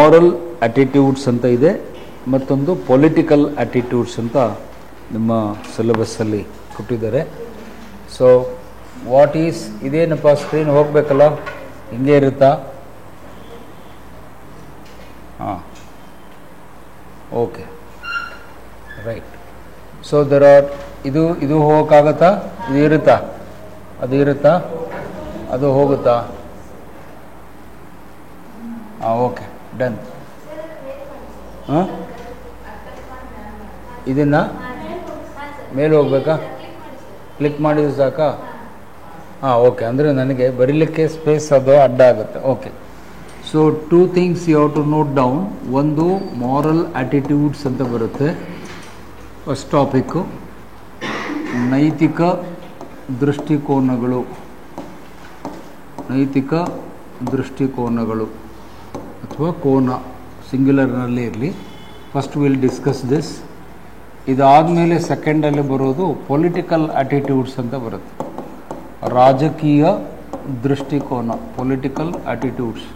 Moral attitudes ಅಂತ ಇದೆ, ಮತ್ತೊಂದು ಪೊಲಿಟಿಕಲ್ ಆಟಿಟ್ಯೂಡ್ಸ್ ಅಂತ ನಿಮ್ಮ ಸಿಲೆಬಸ್ಸಲ್ಲಿ ಕೊಟ್ಟಿದ್ದಾರೆ. ಸೊ ವಾಟ್ ಈಸ್ ಇದೇನಪ್ಪ, ಸ್ಕ್ರೀನ್ ಹೋಗಬೇಕಲ್ಲ, ಹಿಂಗೆ ಇರುತ್ತಾ? ಹಾಂ, okay, right. So there are ಇದು ಹೋಗೋಕ್ಕಾಗತ್ತಾ? ಇದು ಇರುತ್ತಾ? ಅದು ಇರುತ್ತಾ? ಅದು ಹೋಗುತ್ತಾ? ಹಾಂ, ಓಕೆ, ಡನ್. ಹಾಂ, ಇದನ್ನು ಮೇಲೆ ಹೋಗ್ಬೇಕಾ? ಕ್ಲಿಕ್ ಮಾಡಿದ್ರೆ ಸಾಕಾ? ಹಾಂ, ಓಕೆ. ಅಂದರೆ ನನಗೆ ಬರೀಲಿಕ್ಕೆ ಸ್ಪೇಸ್ ಅದು ಅಡ್ಡ ಆಗುತ್ತೆ. Okay. So 2 things you have to note down. ಒಂದು ಮಾರಲ್ ಆಟಿಟ್ಯೂಡ್ಸ್ ಅಂತ ಬರುತ್ತೆ, ಫಸ್ಟ್ ಟಾಪಿಕ್ಕು. ನೈತಿಕ ದೃಷ್ಟಿಕೋನಗಳು, ನೈತಿಕ ದೃಷ್ಟಿಕೋನಗಳು ಅಥವಾ ಕೋನ, ಸಿಂಗ್ಯುಲರ್ನಲ್ಲಿ ಇರಲಿ. First will discuss this. ಇದಾದಮೇಲೆ ಸೆಕೆಂಡಲ್ಲಿ ಬರೋದು ಪೊಲಿಟಿಕಲ್ ಆಟಿಟ್ಯೂಡ್ಸ್ ಅಂತ ಬರುತ್ತೆ, ರಾಜಕೀಯ ದೃಷ್ಟಿಕೋನ, ಪೊಲಿಟಿಕಲ್ ಆಟಿಟ್ಯೂಡ್ಸ್,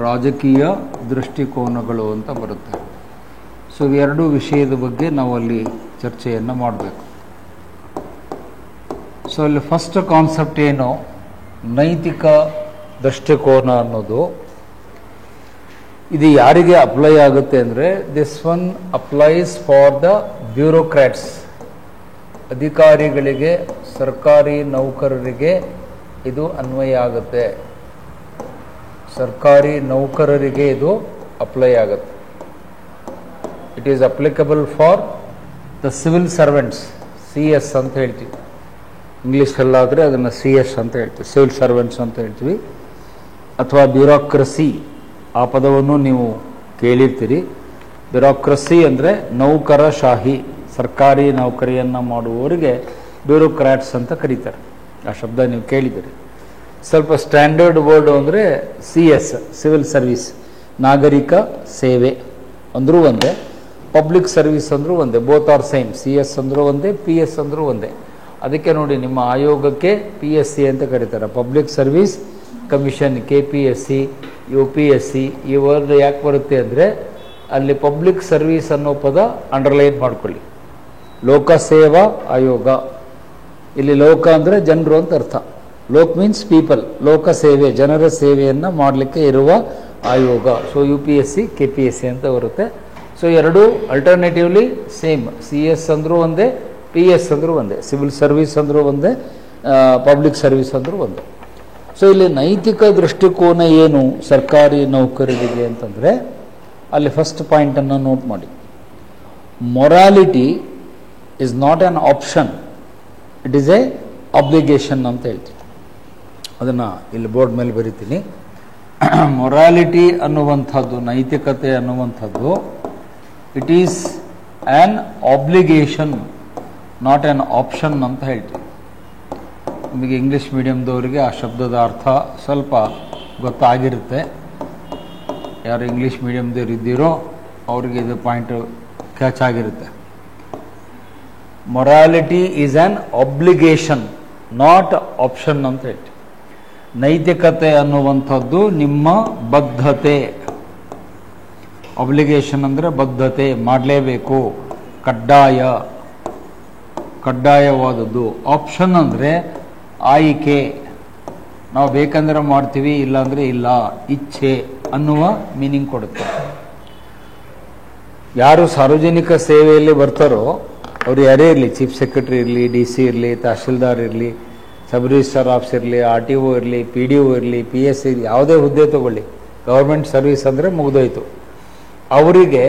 ರಾಜಕೀಯ ದೃಷ್ಟಿಕೋನಗಳು ಅಂತ ಬರುತ್ತೆ. ಸೊ ಇವೆರಡು ವಿಷಯದ ಬಗ್ಗೆ ನಾವು ಅಲ್ಲಿ ಚರ್ಚೆಯನ್ನು ಮಾಡಬೇಕು. ಸೊ ಅಲ್ಲಿ ಫಸ್ಟ್ ಕಾನ್ಸೆಪ್ಟ್ ಏನು, ನೈತಿಕ ದೃಷ್ಟಿಕೋನ ಅನ್ನೋದು ಇದು ಯಾರಿಗೆ ಅಪ್ಲೈ ಆಗುತ್ತೆ ಅಂದರೆ, this one applies for the bureaucrats, ಅಧಿಕಾರಿಗಳಿಗೆ, ಸರ್ಕಾರಿ ನೌಕರರಿಗೆ ಇದು ಅನ್ವಯ ಆಗುತ್ತೆ. ಸರ್ಕಾರಿ ನೌಕರರಿಗೆ ಇದು ಅಪ್ಲೈ ಆಗುತ್ತೆ. It is applicable for the civil servants, CS ಅಂತ ಹೇಳ್ತೀವಿ. ಇಂಗ್ಲೀಷಲ್ಲಾದರೆ ಅದನ್ನು CS ಅಂತ ಹೇಳ್ತೀವಿ, ಸಿವಿಲ್ ಸರ್ವೆಂಟ್ಸ್ ಅಂತ ಹೇಳ್ತೀವಿ. ಅಥವಾ ಬ್ಯೂರೋಕ್ರಸಿ, ಆ ಪದವನ್ನು ನೀವು ಕೇಳಿರ್ತೀರಿ. ಬ್ಯೂರೋಕ್ರಸಿ ಅಂದರೆ ನೌಕರಶಾಹಿ, ಸರ್ಕಾರಿ ನೌಕರಿಯನ್ನು ಮಾಡುವವರಿಗೆ ಬ್ಯೂರೋಕ್ರಾಟ್ಸ್ ಅಂತ ಕರೀತಾರೆ. ಆ ಶಬ್ದ ನೀವು ಕೇಳಿದ್ದೀರಿ. ಸ್ವಲ್ಪ ಸ್ಟ್ಯಾಂಡರ್ಡ್ ವರ್ಡ್ ಅಂದರೆ CS, ಸಿವಿಲ್ ಸರ್ವಿಸ್, ನಾಗರಿಕ ಸೇವೆ ಅಂದರೂ ಒಂದೇ, ಪಬ್ಲಿಕ್ ಸರ್ವಿಸ್ ಅಂದರೂ ಒಂದೇ, ಬೋತ್ ಆರ್ ಸೇಮ್. CS ಅಂದರೂ ಒಂದೇ, PS ಅಂದರೂ ಒಂದೇ. ಅದಕ್ಕೆ ನೋಡಿ ನಿಮ್ಮ ಆಯೋಗಕ್ಕೆ PSC ಅಂತ ಕರೀತಾರೆ, public service commission, KPSC, UPSC. ಈ ವರ್ಡ್ ಯಾಕೆ ಬರುತ್ತೆ ಅಂದರೆ ಅಲ್ಲಿ ಪಬ್ಲಿಕ್ ಸರ್ವಿಸ್ ಅನ್ನೋ ಪದ ಅಂಡರ್ಲೈನ್ ಮಾಡ್ಕೊಳ್ಳಿ. ಲೋಕಸೇವಾ ಆಯೋಗ, ಇಲ್ಲಿ ಲೋಕ ಅಂದರೆ ಜನರು ಅಂತ ಅರ್ಥ. ಲೋಕ್ ಮೀನ್ಸ್ ಪೀಪಲ್, ಲೋಕ ಸೇವೆ, ಜನರ ಸೇವೆಯನ್ನು ಮಾಡಲಿಕ್ಕೆ ಇರುವ ಆಯೋಗ. ಸೊ UPSC, KPSC ಅಂತ ಬರುತ್ತೆ. ಸೊ ಎರಡು ಅಲ್ಟರ್ನೇಟಿವ್ಲಿ ಸೇಮ್, CS ಅಂದರೂ ಒಂದೇ, PS ಅಂದರೂ ಒಂದೇ, ಸಿವಿಲ್ ಸರ್ವಿಸ್ ಅಂದರೂ ಒಂದೇ, ಪಬ್ಲಿಕ್ ಸರ್ವಿಸ್ ಅಂದರೂ ಒಂದೇ. ಸೊ ಇಲ್ಲಿ ನೈತಿಕ ದೃಷ್ಟಿಕೋನ ಏನು ಸರ್ಕಾರಿ ನೌಕರರಿಗೆ ಅಂತಂದರೆ, ಅಲ್ಲಿ ಫಸ್ಟ್ ಪಾಯಿಂಟನ್ನು ನೋಟ್ ಮಾಡಿ. Morality is not an option, it is A obligation ಅಂತ ಹೇಳ್ತೀವಿ. ಅದನ್ನು ಇಲ್ಲಿ ಬೋರ್ಡ್ ಮೇಲೆ ಬರಿತೀನಿ. ಮೊರಾಲಿಟಿ ಅನ್ನುವಂಥದ್ದು, ನೈತಿಕತೆ ಅನ್ನುವಂಥದ್ದು, it is an obligation, not an option ಅಂತ ಹೇಳ್ತೀವಿ. ನಿಮಗೆ ಇಂಗ್ಲೀಷ್ ಮೀಡಿಯಮ್ದವರಿಗೆ ಆ ಶಬ್ದದ ಅರ್ಥ ಸ್ವಲ್ಪ ಗೊತ್ತಾಗಿರುತ್ತೆ. ಯಾರು ಇಂಗ್ಲೀಷ್ ಮೀಡಿಯಮ್ದವ್ರು ಇದ್ದೀರೋ ಅವರಿಗೆ ಇದು ಪಾಯಿಂಟ್ ಕ್ಯಾಚ್ ಆಗಿರುತ್ತೆ. Morality is on obligation, not option ಅಂತ ಹೇಳ್ತೀವಿ. ನೈತಿಕತೆ ಅನ್ನುವಂಥದ್ದು ನಿಮ್ಮ ಬದ್ಧತೆ. ಆಬ್ಲಿಗೇಷನ್ ಅಂದರೆ ಬದ್ಧತೆ, ಮಾಡಲೇಬೇಕು, ಕಡ್ಡಾಯ, ಕಡ್ಡಾಯವಾದದ್ದು. ಆಪ್ಷನ್ ಅಂದರೆ ಆಯ್ಕೆ, ನಾವು ಬೇಕಂದ್ರೆ ಮಾಡ್ತೀವಿ, ಇಲ್ಲಾಂದರೆ ಇಲ್ಲ, ಇಚ್ಛೆ ಅನ್ನುವ ಮೀನಿಂಗ್ ಕೊಡುತ್ತೆ. ಯಾರು ಸಾರ್ವಜನಿಕ ಸೇವೆಯಲ್ಲಿ ಬರ್ತಾರೋ ಅವ್ರು ಯಾರೇ ಇರಲಿ, ಚೀಫ್ ಸೆಕ್ರೆಟರಿ ಇರಲಿ, DC ಇರಲಿ, ತಹಶೀಲ್ದಾರ್ ಇರಲಿ, ಸಬ್ ರಿಜಿಸ್ಟ್ರಾರ್ ಆಫೀಸ್ ಇರಲಿ, RTO ಇರಲಿ, PDO ಇರಲಿ, PS ಇರಲಿ, ಯಾವುದೇ ಹುದ್ದೆ ತಗೊಳ್ಳಿ, ಗೌರ್ಮೆಂಟ್ ಸರ್ವಿಸ್ ಅಂದರೆ ಮುಗಿದೋಯ್ತು. ಅವರಿಗೆ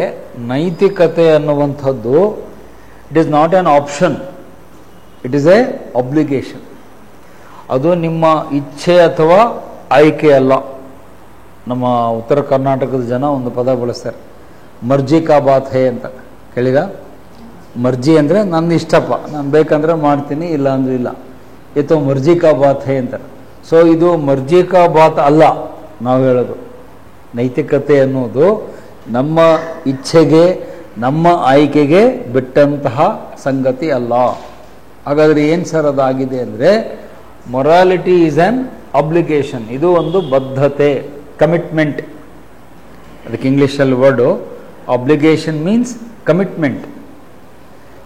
ನೈತಿಕತೆ ಅನ್ನುವಂಥದ್ದು it is not an option, it is A obligation. ಅದು ನಿಮ್ಮ ಇಚ್ಛೆ ಅಥವಾ ಆಯ್ಕೆ ಅಲ್ಲ. ನಮ್ಮ ಉತ್ತರ ಕರ್ನಾಟಕದ ಜನ ಒಂದು ಪದ ಬಳಸ್ತಾರೆ, ಮರ್ಜಿ ಕಾ ಬಾತ್ ಹೇ ಅಂತ. ಕೇಳಿದ? ಮರ್ಜಿ ಅಂದರೆ ನನ್ನ ಇಷ್ಟಪ್ಪ, ನಾನು ಬೇಕಂದ್ರೆ ಮಾಡ್ತೀನಿ, ಇಲ್ಲ ಅಂದ್ರೆ ಇಲ್ಲ. ಇದು ಮರ್ಜಿ ಕಾ ಬಾತ್ ಹೇ ಅಂತಾರೆ. ಸೊ ಇದು ಮರ್ಜಿ ಕಾ ಬಾತ್ ಅಲ್ಲ. ನಾವು ಹೇಳೋದು ನೈತಿಕತೆ ಅನ್ನೋದು ನಮ್ಮ ಇಚ್ಛೆಗೆ, ನಮ್ಮ ಆಯ್ಕೆಗೆ ಬಿಟ್ಟಂತಹ ಸಂಗತಿ ಅಲ್ಲ. ಹಾಗಾದರೆ ಏನು ಸರ್ ಅದಾಗಿದೆ ಅಂದರೆ, ಮೊರಾಲಿಟಿ ಈಸ್ ಆನ್ ಅಬ್ಲಿಗೇಷನ್, ಇದು ಒಂದು ಬದ್ಧತೆ, ಕಮಿಟ್ಮೆಂಟ್. ಅದಕ್ಕೆ ಇಂಗ್ಲೀಷಲ್ಲಿ word obligation means commitment.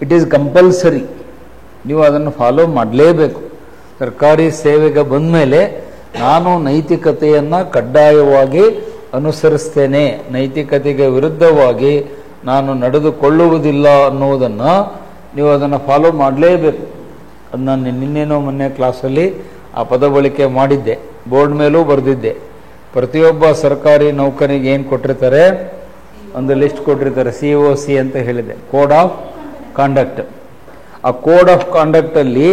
It is compulsory, ನೀವು ಅದನ್ನು ಫಾಲೋ ಮಾಡಲೇಬೇಕು. ಸರ್ಕಾರಿ ಸೇವೆಗೆ ಬಂದ ಮೇಲೆ ನಾನು ನೈತಿಕತೆಯನ್ನು ಕಡ್ಡಾಯವಾಗಿ ಅನುಸರಿಸ್ತೇನೆ, ನೈತಿಕತೆಗೆ ವಿರುದ್ಧವಾಗಿ ನಾನು ನಡೆದುಕೊಳ್ಳುವುದಿಲ್ಲ ಅನ್ನುವುದನ್ನು ನೀವು ಅದನ್ನು ಫಾಲೋ ಮಾಡಲೇಬೇಕು. ಅದು ನಾನು ನಿನ್ನೇನೋ ಮೊನ್ನೆ ಕ್ಲಾಸಲ್ಲಿ ಆ ಪದ ಬಳಕೆ ಮಾಡಿದ್ದೆ, ಬೋರ್ಡ್ ಮೇಲೂ ಬರೆದಿದ್ದೆ. ಪ್ರತಿಯೊಬ್ಬ ಸರ್ಕಾರಿ ನೌಕರಿಗೆ ಏನು ಕೊಟ್ಟಿರ್ತಾರೆ, ಒಂದು ಲಿಸ್ಟ್ ಕೊಟ್ಟಿರ್ತಾರೆ, COC ಅಂತ ಹೇಳಿದೆ, ಕೋಡ್ ಆಫ್ ಕಾಂಡಕ್ಟ್. ಆ ಕೋಡ್ ಆಫ್ ಕಾಂಡಕ್ಟಲ್ಲಿ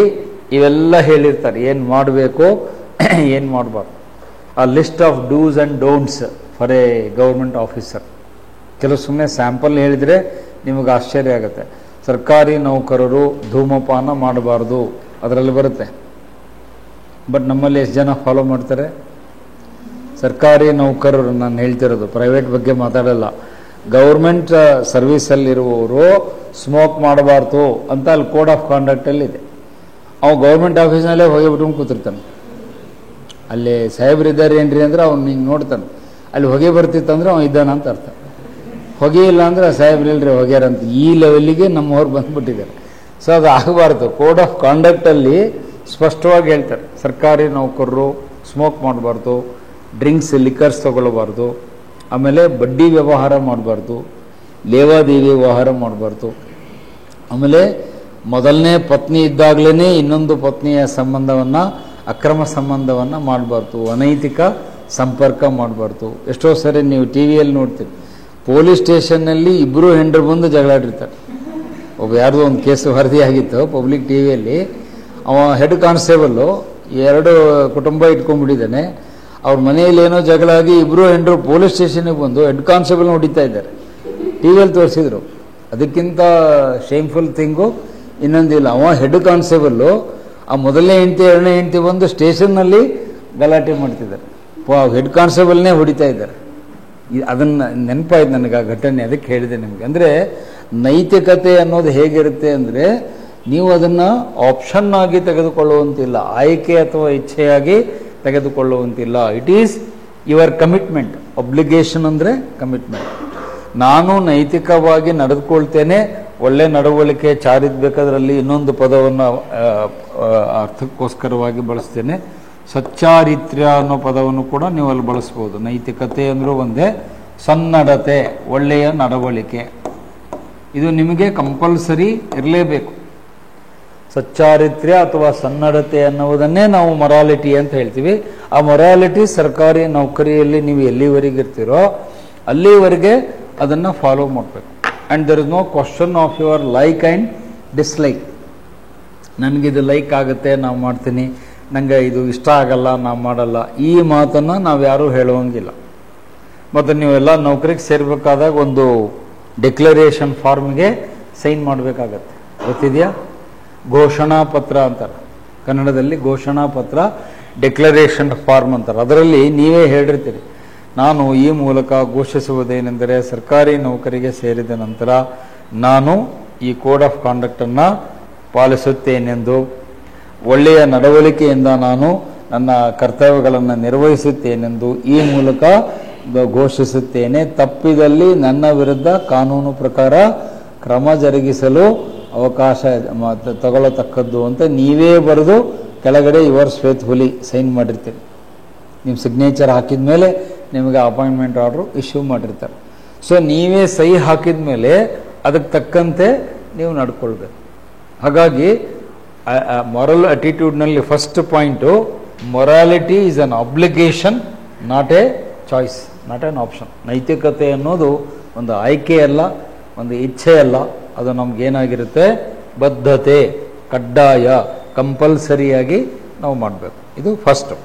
ಇವೆಲ್ಲ ಹೇಳಿರ್ತಾರೆ, ಏನು ಮಾಡಬೇಕು ಏನು ಮಾಡಬಾರ್ದು. ಆ list of dos and don'ts for A government officer. ಕೆಲವು ಸುಮ್ಮನೆ ಸ್ಯಾಂಪಲ್ ಹೇಳಿದರೆ ನಿಮಗೆ ಆಶ್ಚರ್ಯ ಆಗುತ್ತೆ. ಸರ್ಕಾರಿ ನೌಕರರು ಧೂಮಪಾನ ಮಾಡಬಾರ್ದು ಅದರಲ್ಲಿ ಬರುತ್ತೆ. ಬಟ್ ನಮ್ಮಲ್ಲಿ ಎಷ್ಟು ಜನ ಫಾಲೋ ಮಾಡ್ತಾರೆ? ಸರ್ಕಾರಿ ನೌಕರರು, ನಾನು ಹೇಳ್ತಿರೋದು ಪ್ರೈವೇಟ್ ಬಗ್ಗೆ ಮಾತಾಡಲ್ಲ, ಗೌರ್ಮೆಂಟ್ ಸರ್ವೀಸಲ್ಲಿರುವವರು ಸ್ಮೋಕ್ ಮಾಡಬಾರ್ದು ಅಂತ ಅಲ್ಲಿ ಕೋಡ್ ಆಫ್ ಕಾಂಡಕ್ಟಲ್ಲಿ ಇದೆ. ಅವು ಗೌರ್ಮೆಂಟ್ ಆಫೀಸ್ನಲ್ಲೇ ಹೊಗೆ ಬಿಟ್ಕೊಂಡು ಕೂತಿರ್ತಾನೆ. ಅಲ್ಲಿ ಸಾಹೇಬ್ರು ಇದ್ದಾರೆ ಏನ್ರಿ ಅಂದ್ರೆ ಅವ್ನು ಹಿಂಗೆ ನೋಡ್ತಾನೆ, ಅಲ್ಲಿ ಹೊಗೆ ಬರ್ತಿತ್ತಂದ್ರೆ ಅವ್ನು ಇದ್ದಾನ ಅಂತ ಅರ್ಥ. ಹೊಗೆ ಇಲ್ಲ ಅಂದ್ರೆ ಸಾಹೇಬ್ರು ಇಲ್ರಿ ಹೊಗ್ಯಾರಂತ, ಈ ಲೆವೆಲ್ಲಿಗೆ ನಮ್ಮವ್ರು ಬಂದ್ಬಿಟ್ಟಿದ್ದಾರೆ. ಸೊ ಅದು ಆಗಬಾರ್ದು. ಕೋಡ್ ಆಫ್ ಕಾಂಡಕ್ಟಲ್ಲಿ ಸ್ಪಷ್ಟವಾಗಿ ಹೇಳ್ತಾರೆ, ಸರ್ಕಾರಿ ನೌಕರರು ಸ್ಮೋಕ್ ಮಾಡಬಾರ್ದು, ಡ್ರಿಂಕ್ಸ್ ಲಿಕ್ಕರ್ಸ್ ತಗೊಳ್ಬಾರ್ದು, ಆಮೇಲೆ ಬಡ್ಡಿ ವ್ಯವಹಾರ ಮಾಡಬಾರ್ದು, ಲೇವಾದೇವಿ ವ್ಯವಹಾರ ಮಾಡಬಾರ್ದು, ಆಮೇಲೆ ಮೊದಲನೇ ಪತ್ನಿ ಇದ್ದಾಗಲೇ ಇನ್ನೊಂದು ಪತ್ನಿಯ ಸಂಬಂಧವನ್ನು, ಅಕ್ರಮ ಸಂಬಂಧವನ್ನು ಮಾಡಬಾರ್ದು, ಅನೈತಿಕ ಸಂಪರ್ಕ ಮಾಡಬಾರ್ದು. ಎಷ್ಟೋ ಸರಿ ನೀವು TV ಯಲ್ಲಿ ನೋಡ್ತೀರಿ, ಪೊಲೀಸ್ ಸ್ಟೇಷನ್ನಲ್ಲಿ ಇಬ್ಬರು ಹೆಂಡರು ಬಂದು ಜಗಳಾಡಿರ್ತಾರೆ. ಒಬ್ಬ ಯಾರ್ದು ಒಂದು ಕೇಸು ವರದಿಯಾಗಿತ್ತು ಪಬ್ಲಿಕ್ TV ಯಲ್ಲಿ. ಅವ ಹೆಡ್ ಕಾನ್ಸ್ಟೇಬಲ್ಲು 2 ಕುಟುಂಬ ಇಟ್ಕೊಂಡ್ಬಿಟ್ಟಿದ್ದಾನೆ. ಅವ್ರ ಮನೆಯಲ್ಲಿ ಏನೋ ಜಗಳ ಆಗಿ ಇಬ್ಬರು ಹೆಂಡರು ಪೊಲೀಸ್ ಸ್ಟೇಷನ್ಗೆ ಬಂದು ಹೆಡ್ ಕಾನ್ಸ್ಟೇಬಲ್ನ ಹೊಡಿತಾ ಇದ್ದಾರೆ. TV ಯಲ್ಲಿ ತೋರಿಸಿದ್ರು. ಅದಕ್ಕಿಂತ ಶೇಮ್ಫುಲ್ ಥಿಂಗು ಇನ್ನೊಂದಿಲ್ಲ. ಅವ ಹೆಡ್ ಕಾನ್ಸ್ಟೇಬಲ್ಲು ಆ ಮೊದಲನೇ ಹೆಂಡತಿ ಎರಡನೇ ಹೆಂಡತಿ ಬಂದು ಸ್ಟೇಷನ್ನಲ್ಲಿ ಗಲಾಟೆ ಮಾಡ್ತಿದ್ದಾರೆ. ಹೆಡ್ ಕಾನ್ಸ್ಟೇಬಲ್ನೇ ಹೊಡಿತಾ ಇದ್ದಾರೆ. ಅದನ್ನು ನೆನಪಾಯ್ತು ನನಗೆ ಆ ಘಟನೆ, ಅದಕ್ಕೆ ಹೇಳಿದೆ ನಿಮಗೆ. ಅಂದರೆ ನೈತಿಕತೆ ಅನ್ನೋದು ಹೇಗಿರುತ್ತೆ ಅಂದರೆ, ನೀವು ಅದನ್ನು ಆಪ್ಷನ್ ಆಗಿ ತೆಗೆದುಕೊಳ್ಳುವಂತಿಲ್ಲ, ಆಯ್ಕೆ ಅಥವಾ ಇಚ್ಛೆಯಾಗಿ ತೆಗೆದುಕೊಳ್ಳುವಂತಿಲ್ಲ. It is your commitment. Obligation ಅಂದರೆ ಕಮಿಟ್ಮೆಂಟ್. ನಾನು ನೈತಿಕವಾಗಿ ನಡೆದುಕೊಳ್ತೇನೆ, ಒಳ್ಳೆ ನಡವಳಿಕೆ ಚಾರಿತ್ಬೇಕಾದ್ರಲ್ಲಿ ಇನ್ನೊಂದು ಪದವನ್ನು ಅರ್ಥಕ್ಕೋಸ್ಕರವಾಗಿ ಬಳಸ್ತೇನೆ, ಸಚ್ಚಾರಿತ್ರ್ಯ ಅನ್ನೋ ಪದವನ್ನು ಕೂಡ ನೀವು ಅಲ್ಲಿ ಬಳಸ್ಬೋದು. ನೈತಿಕತೆ ಅಂದರೂ ಒಂದೇ, ಸನ್ನಡತೆ ಒಳ್ಳೆಯ ನಡವಳಿಕೆ, ಇದು ನಿಮಗೆ ಕಂಪಲ್ಸರಿ ಇರಲೇಬೇಕು. ಸಚ್ಚಾರಿತ್ರ್ಯ ಅಥವಾ ಸನ್ನಡತೆ ಅನ್ನುವುದನ್ನೇ ನಾವು ಮೊರಾಲಿಟಿ ಅಂತ ಹೇಳ್ತೀವಿ. ಆ ಮೊರಾಲಿಟಿ ಸರ್ಕಾರಿ ನೌಕರಿಯಲ್ಲಿ ನೀವು ಎಲ್ಲಿವರೆಗೆ ಇರ್ತೀರೋ ಅಲ್ಲಿವರೆಗೆ ಅದನ್ನು ಫಾಲೋ ಮಾಡಬೇಕು. And there is no question of your like and dislike. ನನಗಿದು ಲೈಕ್ ಆಗುತ್ತೆ ನಾವು ಮಾಡ್ತೀನಿ, ನನಗೆ ಇದು ಇಷ್ಟ ಆಗಲ್ಲ ನಾವು ಮಾಡಲ್ಲ, ಈ ಮಾತನ್ನು ನಾವು ಯಾರೂ ಹೇಳುವಂಗಿಲ್ಲ. ಮತ್ತು ನೀವೆಲ್ಲ ನೌಕರಿಗೆ ಸೇರಬೇಕಾದಾಗ ಒಂದು ಡಿಕ್ಲರೇಷನ್ ಫಾರ್ಮ್ಗೆ ಸೈನ್ ಮಾಡಬೇಕಾಗತ್ತೆ, ಗೊತ್ತಿದೆಯಾ? ಘೋಷಣಾ ಪತ್ರ ಅಂತಾರೆ ಕನ್ನಡದಲ್ಲಿ, ಘೋಷಣಾ ಪತ್ರ, ಡಿಕ್ಲರೇಷನ್ ಫಾರ್ಮ್ ಅಂತಾರೆ. ಅದರಲ್ಲಿ ನೀವೇ ಹೇಳಿರ್ತೀರಿ, ನಾನು ಈ ಮೂಲಕ ಘೋಷಿಸುವುದೇನೆಂದರೆ ಸರ್ಕಾರಿ ನೌಕರಿಗೆ ಸೇರಿದ ನಂತರ ನಾನು ಈ ಕೋಡ್ ಆಫ್ ಕಾಂಡಕ್ಟನ್ನು ಪಾಲಿಸುತ್ತೇನೆಂದು, ಒಳ್ಳೆಯ ನಡವಳಿಕೆಯಿಂದ ನಾನು ನನ್ನ ಕರ್ತವ್ಯಗಳನ್ನು ನಿರ್ವಹಿಸುತ್ತೇನೆಂದು ಈ ಮೂಲಕ ಘೋಷಿಸುತ್ತೇನೆ. ತಪ್ಪಿದಲ್ಲಿ ನನ್ನ ವಿರುದ್ಧ ಕಾನೂನು ಪ್ರಕಾರ ಕ್ರಮ ಜರುಗಿಸಲು ಅವಕಾಶ ತಗೊಳ್ಳತಕ್ಕದ್ದು ಅಂತ ನೀವೇ ಬರೆದು ಕೆಳಗಡೆ ಯುವರ್ಸ್ ಫೇತ್ಫುಲಿ ಸೈನ್ ಮಾಡಿರ್ತೀರಿ. ನಿಮ್ಮ ಸಿಗ್ನೇಚರ್ ಹಾಕಿದ ಮೇಲೆ ನಿಮಗೆ ಅಪಾಯಿಂಟ್ಮೆಂಟ್ ಆರ್ಡ್ರು ಇಶ್ಯೂ ಮಾಡಿರ್ತಾರೆ. ಸೊ ನೀವೇ ಸಹಿ ಹಾಕಿದ ಮೇಲೆ ಅದಕ್ಕೆ ತಕ್ಕಂತೆ ನೀವು ನಡ್ಕೊಳ್ಬೇಕು. ಹಾಗಾಗಿ ಮೊರಲ್ ಅಟಿಟ್ಯೂಡ್ನಲ್ಲಿ first point, morality is an obligation, not a choice, not an option. ನೈತಿಕತೆ ಅನ್ನೋದು ಒಂದು ಆಯ್ಕೆ ಅಲ್ಲ, ಒಂದು ಇಚ್ಛೆ ಅಲ್ಲ, ಅದು ನಮಗೇನಾಗಿರುತ್ತೆ, ಬದ್ಧತೆ, ಕಡ್ಡಾಯ, ಕಂಪಲ್ಸರಿಯಾಗಿ ನಾವು ಮಾಡಬೇಕು. ಇದು ಫಸ್ಟು.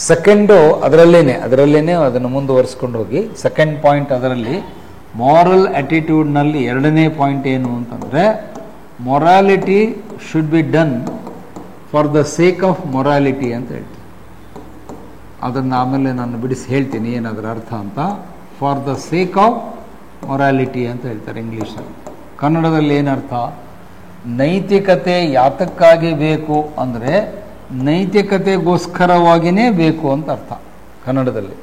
ಸೆಕೆಂಡು ಅದರಲ್ಲೇನೆ ಅದನ್ನು ಮುಂದುವರಿಸ್ಕೊಂಡು ಹೋಗಿ ಸೆಕೆಂಡ್ ಪಾಯಿಂಟ್, ಅದರಲ್ಲಿ ಮಾರಲ್ ಆಟಿಟ್ಯೂಡ್ನಲ್ಲಿ ಎರಡನೇ ಪಾಯಿಂಟ್ ಏನು ಅಂತಂದರೆ, morality should be done for the sake of morality ಅಂತ ಹೇಳ್ತೀನಿ. ಅದನ್ನು ಆಮೇಲೆ ನಾನು ಬಿಡಿಸಿ ಹೇಳ್ತೀನಿ ಏನದರ ಅರ್ಥ ಅಂತ. For the sake of morality ಅಂತ ಹೇಳ್ತಾರೆ ಇಂಗ್ಲೀಷಲ್ಲಿ. ಕನ್ನಡದಲ್ಲಿ ಏನರ್ಥ? ನೈತಿಕತೆ ಯಾತಕ್ಕಾಗಿ ಬೇಕು ಅಂದರೆ ನೈತಿಕತೆಗೋಸ್ಕರವಾಗಿಯೇ ಬೇಕು ಅಂತ ಅರ್ಥ ಕನ್ನಡದಲ್ಲಿ.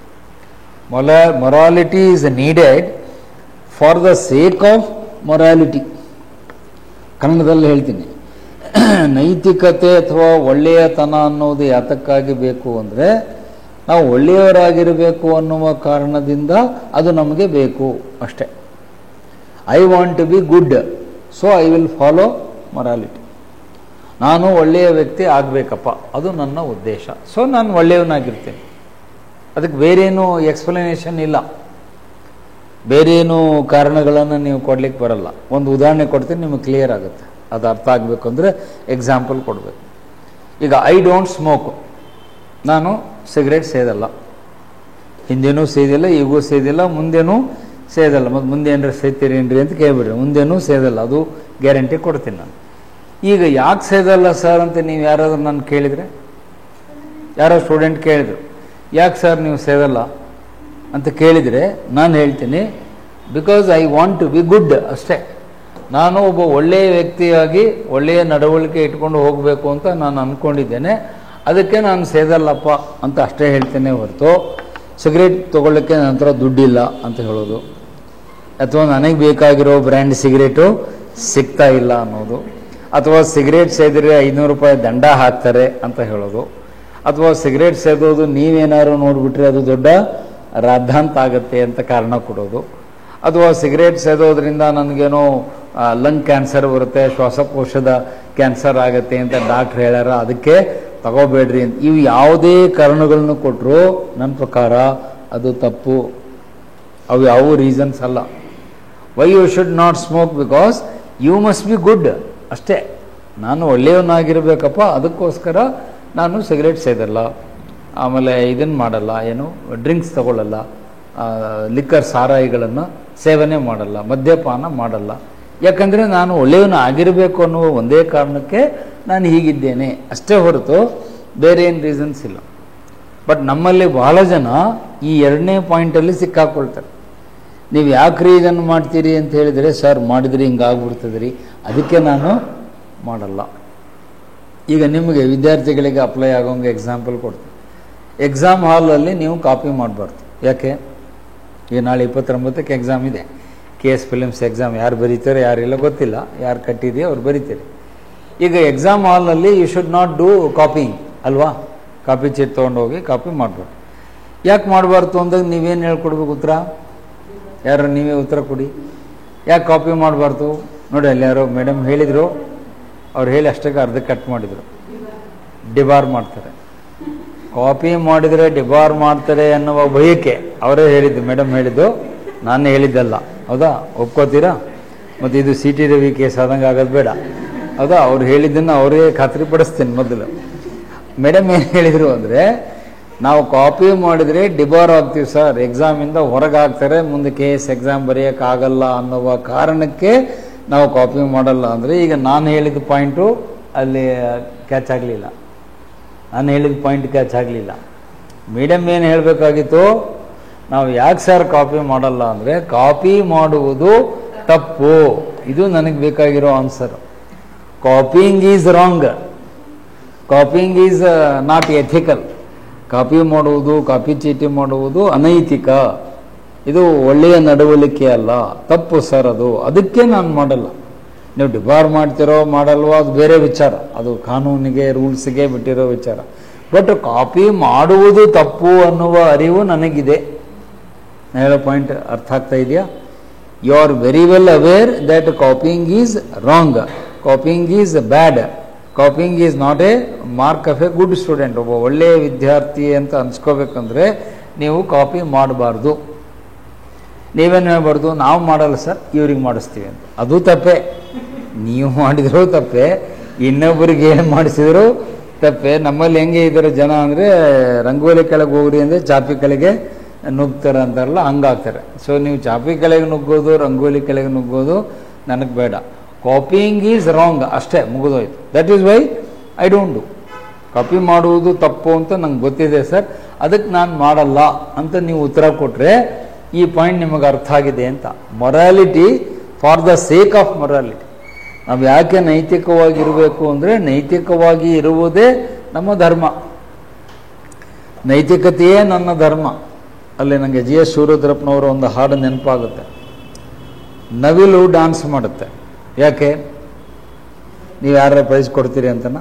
Morality is needed for the sake of morality. ಕನ್ನಡದಲ್ಲಿ ಹೇಳ್ತೀನಿ, ನೈತಿಕತೆ ಅಥವಾ ಒಳ್ಳೆಯತನ ಅನ್ನೋದು ಯಾತಕ್ಕಾಗಿ ಬೇಕು ಅಂದರೆ ನಾವು ಒಳ್ಳೆಯವರಾಗಿರಬೇಕು ಅನ್ನುವ ಕಾರಣದಿಂದ ಅದು ನಮಗೆ ಬೇಕು ಅಷ್ಟೇ. I want to be good, so I will follow morality. ನಾನು ಒಳ್ಳೆಯ ವ್ಯಕ್ತಿ ಆಗಬೇಕಪ್ಪ, ಅದು ನನ್ನ ಉದ್ದೇಶ, ಸೊ ನಾನು ಒಳ್ಳೆಯವನಾಗಿರ್ತೇನೆ. ಅದಕ್ಕೆ ಬೇರೇನು ಎಕ್ಸ್ಪ್ಲನೇಷನ್ ಇಲ್ಲ, ಬೇರೇನು ಕಾರಣಗಳನ್ನು ನೀವು ಕೊಡ್ಲಿಕ್ಕೆ ಬರಲ್ಲ. ಒಂದು ಉದಾಹರಣೆ ಕೊಡ್ತೀನಿ, ನಿಮಗೆ ಕ್ಲಿಯರ್ ಆಗುತ್ತೆ. ಅದು ಅರ್ಥ ಆಗಬೇಕು ಅಂದರೆ ಎಕ್ಸಾಂಪಲ್ ಕೊಡಬೇಕು. ಈಗ ಐ ಡೋಂಟ್ ಸ್ಮೋಕ್, ನಾನು ಸಿಗರೇಟ್ ಸೇದಲ್ಲ. ಹಿಂದೇನೂ ಸೇದಿಲ್ಲ, ಈಗೂ ಸೇದಿಲ್ಲ, ಮುಂದೇನೂ ಸೇದಲ್ಲ. ಮತ್ತು ಮುಂದೆ ಏನಾರ ಸೇದ್ತೀರಿ ಏನ್ರಿ ಅಂತ ಕೇಳ್ಬಿಡ್ರಿ. ಮುಂದೇನೂ ಸೇದಲ್ಲ, ಅದು ಗ್ಯಾರಂಟಿ ಕೊಡ್ತೀನಿ ನಾನು. ಈಗ ಯಾಕೆ ಸೇದಲ್ಲ ಸರ್ ಅಂತ ನೀವು ಯಾರಾದ್ರೂ ನಾನು ಕೇಳಿದರೆ, ಯಾರೋ ಸ್ಟೂಡೆಂಟ್ ಕೇಳಿದ್ರು, ಯಾಕೆ ಸರ್ ನೀವು ಸೇದಲ್ಲ ಅಂತ ಕೇಳಿದರೆ ನಾನು ಹೇಳ್ತೀನಿ, because I want to be good ಅಷ್ಟೇ. ನಾನು ಒಬ್ಬ ಒಳ್ಳೆಯ ವ್ಯಕ್ತಿಯಾಗಿ ಒಳ್ಳೆಯ ನಡವಳಿಕೆ ಇಟ್ಕೊಂಡು ಹೋಗಬೇಕು ಅಂತ ನಾನು ಅಂದ್ಕೊಂಡಿದ್ದೇನೆ, ಅದಕ್ಕೆ ನಾನು ಸೇದಲ್ಲಪ್ಪ ಅಂತ ಅಷ್ಟೇ ಹೇಳ್ತೇನೆ ಹೊರತು ಸಿಗರೇಟ್ ತೊಗೊಳ್ಳೋಕ್ಕೆ ನನ್ನ ಹತ್ರ ದುಡ್ಡಿಲ್ಲ ಅಂತ ಹೇಳೋದು, ಅಥವಾ ನನಗೆ ಬೇಕಾಗಿರೋ ಬ್ರ್ಯಾಂಡ್ ಸಿಗರೇಟು ಸಿಗ್ತಾ ಇಲ್ಲ ಅನ್ನೋದು, ಅಥವಾ ಸಿಗರೇಟ್ ಸೇದಿದ್ರೆ 500 ರೂಪಾಯಿ ದಂಡ ಹಾಕ್ತಾರೆ ಅಂತ ಹೇಳೋದು, ಅಥವಾ ಸಿಗರೇಟ್ ಸೇದೋದು ನೀವೇನಾದ್ರು ನೋಡಿಬಿಟ್ರೆ ಅದು ದೊಡ್ಡ ರಾದ್ಧಾಂತ ಆಗುತ್ತೆ ಅಂತ ಕಾರಣ ಕೊಡೋದು, ಅಥವಾ ಸಿಗರೇಟ್ ಸೇದೋದ್ರಿಂದ ನನಗೇನೋ ಲಂಗ್ ಕ್ಯಾನ್ಸರ್ ಬರುತ್ತೆ, ಶ್ವಾಸಕೋಶದ ಕ್ಯಾನ್ಸರ್ ಆಗುತ್ತೆ ಅಂತ ಡಾಕ್ಟ್ರ್ ಹೇಳ್ಯಾರ, ಅದಕ್ಕೆ ತಗೋಬೇಡ್ರಿ ಅಂತ. ಇವು ಯಾವುದೇ ಕಾರಣಗಳನ್ನು ಕೊಟ್ಟರು ನನ್ನ ಪ್ರಕಾರ ಅದು ತಪ್ಪು. ಅವು ಯಾವ ರೀಸನ್ಸ್ ಅಲ್ಲ. Why you should not smoke, because you must be good ಅಷ್ಟೇ. ನಾನು ಒಳ್ಳೆಯವನಾಗಿರ್ಬೇಕಪ್ಪ, ಅದಕ್ಕೋಸ್ಕರ ನಾನು ಸಿಗರೇಟ್ ಸೇದಲ್ಲ, ಆಮೇಲೆ ಇದನ್ನು ಮಾಡಲ್ಲ, ಏನು ಡ್ರಿಂಕ್ಸ್ ತಗೊಳ್ಳಲ್ಲ, ಲಿಕ್ಕರ್ ಸಾರಾಯಿಗಳನ್ನು ಸೇವನೆ ಮಾಡಲ್ಲ, ಮದ್ಯಪಾನ ಮಾಡಲ್ಲ. ಯಾಕಂದರೆ ನಾನು ಒಳ್ಳೆಯವನ ಆಗಿರಬೇಕು ಅನ್ನುವ ಒಂದೇ ಕಾರಣಕ್ಕೆ ನಾನು ಹೀಗಿದ್ದೇನೆ ಅಷ್ಟೇ ಹೊರತು ಬೇರೆ ಏನು ರೀಸನ್ಸ್ ಇಲ್ಲ. ಬಟ್ ನಮ್ಮಲ್ಲಿ ಬಹಳ ಜನ ಈ ಎರಡನೇ ಪಾಯಿಂಟಲ್ಲಿ ಸಿಕ್ಕಾಕೊಳ್ತಾರೆ. ನೀವು ಯಾಕ್ರಿ ಇದನ್ನು ಮಾಡ್ತೀರಿ ಅಂತ ಹೇಳಿದರೆ, ಸರ್ ಮಾಡಿದ್ರಿ ಹಿಂಗಾಗ್ಬಿಡ್ತದೆ ರೀ, ಅದಕ್ಕೆ ನಾನು ಮಾಡಲ್ಲ. ಈಗ ನಿಮಗೆ ವಿದ್ಯಾರ್ಥಿಗಳಿಗೆ ಅಪ್ಲೈ ಆಗೋಂಗೆ ಎಕ್ಸಾಂಪಲ್ ಕೊಡ್ತೀನಿ. ಎಕ್ಸಾಮ್ ಹಾಲಲ್ಲಿ ನೀವು ಕಾಪಿ ಮಾಡಬಾರ್ದು. ಯಾಕೆ? ಈಗ ನಾಳೆ 29ಕ್ಕೆ ಎಕ್ಸಾಮ್ ಇದೆ. KS ಫಿಲಿಮ್ಸ್ ಎಕ್ಸಾಮ್ ಯಾರು ಬರೀತಾರೆ ಯಾರಿಲ್ಲ ಗೊತ್ತಿಲ್ಲ, ಯಾರು ಕಟ್ಟಿದೆಯೋ ಅವ್ರು ಬರೀತಾರೆ. ಈಗ ಎಕ್ಸಾಮ್ ಹಾಲ್ನಲ್ಲಿ you should not do copying ಅಲ್ವಾ? ಕಾಪಿ ಚೀಟ್ ತೊಗೊಂಡೋಗಿ ಕಾಪಿ ಮಾಡಬಾರ್ದು. ಯಾಕೆ ಮಾಡಬಾರ್ದು ಅಂದಾಗ ನೀವೇನು ಹೇಳ್ಕೊಡ್ಬೇಕು ಉತ್ತರ? ಯಾರು ನೀವೇ ಉತ್ತರ ಕೊಡಿ. ಯಾಕೆ ಕಾಪಿ ಮಾಡಬಾರ್ದು? ನೋಡಿ, ಅಲ್ಲಿ ಯಾರೋ ಮೇಡಮ್ ಹೇಳಿದರು, ಅವ್ರು ಹೇಳಿ ಅಷ್ಟಕ್ಕೆ ಅರ್ಧ ಕಟ್ ಮಾಡಿದರು. ಡಿಬಾರ್ ಮಾಡ್ತಾರೆ, ಕಾಪಿ ಮಾಡಿದರೆ ಡಿಬಾರ್ ಮಾಡ್ತಾರೆ ಅನ್ನುವ ಭಯಕ್ಕೆ ಅವರೇ ಹೇಳಿದ್ದು, ಮೇಡಮ್ ಹೇಳಿದ್ದು, ನಾನು ಹೇಳಿದ್ದಲ್ಲ. ಹೌದಾ? ಒಪ್ಕೋತೀರಾ? ಮತ್ತು ಇದು CT ರವಿ ಕೇಸ್ ಆದಂಗೆ ಆಗೋದು ಬೇಡ. ಹೌದಾ? ಅವ್ರು ಹೇಳಿದ್ದನ್ನು ಅವರೇ ಖಾತ್ರಿ ಪಡಿಸ್ತೀನಿ. ಮೊದಲು ಮೇಡಮ್ ಏನು ಹೇಳಿದರು ಅಂದರೆ, ನಾವು ಕಾಪಿ ಮಾಡಿದರೆ ಡಿಬಾರ್ ಆಗ್ತೀವಿ ಸರ್, ಎಕ್ಸಾಮಿಂದ ಹೊರಗೆ ಹಾಕ್ತಾರೆ, ಮುಂದೆ KS ಎಕ್ಸಾಮ್ ಬರೆಯೋಕ್ಕಾಗಲ್ಲ ಅನ್ನುವ ಕಾರಣಕ್ಕೆ ನಾವು ಕಾಪಿ ಮಾಡಲ್ಲ. ಅಂದರೆ ಈಗ ನಾನು ಹೇಳಿದ ಪಾಯಿಂಟು ಅಲ್ಲಿ ಕ್ಯಾಚ್ ಆಗಲಿಲ್ಲ, ನಾನು ಹೇಳಿದ ಪಾಯಿಂಟ್ ಕ್ಯಾಚ್ ಆಗಲಿಲ್ಲ. ಮೇಡಮ್ ಏನು ಹೇಳಬೇಕಾಗಿತ್ತು, ನಾವು ಯಾಕೆ ಸರ್ ಕಾಪಿ ಮಾಡಲ್ಲ ಅಂದರೆ, ಕಾಪಿ ಮಾಡುವುದು ತಪ್ಪು. ಇದು ನನಗೆ ಬೇಕಾಗಿರೋ answer. Copying is wrong, copying is not ethical. Copy ಮಾಡುವುದು, ಕಾಪಿ ಚೀಟಿ ಮಾಡುವುದು ಅನೈತಿಕ, ಇದು ಒಳ್ಳೆಯ ನಡವಳಿಕೆ ಅಲ್ಲ, ತಪ್ಪು ಸರ್ ಅದು. ಅದಕ್ಕೆ ನಾನು ಮಾಡಲ್ಲ. ನೀವು ಡಿಬಾರ್ ಮಾಡ್ತಿರೋ ಮಾಡಲ್ವೋ ಅದು ಬೇರೆ ವಿಚಾರ, ಅದು ಕಾನೂನಿಗೆ ರೂಲ್ಸ್ಗೆ ಬಿಟ್ಟಿರೋ ವಿಚಾರ. ಬಟ್ ಕಾಪಿ ಮಾಡುವುದು ತಪ್ಪು ಅನ್ನುವ ಅರಿವು ನನಗಿದೆ. ನಾನು ಹೇಳೋ ಪಾಯಿಂಟ್ ಅರ್ಥ ಆಗ್ತಾ ಇದೆಯಾ? You are very well aware that copying is wrong, copying is bad, copying is not a mark of a good student. ಒಬ್ಬ ಒಳ್ಳೆಯ ವಿದ್ಯಾರ್ಥಿ ಅಂತ ಅನ್ಸ್ಕೋಬೇಕಂದ್ರೆ ನೀವು ಕಾಪಿ ಮಾಡಬಾರ್ದು. ನೀವೇನು ಹೇಳ್ಬಾರ್ದು, ನಾವು ಮಾಡಲ್ಲ ಸರ್, ಇವ್ರಿಗೆ ಮಾಡಿಸ್ತೀವಿ ಅಂತ. ಅದು ತಪ್ಪೆ. ನೀವು ಮಾಡಿದ್ರು ತಪ್ಪೆ, ಇನ್ನೊಬ್ಬರಿಗೆ ಏನು ಮಾಡಿಸಿದ್ರು ತಪ್ಪೆ. ನಮ್ಮಲ್ಲಿ ಹೆಂಗೆ ಇದ್ದಾರೆ ಜನ ಅಂದರೆ, ರಂಗೋಲಿ ಕೆಳಗೆ ಹೋಗ್ರಿ ಅಂದರೆ ಚಾಪಿ ಕೆಳಗೆ ನುಗ್ತಾರೆ ಅಂತಾರಲ್ಲ, ಹಂಗಾಗ್ತಾರೆ. ಸೊ ನೀವು ಚಾಪಿ ಕೆಳಗೆ ನುಗ್ಗೋದು, ರಂಗೋಲಿ ಕೆಳಗೆ ನುಗ್ಗೋದು ನನಗೆ ಬೇಡ. ಕಾಪಿಂಗ್ ಈಸ್ ರಾಂಗ್ ಅಷ್ಟೇ, ಮುಗಿದೋಯ್ತು. That is why I don't do. Copy ಮಾಡುವುದು ತಪ್ಪು ಅಂತ ನಂಗೆ ಗೊತ್ತಿದೆ ಸರ್, ಅದಕ್ಕೆ ನಾನು ಮಾಡಲ್ಲ ಅಂತ ನೀವು ಉತ್ತರ ಕೊಟ್ಟರೆ ಈ ಪಾಯಿಂಟ್ ನಿಮಗೆ ಅರ್ಥ ಆಗಿದೆ ಅಂತ. Morality for the sake of morality. ನಾವು ಯಾಕೆ ನೈತಿಕವಾಗಿರಬೇಕು ಅಂದರೆ, ನೈತಿಕವಾಗಿ ಇರುವುದೇ ನಮ್ಮ ಧರ್ಮ, ನೈತಿಕತೆಯೇ ನನ್ನ ಧರ್ಮ. ಅಲ್ಲಿ ನನಗೆ ಜಿ ಎಸ್ ಶಿವರುದ್ರಪ್ಪನವರು ಒಂದು ಹಾಡು ನೆನಪಾಗುತ್ತೆ. ನವಿಲು ಡ್ಯಾನ್ಸ್ ಮಾಡುತ್ತೆ. ಯಾಕೆ? ನೀವು ಯಾರು ಪ್ರೈಸ್ ಕೊಡ್ತೀರಿ ಅಂತನ?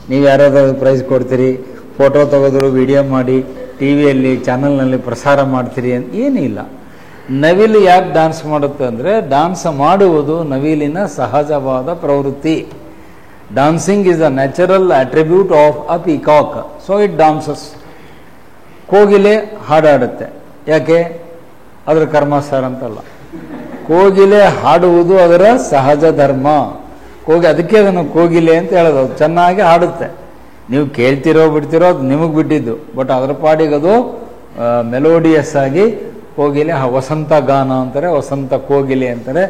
ನೀವು ಯಾರಾದ್ರೂ ಪ್ರೈಸ್ ಕೊಡ್ತೀರಿ, ಫೋಟೋ ತೆಗೆದ್ರು ವಿಡಿಯೋ ಮಾಡಿ ಟಿ ವಿಯಲ್ಲಿ ಚಾನಲ್ನಲ್ಲಿ ಪ್ರಸಾರ ಮಾಡ್ತೀರಿ ಅಂತ ಏನಿಲ್ಲ. ನವಿಲು ಯಾಕೆ ಡ್ಯಾನ್ಸ್ ಮಾಡುತ್ತೆ ಅಂದರೆ, ಡ್ಯಾನ್ಸ್ ಮಾಡುವುದು ನವಿಲಿನ ಸಹಜವಾದ ಪ್ರವೃತ್ತಿ. Dancing is a natural attribute of a peacock, so it dances. ಕೋಗಿಲೆ ಹಾಡಾಡುತ್ತೆ. ಯಾಕೆ? ಅದರ ಕರ್ಮಾಸಾರ ಅಂತಲ್ಲ. ಕೋಗಿಲೆ ಹಾಡುವುದು ಅದರ ಸಹಜ ಧರ್ಮ. ಅದಕ್ಕೆ ಅದನ್ನು ಕೋಗಿಲೆ ಅಂತ ಹೇಳೋದು. ಅದು ಚೆನ್ನಾಗಿ ಹಾಡುತ್ತೆ. ನೀವು ಕೇಳ್ತಿರೋ ಬಿಡ್ತಿರೋ ಅದು ನಿಮಗೆ ಬಿಟ್ಟಿದ್ದು. ಬಟ್ ಅದರ ಪಾಡಿಗೆ ಅದು ಮೆಲೋಡಿಯಸ್ ಆಗಿ ಕೋಗಿಲೆ, ವಸಂತ ಗಾನ ಅಂತಾರೆ, ವಸಂತ ಕೋಗಿಲೆ ಅಂತಾರೆ.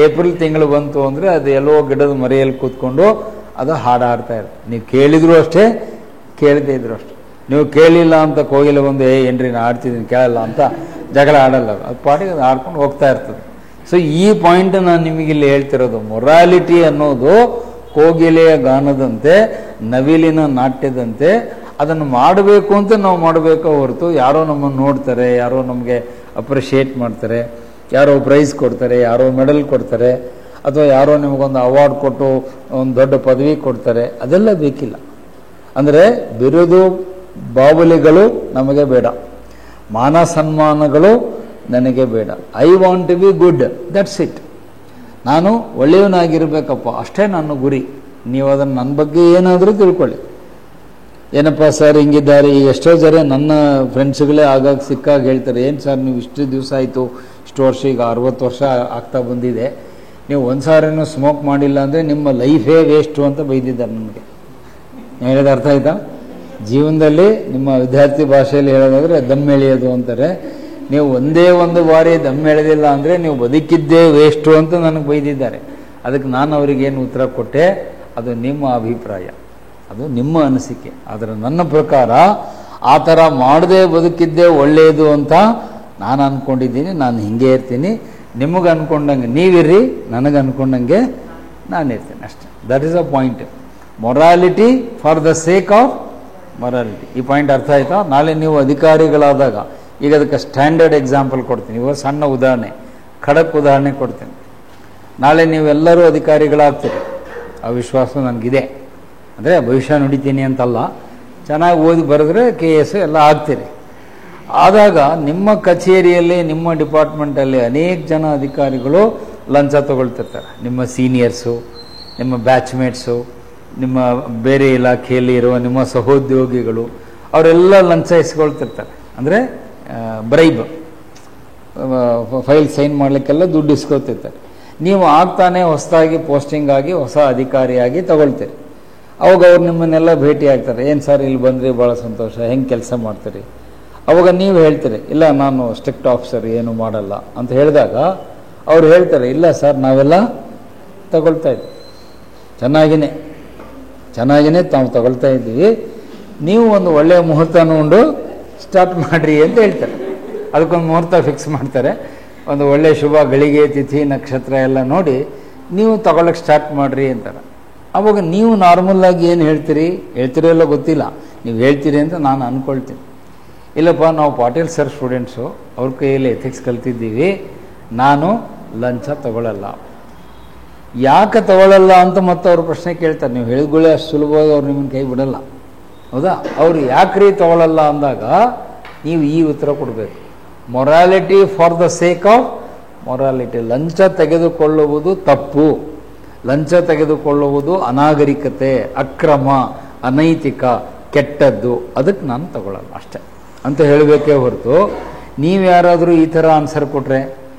ಏಪ್ರಿಲ್ ತಿಂಗಳು ಬಂತು ಅಂದರೆ ಅದು ಎಲ್ಲೋ ಗಿಡದ ಮರೆಯಲ್ಲಿ ಕೂತ್ಕೊಂಡು ಅದು ಹಾಡಾಡ್ತಾ ಇರುತ್ತೆ. ನೀವು ಕೇಳಿದ್ರು ಅಷ್ಟೇ, ಕೇಳದೇ ಇದ್ರು ಅಷ್ಟೇ. ನೀವು ಕೇಳಿಲ್ಲ ಅಂತ ಕೋಗಿಲೆ ಬಂದು ಏನ್ರಿ ನಾ ಆಡ್ತಿದ್ದೀನಿ ಕೇಳಲ್ಲ ಅಂತ ಜಗಳ ಆಡಲ್ಲ. ಅದು ಪಾಟಿಗೆ ಅದು ಆಡ್ಕೊಂಡು ಹೋಗ್ತಾ ಇರ್ತದೆ. ಸೊ ಈ ಪಾಯಿಂಟ್ ನಾನು ನಿಮಗಿಲ್ಲಿ ಹೇಳ್ತಿರೋದು, ಮೊರಾಲಿಟಿ ಅನ್ನೋದು ಕೋಗಿಲೆಯ ಗಾನದಂತೆ, ನವಿಲಿನ ನಾಟ್ಯದಂತೆ ಅದನ್ನು ಮಾಡಬೇಕು ಅಂತ ನಾವು ಮಾಡಬೇಕೋ ಹೊರತು ಯಾರೋ ನಮ್ಮನ್ನು ನೋಡ್ತಾರೆ, ಯಾರೋ ನಮಗೆ ಅಪ್ರಿಷಿಯೇಟ್ ಮಾಡ್ತಾರೆ, ಯಾರೋ ಪ್ರೈಸ್ ಕೊಡ್ತಾರೆ, ಯಾರೋ ಮೆಡಲ್ ಕೊಡ್ತಾರೆ, ಅಥವಾ ಯಾರೋ ನಿಮಗೊಂದು ಅವಾರ್ಡ್ ಕೊಟ್ಟು ಒಂದು ದೊಡ್ಡ ಪದವಿ ಕೊಡ್ತಾರೆ, ಅದೆಲ್ಲ ಬೇಕಿಲ್ಲ. ಅಂದರೆ ಬಿರುದು ಬಾವುಲಿಗಳು ನಮಗೆ ಬೇಡ, ಮಾನ ಸನ್ಮಾನಗಳು ನನಗೆ ಬೇಡ. I want to be good, that's it. ನಾನು ಒಳ್ಳೆಯವನಾಗಿರ್ಬೇಕಪ್ಪ, ಅಷ್ಟೇ ನನ್ನ ಗುರಿ. ನೀವು ಅದನ್ನು ನನ್ನ ಬಗ್ಗೆ ಏನಾದರೂ ತಿಳ್ಕೊಳ್ಳಿ. ಏನಪ್ಪ ಸರ್ ಹಿಂಗಿದ್ದಾರೆ, ಈಗ ಎಷ್ಟೋ ಜನ ನನ್ನ ಫ್ರೆಂಡ್ಸ್ಗಳೇ ಆಗಾಗ ಸಿಕ್ಕಾಗ ಹೇಳ್ತಾರೆ, ಏನು ಸರ್ ನೀವು ಇಷ್ಟು ದಿವಸ ಆಯಿತು, ಇಷ್ಟು ವರ್ಷ, ಈಗ 60 ವರ್ಷ ಆಗ್ತಾ ಬಂದಿದೆ, ನೀವು ಒಂದು ಸಾರಿನೂ ಸ್ಮೋಕ್ ಮಾಡಿಲ್ಲ ಅಂದರೆ ನಿಮ್ಮ ಲೈಫೇ ವೇಸ್ಟು ಅಂತ ಬೈದಿದ್ದಾರೆ ನನಗೆ. ಹೇಳಿದ ಅರ್ಥ ಆಯ್ತಾ? ಜೀವನದಲ್ಲಿ ನಿಮ್ಮ ವಿದ್ಯಾರ್ಥಿ ಭಾಷೆಯಲ್ಲಿ ಹೇಳೋದಾದರೆ ದಮ್ ಎಳೆಯೋದು ಅಂತಾರೆ. ನೀವು ಒಂದೇ ಒಂದು ಬಾರಿ ದಮ್ ಎಳೆದಿಲ್ಲ ಅಂದರೆ ನೀವು ಬದುಕಿದ್ದೇ ವೇಸ್ಟು ಅಂತ ನನಗೆ ಬೈದಿದ್ದಾರೆ. ಅದಕ್ಕೆ ನಾನು ಅವರಿಗೇನು ಉತ್ತರ ಕೊಟ್ಟೆ, ಅದು ನಿಮ್ಮ ಅಭಿಪ್ರಾಯ, ಅದು ನಿಮ್ಮ ಅನಿಸಿಕೆ. ಆದರೆ ನನ್ನ ಪ್ರಕಾರ ಆ ಥರ ಮಾಡದೆ ಬದುಕಿದ್ದೇ ಒಳ್ಳೆಯದು ಅಂತ ನಾನು ಅಂದ್ಕೊಂಡಿದ್ದೀನಿ. ನಾನು ಹಿಂಗೆ ಇರ್ತೀನಿ, ನಿಮಗೆ ಅಂದ್ಕೊಂಡಂಗೆ ನೀವಿರ್ರಿ, ನನಗೆ ಅಂದ್ಕೊಂಡಂಗೆ ನಾನು ಇರ್ತೀನಿ, ಅಷ್ಟೇ. That is a point. Morality for the sake of morality. ಈ ಪಾಯಿಂಟ್ ಅರ್ಥ ಆಯ್ತಾ? ನಾಳೆ ನೀವು ಅಧಿಕಾರಿಗಳಾದಾಗ, ಈಗ ಅದಕ್ಕೆ ಸ್ಟ್ಯಾಂಡರ್ಡ್ ಎಕ್ಸಾಂಪಲ್ ಕೊಡ್ತೀನಿ. ಇವಾಗ ಸಣ್ಣ ಉದಾಹರಣೆ, ಖಡಕ್ ಉದಾಹರಣೆ ಕೊಡ್ತೀನಿ. ನಾಳೆ ನೀವೆಲ್ಲರೂ ಅಧಿಕಾರಿಗಳಾಗ್ತೀರಿ, ಆ ವಿಶ್ವಾಸ ನನಗಿದೆ. ಅಂದರೆ ಭವಿಷ್ಯ ನುಡಿತೀನಿ ಅಂತಲ್ಲ, ಚೆನ್ನಾಗಿ ಓದಿ ಬರೆದ್ರೆ KS ಎಲ್ಲ ಆಗ್ತೀರಿ. ಆದಾಗ ನಿಮ್ಮ ಕಚೇರಿಯಲ್ಲಿ, ನಿಮ್ಮ ಡಿಪಾರ್ಟ್ಮೆಂಟಲ್ಲಿ ಅನೇಕ ಜನ ಅಧಿಕಾರಿಗಳು ಲಂಚ ತಗೊಳ್ತಿರ್ತಾರೆ. ನಿಮ್ಮ ಸೀನಿಯರ್ಸು, ನಿಮ್ಮ ಬ್ಯಾಚ್ಮೇಟ್ಸು, ನಿಮ್ಮ ಬೇರೆ ಇಲಾಖೆಯಲ್ಲಿ ಇರುವ ನಿಮ್ಮ ಸಹೋದ್ಯೋಗಿಗಳು, ಅವರೆಲ್ಲ ಲಂಚ ಇಸ್ಕೊಳ್ತಿರ್ತಾರೆ. ಅಂದರೆ ಬ್ರೈಬ್, ಫೈಲ್ ಸೈನ್ ಮಾಡಲಿಕ್ಕೆಲ್ಲ ದುಡ್ಡು ಇಸ್ಕೊಳ್ತಿರ್ತಾರೆ. ನೀವು ಆಗ್ತಾನೆ ಹೊಸದಾಗಿ ಪೋಸ್ಟಿಂಗ್ ಆಗಿ ಹೊಸ ಅಧಿಕಾರಿಯಾಗಿ ತಗೊಳ್ತೀರಿ. ಅವಾಗ ಅವ್ರು ನಿಮ್ಮನ್ನೆಲ್ಲ ಭೇಟಿ ಆಗ್ತಾರೆ. ಏನು ಸರ್ ಇಲ್ಲಿ ಬಂದ್ರಿ, ಭಾಳ ಸಂತೋಷ, ಹೆಂಗೆ ಕೆಲಸ ಮಾಡ್ತೀರಿ? ಅವಾಗ ನೀವು ಹೇಳ್ತೀರಿ, ಇಲ್ಲ ನಾನು ಸ್ಟ್ರಿಕ್ಟ್ ಆಫೀಸರ್, ಏನು ಮಾಡಲ್ಲ ಅಂತ ಹೇಳಿದಾಗ ಅವ್ರು ಹೇಳ್ತಾರೆ, ಇಲ್ಲ ಸರ್ ನಾವೆಲ್ಲ ತಗೊಳ್ತಾ ಇದ್ದೀವಿ, ಚೆನ್ನಾಗಿನೇ ತಾವು ತಗೊಳ್ತಾ ಇದ್ದೀವಿ, ನೀವು ಒಂದು ಒಳ್ಳೆಯ ಮುಹೂರ್ತ ನೋಡು ಸ್ಟಾರ್ಟ್ ಮಾಡಿರಿ ಅಂತ ಹೇಳ್ತಾರೆ. ಅದಕ್ಕೊಂದು ಮುಹೂರ್ತ ಫಿಕ್ಸ್ ಮಾಡ್ತಾರೆ. ಒಂದು ಒಳ್ಳೆಯ ಶುಭ ಗಳಿಗೆ, ತಿಥಿ, ನಕ್ಷತ್ರ ಎಲ್ಲ ನೋಡಿ ನೀವು ತಗೊಳ್ಳೋಕೆ ಸ್ಟಾರ್ಟ್ ಮಾಡಿರಿ ಅಂತಾರೆ. ಅವಾಗ ನೀವು ನಾರ್ಮಲ್ಲಾಗಿ ಏನು ಹೇಳ್ತೀರೋ ಎಲ್ಲ ಗೊತ್ತಿಲ್ಲ, ನೀವು ಹೇಳ್ತೀರಿ ಅಂತ ನಾನು ಅಂದ್ಕೊಳ್ತೀನಿ. ಇಲ್ಲಪ್ಪ ನಾವು ಪಾಟೀಲ್ ಸರ್ ಸ್ಟೂಡೆಂಟ್ಸು, ಅವ್ರ ಕೈಯಲ್ಲಿ ಎಥಿಕ್ಸ್ ಕಲ್ತಿದ್ದೀವಿ, ನಾನು ಲಂಚ ತಗೊಳ್ಳಲ್ಲ. ಯಾಕೆ ತಗೊಳ್ಳಲ್ಲ ಅಂತ ಮತ್ತೆ ಅವ್ರ ಪ್ರಶ್ನೆ ಕೇಳ್ತಾರೆ. ನೀವು ಹೇಳಿದ್ಗಳೇ ಅಷ್ಟು ಸುಲಭವಾಗಿ ಅವ್ರು ನಿಮ್ಮನ್ನು ಕೈ ಬಿಡಲ್ಲ, ಹೌದಾ? ಅವ್ರು ಯಾಕ್ರಿ ತಗೊಳ್ಳಲ್ಲ ಅಂದಾಗ ನೀವು ಈ ಉತ್ತರ ಕೊಡಬೇಕು, morality for the sake of morality. ಲಂಚ ತೆಗೆದುಕೊಳ್ಳುವುದು ತಪ್ಪು, ಲಂಚ ತೆಗೆದುಕೊಳ್ಳುವುದು ಅನಾಗರಿಕತೆ, ಅಕ್ರಮ, ಅನೈತಿಕ, ಕೆಟ್ಟದ್ದು, ಅದಕ್ಕೆ ನಾನು ತಗೊಳ್ಳಲ್ಲ ಅಷ್ಟೇ ಅಂತ ಹೇಳಬೇಕೇ ಹೊರತು, ನೀವು ಯಾರಾದರೂ ಈ ಥರ ಆನ್ಸರ್ ಕೊಟ್ಟರೆ,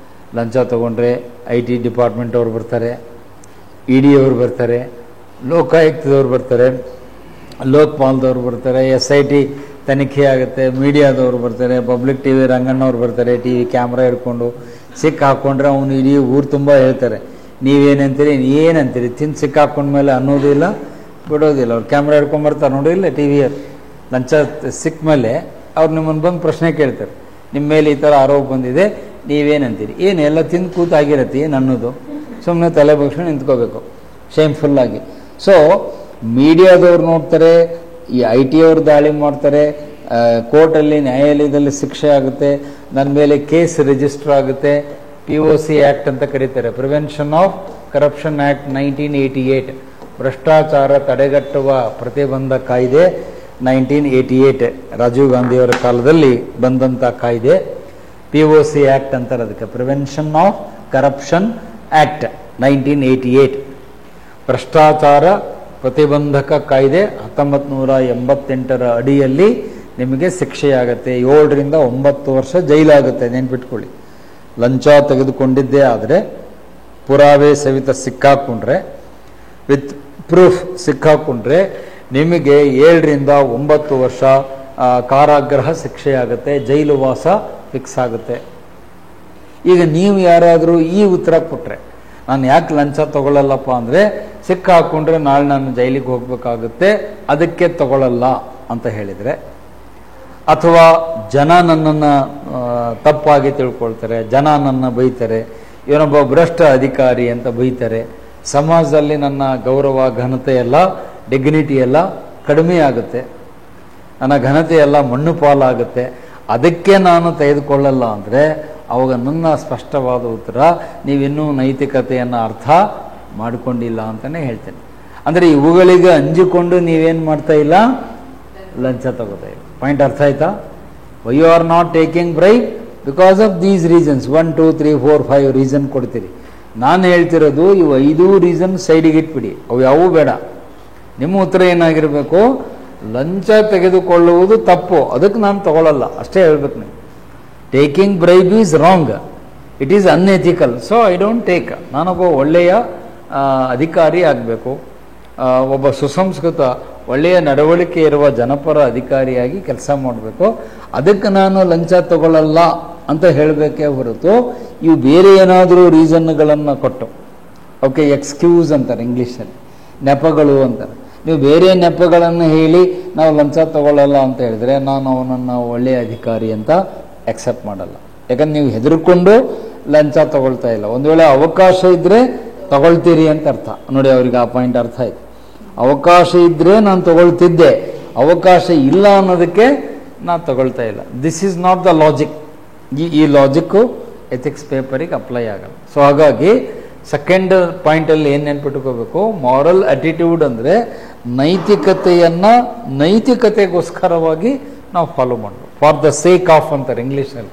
ಲಂಚ ತೊಗೊಂಡ್ರೆ IT ಡಿಪಾರ್ಟ್ಮೆಂಟ್ ಅವ್ರು ಬರ್ತಾರೆ, ED ಅವ್ರು ಬರ್ತಾರೆ, ಲೋಕಾಯುಕ್ತದವ್ರು ಬರ್ತಾರೆ, ಲೋಕಪಾಲ್ದವ್ರು ಬರ್ತಾರೆ, SIT ತನಿಖೆ ಆಗುತ್ತೆ, ಮೀಡಿಯಾದವ್ರು ಬರ್ತಾರೆ, ಪಬ್ಲಿಕ್ TV ರಂಗಣ್ಣವ್ರು ಬರ್ತಾರೆ, TV ಕ್ಯಾಮ್ರಾ ಹಿಡ್ಕೊಂಡು ಸಿಕ್ಕ ಹಾಕ್ಕೊಂಡ್ರೆ ಅವನು ಇಡೀ ಊರು ತುಂಬ ಹೇಳ್ತಾರೆ, ನೀವೇನಂತೀರಿ ಏನಂತೀರಿ, ತಿಂದು ಸಿಕ್ಕ ಹಾಕ್ಕೊಂಡ್ಮೇಲೆ ಅನ್ನೋದು ಇಲ್ಲ ಬಿಡೋದಿಲ್ಲ. ಅವ್ರು ಕ್ಯಾಮ್ರಾ ಹಿಡ್ಕೊಂಡ್ಬರ್ತಾರೆ ನೋಡಿಲ್ಲ TVಯಲ್ಲಿ. ಲಂಚ ಸಿಕ್ಕ ಮೇಲೆ ಅವ್ರು ನಿಮ್ಮನ್ನು ಬಂದು ಪ್ರಶ್ನೆ ಕೇಳ್ತಾರೆ, ನಿಮ್ಮ ಮೇಲೆ ಈ ಥರ ಆರೋಪ ಬಂದಿದೆ, ನೀವೇನಂತೀರಿ? ಏನು ಎಲ್ಲ ತಿಂದು ಕೂತಾಗಿರತ್ತೆ, ಏನು ಅನ್ನೋದು? ಸುಮ್ಮನೆ ತಲೆ ಬಗ್ಸ್ಕೊಂಡು ನಿಂತ್ಕೋಬೇಕು ಶೇಮ್ಫುಲ್ಲಾಗಿ. ಸೊ ಮೀಡಿಯಾದವ್ರು ನೋಡ್ತಾರೆ, ಈ IT ಅವ್ರು ದಾಳಿ ಮಾಡ್ತಾರೆ, ಕೋರ್ಟಲ್ಲಿ ನ್ಯಾಯಾಲಯದಲ್ಲಿ ಶಿಕ್ಷೆ ಆಗುತ್ತೆ, ನನ್ನ ಮೇಲೆ ಕೇಸ್ ರಿಜಿಸ್ಟರ್ ಆಗುತ್ತೆ. POC ಆ್ಯಕ್ಟ್ ಅಂತ ಕರೀತಾರೆ, ಪ್ರಿವೆನ್ಷನ್ ಆಫ್ ಕರಪ್ಷನ್ ಆ್ಯಕ್ಟ್ 1988, ಭ್ರಷ್ಟಾಚಾರ ತಡೆಗಟ್ಟುವ ಪ್ರತಿಬಂಧ ಕಾಯ್ದೆ 1988, ರಾಜೀವ್ ಗಾಂಧಿಯವರ ಕಾಲದಲ್ಲಿ ಬಂದಂಥ ಕಾಯ್ದೆ. POC ಆ್ಯಕ್ಟ್ ಅಂತಾರೆ ಅದಕ್ಕೆ, ಪ್ರಿವೆನ್ಷನ್ ಆಫ್ ಕರಪ್ಷನ್ ಆ್ಯಕ್ಟ್ 1988, ಭ್ರಷ್ಟಾಚಾರ ಪ್ರತಿಬಂಧಕ ಕಾಯ್ದೆ 1988ರ ಅಡಿಯಲ್ಲಿ ನಿಮಗೆ ಶಿಕ್ಷೆಯಾಗತ್ತೆ. 7 ರಿಂದ 9 ವರ್ಷ ಜೈಲಾಗುತ್ತೆ, ನೆನ್ಪಿಟ್ಕೊಳ್ಳಿ. ಲಂಚ ತೆಗೆದುಕೊಂಡಿದ್ದೇ ಆದರೆ ಪುರಾವೆ ಸಹಿತ ಸಿಕ್ಕಾಕೊಂಡ್ರೆ, ವಿತ್ ಪ್ರೂಫ್ ಸಿಕ್ಕಾಕೊಂಡ್ರೆ ನಿಮಗೆ 7 ರಿಂದ 9 ವರ್ಷ ಕಾರಾಗೃಹ ಶಿಕ್ಷೆಯಾಗುತ್ತೆ, ಜೈಲು ವಾಸ ಫಿಕ್ಸ್ ಆಗುತ್ತೆ. ಈಗ ನೀವು ಯಾರಾದರೂ ಈ ಉತ್ತರ ಕೊಟ್ಟರೆ, ನಾನು ಯಾಕೆ ಲಂಚ ತಗೊಳ್ಳಲ್ಲಪ್ಪ ಅಂದರೆ ಸಿಕ್ಕಾಕೊಂಡ್ರೆ ನಾಳೆ ನಾನು ಜೈಲಿಗೆ ಹೋಗಬೇಕಾಗುತ್ತೆ, ಅದಕ್ಕೆ ತಗೊಳ್ಳಲ್ಲ ಅಂತ ಹೇಳಿದರೆ, ಅಥವಾ ಜನ ನನ್ನನ್ನು ತಪ್ಪಾಗಿ ತಿಳ್ಕೊಳ್ತಾರೆ, ಜನ ನನ್ನ ಬೈತಾರೆ, ಇವನೊಬ್ಬ ಭ್ರಷ್ಟ ಅಧಿಕಾರಿ ಅಂತ ಬೈತಾರೆ, ಸಮಾಜದಲ್ಲಿ ನನ್ನ ಗೌರವ ಘನತೆ ಎಲ್ಲ ಡಿಗ್ನಿಟಿ ಎಲ್ಲ ಕಡಿಮೆ ಆಗುತ್ತೆ, ನನ್ನ ಘನತೆ ಎಲ್ಲ ಮಣ್ಣು ಪಾಲಾಗುತ್ತೆ, ಅದಕ್ಕೆ ನಾನು ತೆಗೆದುಕೊಳ್ಳಲ್ಲ ಅಂದರೆ ಅವಾಗ ನನ್ನ ಸ್ಪಷ್ಟವಾದ ಉತ್ತರ, ನೀವಿನ್ನೂ ನೈತಿಕತೆಯನ್ನು ಅರ್ಥ ಮಾಡಿಕೊಂಡಿಲ್ಲ ಅಂತಲೇ ಹೇಳ್ತೇನೆ. ಅಂದರೆ ಇವುಗಳಿಗೆ ಅಂಜಿಕೊಂಡು ನೀವೇನು ಮಾಡ್ತಾ ಇಲ್ಲ, ಲಂಚ ತಗೋತಾ ಇಲ್ಲ. ಪಾಯಿಂಟ್ ಅರ್ಥ ಆಯ್ತಾ? Why you are not taking bribe because of these reasons. 1 2 3 4 5 reason ಕೊಡ್ತೀರಿ. ನಾನು ಹೇಳ್ತಿರೋದು ಇವು 5 ರೀಸನ್ ಸೈಡಿಗೆ ಇಟ್ಬಿಡಿ, ಅವು ಯಾವುವು ಬೇಡ. ನಿಮ್ಮ ಉತ್ತರ ಏನಾಗಿರಬೇಕು, ಲಂಚ ತೆಗೆದುಕೊಳ್ಳುವುದು ತಪ್ಪು, ಅದಕ್ಕೆ ನಾನು ತಗೊಳ್ಳಲ್ಲ ಅಷ್ಟೇ ಹೇಳ್ಬೇಕು ನೀವು. Taking bribe is wrong, it is unethical, so I don't take. ನಾನೊಬ್ಬ ಒಳ್ಳೆಯ ಅಧಿಕಾರಿ ಆಗಬೇಕು, ಒಬ್ಬ ಸುಸಂಸ್ಕೃತ ಒಳ್ಳೆಯ ನಡವಳಿಕೆ ಇರುವ ಜನಪರ ಅಧಿಕಾರಿಯಾಗಿ ಕೆಲಸ ಮಾಡಬೇಕು, ಅದಕ್ಕೆ ನಾನು ಲಂಚ ತಗೊಳ್ಳಲ್ಲ ಅಂತ ಹೇಳಬೇಕೇ ಹೊರತು ಇವು ಬೇರೆ ಏನಾದರೂ ರೀಸನ್ಗಳನ್ನು ಕೊಟ್ಟು, ಓಕೆ ಎಕ್ಸ್ಕ್ಯೂಸ್ ಅಂತಾರೆ ಇಂಗ್ಲೀಷಲ್ಲಿ, ನೆಪಗಳು ಅಂತಾರೆ. ನೀವು ಬೇರೆ ನೆಪಗಳನ್ನು ಹೇಳಿ ನಾವು ಲಂಚ ತಗೊಳ್ಳಲ್ಲ ಅಂತ ಹೇಳಿದ್ರೆ ನಾನು ಅವನನ್ನು ಒಳ್ಳೆಯ ಅಧಿಕಾರಿ ಅಂತ ಅಕ್ಸೆಪ್ಟ್ ಮಾಡಲ್ಲ. ಯಾಕಂದ್ರೆ ನೀವು ಹೆದರ್ಕೊಂಡು ಲಂಚ ತಗೊಳ್ತಾ ಇಲ್ಲ. ಒಂದು ವೇಳೆ ಅವಕಾಶ ಇದ್ದರೆ ತಗೊಳ್ತೀರಿ ಅಂತ ಅರ್ಥ. ನೋಡಿ, ಅವ್ರಿಗೆ ಆ ಪಾಯಿಂಟ್ ಅರ್ಥ ಆಯ್ತು. ಅವಕಾಶ ಇದ್ದರೆ ನಾನು ತಗೊಳ್ತಿದ್ದೆ, ಅವಕಾಶ ಇಲ್ಲ ಅನ್ನೋದಕ್ಕೆ ನಾನು ತಗೊಳ್ತಾ ಇಲ್ಲ. This is not the logic. ಈ ಲಾಜಿಕ್ಕು ಎಥಿಕ್ಸ್ ಪೇಪರಿಗೆ ಅಪ್ಲೈ ಆಗಲ್ಲ. ಸೊ ಹಾಗಾಗಿ ಸೆಕೆಂಡ್ ಪಾಯಿಂಟಲ್ಲಿ ಏನು ನೆನ್ಪಿಟ್ಕೋಬೇಕು, ಮಾರಲ್ ಅಟಿಟ್ಯೂಡ್ ಅಂದರೆ ನೈತಿಕತೆಯನ್ನು ನೈತಿಕತೆಗೋಸ್ಕರವಾಗಿ ನಾವು ಫಾಲೋ ಮಾಡಬೇಕು. ಫಾರ್ ದ ಸೇಕ್ ಆಫ್ ಅಂತಾರೆ ಇಂಗ್ಲೀಷ್ನಲ್ಲಿ.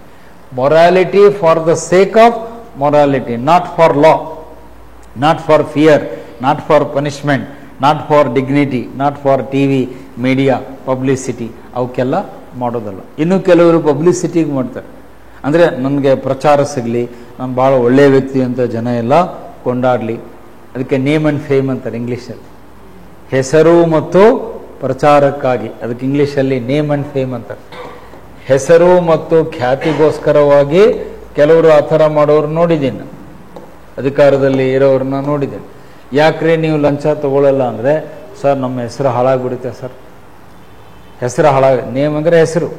Morality for the sake of morality, not for law, not for fear, not for punishment, not for dignity, not for TV, media, publicity, ಅವಕ್ಕೆಲ್ಲ ಮಾಡೋದಲ್ಲ. ಇನ್ನು ಕೆಲವರು ಪಬ್ಲಿಸಿಟಿಗೆ ಮಾಡ್ತಾರೆ, ಅಂದರೆ ನನಗೆ ಪ್ರಚಾರ ಸಿಗಲಿ, ನಾನು ಭಾಳ ಒಳ್ಳೆಯ ವ್ಯಕ್ತಿ ಅಂತ ಜನ ಎಲ್ಲ ಕೊಂಡಾಡಲಿ, ಅದಕ್ಕೆ ನೇಮ್ ಆ್ಯಂಡ್ ಫೇಮ್ ಅಂತಾರೆ ಇಂಗ್ಲೀಷಲ್ಲಿ. ಹೆಸರು ಮತ್ತು ಪ್ರಚಾರಕ್ಕಾಗಿ, ಅದಕ್ಕೆ ಇಂಗ್ಲೀಷಲ್ಲಿ ನೇಮ್ ಆ್ಯಂಡ್ ಫೇಮ್ ಅಂತಾರೆ. ಹೆಸರು ಮತ್ತು ಖ್ಯಾತಿಗೋಸ್ಕರವಾಗಿ ಕೆಲವರು ಆ ಥರ ಮಾಡೋರು ನೋಡಿದ್ದೀನಿ, ಅಧಿಕಾರದಲ್ಲಿ ಇರೋರನ್ನ ನೋಡಿದ್ದೇನೆ. ಯಾಕ್ರಿ ನೀವು ಲಂಚ ತಗೊಳ್ಳಲ್ಲ ಅಂದರೆ, ಸರ್ ನಮ್ಮ ಹೆಸರು ಹಾಳಾಗ್ಬಿಡುತ್ತೆ ಸರ್, ಹೆಸರು ನೇಮ್ ಅಂದರೆ ಹೆಸರು,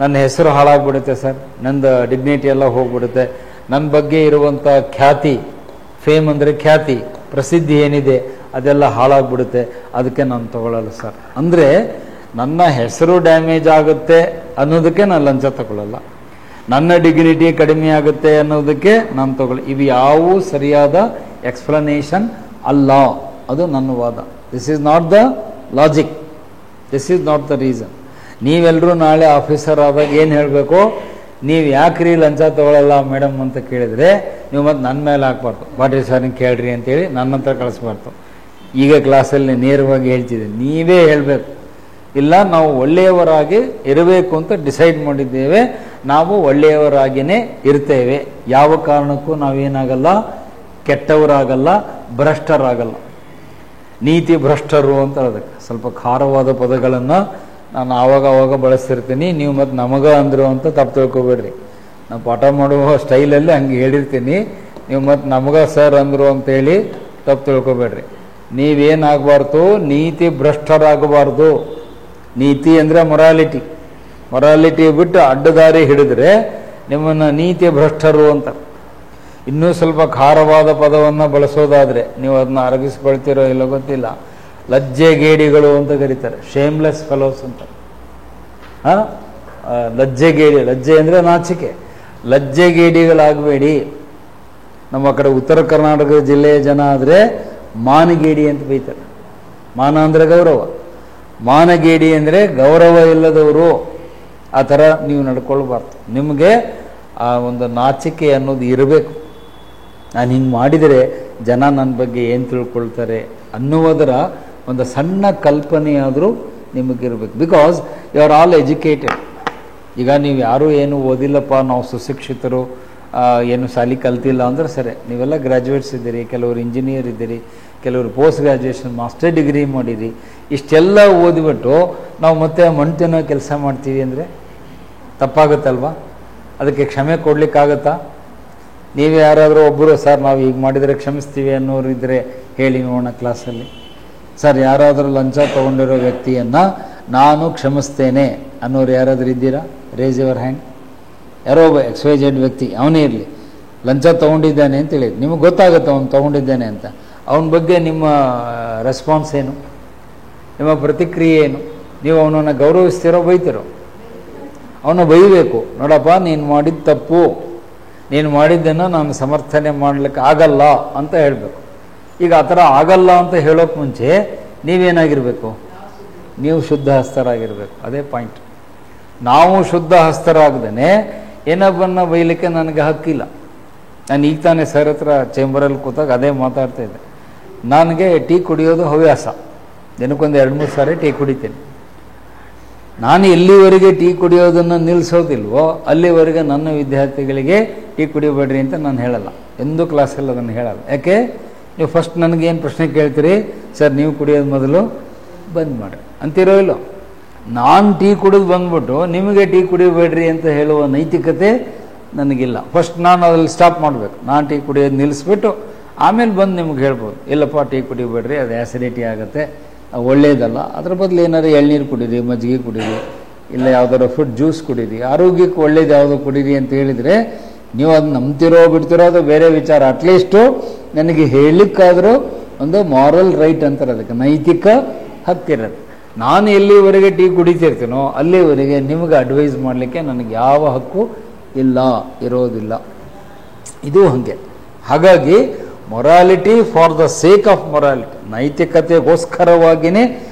ನನ್ನ ಹೆಸರು ಹಾಳಾಗ್ಬಿಡುತ್ತೆ ಸರ್, ನಂದು ಡಿಗ್ನಿಟಿ ಎಲ್ಲ ಹೋಗ್ಬಿಡುತ್ತೆ, ನನ್ನ ಬಗ್ಗೆ ಇರುವಂಥ ಖ್ಯಾತಿ, ಫೇಮ್ ಅಂದರೆ ಖ್ಯಾತಿ, ಪ್ರಸಿದ್ಧಿ ಏನಿದೆ ಅದೆಲ್ಲ ಹಾಳಾಗ್ಬಿಡುತ್ತೆ, ಅದಕ್ಕೆ ನಾನು ತಗೊಳ್ಳಲ್ಲ ಸರ್. ಅಂದರೆ ನನ್ನ ಹೆಸರು ಡ್ಯಾಮೇಜ್ ಆಗುತ್ತೆ ಅನ್ನೋದಕ್ಕೆ ನಾನು ಲಂಚ ತಗೊಳ್ಳಲ್ಲ, ನನ್ನ ಡಿಗ್ನಿಟಿ ಕಡಿಮೆ ಆಗುತ್ತೆ ಅನ್ನೋದಕ್ಕೆ ನಾನು ತಗೊಳ್ಳಿ. ಇವು ಯಾವುವು ಸರಿಯಾದ ಎಕ್ಸ್ಪ್ಲನೇಷನ್ ಅಲ್ಲ, ಅದು ನನ್ನ ವಾದ. This is not the logic, this is not the reason. ನೀವೆಲ್ಲರೂ ನಾಳೆ ಆಫೀಸರ್ ಆದಾಗ ಏನು ಹೇಳಬೇಕು, ನೀವು ಯಾಕ್ರಿ ಲಂಚ ತಗೊಳ್ಳಲ್ಲ ಮೇಡಮ್ ಅಂತ ಕೇಳಿದರೆ ನೀವು ಮತ್ತೆ ನನ್ನ ಮೇಲೆ ಹಾಕ್ಬಾರ್ದು, ಪಾಟೀಲ್ ಸರ್ನಿಗೆ ಕೇಳ್ರಿ ಅಂತೇಳಿ ನನ್ನ ಹತ್ರ ಕಳಿಸ್ಬಾರ್ದು. ಈಗ ಕ್ಲಾಸಲ್ಲಿ ನೇರವಾಗಿ ಹೇಳ್ತಿದ್ದೀನಿ, ನೀವೇ ಹೇಳಬೇಕು, ಇಲ್ಲ ನಾವು ಒಳ್ಳೆಯವರಾಗಿ ಇರಬೇಕು ಅಂತ ಡಿಸೈಡ್ ಮಾಡಿದ್ದೇವೆ, ನಾವು ಒಳ್ಳೆಯವರಾಗಿಯೇ ಇರ್ತೇವೆ, ಯಾವ ಕಾರಣಕ್ಕೂ ನಾವೇನಾಗಲ್ಲ, ಕೆಟ್ಟವರಾಗಲ್ಲ, ಭ್ರಷ್ಟರಾಗಲ್ಲ. ನೀತಿ ಭ್ರಷ್ಟರು ಅಂತ ಅದಕ್ಕೆ ಸ್ವಲ್ಪ ಖಾರವಾದ ಪದಗಳನ್ನು ನಾನು ಆವಾಗ ಬಳಸ್ತಿರ್ತೀನಿ, ನೀವು ಮತ್ತು ನಮಗ ಅಂದರು ಅಂತ ತಪ್ಪು ತಿಳ್ಕೊಬೇಡ್ರಿ. ನಾವು ಪಾಠ ಮಾಡುವ ಸ್ಟೈಲಲ್ಲಿ ಹಂಗೆ ಹೇಳಿರ್ತೀನಿ, ನೀವು ಮತ್ತು ನಮಗ ಸರ್ ಅಂದರು ಅಂತೇಳಿ ತಪ್ಪು ತಿಳ್ಕೊಬೇಡ್ರಿ. ನೀವೇನಾಗಬಾರ್ದು, ನೀತಿ ಭ್ರಷ್ಟರಾಗಬಾರ್ದು. ನೀತಿ ಅಂದರೆ ಮೊರಾಲಿಟಿ ಬಿಟ್ಟು ಅಡ್ಡದಾರಿ ಹಿಡಿದ್ರೆ ನಿಮ್ಮನ್ನು ನೀತಿ ಭ್ರಷ್ಟರು ಅಂತ. ಇನ್ನೂ ಸ್ವಲ್ಪ ಖಾರವಾದ ಪದವನ್ನು ಬಳಸೋದಾದರೆ ನೀವು ಅದನ್ನ ಅರಗಿಸ್ಕೊಳ್ತಿರೋ ಇಲ್ಲ ಗೊತ್ತಿಲ್ಲ, ಲಜ್ಜೆಗೇಡಿಗಳು ಅಂತ ಕರೀತಾರೆ, ಶೇಮ್ಲೆಸ್ ಫೆಲೋಸ್ ಅಂತ. ಲಜ್ಜೆಗೇಡಿ, ಲಜ್ಜೆ ಅಂದರೆ ನಾಚಿಕೆ, ಲಜ್ಜೆಗೇಡಿಗಳಾಗಬೇಡಿ. ನಮ್ಮ ಕಡೆ ಉತ್ತರ ಕರ್ನಾಟಕ ಜಿಲ್ಲೆಯ ಜನ ಆದರೆ ಮಾನಗೇಡಿ ಅಂತ ಬೈತಾರೆ. ಮಾನ ಅಂದರೆ ಗೌರವ, ಮಾನಗೇಡಿ ಅಂದರೆ ಗೌರವ ಇಲ್ಲದವರು. ಆ ಥರ ನೀವು ನಡ್ಕೊಳ್ಬಾರ್ದು. ನಿಮಗೆ ಆ ಒಂದು ನಾಚಿಕೆ ಅನ್ನೋದು ಇರಬೇಕು. ನಾನು ಹಿಂಗೆ ಮಾಡಿದರೆ ಜನ ನನ್ನ ಬಗ್ಗೆ ಏನು ತಿಳ್ಕೊಳ್ತಾರೆ ಅನ್ನುವುದರ ಒಂದು ಸಣ್ಣ ಕಲ್ಪನೆಯಾದರೂ ನಿಮಗಿರಬೇಕು. Because you are all educated. ಈಗ ನೀವು ಯಾರೂ ಏನು ಓದಿಲ್ಲಪ್ಪ, ನಾವು ಸುಶಿಕ್ಷಿತರು, ಏನು ಶಾಲೆ ಕಲ್ತಿಲ್ಲ ಅಂದ್ರೆ ಸರಿ, ನೀವೆಲ್ಲ ಗ್ರ್ಯಾಜುಯೇಟ್ಸ್ ಇದ್ದೀರಿ, ಕೆಲವರು ಇಂಜಿನಿಯರ್ ಇದ್ದೀರಿ, ಕೆಲವರು ಪೋಸ್ಟ್ ಗ್ರ್ಯಾಜುಯೇಷನ್ ಮಾಸ್ಟರ್ ಡಿಗ್ರಿ ಮಾಡಿರಿ. ಇಷ್ಟೆಲ್ಲ ಓದಿಬಿಟ್ಟು ನಾವು ಮತ್ತೆ ಮಣ್ತಿನೋ ಕೆಲಸ ಮಾಡ್ತೀವಿ ಅಂದರೆ ತಪ್ಪಾಗುತ್ತಲ್ವ? ಅದಕ್ಕೆ ಕ್ಷಮೆ ಕೊಡಲಿಕ್ಕಾಗತ್ತಾ? ನೀವು ಯಾರಾದರೂ ಒಬ್ಬರು ಸರ್ ನಾವು ಈಗ ಮಾಡಿದರೆ ಕ್ಷಮಿಸ್ತೀವಿ ಅನ್ನೋರು ಇದ್ದರೆ ಹೇಳಿ ನೋಡೋಣ ಕ್ಲಾಸಲ್ಲಿ. ಸರ್ ಯಾರಾದರೂ ಲಂಚ ತೊಗೊಂಡಿರೋ ವ್ಯಕ್ತಿಯನ್ನು ನಾನು ಕ್ಷಮಿಸ್ತೇನೆ ಅನ್ನೋರು ಯಾರಾದರೂ ಇದ್ದೀರಾ? Race your hand. ಯಾರೋ ಒಬ್ಬ XYZ ವ್ಯಕ್ತಿ, ಅವನೇ ಇರಲಿ, ಲಂಚ ತೊಗೊಂಡಿದ್ದಾನೆ ಅಂತೇಳಿ ನಿಮಗೆ ಗೊತ್ತಾಗುತ್ತೆ ಅವನು ತೊಗೊಂಡಿದ್ದಾನೆ ಅಂತ. ಅವನ ಬಗ್ಗೆ ನಿಮ್ಮ ರೆಸ್ಪಾನ್ಸ್ ಏನು? ನಿಮ್ಮ ಪ್ರತಿಕ್ರಿಯೆ ಏನು? ನೀವು ಅವನನ್ನು ಗೌರವಿಸ್ತಿರೋ ಬೈತಿರೋ? ಅವನು ಬೈಬೇಕು. ನೋಡಪ್ಪ ನೀನು ಮಾಡಿದ ತಪ್ಪು, ನೀನು ಮಾಡಿದ್ದನ್ನು ನಾನು ಸಮರ್ಥನೆ ಮಾಡಲಿಕ್ಕೆ ಆಗಲ್ಲ ಅಂತ ಹೇಳಬೇಕು. ಈಗ ಆ ಥರ ಆಗಲ್ಲ ಅಂತ ಹೇಳೋಕೆ ಮುಂಚೆ ನೀವೇನಾಗಿರಬೇಕು? ನೀವು ಶುದ್ಧ ಹಸ್ತರಾಗಿರಬೇಕು. ಅದೇ ಪಾಯಿಂಟ್. ನಾವು ಶುದ್ಧ ಹಸ್ತರಾಗದೇ ಏನೊಬ್ಬನ್ನ ಬೈಲಿಕ್ಕೆ ನನಗೆ ಹಕ್ಕಿಲ್ಲ. ನಾನು ಈಗ ತಾನೇ ಸರ್ ಹತ್ರ ಚೇಂಬರಲ್ಲಿ ಕೂತಾಗ ಅದೇ ಮಾತಾಡ್ತಾ ಇದ್ದೆ. ನನಗೆ ಟೀ ಕುಡಿಯೋದು ಹವ್ಯಾಸ, ದಿನಕ್ಕೊಂದು 2-3 ಸಾರಿ ಟೀ ಕುಡಿತೇನೆ. ನಾನು ಎಲ್ಲಿವರೆಗೆ ಟೀ ಕುಡಿಯೋದನ್ನು ನಿಲ್ಲಿಸೋದಿಲ್ವೋ ಅಲ್ಲಿವರೆಗೆ ನನ್ನ ವಿದ್ಯಾರ್ಥಿಗಳಿಗೆ ಟೀ ಕುಡಿಯಬೇಡ್ರಿ ಅಂತ ನಾನು ಹೇಳಲ್ಲ, ಎಂದೂ ಕ್ಲಾಸಲ್ಲಿ ಅದನ್ನು ಹೇಳಲ್ಲ. ಯಾಕೆ? ನೀವು ಫಸ್ಟ್ ನನಗೇನು ಪ್ರಶ್ನೆ ಕೇಳ್ತೀರಿ, ಸರ್ ನೀವು ಕುಡಿಯೋದು ಮೊದಲು ಬಂದ್ ಮಾಡಿ ಅಂತಿರೋ ಇಲ್ಲೋ? ನಾನು ಟೀ ಕುಡಿದು ಬಂದ್ಬಿಟ್ಟು ನಿಮಗೆ ಟೀ ಕುಡಿಯಬೇಡ್ರಿ ಅಂತ ಹೇಳುವ ನೈತಿಕತೆ ನನಗಿಲ್ಲ. ಫಸ್ಟ್ ನಾನು ಅದ್ರಲ್ಲಿ ಸ್ಟಾಪ್ ಮಾಡಬೇಕು. ನಾನು ಟೀ ಕುಡಿಯೋದು ನಿಲ್ಲಿಸ್ಬಿಟ್ಟು ಆಮೇಲೆ ಬಂದು ನಿಮ್ಗೆ ಹೇಳ್ಬೋದು, ಇಲ್ಲಪ್ಪ ಟೀ ಕುಡಿಯಬೇಡ್ರಿ, ಅದು ಆ್ಯಸಿಡಿಟಿ ಆಗುತ್ತೆ, ಒಳ್ಳೆಯದಲ್ಲ, ಅದ್ರ ಬದಲು ಏನಾದ್ರು ಎಳ್ನೀರು ಕುಡೀರಿ, ಮಜ್ಜಿಗೆ ಕುಡೀರಿ, ಇಲ್ಲ ಯಾವುದಾದ್ರು ಫ್ರೂಟ್ ಜ್ಯೂಸ್ ಕುಡೀರಿ, ಆರೋಗ್ಯಕ್ಕೆ ಒಳ್ಳೇದು ಯಾವುದೋ ಕುಡೀರಿ ಅಂತ ಹೇಳಿದರೆ ನೀವು ಅದು ನಂಬ್ತಿರೋ ಬಿಡ್ತಿರೋ ಅದು ಬೇರೆ ವಿಚಾರ. ಅಟ್ಲೀಸ್ಟು ನನಗೆ ಹೇಳಲಿಕ್ಕಾದರೂ ಒಂದು ಮಾರಲ್ ರೈಟ್ ಅಂತಾರೆ, ಅದಕ್ಕೆ ನೈತಿಕ ಹಕ್ಕಿರುತ್ತೆ. ನಾನು ಎಲ್ಲಿವರೆಗೆ ಟೀ ಕುಡಿತಿರ್ತೀನೋ ಅಲ್ಲಿವರೆಗೆ ನಿಮಗೆ ಅಡ್ವೈಸ್ ಮಾಡಲಿಕ್ಕೆ ನನಗೆ ಯಾವ ಹಕ್ಕು ಇಲ್ಲ, ಇರೋದಿಲ್ಲ. ಇದು ಹಾಗೆ. ಹಾಗಾಗಿ morality for the sake of morality, ನೈತಿಕತೆಗೋಸ್ಕರವಾಗಿಯೇ.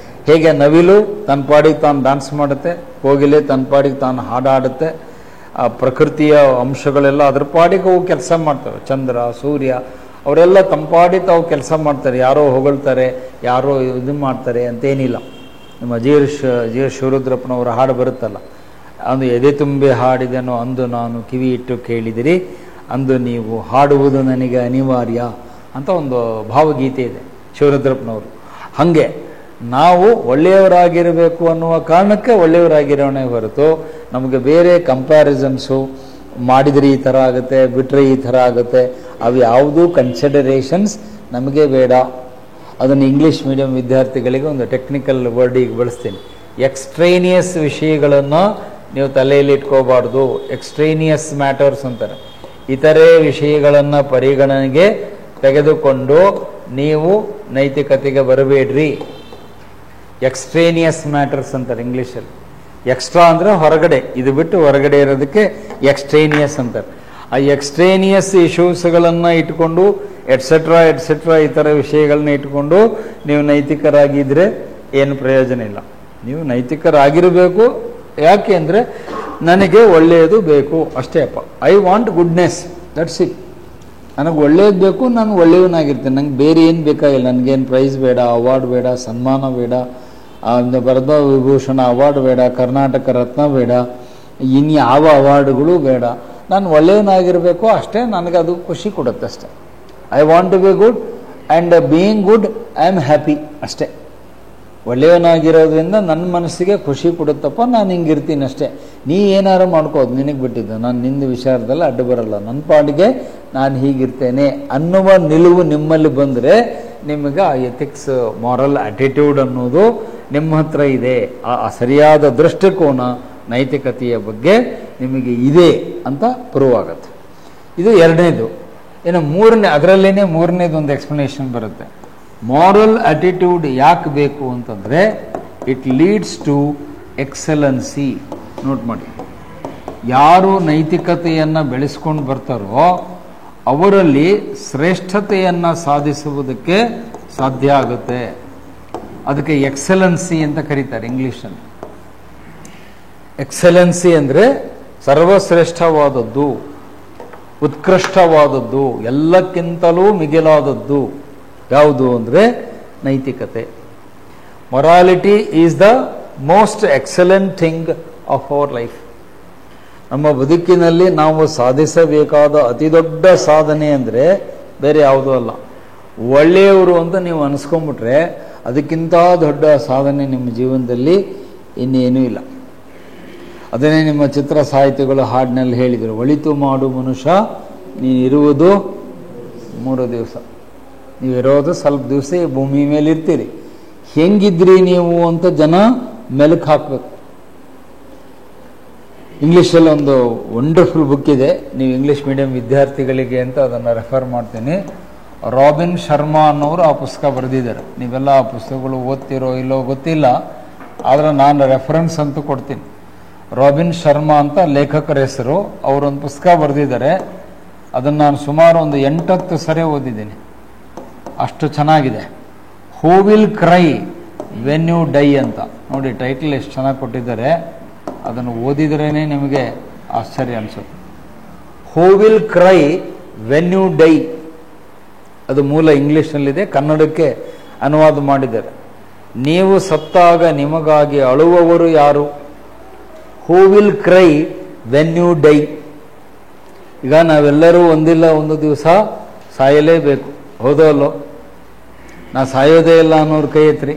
ಹೇಗೆ ನವಿಲು ತನ್ನ ಪಾಡಿಗೆ ತಾನು ಡ್ಯಾನ್ಸ್ ಮಾಡುತ್ತೆ, ಕೋಗಿಲೆ ತನ್ನ ಪಾಡಿಗೆ ತಾನು ಹಾಡಾಡುತ್ತೆ, ಆ ಪ್ರಕೃತಿಯ ಅಂಶಗಳೆಲ್ಲ ಅದ್ರ ಪಾಡಿಗೆ ಅವು ಕೆಲಸ ಮಾಡ್ತವೆ. ಚಂದ್ರ, ಸೂರ್ಯ ಅವರೆಲ್ಲ ತಮ್ಮ ಪಾಡಿಗೆ ತಾವು ಕೆಲಸ ಮಾಡ್ತಾರೆ. ಯಾರೋ ಹೊಗಳ್ತಾರೆ, ಯಾರೋ ಇದು ಮಾಡ್ತಾರೆ ಅಂತೇನಿಲ್ಲ. ನಮ್ಮ ಜಿ ಶಿವರುದ್ರಪ್ಪನವರ ಹಾಡು ಬರುತ್ತಲ್ಲ, ಅಂದು ಎದೆ ತುಂಬಿ ಹಾಡಿದೆನೋ ಅಂದು ನಾನು ಕಿವಿ ಇಟ್ಟು ಕೇಳಿದಿರಿ, ಅಂದು ನೀವು ಹಾಡುವುದು ನನಗೆ ಅನಿವಾರ್ಯ ಅಂತ ಒಂದು ಭಾವಗೀತೆ ಇದೆ ಶಿವರುದ್ರಪ್ಪನವರು. ಹಾಗೆ ನಾವು ಒಳ್ಳೆಯವರಾಗಿರಬೇಕು ಅನ್ನುವ ಕಾರಣಕ್ಕೆ ಒಳ್ಳೆಯವರಾಗಿರೋಣೇ ಹೊರತು ನಮಗೆ ಬೇರೆ ಕಂಪ್ಯಾರಿಸನ್ಸು ಮಾಡಿದರೆ ಈ ಥರ ಆಗುತ್ತೆ, ಬಿಟ್ಟರೆ ಈ ಥರ ಆಗುತ್ತೆ, ಅವು ಯಾವುದೂ ಕನ್ಸಿಡರೇಷನ್ಸ್ ನಮಗೆ ಬೇಡ. ಅದನ್ನು ಇಂಗ್ಲೀಷ್ ಮೀಡಿಯಂ ವಿದ್ಯಾರ್ಥಿಗಳಿಗೆ ಒಂದು ಟೆಕ್ನಿಕಲ್ ವರ್ಡಿಗೆ ಬಳಸ್ತೀನಿ. ಎಕ್ಸ್ಟ್ರೇನಿಯಸ್ ವಿಷಯಗಳನ್ನು ನೀವು ತಲೆಯಲ್ಲಿ ಇಟ್ಕೋಬಾರ್ದು. ಎಕ್ಸ್ಟ್ರೇನಿಯಸ್ ಮ್ಯಾಟರ್ಸ್ ಅಂತಾರೆ. ಇತರೆ ವಿಷಯಗಳನ್ನು ಪರಿಗಣನೆಗೆ ತೆಗೆದುಕೊಂಡು ನೀವು ನೈತಿಕತೆಗೆ ಬರಬೇಡ್ರಿ. ಎಕ್ಸ್ಟ್ರೇನಿಯಸ್ ಮ್ಯಾಟರ್ಸ್ ಅಂತಾರೆ ಇಂಗ್ಲೀಷಲ್ಲಿ. ಎಕ್ಸ್ಟ್ರಾ ಅಂದರೆ ಹೊರಗಡೆ, ಇದು ಬಿಟ್ಟು ಹೊರಗಡೆ ಇರೋದಕ್ಕೆ ಎಕ್ಸ್ಟ್ರೇನಿಯಸ್ ಅಂತಾರೆ. ಆ ಎಕ್ಸ್ಟ್ರೇನಿಯಸ್ ಇಶ್ಯೂಸ್ಗಳನ್ನು ಇಟ್ಕೊಂಡು ಎಟ್ಸೆಟ್ರಾ ಈ ಥರ ವಿಷಯಗಳನ್ನ ಇಟ್ಕೊಂಡು ನೀವು ನೈತಿಕರಾಗಿದ್ದರೆ ಏನು ಪ್ರಯೋಜನ ಇಲ್ಲ. ನೀವು ನೈತಿಕರಾಗಿರಬೇಕು. ಯಾಕೆ ಅಂದರೆ ನನಗೆ ಒಳ್ಳೆಯದು ಬೇಕು ಅಷ್ಟೇ ಅಪ್ಪ. I want goodness, that's it. ನನಗೆ ಒಳ್ಳೆಯದು ಬೇಕು, ನಾನು ಒಳ್ಳೆಯವನಾಗಿರ್ತೇನೆ. ನಂಗೆ ಬೇರೆ ಏನು ಬೇಕಾಗಿಲ್ಲ. ನನಗೇನು ಪ್ರೈಸ್ ಬೇಡ, ಅವಾರ್ಡ್ ಬೇಡ, ಸನ್ಮಾನ ಬೇಡ, ಪದ್ಮ ವಿಭೂಷಣ ಅವಾರ್ಡ್ ಬೇಡ, ಕರ್ನಾಟಕ ರತ್ನ ಬೇಡ, ಇನ್ಯಾವ ಅವಾರ್ಡ್ಗಳು ಬೇಡ. ನಾನು ಒಳ್ಳೆಯವನಾಗಿರಬೇಕು ಅಷ್ಟೇ. ನನಗದು ಖುಷಿ ಕೊಡುತ್ತೆ ಅಷ್ಟೇ. I want to be good and being good I am happy ಅಷ್ಟೇ. ಒಳ್ಳೆಯವನಾಗಿರೋದ್ರಿಂದ ನನ್ನ ಮನಸ್ಸಿಗೆ ಖುಷಿ ಕೊಡುತ್ತಪ್ಪ, ನಾನು ಹಿಂಗಿರ್ತೀನಿ ಅಷ್ಟೇ. ನೀ ಏನಾರು ಮಾಡ್ಕೋದು, ನಿನಗೆ ಬಿಟ್ಟಿದ್ದು. ನಾನು ನಿಂದು ವಿಚಾರದಲ್ಲಿ ಅಡ್ಡು ಬರಲ್ಲ, ನನ್ನ ಪಾಡಿಗೆ ನಾನು ಹೀಗಿರ್ತೇನೆ ಅನ್ನುವ ನಿಲುವು ನಿಮ್ಮಲ್ಲಿ ಬಂದರೆ ನಿಮಗೆ ಆ ಎಥಿಕ್ಸ್, ಮಾರಲ್ ಆಟಿಟ್ಯೂಡ್ ಅನ್ನೋದು ನಿಮ್ಮ ಹತ್ರ ಇದೆ. ಆ ಸರಿಯಾದ ದೃಷ್ಟಿಕೋನ ನೈತಿಕತೆಯ ಬಗ್ಗೆ ನಿಮಗೆ ಇದೆ ಅಂತ ಪ್ರೂವ್ ಆಗುತ್ತೆ. ಇದು ಎರಡನೇದು. ಇನ್ನು ಅದರಲ್ಲೇ ಮೂರನೇದು ಒಂದು ಎಕ್ಸ್ಪ್ಲನೇಷನ್ ಬರುತ್ತೆ. ಮಾರಲ್ ಆಟಿಟ್ಯೂಡ್ ಯಾಕೆ ಬೇಕು ಅಂತಂದರೆ it leads to excellency. Note ಮಾಡಿ. ಯಾರು ನೈತಿಕತೆಯನ್ನು ಬೆಳೆಸ್ಕೊಂಡು ಬರ್ತಾರೋ ಅವರಲ್ಲಿ ಶ್ರೇಷ್ಠತೆಯನ್ನು ಸಾಧಿಸುವುದಕ್ಕೆ ಸಾಧ್ಯ ಆಗುತ್ತೆ. ಅದಕ್ಕೆ ಎಕ್ಸಲೆನ್ಸಿ ಅಂತ ಕರೀತಾರೆ ಇಂಗ್ಲಿಷಲ್ಲಿ. ಎಕ್ಸಲೆನ್ಸಿ ಅಂದರೆ ಸರ್ವಶ್ರೇಷ್ಠವಾದದ್ದು, ಉತ್ಕೃಷ್ಟವಾದದ್ದು, ಎಲ್ಲಕ್ಕಿಂತಲೂ ಮಿಗಿಲಾದದ್ದು ಯಾವುದು ಅಂದರೆ ನೈತಿಕತೆ. Morality is the most excellent thing of our life. ನಮ್ಮ ಬದುಕಿನಲ್ಲಿ ನಾವು ಸಾಧಿಸಬೇಕಾದ ಅತಿ ದೊಡ್ಡ ಸಾಧನೆ ಅಂದರೆ ಬೇರೆ ಯಾವುದೂ ಅಲ್ಲ. ಒಳ್ಳೆಯವರು ಅಂತ ನೀವು ಅನಿಸ್ಕೊಂಡ್ಬಿಟ್ರೆ ಅದಕ್ಕಿಂತ ದೊಡ್ಡ ಸಾಧನೆ ನಿಮ್ಮ ಜೀವನದಲ್ಲಿ ಇನ್ನೇನೂ ಇಲ್ಲ. ಅದನ್ನೇ ನಿಮ್ಮ ಚಿತ್ರ ಸಾಹಿತಿಗಳು ಹಾಡಿನಲ್ಲಿ ಹೇಳಿದರು, ಒಳಿತು ಮಾಡು ಮನುಷ್ಯ ನೀನಿರುವುದು 3 ದಿವಸ. ನೀವಿರೋದು ಸ್ವಲ್ಪ ದಿವಸ ಈ ಭೂಮಿ ಮೇಲೆ ಇರ್ತೀರಿ. ಹೆಂಗಿದ್ರಿ ನೀವು ಅಂತ ಜನ ಮೆಲುಕು ಹಾಕಬೇಕು. ಇಂಗ್ಲೀಷಲ್ಲಿ ಒಂದು ವಂಡರ್ಫುಲ್ ಬುಕ್ ಇದೆ, ನೀವು ಇಂಗ್ಲೀಷ್ ಮೀಡಿಯಂ ವಿದ್ಯಾರ್ಥಿಗಳಿಗೆ ಅಂತ ಅದನ್ನು ರೆಫರ್ ಮಾಡ್ತೀನಿ. ರಾಬಿನ್ ಶರ್ಮಾ ಅನ್ನೋರು ಆ ಪುಸ್ತಕ ಬರೆದಿದ್ದಾರೆ. ನೀವೆಲ್ಲ ಆ ಪುಸ್ತಕಗಳು ಓದ್ತಿರೋ ಇಲ್ಲೋ ಗೊತ್ತಿಲ್ಲ, ಆದರೆ ನಾನು ರೆಫರೆನ್ಸ್ ಅಂತೂ ಕೊಡ್ತೀನಿ. ರಾಬಿನ್ ಶರ್ಮಾ ಅಂತ ಲೇಖಕರ ಹೆಸರು. ಅವರೊಂದು ಪುಸ್ತಕ ಬರೆದಿದ್ದಾರೆ. ಅದನ್ನು ನಾನು ಸುಮಾರು ಒಂದು 8-10 ಸರಿ ಓದಿದ್ದೀನಿ, ಅಷ್ಟು ಚೆನ್ನಾಗಿದೆ. Who will cry when you die ಅಂತ ನೋಡಿ, ಟೈಟಲ್ ಎಷ್ಟು ಚೆನ್ನಾಗಿ ಕೊಟ್ಟಿದ್ದಾರೆ. ಅದನ್ನು ಓದಿದ್ರೇ ನಿಮಗೆ ಆಶ್ಚರ್ಯ ಅನಿಸುತ್ತೆ. Who will cry when you die, ಅದು ಮೂಲ ಇಂಗ್ಲೀಷ್ನಲ್ಲಿದೆ, ಕನ್ನಡಕ್ಕೆ ಅನುವಾದ ಮಾಡಿದ್ದಾರೆ. ನೀವು ಸತ್ತಾಗ ನಿಮಗಾಗಿ ಅಳುವವರು ಯಾರು? Who will cry when you die. ಈಗ ನಾವೆಲ್ಲರೂ ಒಂದಿಲ್ಲ ಒಂದು ದಿವಸ ಸಾಯಲೇಬೇಕು, ಹೌದೋ ಅಲ್ಲೋ? ನಾ ಸಾಯೋದೇ ಇಲ್ಲ ಅನ್ನೋರು ಕೈ ಎತ್ರಿ.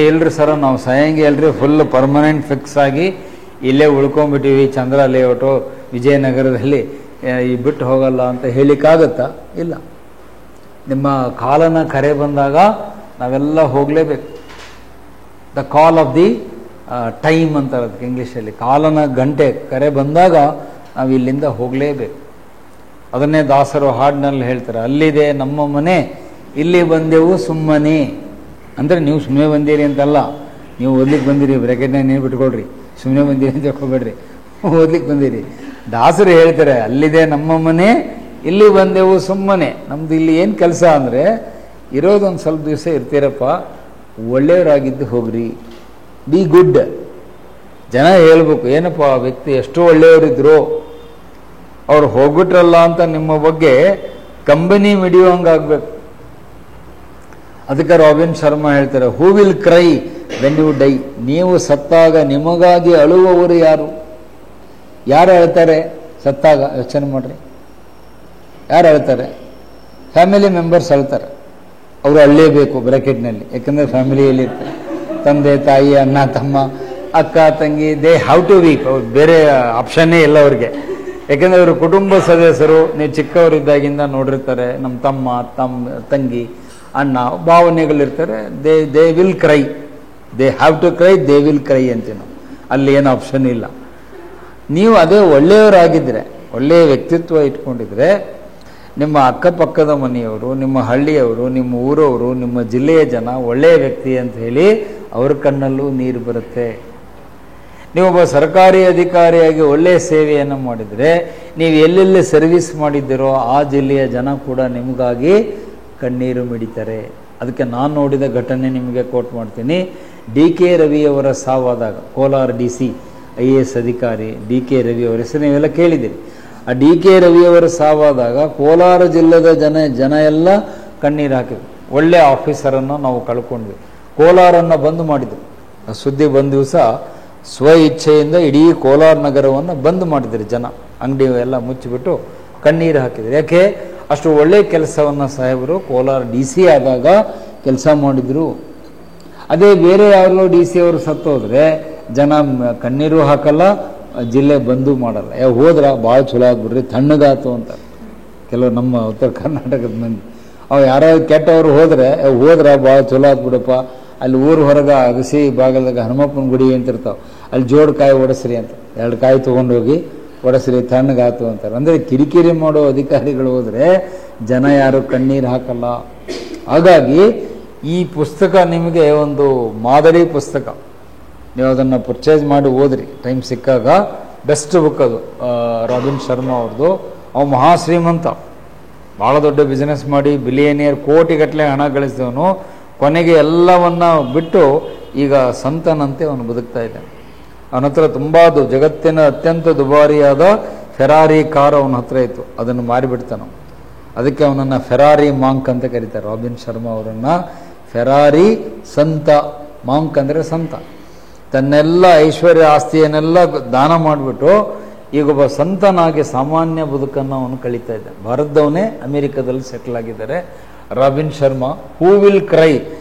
ಇಲ್ರಿ ಸರ, ನಾವು ಸಾಯಂಗೆ ಅಲ್ರಿ, ಫುಲ್ ಪರ್ಮನೆಂಟ್ ಫಿಕ್ಸ್ ಆಗಿ ಇಲ್ಲೇ ಉಳ್ಕೊಂಡ್ಬಿಟ್ಟಿವಿ ಚಂದ್ರ ಲೇಔಟು ವಿಜಯನಗರದಲ್ಲಿ, ಈ ಬಿಟ್ಟು ಹೋಗಲ್ಲ ಅಂತ ಹೇಳಿಕ್ಕಾಗತ್ತಾ? ಇಲ್ಲ. ನಿಮ್ಮ ಕಾಲನ ಕರೆ ಬಂದಾಗ ನಾವೆಲ್ಲ ಹೋಗಲೇಬೇಕು. The Call of the time ಅಂತಾರೆ ಅದಕ್ಕೆ ಇಂಗ್ಲೀಷಲ್ಲಿ. ಕಾಲನ ಗಂಟೆ ಕರೆ ಬಂದಾಗ ನಾವು ಇಲ್ಲಿಂದ ಹೋಗಲೇಬೇಕು. ಅದನ್ನೇ ದಾಸರು ಹಾಡಿನಲ್ಲಿ ಹೇಳ್ತಾರೆ, ಅಲ್ಲಿದೆ ನಮ್ಮ ಮನೆ ಇಲ್ಲಿ ಬಂದೆವು ಸುಮ್ಮನೆ. ಅಂದರೆ ನೀವು ಸುಮ್ಮನೆ ಬಂದಿರಿ ಅಂತಲ್ಲ, ನೀವು ಓದ್ಲಿಕ್ಕೆ ಬಂದಿರಿ, ಬ್ರ್ಯಾಕೆಟ್ನ ನೀವು ಬಿಟ್ಕೊಳ್ರಿ, ಸುಮ್ಮನೆ ಬಂದಿರಿ ಅಂತ ಹೇಳ್ಕೊಬೇಡ್ರಿ, ಓದ್ಲಿಕ್ಕೆ ಬಂದಿರಿ. ದಾಸರು ಹೇಳ್ತಾರೆ, ಅಲ್ಲಿದೆ ನಮ್ಮ ಮನೆ ಇಲ್ಲಿ ಬಂದೆವು ಸುಮ್ಮನೆ. ನಮ್ದು ಇಲ್ಲಿ ಏನು ಕೆಲಸ ಅಂದರೆ ಇರೋದೊಂದು ಸ್ವಲ್ಪ ದಿವಸ ಇರ್ತೀರಪ್ಪ, ಒಳ್ಳೆಯವರಾಗಿದ್ದು ಹೋಗ್ರಿ, ಬಿ ಗುಡ್. ಜನ ಹೇಳ್ಬೇಕು, ಏನಪ್ಪ ಆ ವ್ಯಕ್ತಿ ಎಷ್ಟು ಒಳ್ಳೆಯವರಿದ್ರು, ಅವ್ರು ಹೋಗ್ಬಿಟ್ರಲ್ಲ ಅಂತ ನಿಮ್ಮ ಬಗ್ಗೆ ಕಂಬನಿ ಮಿಡಿಯೋಂಗಾಗಬೇಕು. ಅದಕ್ಕೆ ರಾಬಿನ್ ಶರ್ಮಾ ಹೇಳ್ತಾರೆ, who will cry when you die. ನೀವು ಸತ್ತಾಗ ನಿಮಗಾಗಿ ಅಳುವವರು ಯಾರು? ಯಾರು ಅಳ್ತಾರೆ ಸತ್ತಾಗ? ಯೋಚನೆ ಮಾಡ್ರಿ, ಯಾರು ಅಳ್ತಾರೆ? Family members ಅಳ್ತಾರೆ. ಅವರು ಅಳ್ಳೇಬೇಕು ಬ್ರ್ಯಾಕೆಟ್ನಲ್ಲಿ, ಯಾಕಂದರೆ ಫ್ಯಾಮಿಲಿಯಲ್ಲಿ ಇರ್ತಾರೆ. ತಂದೆ ತಾಯಿ, ಅಣ್ಣ ತಮ್ಮ, ಅಕ್ಕ ತಂಗಿ, ದೇ ಹ್ಯಾವ್ ಟು ವೀಕ್. ಅವ್ರು ಬೇರೆ ಆಪ್ಷನ್ನೇ ಇಲ್ಲ ಅವ್ರಿಗೆ, ಯಾಕೆಂದರೆ ಅವರು ಕುಟುಂಬ ಸದಸ್ಯರು. ನೀವು ಚಿಕ್ಕವರಿದ್ದಾಗಿಂದ ನೋಡಿರ್ತಾರೆ, ನಮ್ಮ ತಂಗಿ, ಅಣ್ಣ, ಭಾವನೆಗಳಿರ್ತಾರೆ. They will cry, they have to cry, they will cry ಅಂತೀವಿ ನಾವು. ಅಲ್ಲಿ ಏನು ಆಪ್ಷನ್ ಇಲ್ಲ. ನೀವು ಅದೇ ಒಳ್ಳೆಯವರಾಗಿದ್ದರೆ, ಒಳ್ಳೆಯ ವ್ಯಕ್ತಿತ್ವ ಇಟ್ಕೊಂಡಿದ್ರೆ, ನಿಮ್ಮ ಅಕ್ಕಪಕ್ಕದ ಮನೆಯವರು, ನಿಮ್ಮ ಹಳ್ಳಿಯವರು, ನಿಮ್ಮ ಊರವರು, ನಿಮ್ಮ ಜಿಲ್ಲೆಯ ಜನ ಒಳ್ಳೆಯ ವ್ಯಕ್ತಿ ಅಂತ ಹೇಳಿ ಅವ್ರ ಕಣ್ಣಲ್ಲೂ ನೀರು ಬರುತ್ತೆ. ನೀವೊಬ್ಬ ಸರ್ಕಾರಿ ಅಧಿಕಾರಿಯಾಗಿ ಒಳ್ಳೆಯ ಸೇವೆಯನ್ನು ಮಾಡಿದರೆ, ನೀವು ಎಲ್ಲೆಲ್ಲಿ ಸರ್ವಿಸ್ ಮಾಡಿದ್ದೀರೋ ಆ ಜಿಲ್ಲೆಯ ಜನ ಕೂಡ ನಿಮಗಾಗಿ ಕಣ್ಣೀರು ಮಿಡಿತಾರೆ. ಅದಕ್ಕೆ ನಾನು ನೋಡಿದ ಘಟನೆ ನಿಮಗೆ ಕೋಟ್ ಮಾಡ್ತೀನಿ. DK ರವಿಯವರ ಸಾವಾದಾಗ, ಕೋಲಾರ DC IAS ಅಧಿಕಾರಿ DK ರವಿ ಅವರ ಹೆಸರು ನೀವೆಲ್ಲ ಕೇಳಿದ್ದೀರಿ. ಆ DK ರವಿಯವರ ಸಾವಾದಾಗ ಕೋಲಾರ ಜಿಲ್ಲೆದ ಜನ ಎಲ್ಲ ಕಣ್ಣೀರು ಹಾಕಿದ್ರು. ಒಳ್ಳೆ ಆಫೀಸರನ್ನು ನಾವು ಕಳ್ಕೊಂಡ್ವಿ. ಕೋಲಾರನ್ನು ಬಂದ್ ಮಾಡಿದ್ರು. ಆ ಸುದ್ದಿ ಬಂದ ದಿವಸ ಸ್ವ ಇಚ್ಛೆಯಿಂದ ಇಡೀ ಕೋಲಾರ ನಗರವನ್ನು ಬಂದ್ ಮಾಡಿದ್ರು. ಜನ ಅಂಗಡಿ ಎಲ್ಲ ಮುಚ್ಚಿಬಿಟ್ಟು ಕಣ್ಣೀರು ಹಾಕಿದ್ರು. ಯಾಕೆ? ಅಷ್ಟು ಒಳ್ಳೆ ಕೆಲಸವನ್ನು ಸಾಹೇಬರು ಕೋಲಾರ DC ಆದಾಗ ಕೆಲಸ ಮಾಡಿದ್ರು. ಅದೇ ಬೇರೆ ಯಾರೋ DC ಅವರು ಸತ್ತೋದ್ರೆ ಜನ ಕಣ್ಣೀರು ಹಾಕಲ್ಲ, ಜಿಲ್ಲೆ ಬಂದು ಮಾಡಲ್ಲ. ಹೋದ್ರ ಭಾಳ ಚಲೋ ಆಗ್ಬಿಡ್ರಿ, ತಣ್ಣಗಾತು ಅಂತ ಕೆಲವು ನಮ್ಮ ಉತ್ತರ ಕರ್ನಾಟಕದ ಮಂದಿ. ಅವು ಯಾರೋ ಕೆಟ್ಟವ್ರು ಹೋದ್ರ ಭಾಳ ಚಲೋ ಆಗ್ಬಿಡಪ್ಪ, ಅಲ್ಲಿ ಊರು ಹೊರಗೆ ಅಗಸಿ ಬಾಗಲದಾಗ ಹನುಮಪ್ಪನ ಗುಡಿ ಅಂತಿರ್ತಾವೆ, ಅಲ್ಲಿ ಜೋಡ್ ಕಾಯಿ ಒಡಸ್ರಿ ಅಂತ 2 ಕಾಯಿ ತೊಗೊಂಡೋಗಿ ಒಡಸ್ರಿ, ತಣ್ಣಗಾತು ಅಂತಾರೆ. ಅಂದರೆ ಕಿರಿಕಿರಿ ಮಾಡೋ ಅಧಿಕಾರಿಗಳು ಹೋದರೆ ಜನ ಯಾರು ಕಣ್ಣೀರು ಹಾಕಲ್ಲ. ಹಾಗಾಗಿ ಈ ಪುಸ್ತಕ ನಿಮಗೆ ಒಂದು ಮಾದರಿ ಪುಸ್ತಕ. ನೀವು ಅದನ್ನು ಪರ್ಚೇಸ್ ಮಾಡಿ ಓದ್ರಿ ಟೈಮ್ ಸಿಕ್ಕಾಗ. ಬೆಸ್ಟ್ ಬುಕ್ ಅದು, ರಾಬಿನ್ ಶರ್ಮಾ ಅವ್ರದ್ದು. ಅವ ಮಹಾಶ್ರೀಮಂತ, ಭಾಳ ದೊಡ್ಡ ಬಿಸ್ನೆಸ್ ಮಾಡಿ ಬಿಲಿಯನಿಯರ್, ಕೋಟಿಗಟ್ಟಲೆ ಹಣ ಗಳಿಸಿದವನು. ಕೊನೆಗೆ ಎಲ್ಲವನ್ನ ಬಿಟ್ಟು ಈಗ ಸಂತನಂತೆ ಅವನು ಬದುಕ್ತಾ ಇದ್ದಾನೆ. ಅವನ ಹತ್ರ ತುಂಬ ಜಗತ್ತಿನ ಅತ್ಯಂತ ದುಬಾರಿಯಾದ ಫೆರಾರಿ ಕಾರ್ ಅವನ ಹತ್ರ ಇತ್ತು, ಅದನ್ನು ಮಾರಿಬಿಡ್ತಾನೆ. ಅದಕ್ಕೆ ಅವನನ್ನು ಫೆರಾರಿ ಮಾಂಕ್ ಅಂತ ಕರೀತಾರೆ. ರಾಬಿನ್ ಶರ್ಮಾ ಅವರನ್ನು ಫೆರಾರಿ ಸಂತ, ಮಾಂಕ್ ಅಂದರೆ ಸಂತ. ತನ್ನೆಲ್ಲ ಐಶ್ವರ್ಯ ಆಸ್ತಿಯನ್ನೆಲ್ಲ ದಾನ ಮಾಡಿಬಿಟ್ಟು ಈಗ ಒಬ್ಬ ಸಂತನಾಗಿ ಸಾಮಾನ್ಯ ಬದುಕನ್ನು ಅವನು ಕಳೀತಾ ಇದ್ದಾನೆ. ಭಾರತದವನೇ ಅಮೆರಿಕದಲ್ಲಿ ಸೆಟ್ಲ್ ಆಗಿದ್ದಾರೆ. Robin Sharma, who will cry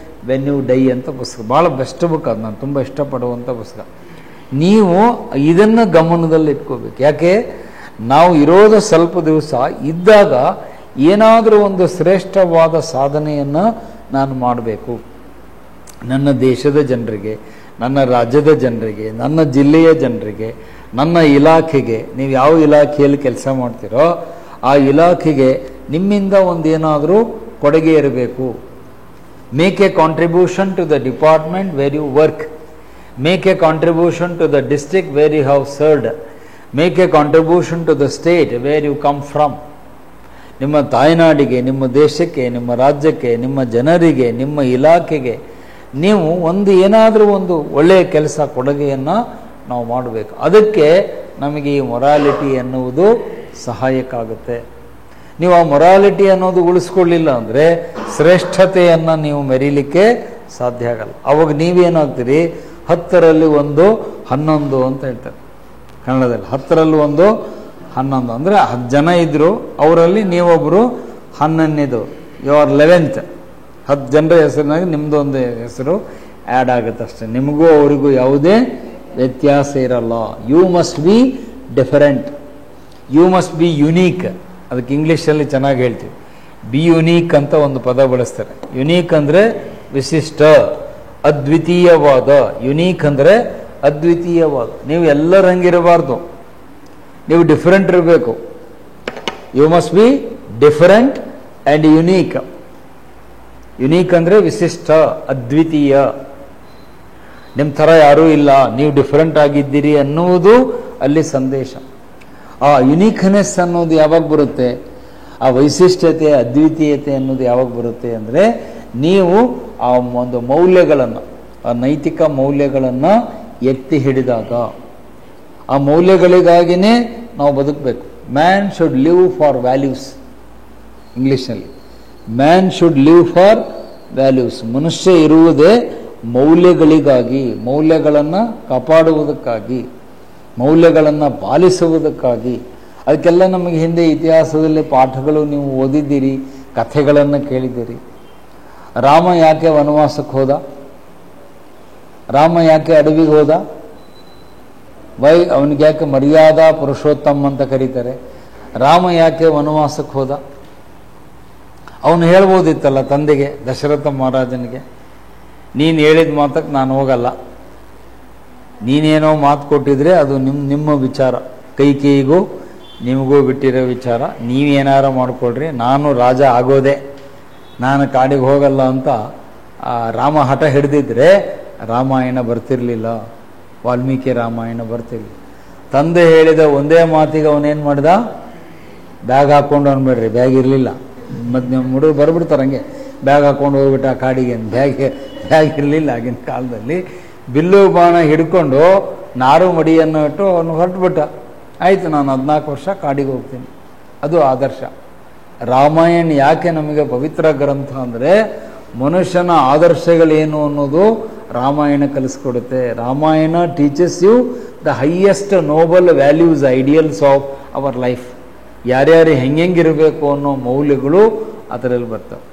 when you die ಅಂತ ಪುಸ್ತಕ, ಭಾಳ ಬೆಸ್ಟ್ ಬುಕ್. ಅದು ನಾನು ತುಂಬ ಇಷ್ಟಪಡುವಂಥ ಪುಸ್ತಕ. ನೀವು ಇದನ್ನು ಗಮನದಲ್ಲಿ ಇಟ್ಕೋಬೇಕು. ಯಾಕೆ ನಾವು ಇರೋದು ಸ್ವಲ್ಪ ದಿವಸ ಇದ್ದಾಗ ಏನಾದರೂ ಒಂದು ಶ್ರೇಷ್ಠವಾದ ಸಾಧನೆಯನ್ನು ನಾನು ಮಾಡಬೇಕು. ನನ್ನ ದೇಶದ ಜನರಿಗೆ, ನನ್ನ ರಾಜ್ಯದ ಜನರಿಗೆ, ನನ್ನ ಜಿಲ್ಲೆಯ ಜನರಿಗೆ, ನನ್ನ ಇಲಾಖೆಗೆ, ನೀವು ಯಾವ ಇಲಾಖೆಯಲ್ಲಿ ಕೆಲಸ ಮಾಡ್ತೀರೋ ಆ ಇಲಾಖೆಗೆ ನಿಮ್ಮಿಂದ ಒಂದೇನಾದರೂ ಕೊಡುಗೆ ಇರಬೇಕು. Make a contribution to the department where you work. Make a contribution to the district where you have served. Make a contribution to the state where you come from. ನಿಮ್ಮ ತಾಯ್ನಾಡಿಗೆ, ನಿಮ್ಮ ದೇಶಕ್ಕೆ, ನಿಮ್ಮ ರಾಜ್ಯಕ್ಕೆ, ನಿಮ್ಮ ಜನರಿಗೆ, ನಿಮ್ಮ ಇಲಾಖೆಗೆ ನೀವು ಏನಾದರೂ ಒಂದು ಒಳ್ಳೆಯ ಕೆಲಸ, ಕೊಡುಗೆಯನ್ನು ನಾವು ಮಾಡಬೇಕು. ಅದಕ್ಕೆ ನಮಗೆ ಈ ಮೊರಾಲಿಟಿ ಎನ್ನುವುದು ಸಹಾಯಕ್ಕಾಗುತ್ತೆ. ನೀವು ಆ ಮೊರಾಲಿಟಿ ಅನ್ನೋದು ಉಳಿಸ್ಕೊಳ್ಳಿಲ್ಲ ಅಂದರೆ ಶ್ರೇಷ್ಠತೆಯನ್ನು ನೀವು ಮೆರೀಲಿಕ್ಕೆ ಸಾಧ್ಯ ಆಗಲ್ಲ. ಅವಾಗ ನೀವೇನಾಗ್ತೀರಿ, 10ರಲ್ಲಿ 1 11 ಅಂತ ಹೇಳ್ತಾರೆ ಕನ್ನಡದಲ್ಲಿ. 10ರಲ್ಲಿ 1 11 ಅಂದರೆ 10 ಜನ ಇದ್ದರು, ಅವರಲ್ಲಿ ನೀವೊಬ್ಬರು 11ನೇದು, ಯು ಆರ್ 11th. 10 ಜನರ ಹೆಸರಿನಾಗಿ ನಿಮ್ಮದು ಒಂದು ಹೆಸರು ಆ್ಯಡ್ ಆಗುತ್ತೆ ಅಷ್ಟೇ. ನಿಮಗೂ ಅವರಿಗೂ ಯಾವುದೇ ವ್ಯತ್ಯಾಸ ಇರಲ್ಲ. You must be different, you must be unique. ಅದಕ್ಕೆ ಇಂಗ್ಲೀಷಲ್ಲಿ ಚೆನ್ನಾಗಿ ಹೇಳ್ತೀವಿ, ಬಿ ಯುನೀಕ್ ಅಂತ ಒಂದು ಪದ ಬಳಸ್ತಾರೆ. ಯುನೀಕ್ ಅಂದರೆ ವಿಶಿಷ್ಟ, ಅದ್ವಿತೀಯವಾದ. ಯುನೀಕ್ ಅಂದರೆ ಅದ್ವಿತೀಯವಾದ. ನೀವು ಎಲ್ಲರಂಗಿರಬಾರ್ದು, ನೀವು ಡಿಫರೆಂಟ್ ಇರಬೇಕು. You must be different and unique. Unique ಅಂದರೆ ವಿಶಿಷ್ಟ, ಅದ್ವಿತೀಯ. ನಿಮ್ಮ ಥರ ಯಾರೂ ಇಲ್ಲ, ನೀವು ಡಿಫರೆಂಟ್ ಆಗಿದ್ದೀರಿ ಅನ್ನುವುದು ಅಲ್ಲಿ ಸಂದೇಶ. ಆ ಯುನೀಕ್ನೆಸ್ ಅನ್ನೋದು ಯಾವಾಗ ಬರುತ್ತೆ, ಆ ವೈಶಿಷ್ಟ್ಯತೆ, ಅದ್ವಿತೀಯತೆ ಅನ್ನೋದು ಯಾವಾಗ ಬರುತ್ತೆ ಅಂದರೆ ನೀವು ಆ ಒಂದು ಮೌಲ್ಯಗಳನ್ನು, ಆ ನೈತಿಕ ಮೌಲ್ಯಗಳನ್ನು ಎತ್ತಿ ಹಿಡಿದಾಗ. ಆ ಮೌಲ್ಯಗಳಿಗಾಗಿಯೇ ನಾವು ಬದುಕಬೇಕು. Man should live for values. ಇಂಗ್ಲೀಷ್ನಲ್ಲಿ man should live for values. ಮನುಷ್ಯ ಇರುವುದೇ ಮೌಲ್ಯಗಳಿಗಾಗಿ, ಮೌಲ್ಯಗಳನ್ನು ಕಾಪಾಡುವುದಕ್ಕಾಗಿ, ಮೌಲ್ಯಗಳನ್ನು ಪಾಲಿಸುವುದಕ್ಕಾಗಿ. ಅದಕ್ಕೆಲ್ಲ ನಮಗೆ ಹಿಂದೆ ಇತಿಹಾಸದಲ್ಲಿ ಪಾಠಗಳು ನೀವು ಓದಿದ್ದೀರಿ, ಕಥೆಗಳನ್ನು ಕೇಳಿದ್ದೀರಿ. ರಾಮ ಯಾಕೆ ವನವಾಸಕ್ಕೆ ಹೋದ? ರಾಮ ಯಾಕೆ ಅಡವಿಗೆ ಹೋದ? ಅವನಿಗೆ ಯಾಕೆ ಮರ್ಯಾದಾ ಪುರುಷೋತ್ತಮ ಅಂತ ಕರೀತಾರೆ? ರಾಮ ಯಾಕೆ ವನವಾಸಕ್ಕೆ ಹೋದ? ಅವನು ಹೇಳ್ಬೋದಿತ್ತಲ್ಲ ತಂದೆಗೆ, ದಶರಥ ಮಹಾರಾಜನಿಗೆ, ನೀನು ಹೇಳಿದ ಮಾತಕ್ಕೆ ನಾನು ಹೋಗಲ್ಲ, ನೀನೇನೋ ಮಾತು ಕೊಟ್ಟಿದ್ರೆ ಅದು ನಿಮ್ಮ ವಿಚಾರ, ಕೈಕೇಯಿಗೂ ನಿಮಗೂ ಬಿಟ್ಟಿರೋ ವಿಚಾರ, ನೀವೇನಾರು ಮಾಡ್ಕೊಳ್ರಿ, ನಾನು ರಾಜ ಆಗೋದೆ, ನಾನು ಕಾಡಿಗೆ ಹೋಗಲ್ಲ ಅಂತ ರಾಮ ಹಠ ಹಿಡಿದಿದ್ರೆ ರಾಮಾಯಣ ಬರ್ತಿರ್ಲಿಲ್ಲ, ವಾಲ್ಮೀಕಿ ರಾಮಾಯಣ ಬರ್ತಿರ್ಲಿಲ್ಲ. ತಂದೆ ಹೇಳಿದ ಒಂದೇ ಮಾತಿಗೆ ಅವನೇನು ಮಾಡ್ದ? ಬ್ಯಾಗ್ ಹಾಕ್ಕೊಂಡು ಅನ್ಬೇಡ್ರಿ, ಬ್ಯಾಗ್ ಇರಲಿಲ್ಲ. ಮತ್ತು ನಿಮ್ಮ ಹುಡುಗರು ಬರ್ಬಿಡ್ತಾರೆ ಹಂಗೆ, ಬ್ಯಾಗ್ ಹಾಕ್ಕೊಂಡು ಹೋಗ್ಬಿಟ್ಟು ಆ ಕಾಡಿಗೆ. ಬ್ಯಾಗ್ ಇರಲಿಲ್ಲ ಆಗಿನ ಕಾಲದಲ್ಲಿ. ಬಿಲ್ಲು ಬಾಣ ಹಿಡ್ಕೊಂಡು ನಾರು ಮಡಿಯನ್ನು ಇಟ್ಟು ಅವನು ಹೊರಟುಬಿಟ್ಟ. ಆಯಿತು, ನಾನು 14 ವರ್ಷ ಕಾಡಿಗೆ ಹೋಗ್ತೀನಿ. ಅದು ಆದರ್ಶ. ರಾಮಾಯಣ ಯಾಕೆ ನಮಗೆ ಪವಿತ್ರ ಗ್ರಂಥ ಅಂದರೆ ಮನುಷ್ಯನ ಆದರ್ಶಗಳೇನು ಅನ್ನೋದು ರಾಮಾಯಣ ಕಲಿಸ್ಕೊಡುತ್ತೆ. Ramayana teaches you the highest noble values, ideals of our life. ಯಾರ್ಯಾರು ಹೆಂಗಿರಬೇಕು ಅನ್ನೋ ಮೌಲ್ಯಗಳು ಅದರಲ್ಲಿ ಬರ್ತವೆ.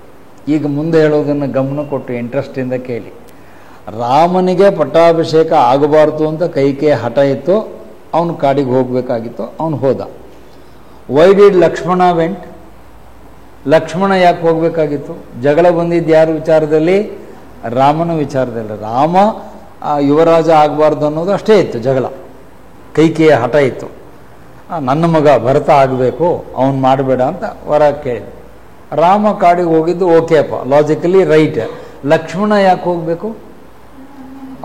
ಈಗ ಮುಂದೆ ಹೇಳೋದನ್ನು ಗಮನ ಕೊಟ್ಟು ಇಂಟ್ರೆಸ್ಟಿಂದ ಕೇಳಿ. ರಾಮನಿಗೆ ಪಟ್ಟಾಭಿಷೇಕ ಆಗಬಾರ್ದು ಅಂತ ಕೈಕೇಯಿ ಹಠ ಇತ್ತು, ಅವನು ಕಾಡಿಗೆ ಹೋಗಬೇಕಾಗಿತ್ತು, ಅವನು ಹೋದ. Why did Lakshmana went? Lakshmana ಯಾಕೆ ಹೋಗಬೇಕಾಗಿತ್ತು? ಜಗಳ ಬಂದಿದ್ದು ಯಾರ ವಿಚಾರದಲ್ಲಿ? ರಾಮನ ವಿಚಾರದಲ್ಲಿ. ರಾಮ ಯುವರಾಜ ಆಗಬಾರ್ದು ಅನ್ನೋದು ಅಷ್ಟೇ ಇತ್ತು ಜಗಳ. ಕೈಕೇಯಿಯ ಹಠ ಇತ್ತು, ನನ್ನ ಮಗ ಭರತ ಆಗಬೇಕು, ಅವನು ಮಾಡಬೇಡ ಅಂತ ವರ ಕೇಳಿದ. ರಾಮ ಕಾಡಿಗೆ ಹೋಗಿದ್ದು ಓಕೆ ಅಪ್ಪ, ಲಾಜಿಕಲಿ ರೈಟ್. ಲಕ್ಷ್ಮಣ ಯಾಕೆ ಹೋಗಬೇಕು?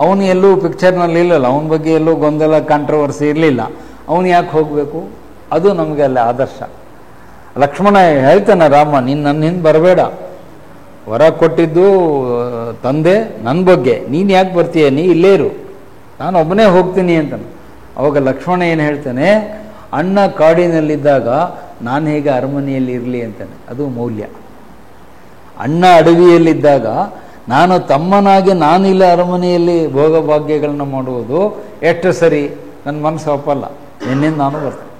ಅವನು ಎಲ್ಲೂ ಪಿಕ್ಚರ್ನಲ್ಲಿ ಇಲ್ಲಲ್ಲ, ಅವನ ಬಗ್ಗೆ ಎಲ್ಲೂ ಗೊಂದಲ ಕಾಂಟ್ರವರ್ಸಿ ಇರಲಿಲ್ಲ. ಅವನು ಯಾಕೆ ಹೋಗಬೇಕು? ಅದು ನಮಗೆ ಅಲ್ಲಿ ಆದರ್ಶ. ಲಕ್ಷ್ಮಣ ಹೇಳ್ತಾನೆ, ರಾಮ ನೀನು ನನ್ನ ಹಿಂದೆ ಬರಬೇಡ, ವರ ಕೊಟ್ಟಿದ್ದು ತಂದೆ ನನ್ನ ಬಗ್ಗೆ, ನೀನು ಯಾಕೆ ಬರ್ತೀಯ, ನೀ ಇಲ್ಲೇ ಇರು, ನಾನು ಒಬ್ಬನೇ ಹೋಗ್ತೀನಿ ಅಂತಾನೆ. ಅವಾಗ ಲಕ್ಷ್ಮಣ ಏನು ಹೇಳ್ತಾನೆ, ಅಣ್ಣ ಕಾಡಿನಲ್ಲಿದ್ದಾಗ ನಾನು ಹೇಗೆ ಅರಮನೆಯಲ್ಲಿ ಇರಲಿ ಅಂತಾನೆ. ಅದು ಮೌಲ್ಯ. ಅಣ್ಣ ಅಡವಿಯಲ್ಲಿದ್ದಾಗ ನಾನು ತಮ್ಮನಾಗಿ ನಾನಿಲ್ಲ ಅರಮನೆಯಲ್ಲಿ ಭೋಗಭಾಗ್ಯಗಳನ್ನ ಮಾಡುವುದು ಎಷ್ಟು ಸರಿ? ನನ್ನ ಮನಸ್ಸು ಒಪ್ಪಲ್ಲ, ನಿನ್ನಿಂದ ನಾನು ಬರ್ತೇನೆ.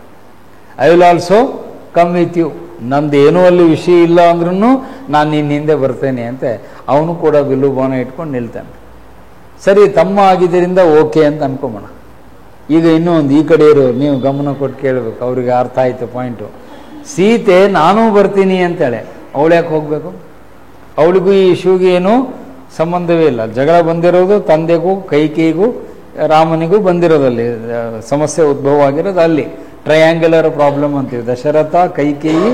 I will also come with you. ನಂದು ಏನೂ ಅಲ್ಲಿ ವಿಷಯ ಇಲ್ಲ ಅಂದ್ರೂ ನಾನು ನಿನ್ನ ಹಿಂದೆ ಬರ್ತೇನೆ ಅಂತ ಅವನು ಕೂಡ ಬಿಲ್ಲು ಬಾಣ ಇಟ್ಕೊಂಡು ನಿಲ್ತಾನೆ. ಸರಿ, ತಮ್ಮ ಆಗಿದ್ದರಿಂದ ಓಕೆ ಅಂತ ಅನ್ಕೊಂಬೋಣ. ಈಗ ಇನ್ನೂ ಒಂದು ಈ ಕಡೆ ಇರೋರು ನೀವು ಗಮನ ಕೊಟ್ಟು ಕೇಳಬೇಕು, ಅವ್ರಿಗೆ ಅರ್ಥ ಆಯಿತು ಪಾಯಿಂಟು. ಸೀತೆ ನಾನೂ ಬರ್ತೀನಿ ಅಂತೇಳೆ, ಅವಳು ಯಾಕೆ ಹೋಗಬೇಕು? ಅವಳಿಗೂ ಈ ಇಶ್ಯೂಗೆ ಏನೂ ಸಂಬಂಧವೇ ಇಲ್ಲ. ಜಗಳ ಬಂದಿರೋದು ತಂದೆಗೂ ಕೈಕೇಯಿಗೂ ರಾಮನಿಗೂ ಬಂದಿರೋದಲ್ಲಿ ಸಮಸ್ಯೆ ಉದ್ಭವ ಆಗಿರೋದು ಅಲ್ಲಿ. ಟ್ರಯಾಂಗ್ಯುಲರ್ ಪ್ರಾಬ್ಲಮ್ ಅಂತೀವಿ, ದಶರಥ ಕೈಕೇಯಿ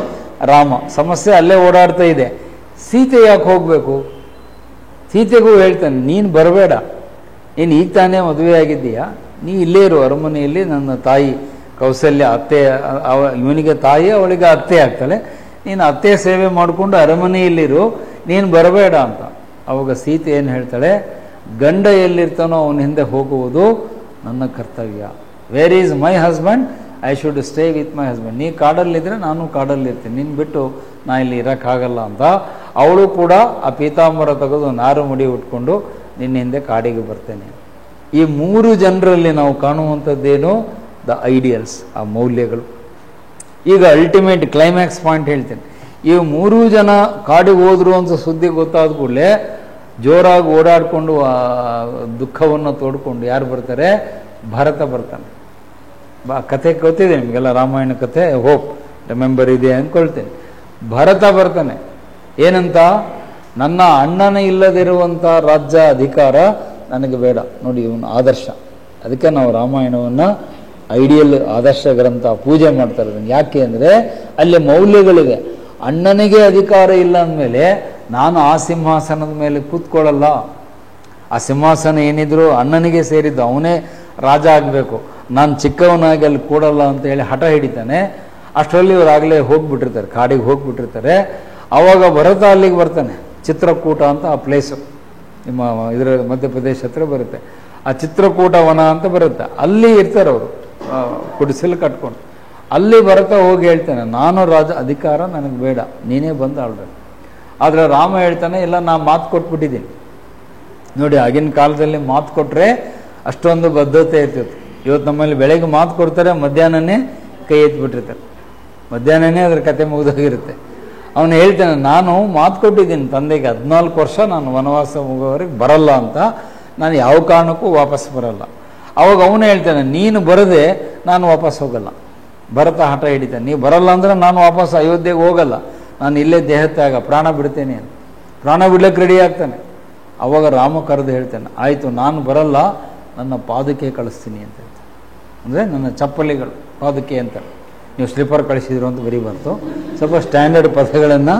ರಾಮ, ಸಮಸ್ಯೆ ಅಲ್ಲೇ ಓಡಾಡ್ತಾ ಇದೆ. ಸೀತೆ ಯಾಕೆ ಹೋಗಬೇಕು? ಸೀತೆಗೂ ಹೇಳ್ತಾನೆ, ನೀನು ಬರಬೇಡ, ನೀನು ಈಗ ತಾನೇ ಮದುವೆ ಆಗಿದ್ದೀಯಾ, ನೀ ಇಲ್ಲೇ ಇರು ಅರಮನೆಯಲ್ಲಿ. ನನ್ನ ತಾಯಿ ಕೌಸಲ್ಯ ಅತ್ತೆ, ಇವನಿಗೆ ತಾಯಿ ಅವಳಿಗೆ ಅತ್ತೆ ಆಗ್ತಾಳೆ, ನೀನು ಅತ್ತೆ ಸೇವೆ ಮಾಡಿಕೊಂಡು ಅರಮನೆಯಲ್ಲಿರು, ನೀನು ಬರಬೇಡ ಅಂತ. ಅವಾಗ ಸೀತೆ ಏನು ಹೇಳ್ತಾಳೆ, ಗಂಡ ಎಲ್ಲಿರ್ತಾನೋ ಅವನ ಹಿಂದೆ ಹೋಗುವುದು ನನ್ನ ಕರ್ತವ್ಯ. Where is my husband, I should stay with my husband. ನೀ ಕಾಡಲ್ಲಿದ್ದರೆ ನಾನು ಕಾಡಲ್ಲಿರ್ತೀನಿ, ನಿನ್ನ ಬಿಟ್ಟು ನಾ ಇಲ್ಲಿ ಇರೋಕ್ಕಾಗಲ್ಲ ಅಂತ. ಅವಳು ಕೂಡ ಆ ಪೀತಾಂಬರ ತೆಗೆದು ನಾರು ಮುಡಿ ಉಟ್ಕೊಂಡು ನಿನ್ನ ಹಿಂದೆ ಕಾಡಿಗೆ ಬರ್ತೇನೆ. ಈ ಮೂರು ಜನರಲ್ಲಿ ನಾವು ಕಾಣುವಂಥದ್ದೇನು? ದ ಐಡಿಯಲ್ಸ್, ಆ ಮೌಲ್ಯಗಳು. ಈಗ ಅಲ್ಟಿಮೇಟ್ ಕ್ಲೈಮ್ಯಾಕ್ಸ್ ಪಾಯಿಂಟ್ ಹೇಳ್ತೇನೆ. ಈ ಮೂರೂ ಜನ ಕಾಡಿಗೆ ಹೋದ್ರು ಅಂತ ಸುದ್ದಿ ಗೊತ್ತಾದ ಕೂಡಲೇ ಜೋರಾಗಿ ಓಡಾಡಿಕೊಂಡು ಆ ದುಃಖವನ್ನು ತೋಡ್ಕೊಂಡು ಯಾರು ಬರ್ತಾರೆ? ಭರತ ಬರ್ತಾನೆ. ಕಥೆ ಗೊತ್ತಿದೆ ನಿಮಗೆಲ್ಲ, ರಾಮಾಯಣ ಕಥೆ, ಹೋಪ್ ರಿಮೆಂಬರ್ ಇದೆ ಅಂದ್ಕೊಳ್ತೇನೆ. ಭರತ ಬರ್ತಾನೆ. ಏನಂತ? ನನ್ನ ಅಣ್ಣನ ಇಲ್ಲದಿರುವಂಥ ರಾಜ್ಯ ಅಧಿಕಾರ ನನಗೆ ಬೇಡ. ನೋಡಿ ಇವನು ಆದರ್ಶ. ಅದಕ್ಕೆ ನಾವು ರಾಮಾಯಣವನ್ನು ಐಡಿಯಲ್ ಆದರ್ಶ ಗ್ರಂಥ ಪೂಜೆ ಮಾಡ್ತಾ ಇರೋದು. ಯಾಕೆ ಅಂದರೆ ಅಲ್ಲಿ ಮೌಲ್ಯಗಳಿವೆ. ಅಣ್ಣನಿಗೆ ಅಧಿಕಾರ ಇಲ್ಲ ಅಂದಮೇಲೆ ನಾನು ಆ ಸಿಂಹಾಸನದ ಮೇಲೆ ಕೂತ್ಕೊಳ್ಳಲ್ಲ. ಆ ಸಿಂಹಾಸನ ಏನಿದ್ರು ಅಣ್ಣನಿಗೆ ಸೇರಿದ್ದು, ಅವನೇ ರಾಜ ಆಗಬೇಕು, ನಾನು ಚಿಕ್ಕವನಾಗಿ ಅಲ್ಲಿ ಕೂಡಲ್ಲ ಅಂತ ಹೇಳಿ ಹಠ ಹಿಡಿತಾನೆ. ಅಷ್ಟರಲ್ಲಿ ಇವರಾಗಲೇ ಹೋಗ್ಬಿಟ್ಟಿರ್ತಾರೆ, ಕಾಡಿಗೆ ಹೋಗ್ಬಿಟ್ಟಿರ್ತಾರೆ. ಆವಾಗ ಭರತ ಅಲ್ಲಿಗೆ ಬರ್ತಾನೆ. ಚಿತ್ರಕೂಟ ಅಂತ ಆ ಪ್ಲೇಸು ನಿಮ್ಮ ಇದರ ಮಧ್ಯಪ್ರದೇಶ ಹತ್ರ ಬರುತ್ತೆ. ಆ ಚಿತ್ರಕೂಟ ವನ ಅಂತ ಬರುತ್ತೆ, ಅಲ್ಲಿ ಇರ್ತಾರೆ ಅವರು ಕುಡಿಸಲು ಕಟ್ಕೊಂಡು. ಅಲ್ಲಿ ಭರತ ಹೋಗಿ ಹೇಳ್ತಾನೆ, ನಾನು ರಾಜ ಅಧಿಕಾರ ನನಗೆ ಬೇಡ, ನೀನೇ ಬಂದು ಆಳ್ಬೇಕು. ಆದರೆ ರಾಮ ಹೇಳ್ತಾನೆ, ಇಲ್ಲ ನಾ ಮಾತು ಕೊಟ್ಬಿಟ್ಟಿದ್ದೀನಿ. ನೋಡಿ ಆಗಿನ ಕಾಲದಲ್ಲಿ ಮಾತು ಕೊಟ್ಟರೆ ಅಷ್ಟೊಂದು ಬದ್ಧತೆ ಇರ್ತಿತ್ತು. ಇವತ್ತು ನಮ್ಮಲ್ಲಿ ಬೆಳಗ್ಗೆ ಮಾತು ಕೊಡ್ತಾರೆ, ಮಧ್ಯಾಹ್ನನೇ ಕೈ ಎತ್ಬಿಟ್ಟಿರ್ತಾರೆ, ಮಧ್ಯಾಹ್ನನೇ ಅದ್ರ ಕತೆ ಮುಗಿದೋಗಿರುತ್ತೆ. ಅವನು ಹೇಳ್ತಾನೆ, ನಾನು ಮಾತು ಕೊಟ್ಟಿದ್ದೀನಿ ತಂದೆಗೆ 14 ವರ್ಷ ನಾನು ವನವಾಸ ಮುಗೋವರೆಗೆ ಬರಲ್ಲ ಅಂತ, ನಾನು ಯಾವ ಕಾರಣಕ್ಕೂ ವಾಪಸ್ ಬರಲ್ಲ. ಅವಾಗ ಅವನು ಹೇಳ್ತಾನೆ, ನೀನು ಬರದೆ ನಾನು ವಾಪಸ್ ಹೋಗಲ್ಲ. ಭರತ ಹಠ ಹಿಡಿತಾನೆ, ನೀವು ಬರಲ್ಲ ಅಂದರೆ ನಾನು ವಾಪಸ್ ಅಯೋಧ್ಯೆಗೆ ಹೋಗಲ್ಲ, ನಾನು ಇಲ್ಲೇ ದೇಹತ್ಯಾಗ ಪ್ರಾಣ ಬಿಡ್ತೇನೆ ಅಂತ. ಪ್ರಾಣ ಬಿಡ್ಲಿಕ್ಕೆ ರೆಡಿ ಆಗ್ತಾನೆ. ಅವಾಗ ರಾಮ ಕರೆದು ಹೇಳ್ತಾನೆ, ಆಯಿತು ನಾನು ಬರಲ್ಲ, ನನ್ನ ಪಾದುಕೆ ಕಳಿಸ್ತೀನಿ ಅಂತ ಹೇಳ್ತಾನೆ. ಅಂದರೆ ನನ್ನ ಚಪ್ಪಲಿಗಳು ಪಾದುಕೆ ಅಂತ. ನೀವು ಸ್ಲಿಪ್ಪರ್ ಕಳಿಸಿದ್ರು ಅಂತ ಬರೀಬಾರ್ದು, ಸ್ವಲ್ಪ ಸ್ಟ್ಯಾಂಡರ್ಡ್ ಪದಗಳನ್ನು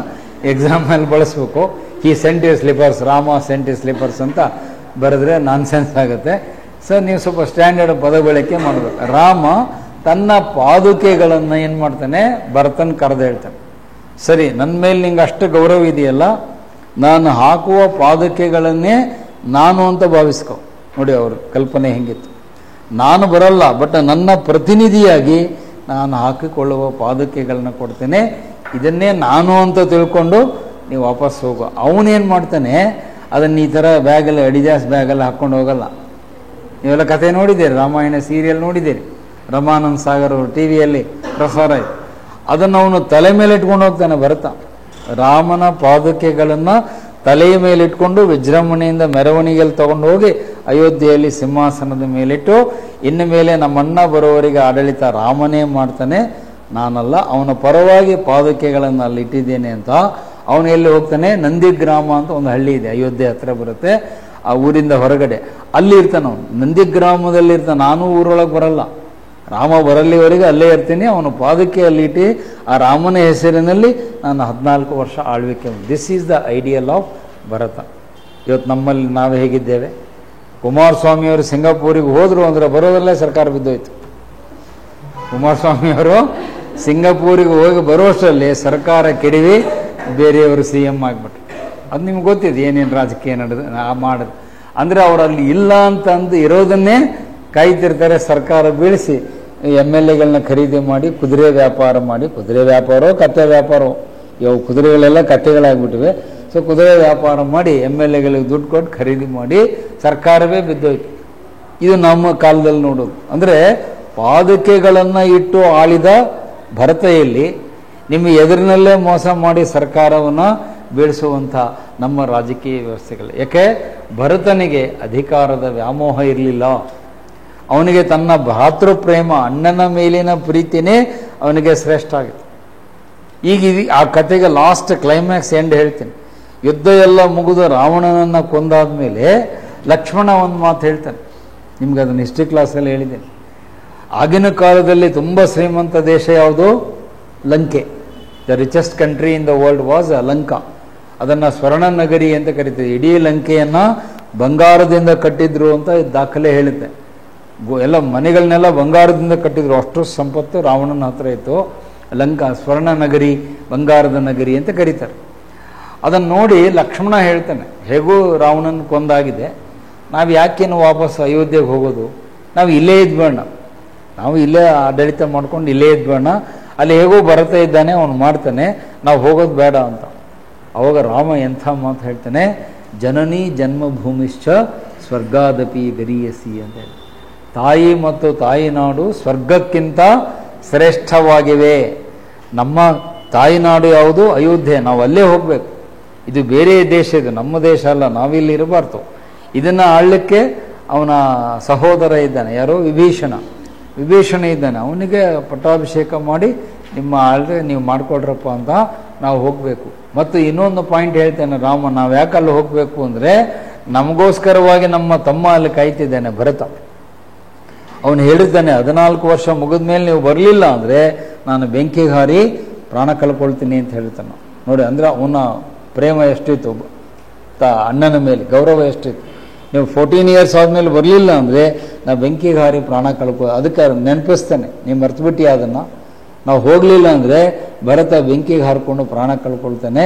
ಎಕ್ಸಾಮಲ್ಲಿ ಬಳಸಬೇಕು. He sent you slippers, Rama sent you slippers ಅಂತ ಬರೆದ್ರೆ ನಾನ್ಸೆನ್ಸ್ ಆಗುತ್ತೆ. ಸರ್ ನೀವು ಸ್ವಲ್ಪ ಸ್ಟ್ಯಾಂಡರ್ಡ್ ಪದ ಬಳಕೆ ಮಾಡಬೇಕು. ರಾಮ ತನ್ನ ಪಾದುಕೆಗಳನ್ನು ಏನು ಮಾಡ್ತಾನೆ? ಭರತನ ಕರೆದು ಹೇಳ್ತಾನೆ, ಸರಿ ನನ್ನ ಮೇಲೆ ನಿಂಗೆ ಅಷ್ಟು ಗೌರವ ಇದೆಯಲ್ಲ, ನಾನು ಹಾಕುವ ಪಾದುಕೆಗಳನ್ನೇ ನಾನು ಅಂತ ಭಾವಿಸ್ಕೊ. ನೋಡಿ ಅವ್ರ ಕಲ್ಪನೆ ಹೆಂಗಿತ್ತು. ನಾನು ಬರಲ್ಲ, ಬಟ್ ನನ್ನ ಪ್ರತಿನಿಧಿಯಾಗಿ ನಾನು ಹಾಕಿಕೊಳ್ಳುವ ಪಾದುಕೆಗಳನ್ನ ಕೊಡ್ತೇನೆ, ಇದನ್ನೇ ನಾನು ಅಂತ ತಿಳ್ಕೊಂಡು ನೀವು ವಾಪಸ್ ಹೋಗೋ. ಅವನೇನು ಮಾಡ್ತಾನೆ? ಅದನ್ನು ಈ ಥರ ಬ್ಯಾಗಲ್ಲಿ ಅಡಿದಾಸ್ ಬ್ಯಾಗಲ್ಲಿ ಹಾಕ್ಕೊಂಡು ಹೋಗಲ್ಲ. ನೀವೆಲ್ಲ ಕತೆ ನೋಡಿದ್ದೀರಿ, ರಾಮಾಯಣ ಸೀರಿಯಲ್ ನೋಡಿದ್ದೀರಿ, ರಮಾನಂದ್ ಸಾಗರ್ ಅವರು ಟಿ ವಿಯಲ್ಲಿ ಪ್ರಸಾರ ಆಯಿತು. ಅದನ್ನು ಅವನು ತಲೆ ಮೇಲೆ ಇಟ್ಕೊಂಡು ಹೋಗ್ತಾನೆ ಭರತ. ರಾಮನ ಪಾದುಕೆಗಳನ್ನು ತಲೆಯ ಮೇಲಿಟ್ಕೊಂಡು ವಿಜೃಂಭಣೆಯಿಂದ ಮೆರವಣಿಗೆಯಲ್ಲಿ ತಗೊಂಡು ಹೋಗಿ ಅಯೋಧ್ಯೆಯಲ್ಲಿ ಸಿಂಹಾಸನದ ಮೇಲಿಟ್ಟು, ಇನ್ನು ಮೇಲೆ ನಮ್ಮಣ್ಣ ಬರೋವರಿಗೆ ಆಡಳಿತ ರಾಮನೇ ಮಾಡ್ತಾನೆ, ನಾನಲ್ಲ, ಅವನ ಪರವಾಗಿ ಪಾದುಕೆಗಳನ್ನು ಅಲ್ಲಿ ಇಟ್ಟಿದ್ದೇನೆ ಅಂತ. ಅವನು ಎಲ್ಲಿ ಹೋಗ್ತಾನೆ? ನಂದಿಗ್ರಾಮ ಅಂತ ಒಂದು ಹಳ್ಳಿ ಇದೆ, ಅಯೋಧ್ಯೆ ಹತ್ರ ಬರುತ್ತೆ, ಆ ಊರಿಂದ ಹೊರಗಡೆ ಅಲ್ಲಿ ಇರ್ತಾನೆ ಅವನು. ನಂದಿಗ್ರಾಮದಲ್ಲಿ ಇರ್ತಾನೆ. ನಾನು ಊರೊಳಗೆ ಬರಲ್ಲ, ರಾಮ ಬರಲ್ಲಿವರೆಗೆ ಅಲ್ಲೇ ಇರ್ತೀನಿ, ಅವನು ಪಾದಕ್ಕೆ ಅಲ್ಲಿ ಇಟ್ಟು ಆ ರಾಮನ ಹೆಸರಿನಲ್ಲಿ ನಾನು 14 ವರ್ಷ ಆಳ್ವಿಕೆ. This is the ideal of Bharata. ಇವತ್ತು ನಮ್ಮಲ್ಲಿ ನಾವು ಹೇಗಿದ್ದೇವೆ? ಕುಮಾರಸ್ವಾಮಿಯವರು ಸಿಂಗಾಪುರಿಗೆ ಹೋದರು ಅಂದರೆ ಬರೋದಲ್ಲೇ ಸರ್ಕಾರ ಬಿದ್ದೋಯ್ತು. ಕುಮಾರಸ್ವಾಮಿಯವರು ಸಿಂಗಾಪುರಿಗೆ ಹೋಗಿ ಬರೋಷ್ಟರಲ್ಲಿ ಸರ್ಕಾರ ಕೆಡವಿ ಬೇರೆಯವರು CM ಆಗಿಬಿಟ್ರು. ಅದು ನಿಮ್ಗೆ ಗೊತ್ತಿದೆ ಏನೇನು ರಾಜಕೀಯ ಮಾಡೋದು. ಅಂದರೆ ಅವರು ಅಲ್ಲಿ ಇಲ್ಲ ಅಂತಂದು ಇರೋದನ್ನೇ ಕಾಯ್ತಿರ್ತಾರೆ. ಸರ್ಕಾರ ಬೀಳಿಸಿ MLAಗಳನ್ನ ಖರೀದಿ ಮಾಡಿ ಕುದುರೆ ವ್ಯಾಪಾರ ಮಾಡಿ, ಕುದುರೆ ವ್ಯಾಪಾರವೋ ಕತ್ತೆ ವ್ಯಾಪಾರವೋ, ಇವು ಕುದುರೆಗಳೆಲ್ಲ ಕತ್ತೆಗಳಾಗ್ಬಿಟ್ಟಿವೆ. ಸೊ ಕುದುರೆ ವ್ಯಾಪಾರ ಮಾಡಿ MLAಗಳಿಗೆ ದುಡ್ಡು ಕೊಟ್ಟು ಖರೀದಿ ಮಾಡಿ ಸರ್ಕಾರವೇ ಬಿದ್ದೋಯ್ತು. ಇದು ನಮ್ಮ ಕಾಲದಲ್ಲಿ ನೋಡೋದು. ಅಂದರೆ ಪಾದುಕೆಗಳನ್ನು ಇಟ್ಟು ಆಳಿದ ಭರತೆಯಲ್ಲಿ ನಿಮ್ಮ ಎದುರಿನಲ್ಲೇ ಮೋಸ ಮಾಡಿ ಸರ್ಕಾರವನ್ನು ಬೀಳಿಸುವಂಥ ನಮ್ಮ ರಾಜಕೀಯ ವ್ಯವಸ್ಥೆಗಳು. ಯಾಕೆ ಭರತನಿಗೆ ಅಧಿಕಾರದ ವ್ಯಾಮೋಹ ಇರಲಿಲ್ಲ. ಅವನಿಗೆ ತನ್ನ ಭ್ರಾತೃ ಪ್ರೇಮ, ಅಣ್ಣನ ಮೇಲಿನ ಪ್ರೀತಿನೇ ಅವನಿಗೆ ಶ್ರೇಷ್ಠ ಆಗಿತ್ತು. ಈಗ ಆ ಕತೆಗೆ ಲಾಸ್ಟ್ ಕ್ಲೈಮ್ಯಾಕ್ಸ್ ಎಂಡ್ ಹೇಳ್ತೀನಿ. ಯುದ್ಧ ಎಲ್ಲ ಮುಗಿದು ರಾವಣನನ್ನು ಕೊಂದಾದ ಮೇಲೆ ಲಕ್ಷ್ಮಣ ಒಂದು ಮಾತು ಹೇಳ್ತಾನೆ. ನಿಮ್ಗೆ ಅದನ್ನು ಹಿಸ್ಟ್ರಿ ಕ್ಲಾಸಲ್ಲಿ ಹೇಳಿದ್ದೀನಿ. ಆಗಿನ ಕಾಲದಲ್ಲಿ ತುಂಬ ಶ್ರೀಮಂತ ದೇಶ ಯಾವುದು? Lanka. The richest country in the world was Lanka. ಅದನ್ನು ಸ್ವರ್ಣ ನಗರಿ ಅಂತ ಕರಿತೀವಿ. ಇಡೀ ಲಂಕೆಯನ್ನು ಬಂಗಾರದಿಂದ ಕಟ್ಟಿದ್ರು ಅಂತ ದಾಖಲೆ ಹೇಳುತ್ತೆ. ಎಲ್ಲ ಮನೆಗಳನ್ನೆಲ್ಲ ಬಂಗಾರದಿಂದ ಕಟ್ಟಿದ್ರು. ಅಷ್ಟು ಸಂಪತ್ತು ರಾವಣನ ಹತ್ರ ಇತ್ತು. ಲಂಕಾ ಸ್ವರ್ಣ ನಗರಿ, ಬಂಗಾರದ ನಗರಿ ಅಂತ ಕರೀತಾರೆ. ಅದನ್ನು ನೋಡಿ ಲಕ್ಷ್ಮಣ ಹೇಳ್ತಾನೆ, ಹೇಗೂ ರಾವಣನ ಕೊಂದಾಗಿದೆ, ನಾವು ಯಾಕೇನು ವಾಪಸ್ ಅಯೋಧ್ಯೆಗೆ ಹೋಗೋದು? ನಾವು ಇಲ್ಲೇ ಇದ್ಬೇಡ, ನಾವು ಇಲ್ಲೇ ಆಡಳಿತ ಮಾಡ್ಕೊಂಡು ಇಲ್ಲೇ ಇದ್ಬೇಡ, ಅಲ್ಲಿ ಹೇಗೋ ಭರತ ಇದ್ದಾನೆ, ಅವನು ಮಾಡ್ತಾನೆ, ನಾವು ಹೋಗೋದು ಬೇಡ ಅಂತ. ಅವಾಗ ರಾಮ ಎಂಥ ಮಾತು ಹೇಳ್ತಾನೆ, ಜನನಿ ಜನ್ಮಭೂಮಿಶ್ಚ ಸ್ವರ್ಗಾದಪಿ ಗರೀಯಸಿ ಅಂತ ಹೇಳಿ. ತಾಯಿ ಮತ್ತು ತಾಯಿನಾಡು ಸ್ವರ್ಗಕ್ಕಿಂತ ಶ್ರೇಷ್ಠವಾಗಿವೆ. ನಮ್ಮ ತಾಯಿನಾಡು ಯಾವುದು? ಅಯೋಧ್ಯೆ. ನಾವು ಅಲ್ಲೇ ಹೋಗಬೇಕು. ಇದು ಬೇರೆ ದೇಶ, ಇದು ನಮ್ಮ ದೇಶ ಅಲ್ಲ, ನಾವಿಲ್ಲಿ ಇರಬಾರ್ದು. ಇದನ್ನು ಆಳಲಿಕ್ಕೆ ಅವನ ಸಹೋದರ ಇದ್ದಾನೆ, ಯಾರೋ ವಿಭೀಷಣ ಇದ್ದಾನೆ. ಅವನಿಗೆ ಪಟ್ಟಾಭಿಷೇಕ ಮಾಡಿ ನಿಮ್ಮ ಆಳ್ರೆ ನೀವು ಮಾಡಿಕೊಡ್ರಪ್ಪ ಅಂತ ನಾವು ಹೋಗಬೇಕು. ಮತ್ತು ಇನ್ನೊಂದು ಪಾಯಿಂಟ್ ಹೇಳ್ತೇನೆ ರಾಮ, ನಾವು ಯಾಕೆ ಅಲ್ಲಿ ಹೋಗಬೇಕು ಅಂದರೆ, ನಮಗೋಸ್ಕರವಾಗಿ ನಮ್ಮ ತಮ್ಮ ಅಲ್ಲಿ ಕಾಯ್ತಿದ್ದಾನೆ ಭರತ. ಅವನು ಹೇಳಿದ್ದಾನೆ, 14 ವರ್ಷ ಮುಗಿದ ಮೇಲೆ ನೀವು ಬರಲಿಲ್ಲ ಅಂದರೆ ನಾನು ಬೆಂಕಿಗೆ ಹಾರಿ ಪ್ರಾಣ ಕಳ್ಕೊಳ್ತೀನಿ ಅಂತ ಹೇಳ್ತಾನೆ. ನೋಡಿ, ಅಂದರೆ ಅವನ ಪ್ರೇಮ ಎಷ್ಟಿತ್ತು ಅಣ್ಣನ ಮೇಲೆ, ಗೌರವ ಎಷ್ಟಿತ್ತು. ನೀವು 14 ಇಯರ್ಸ್ ಆದಮೇಲೆ ಬರಲಿಲ್ಲ ಅಂದರೆ ನಾವು ಬೆಂಕಿಗೆ ಹಾರಿ ಪ್ರಾಣ ಅದಕ್ಕೆ ನೆನಪಿಸ್ತಾನೆ, ನೀವು ಮರ್ತುಬಿಟ್ಟು ಅದನ್ನು. ನಾವು ಹೋಗಲಿಲ್ಲ ಅಂದರೆ ಭರತ ಬೆಂಕಿಗೆ ಹಾರಿಕೊಂಡು ಪ್ರಾಣ ಕಳ್ಕೊಳ್ತಾನೆ.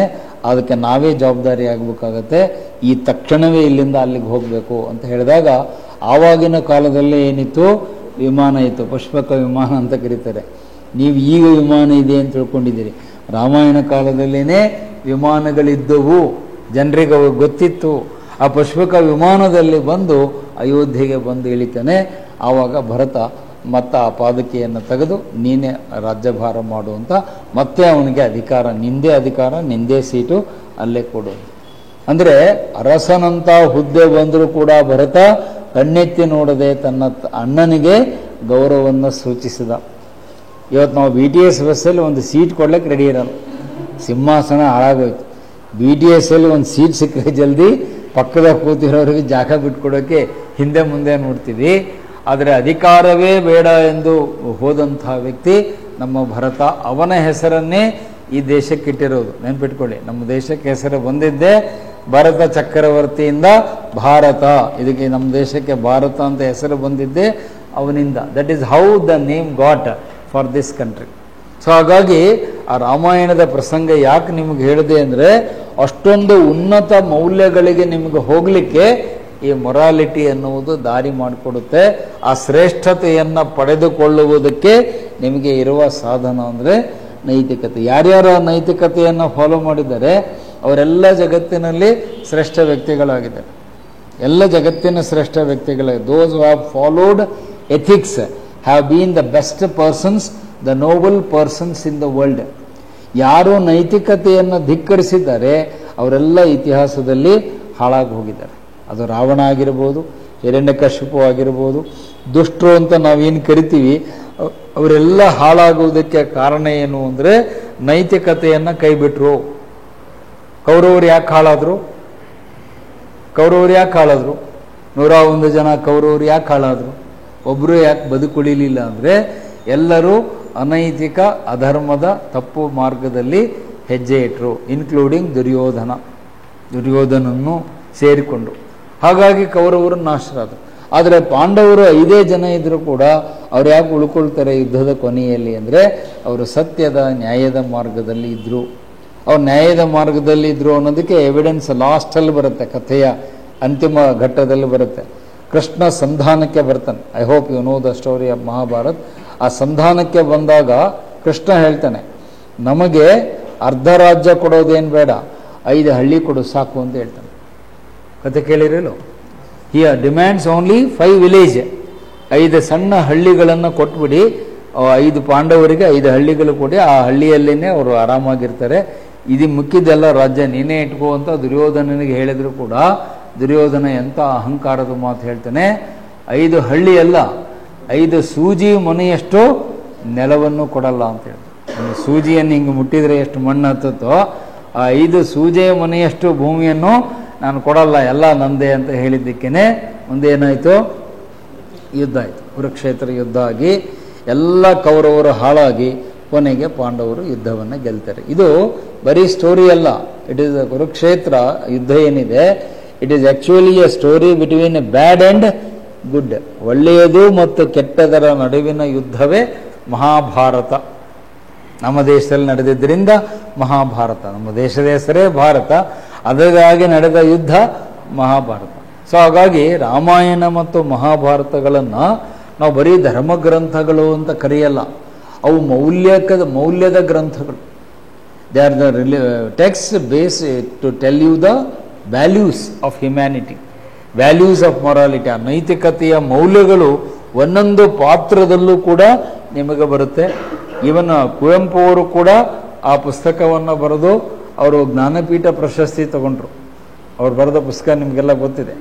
ಅದಕ್ಕೆ ನಾವೇ ಜವಾಬ್ದಾರಿ ಆಗಬೇಕಾಗತ್ತೆ. ಈ ತಕ್ಷಣವೇ ಇಲ್ಲಿಂದ ಅಲ್ಲಿಗೆ ಹೋಗಬೇಕು ಅಂತ ಹೇಳಿದಾಗ, ಆವಾಗಿನ ಕಾಲದಲ್ಲಿ ಏನಿತ್ತು? ವಿಮಾನ ಇತ್ತು, ಪುಷ್ಪಕ ವಿಮಾನ ಅಂತ ಕರೀತಾರೆ. ನೀವು ಈಗ ವಿಮಾನ ಇದೆ ಅಂತ ತಿಳ್ಕೊಂಡಿದ್ದೀರಿ. ರಾಮಾಯಣ ಕಾಲದಲ್ಲೇ ವಿಮಾನಗಳಿದ್ದವು, ಜನರಿಗೆ ಅವು ಗೊತ್ತಿತ್ತು. ಆ ಪುಷ್ಪಕ ವಿಮಾನದಲ್ಲಿ ಬಂದು ಅಯೋಧ್ಯೆಗೆ ಬಂದು ಇಳಿತಾನೆ. ಆವಾಗ ಭರತ ಮತ್ತು ಆ ಪಾದಕೆಯನ್ನು ತೆಗೆದು ನೀನೇ ರಾಜ್ಯಭಾರ ಮಾಡುವಂತ ಮತ್ತೆ ಅವನಿಗೆ ಅಧಿಕಾರ, ನಿಂದೇ ಸೀಟು ಅಲ್ಲೇ ಕೊಡೋದು. ಅಂದರೆ ಅರಸನಂತ ಹುದ್ದೆ ಬಂದರೂ ಕೂಡ ಭರತ ಕಣ್ಣೆತ್ತಿ ನೋಡದೆ ತನ್ನ ಅಣ್ಣನಿಗೆ ಗೌರವವನ್ನು ಸೂಚಿಸಿದ. ಇವತ್ತು ನಾವು BTS ಬಸ್ಸಲ್ಲಿ ಒಂದು ಸೀಟ್ ಕೊಡ್ಲಿಕ್ಕೆ ರೆಡಿ ಇರೋದು, ಸಿಂಹಾಸನ ಹಾಳಾಗೋಯ್ತು. BTS ಅಲ್ಲಿ ಒಂದು ಸೀಟ್ ಸಿಕ್ಕರೆ ಜಲ್ದಿ ಪಕ್ಕದಾಗ ಕೂತಿರೋರಿಗೆ ಜಾಗ ಬಿಟ್ಕೊಡೋಕ್ಕೆ ಹಿಂದೆ ಮುಂದೆ ನೋಡ್ತೀವಿ. ಆದರೆ ಅಧಿಕಾರವೇ ಬೇಡ ಎಂದು ಹೋದಂಥ ವ್ಯಕ್ತಿ ನಮ್ಮ ಭರತ. ಅವನ ಹೆಸರನ್ನೇ ಈ ದೇಶಕ್ಕೆ ಇಟ್ಟಿರೋದು. ನೆನ್ಪಿಟ್ಕೊಳ್ಳಿ, ನಮ್ಮ ದೇಶಕ್ಕೆ ಹೆಸರು ಬಂದಿದ್ದೇ ಭರತ ಚಕ್ರವರ್ತಿಯಿಂದ ಭಾರತ. ಇದಕ್ಕೆ ನಮ್ಮ ದೇಶಕ್ಕೆ ಭಾರತ ಅಂತ ಹೆಸರು ಬಂದಿದ್ದೆ ಅವನಿಂದ. That is how the name got for this country. So ಹಾಗಾಗಿ ಆ ರಾಮಾಯಣದ ಪ್ರಸಂಗ ಯಾಕೆ ನಿಮಗೆ ಹೇಳಿದೆ ಅಂದರೆ, ಅಷ್ಟೊಂದು ಉನ್ನತ ಮೌಲ್ಯಗಳಿಗೆ ನಿಮಗೆ ಹೋಗಲಿಕ್ಕೆ ಈ ಮೊರಾಲಿಟಿ ಎನ್ನುವುದು ದಾರಿ ಮಾಡಿಕೊಡುತ್ತೆ. ಆ ಶ್ರೇಷ್ಠತೆಯನ್ನು ಪಡೆದುಕೊಳ್ಳುವುದಕ್ಕೆ ನಿಮಗೆ ಇರುವ ಸಾಧನ ಅಂದರೆ ನೈತಿಕತೆ. ಯಾರ್ಯಾರು ಆ ನೈತಿಕತೆಯನ್ನು ಫಾಲೋ ಮಾಡಿದ್ದಾರೆ ಅವರೆಲ್ಲ ಜಗತ್ತಿನಲ್ಲಿ ಶ್ರೇಷ್ಠ ವ್ಯಕ್ತಿಗಳಾಗಿದ್ದಾರೆ. ಎಲ್ಲ ಜಗತ್ತಿನ ಶ್ರೇಷ್ಠ ವ್ಯಕ್ತಿಗಳಾಗಿ those who have followed ethics have been the best persons, the noble persons in the world. ಯಾರು ನೈತಿಕತೆಯನ್ನು ಧಿಕ್ಕರಿಸಿದ್ದಾರೆ ಅವರೆಲ್ಲ ಇತಿಹಾಸದಲ್ಲಿ ಹಾಳಾಗಿ ಹೋಗಿದ್ದಾರೆ. ಅದು ರಾವಣ ಆಗಿರ್ಬೋದು, ಹಿರಣ್ಯಕಶಿಪು ಆಗಿರ್ಬೋದು, ದುಷ್ಟರು ಅಂತ ನಾವೇನು ಕರಿತೀವಿ, ಅವರೆಲ್ಲ ಹಾಳಾಗುವುದಕ್ಕೆ ಕಾರಣ ಏನು ಅಂದರೆ ನೈತಿಕತೆಯನ್ನು ಕೈಬಿಟ್ರು. ಕೌರವರು ಯಾಕೆ ಹಾಳಾದ್ರು? 101 ಜನ ಕೌರವರು ಯಾಕೆ ಹಾಳಾದ್ರು? ಒಬ್ಬರು ಯಾಕೆ ಬದುಕುಳಿಲಿಲ್ಲ ಅಂದರೆ ಎಲ್ಲರೂ ಅನೈತಿಕ ಅಧರ್ಮದ ತಪ್ಪು ಮಾರ್ಗದಲ್ಲಿ ಹೆಜ್ಜೆ ಇಟ್ಟರು, ಇನ್ಕ್ಲೂಡಿಂಗ್ ದುರ್ಯೋಧನನ್ನು ಸೇರಿಕೊಂಡು. ಹಾಗಾಗಿ ಕೌರವರು ನಾಶರಾದರು. ಆದರೆ ಪಾಂಡವರು 5 ಜನ ಇದ್ರೂ ಕೂಡ ಅವ್ರು ಯಾಕೆ ಉಳ್ಕೊಳ್ತಾರೆ ಯುದ್ಧದ ಕೊನೆಯಲ್ಲಿ ಅಂದರೆ ಅವರು ಸತ್ಯದ ನ್ಯಾಯದ ಮಾರ್ಗದಲ್ಲಿ ಇದ್ದರು. ಅವ್ರು ನ್ಯಾಯದ ಮಾರ್ಗದಲ್ಲಿ ಇದ್ರು ಅನ್ನೋದಕ್ಕೆ ಎವಿಡೆನ್ಸ್ ಲಾಸ್ಟಲ್ಲಿ ಬರುತ್ತೆ, ಕಥೆಯ ಅಂತಿಮ ಘಟ್ಟದಲ್ಲಿ ಬರುತ್ತೆ. ಕೃಷ್ಣ ಸಂಧಾನಕ್ಕೆ ಬರ್ತಾನೆ. I hope you know the story of Mahabharat. ಆ ಸಂಧಾನಕ್ಕೆ ಬಂದಾಗ ಕೃಷ್ಣ ಹೇಳ್ತಾನೆ, ನಮಗೆ ಅರ್ಧ ರಾಜ್ಯ ಕೊಡೋದೇನು ಬೇಡ, 5 ಹಳ್ಳಿ ಕೊಡು ಸಾಕು ಅಂತ ಹೇಳ್ತಾನೆ. ಕತೆ ಕೇಳಿರಲು ಹಿಯರ್ ಡಿಮ್ಯಾಂಡ್ಸ್ ಓನ್ಲಿ 5 ವಿಲೇಜ್, 5 ಸಣ್ಣ ಹಳ್ಳಿಗಳನ್ನು ಕೊಟ್ಬಿಡಿ, 5 ಪಾಂಡವರಿಗೆ 5 ಹಳ್ಳಿಗಳು ಕೊಡಿ, ಆ ಹಳ್ಳಿಯಲ್ಲೇನೆ ಅವರು ಆರಾಮಾಗಿರ್ತಾರೆ, ಇದು ಮುಕ್ಕಿದ್ದೆಲ್ಲ ರಾಜ್ಯ ನೀನೇ ಇಟ್ಕೋ ಅಂತ ದುರ್ಯೋಧನನಿಗೆ ಹೇಳಿದ್ರು ಕೂಡ ದುರ್ಯೋಧನ ಎಂಥ ಅಹಂಕಾರದ ಮಾತು ಹೇಳ್ತಾನೆ, 5 ಹಳ್ಳಿ ಅಲ್ಲ 5 ಸೂಜಿ ಮೊನೆಯಷ್ಟು ನೆಲವನ್ನು ಕೊಡಲ್ಲ ಅಂತ ಹೇಳ್ತಾರೆ. ಸೂಜಿಯನ್ನು ಹಿಂಗೆ ಮುಟ್ಟಿದರೆ ಎಷ್ಟು ಮಣ್ಣು ಹತ್ತುತ್ತೋ ಆ 5 ಸೂಜೆ ಮೊನೆಯಷ್ಟು ಭೂಮಿಯನ್ನು ನಾನು ಕೊಡಲ್ಲ, ಎಲ್ಲ ನಂದೇ ಅಂತ ಹೇಳಿದ್ದಕ್ಕೇನೆ ಮುಂದೇನಾಯಿತು, ಯುದ್ಧ ಆಯಿತು. ಕುರುಕ್ಷೇತ್ರ ಯುದ್ಧ ಆಗಿ ಎಲ್ಲ ಕೌರವರು ಹಾಳಾಗಿ ಕೊನೆಗೆ ಪಾಂಡವರು ಯುದ್ಧವನ್ನು ಗೆಲ್ತಾರೆ. ಇದು ಬರೀ ಸ್ಟೋರಿ ಅಲ್ಲ, ಇಟ್ ಈಸ್ ಕುರುಕ್ಷೇತ್ರ ಯುದ್ಧ ಏನಿದೆ, it is actually A story between a bad and good. ಒಳ್ಳೆಯದು ಮತ್ತು ಕೆಟ್ಟದರ ನಡುವಿನ ಯುದ್ಧವೇ ಮಹಾಭಾರತ. ನಮ್ಮ ದೇಶದಲ್ಲಿ ನಡೆದಿದ್ದರಿಂದ ಮಹಾಭಾರತ, ನಮ್ಮ ದೇಶದ ಹೆಸರೇ ಭಾರತ, ಅದಕ್ಕಾಗಿ ನಡೆದ ಯುದ್ಧ ಮಹಾಭಾರತ. ಸೊ ಹಾಗಾಗಿ ರಾಮಾಯಣ ಮತ್ತು ಮಹಾಭಾರತಗಳನ್ನು ನಾವು ಬರೀ ಧರ್ಮಗ್ರಂಥಗಳು ಅಂತ ಕರೆಯಲ್ಲ, ಅವು ಮೌಲ್ಯದ ಗ್ರಂಥಗಳು. They are the text base to tell you the values of humanity, values of morality. ಆ ನೈತಿಕತೆಯ ಮೌಲ್ಯಗಳು ಒಂದೊಂದು ಪಾತ್ರದಲ್ಲೂ ಕೂಡ ನಿಮಗೆ ಬರುತ್ತೆ. ಇವನ್ ಕುವೆಂಪು ಅವರು ಕೂಡ ಆ ಪುಸ್ತಕವನ್ನು ಬರೆದು ಅವರು ಜ್ಞಾನಪೀಠ ಪ್ರಶಸ್ತಿ ತಗೊಂಡ್ರು. ಅವ್ರು ಬರೆದ ಪುಸ್ತಕ ನಿಮಗೆಲ್ಲ ಗೊತ್ತಿದೆ,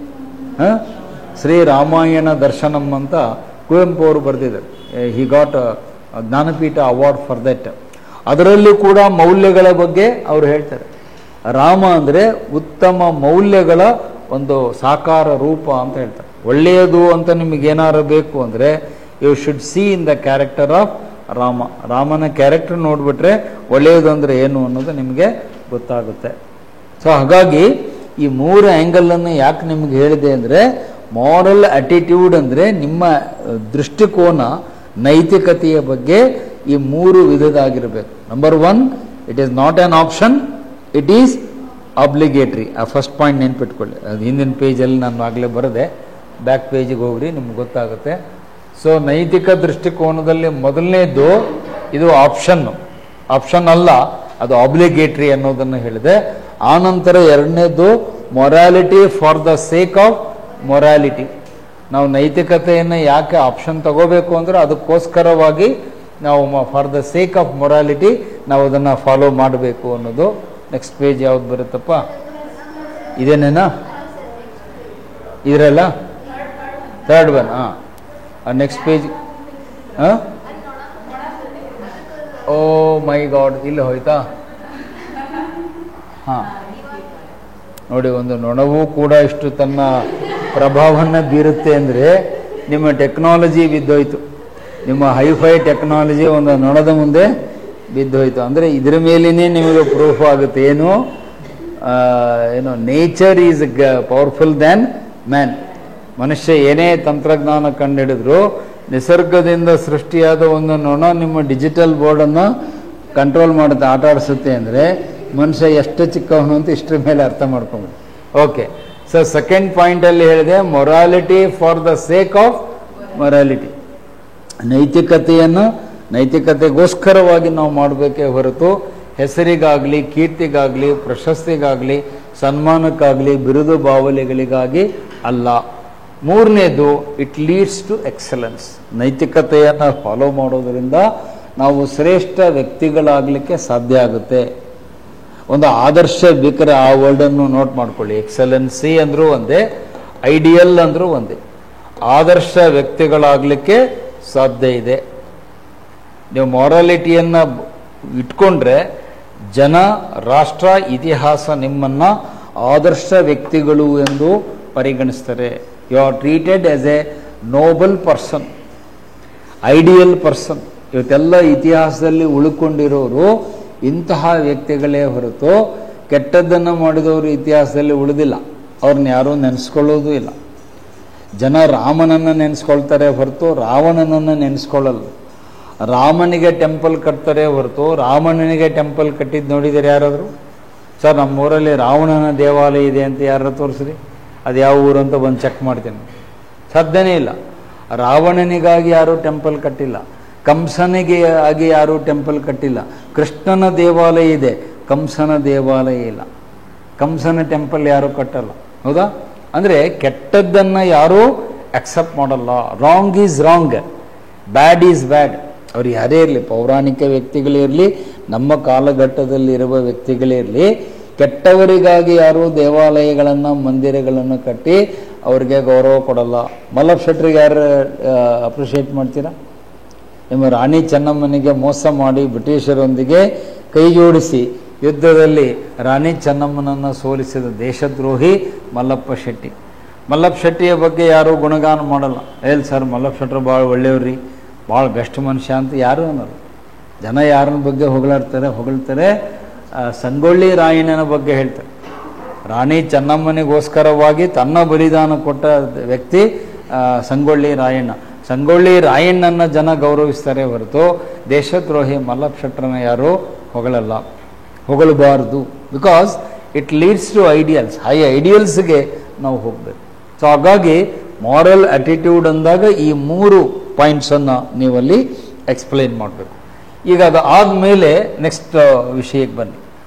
ಶ್ರೀ ರಾಮಾಯಣ ದರ್ಶನಂ ಅಂತ ಕುವೆಂಪು ಅವರು ಬರೆದಿದ್ದಾರೆ. He got Jnanpith award for that. ಅದರಲ್ಲಿ ಕೂಡ ಮೌಲ್ಯಗಳ ಬಗ್ಗೆ ಅವರು ಹೇಳ್ತಾರೆ. ರಾಮ ಅಂದರೆ ಉತ್ತಮ ಮೌಲ್ಯಗಳ ಒಂದು ಸಾಕಾರ ರೂಪ ಅಂತ ಹೇಳ್ತಾರೆ. ಒಳ್ಳೆಯದು ಅಂತ ನಿಮಗೇನಾರು ಬೇಕು ಅಂದರೆ you should see in the character of Rama. ರಾಮನ ಕ್ಯಾರೆಕ್ಟರ್ ನೋಡಿಬಿಟ್ರೆ ಒಳ್ಳೆಯದು ಅಂದರೆ ಏನು ಅನ್ನೋದು ನಿಮಗೆ ಗೊತ್ತಾಗುತ್ತೆ. ಸೊ ಹಾಗಾಗಿ ಈ 3 ಆ್ಯಂಗಲನ್ನು ಯಾಕೆ ನಿಮ್ಗೆ ಹೇಳಿದೆ ಅಂದರೆ, ಮಾರಲ್ ಆಟಿಟ್ಯೂಡ್ ಅಂದರೆ ನಿಮ್ಮ ದೃಷ್ಟಿಕೋನ ನೈತಿಕತೆಯ ಬಗ್ಗೆ ಈ 3 ವಿಧದಾಗಿರಬೇಕು. Number 1, it is not an option, it is obligatory. ಆ ಫಸ್ಟ್ ಪಾಯಿಂಟ್ ನೆನ್ಪಿಟ್ಕೊಳ್ಳಿ. ಅದು ಹಿಂದಿನ ಪೇಜಲ್ಲಿ ನಾನು ಆಗಲೇ ಬರದೆ, ಬ್ಯಾಕ್ ಪೇಜಿಗೆ ಹೋಗ್ರಿ, ನಿಮ್ಗೆ ಗೊತ್ತಾಗುತ್ತೆ. ಸೊ ನೈತಿಕ ದೃಷ್ಟಿಕೋನದಲ್ಲಿ ಮೊದಲನೇದು ಇದು ಆಪ್ಷನ್ ಅಲ್ಲ, ಅದು ಆಬ್ಲಿಗೇಟ್ರಿ ಅನ್ನೋದನ್ನು ಹೇಳಿದೆ. ಆನಂತರ ಎರಡನೇದು morality for the sake of morality. ನಾವು ನೈತಿಕತೆಯನ್ನು ಯಾಕೆ ಆಪ್ಷನ್ ತಗೋಬೇಕು ಅಂದರೆ ಅದಕ್ಕೋಸ್ಕರವಾಗಿ ನಾವು for the sake of morality ನಾವು ಅದನ್ನು ಫಾಲೋ ಮಾಡಬೇಕು ಅನ್ನೋದು. ನೆಕ್ಸ್ಟ್ ಪೇಜ್ ಯಾವ್ದು ಬರುತ್ತಪ್ಪ, ಇದೇನೇನಾ ಇದರಲ್ಲ third one. Next page. Oh my God, ಇಲ್ಲಿ ಹೋಯ್ತಾ? ಹಾಂ ನೋಡಿ, ಒಂದು ನೊಣವೂ ಕೂಡ ಇಷ್ಟು ತನ್ನ ಪ್ರಭಾವವನ್ನು ಬೀರುತ್ತೆ ಅಂದರೆ ನಿಮ್ಮ ಟೆಕ್ನಾಲಜಿ ಬಿದ್ದೋಯ್ತು. ನಿಮ್ಮ ಹೈಫೈ ಟೆಕ್ನಾಲಜಿ ಒಂದು ನೊಣದ ಮುಂದೆ ಬಿದ್ದೋಯ್ತು ಅಂದರೆ ಇದರ ಮೇಲೇ ನಿಮಗೆ ಪ್ರೂಫ್ ಆಗುತ್ತೆ ಏನು nature is powerful than man. ಮನುಷ್ಯ ಏನೇ ತಂತ್ರಜ್ಞಾನ ಕಂಡುಹಿಡಿದ್ರು ನಿಸರ್ಗದಿಂದ ಸೃಷ್ಟಿಯಾದ ಒಂದು ನೊಣ ನಿಮ್ಮ ಡಿಜಿಟಲ್ ಬೋರ್ಡನ್ನು ಕಂಟ್ರೋಲ್ ಮಾಡುತ್ತೆ, ಆಟ ಆಡಿಸುತ್ತೆ ಅಂದರೆ ಮನುಷ್ಯ ಎಷ್ಟು ಚಿಕ್ಕವನು ಅಂತ ಇಷ್ಟರ ಮೇಲೆ ಅರ್ಥ ಮಾಡ್ಕೊಂಬಿಡಿ. ಓಕೆ, ಸೊ ಸೆಕೆಂಡ್ ಪಾಯಿಂಟಲ್ಲಿ ಹೇಳಿದೆ morality for the sake of morality. ನೈತಿಕತೆಗೋಸ್ಕರವಾಗಿ ನಾವು ಮಾಡಬೇಕೇ ಹೊರತು ಹೆಸರಿಗಾಗಲಿ, ಕೀರ್ತಿಗಾಗಲಿ, ಪ್ರಶಸ್ತಿಗಾಗಲಿ, ಸನ್ಮಾನಕ್ಕಾಗಲಿ, ಬಿರುದು ಬಾವಲಿಗಳಿಗಾಗಿ ಅಲ್ಲ. ಮೂರನೇದು, ಇಟ್ ಲೀಡ್ಸ್ ಟು ಎಕ್ಸಲೆನ್ಸ್. ನೈತಿಕತೆಯನ್ನು ಫಾಲೋ ಮಾಡೋದರಿಂದ ನಾವು ಶ್ರೇಷ್ಠ ವ್ಯಕ್ತಿಗಳಾಗಲಿಕ್ಕೆ ಸಾಧ್ಯ ಆಗುತ್ತೆ. ಒಂದು ಆದರ್ಶ ಬೇಕಾರೆ ಆ ವರ್ಡನ್ನು ನೋಟ್ ಮಾಡ್ಕೊಳ್ಳಿ. ಎಕ್ಸಲೆನ್ಸಿ ಅಂದರೂ ಒಂದೇ, ಐಡಿಯಲ್ ಅಂದರೂ ಒಂದೇ. ಆದರ್ಶ ವ್ಯಕ್ತಿಗಳಾಗಲಿಕ್ಕೆ ಸಾಧ್ಯ ಇದೆ. ನೀವು ಮಾರಾಲಿಟಿಯನ್ನು ಇಟ್ಕೊಂಡ್ರೆ ಜನ, ರಾಷ್ಟ್ರ, ಇತಿಹಾಸ ನಿಮ್ಮನ್ನು ಆದರ್ಶ ವ್ಯಕ್ತಿಗಳು ಎಂದು ಪರಿಗಣಿಸ್ತಾರೆ. You are treated as a noble person, ideal person. ಇವತ್ತೆಲ್ಲ ಇತಿಹಾಸದಲ್ಲಿ ಉಳ್ಕೊಂಡಿರೋರು ಇಂತಹ ವ್ಯಕ್ತಿಗಳೇ ಹೊರತು ಕೆಟ್ಟದ್ದನ್ನು ಮಾಡಿದವರು ಇತಿಹಾಸದಲ್ಲಿ ಉಳಿದಿಲ್ಲ. ಅವ್ರನ್ನ ಯಾರೂ ನೆನೆಸ್ಕೊಳ್ಳೋದು ಇಲ್ಲ. ಜನ ರಾಮನನ್ನು ನೆನೆಸ್ಕೊಳ್ತಾರೆ ಹೊರತು ರಾವಣನನ್ನು ನೆನೆಸ್ಕೊಳ್ಳಲ್ಲ. ರಾಮನಿಗೆ ಟೆಂಪಲ್ ಕಟ್ತಾರೆ ಹೊರತು ರಾವಣನಿಗೆ ಟೆಂಪಲ್ ಕಟ್ಟಿದ್ದು ನೋಡಿದರೆ ಯಾರಾದರೂ? ಸರ್ ನಮ್ಮೂರಲ್ಲಿ ರಾವಣನ ದೇವಾಲಯ ಇದೆ ಅಂತ ಯಾರು ತೋರಿಸ್ರಿ, ಅದು ಯಾವ ಊರು ಅಂತ ಬಂದು ಚೆಕ್ ಮಾಡ್ತೀನಿ. ಸಾಧ್ಯನೇ ಇಲ್ಲ. ರಾವಣನಿಗಾಗಿ ಯಾರೂ ಟೆಂಪಲ್ ಕಟ್ಟಿಲ್ಲ, ಕಂಸನಿಗೆ ಆಗಿ ಯಾರೂ ಟೆಂಪಲ್ ಕಟ್ಟಿಲ್ಲ. ಕೃಷ್ಣನ ದೇವಾಲಯ ಇದೆ, ಕಂಸನ ದೇವಾಲಯ ಇಲ್ಲ. ಕಂಸನ ಟೆಂಪಲ್ ಯಾರೂ ಕಟ್ಟಲ್ಲ, ಹೌದಾ? ಅಂದರೆ ಕೆಟ್ಟದ್ದನ್ನು ಯಾರೂ ಅಕ್ಸೆಪ್ಟ್ ಮಾಡಲ್ಲ. Wrong is wrong, bad is bad. ಅವ್ರು ಯಾರೇ ಇರಲಿ, ಪೌರಾಣಿಕ ವ್ಯಕ್ತಿಗಳಿರಲಿ, ನಮ್ಮ ಕಾಲಘಟ್ಟದಲ್ಲಿರುವ ವ್ಯಕ್ತಿಗಳಿರಲಿ, ಕೆಟ್ಟವರಿಗಾಗಿ ಯಾರೂ ದೇವಾಲಯಗಳನ್ನು ಮಂದಿರಗಳನ್ನು ಕಟ್ಟಿ ಅವ್ರಿಗೆ ಗೌರವ ಕೊಡಲ್ಲ. ಮಲ್ಲಪ್ಪ ಶೆಟ್ಟರಿಗೆ ಯಾರು ಅಪ್ರಿಷಿಯೇಟ್ ಮಾಡ್ತೀರಾ? ನಿಮ್ಮ ರಾಣಿ ಚೆನ್ನಮ್ಮನಿಗೆ ಮೋಸ ಮಾಡಿ ಬ್ರಿಟಿಷರೊಂದಿಗೆ ಕೈ ಜೋಡಿಸಿ ಯುದ್ಧದಲ್ಲಿ ರಾಣಿ ಚೆನ್ನಮ್ಮನನ್ನು ಸೋಲಿಸಿದ ದೇಶದ್ರೋಹಿ ಮಲ್ಲಪ್ಪ ಶೆಟ್ಟಿ. ಮಲ್ಲಪ್ಪ ಶೆಟ್ಟಿಯ ಬಗ್ಗೆ ಯಾರೂ ಗುಣಗಾನ ಮಾಡಲ್ಲ. ಸರ್ ಮಲ್ಲಪ್ಪ ಶೆಟ್ಟರು ಭಾಳ ಒಳ್ಳೆಯವ್ರಿ, ಭಾಳ ಬೆಸ್ಟ್ ಮನುಷ್ಯ ಅಂತ ಯಾರೂ ಅನ್ನೋಲ್ಲ. ಜನ ಯಾರನ್ನ ಬಗ್ಗೆ ಹೊಗಳ್ತಾರೆ, ಸಂಗೊಳ್ಳಿ ರಾಯಣ್ಣನ ಬಗ್ಗೆ ಹೇಳ್ತಾರೆ. ರಾಣಿ ಚೆನ್ನಮ್ಮನಿಗೋಸ್ಕರವಾಗಿ ತನ್ನ ಬಲಿದಾನ ಕೊಟ್ಟ ವ್ಯಕ್ತಿ ಸಂಗೊಳ್ಳಿ ರಾಯಣ್ಣ. ಸಂಗೊಳ್ಳಿ ರಾಯಣ್ಣನ ಜನ ಗೌರವಿಸ್ತಾರೆ ಹೊರತು ದೇಶದ್ರೋಹಿ ಮಲ್ಲಪ್ಪ ಶೆಟ್ಟರನ್ನ ಯಾರೂ ಹೊಗಳಬಾರ್ದು. Because it leads to ideals. High ಐಡಿಯಲ್ಸ್ಗೆ ನಾವು ಹೋಗಬೇಕು. ಸೊ ಹಾಗಾಗಿ ಮಾರಲ್ ಆಟಿಟ್ಯೂಡ್ ಅಂದಾಗ ಈ 3 ಪಾಯಿಂಟ್ಸನ್ನು ನೀವಲ್ಲಿ ಎಕ್ಸ್ಪ್ಲೈನ್ ಮಾಡಬೇಕು. ಈಗ ಅದು ಆದಮೇಲೆ ನೆಕ್ಸ್ಟ್ ವಿಷಯಕ್ಕೆ ಬನ್ನಿ.